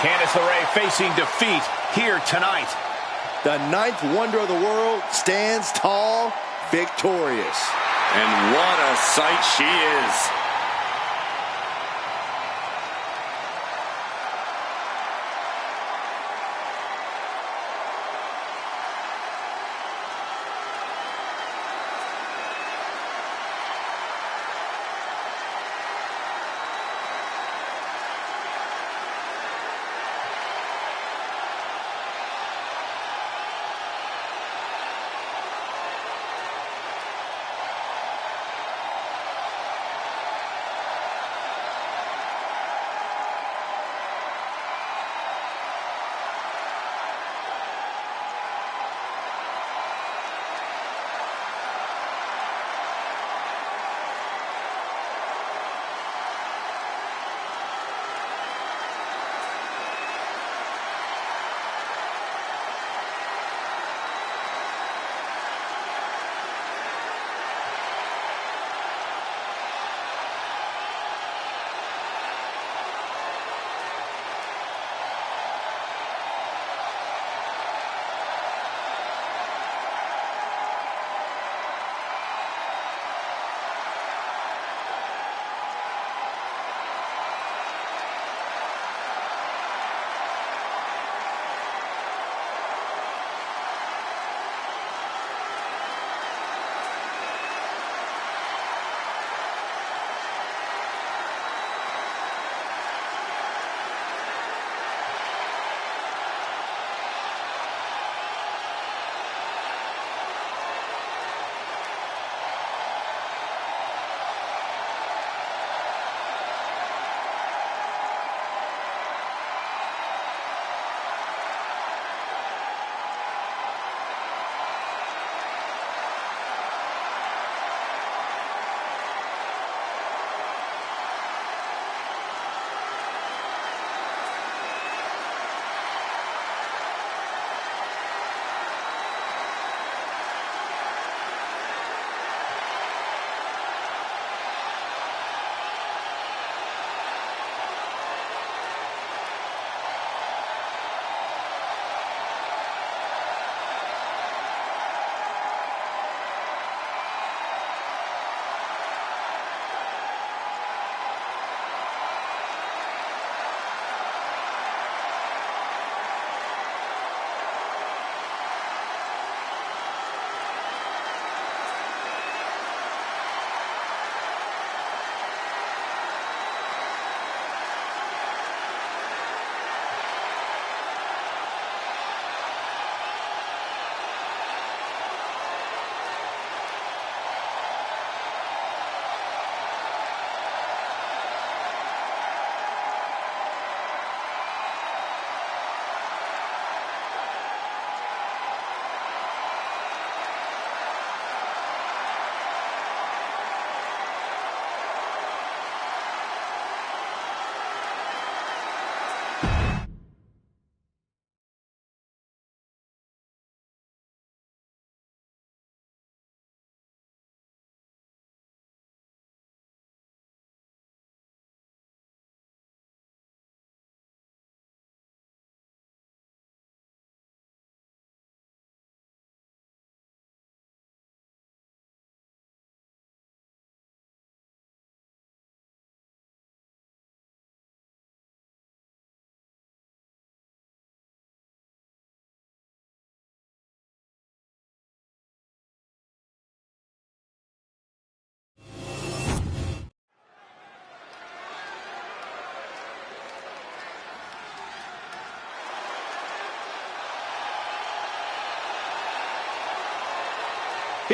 Candice LeRae facing defeat here tonight. The 9th wonder of the world stands tall, victorious. And what a sight she is.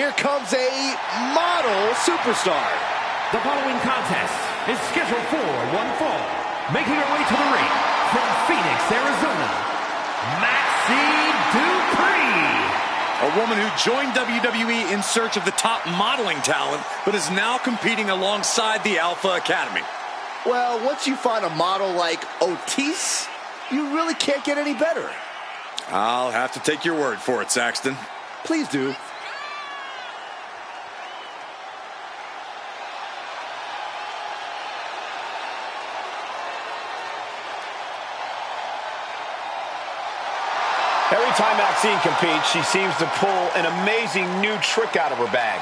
Here comes a model superstar. The following contest is scheduled for one fall. Making her way to the ring from Phoenix, Arizona, Maxine Dupree. A woman who joined WWE in search of the top modeling talent, but is now competing alongside the Alpha Academy. Well, once you find a model like Otis, you really can't get any better. I'll have to take your word for it, Saxton. Please do. Every time Maxine competes, she seems to pull an amazing new trick out of her bag.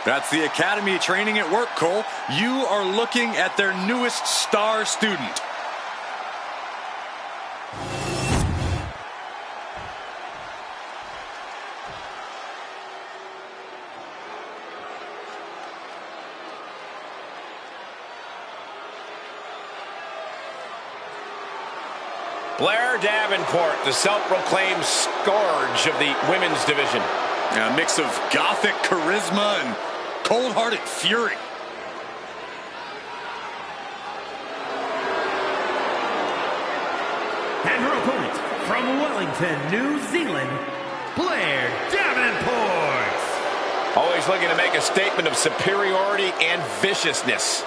That's the Academy training at work, Cole. You are looking at their newest star student. Blair Davenport, the self-proclaimed scourge of the women's division. A mix of gothic charisma and cold-hearted fury. And her opponent from Wellington, New Zealand, Blair Davenport. Always looking to make a statement of superiority and viciousness.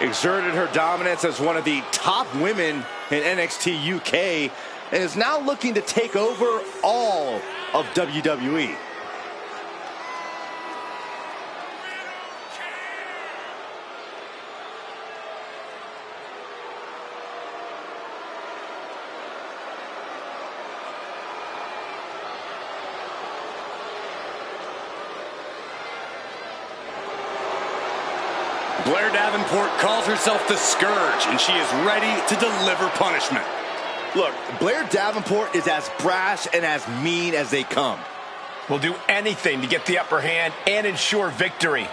Exerted her dominance as one of the top women in NXT UK and is now looking to take over all of WWE. Blair Davenport calls herself the Scourge, and she is ready to deliver punishment. Look, Blair Davenport is as brash and as mean as they come. Will do anything to get the upper hand and ensure victory.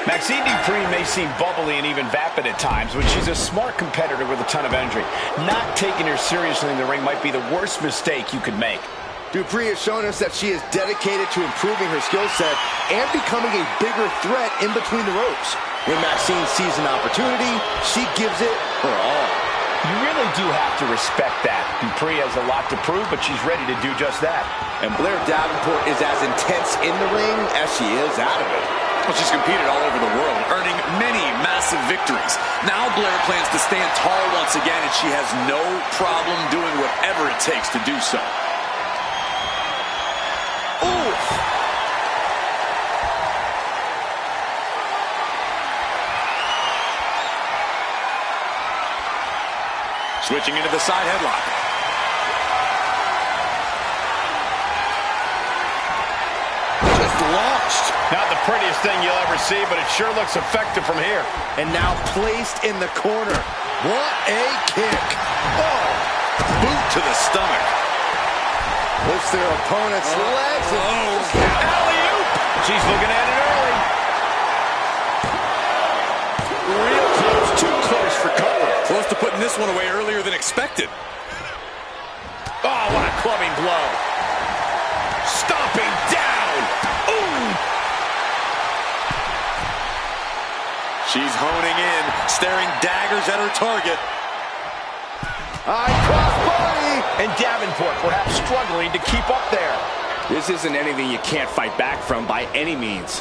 Maxine Dupree may seem bubbly and even vapid at times, but she's a smart competitor with a ton of energy. Not taking her seriously in the ring might be the worst mistake you could make. Dupree has shown us that she is dedicated to improving her skill set and becoming a bigger threat in between the ropes. When Maxine sees an opportunity, she gives it her all. You really do have to respect that. Dupree has a lot to prove, but she's ready to do just that. And Blair Davenport is as intense in the ring as she is out of it. Well, she's competed all over the world, earning many massive victories. Now Blair plans to stand tall once again, and she has no problem doing whatever it takes to do so. Oof! Switching into the side headlock. Just launched. Not the prettiest thing you'll ever see, but it sure looks effective from here. And now placed in the corner. What a kick. Oh, Boot to the stomach. lifts their opponent's legs. Alley-oop! She's looking at it early. Real close, too close for cover. Close to putting this one away earlier than expected. Oh, what a clubbing blow. Stomping down. Ooh! She's honing in, staring daggers at her target. High cross body. And Davenport perhaps struggling to keep up there. This isn't anything you can't fight back from by any means.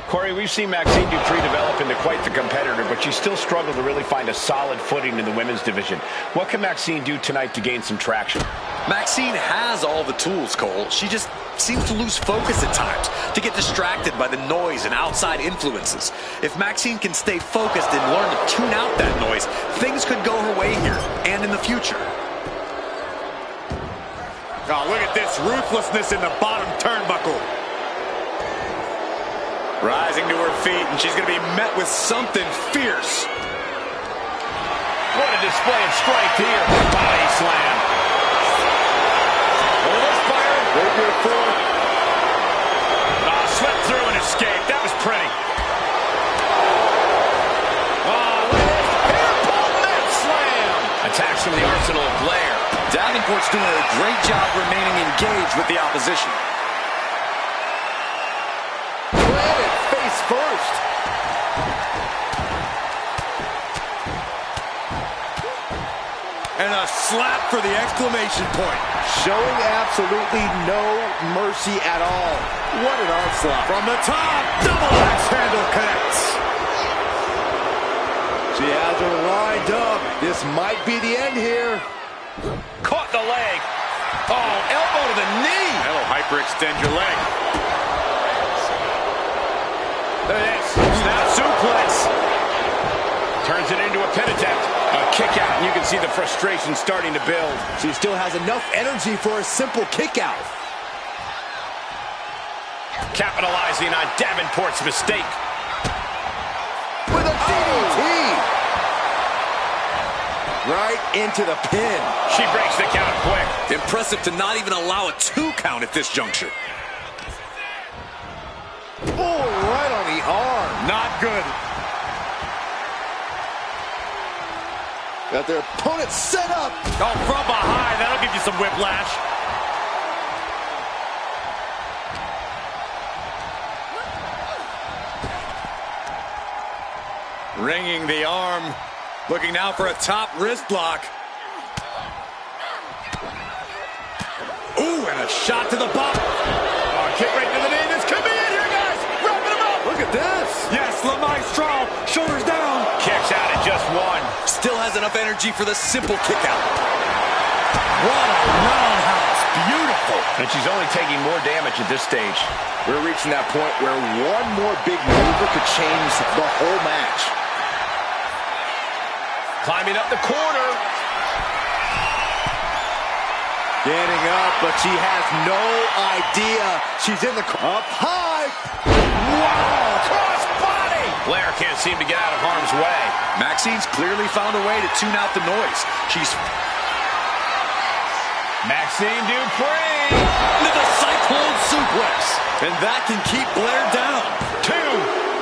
Corey, we've seen Maxine Dupree develop into quite the competitor, but she still struggled to really find a solid footing in the women's division. What can Maxine do tonight to gain some traction? Maxine has all the tools, Cole. She just seems to lose focus at times, to get distracted by the noise and outside influences. If Maxine can stay focused and learn to tune out that noise, things could go her way here and in the future. Oh, look at this ruthlessness in the bottom turnbuckle. Rising to her feet, and she's going to be met with something fierce. What a display of strength here. Body slam. Look at this fire. Figure four. Oh, slipped through and escaped. That was pretty. Oh, look at this. Hairpole net slam. Attacks from the arsenal of Blair. Davenport's doing a great job remaining engaged with the opposition. Planted face first. And a slap for the exclamation point. Showing absolutely no mercy at all. What an onslaught. From the top, double axe handle connects. She has her lined up. This might be the end here. Caught the leg. Oh, elbow to the knee. That'll hyperextend your leg. Look at this. Snap suplex. Turns it into a pin attempt. A kick out, and you can see the frustration starting to build. She still has enough energy for a simple kick out. Capitalizing on Davenport's mistake. With a DDT. Right into the pin. She breaks the count quick. Impressive to not even allow a 2 count at this juncture. Oh, right on the arm. Not good. Got their opponent set up. Oh, from behind. That'll give you some whiplash. Ringing the arm. Looking now for a top wrist lock. Ooh, and a shot to the bump. Oh, kick right to the knee. This could be it here, guys. Wrapping him up. Look at this. Yes, La Maestro. Shoulders down. Kicks out at just one. Still has enough energy for the simple kick out. What a roundhouse. Beautiful. And she's only taking more damage at this stage. We're reaching that point where one more big maneuver could change the whole match. Climbing up the corner. Getting up, but she has no idea. She's in the up high. Wow, cross body. Blair can't seem to get out of harm's way. Maxine's clearly found a way to tune out the noise. She's Maxine Dupree. into the cyclone suplex. And that can keep Blair down. 2.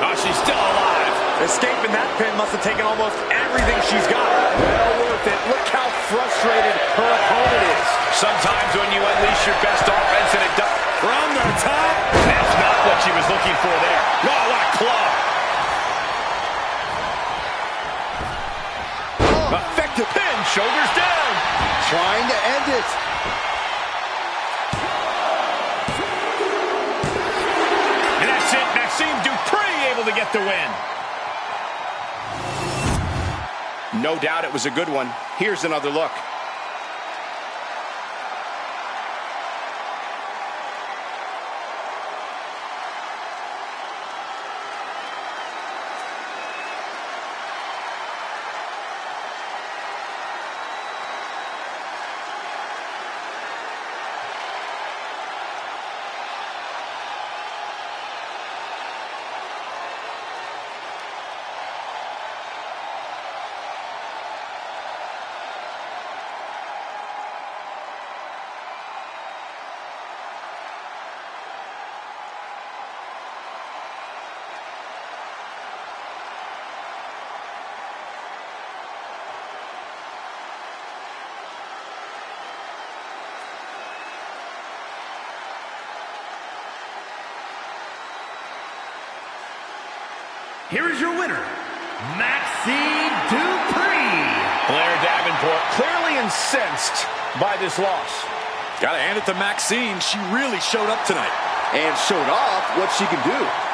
Oh, she's still alive. Escaping that pin must have taken almost everything she's got. Well worth it. Look how frustrated her opponent is. Sometimes when you unleash your best offense and it does. From the top. That's not what she was looking for there. Oh, what a club. Effective pin. Shoulders down. Trying to end it. And that's it. Maxine Dupree able to get the win. No doubt it was a good one. Here's another look. Here is your winner, Maxine Dupree. Blair Davenport clearly incensed by this loss. Gotta hand it to Maxine. She really showed up tonight. And showed off what she can do.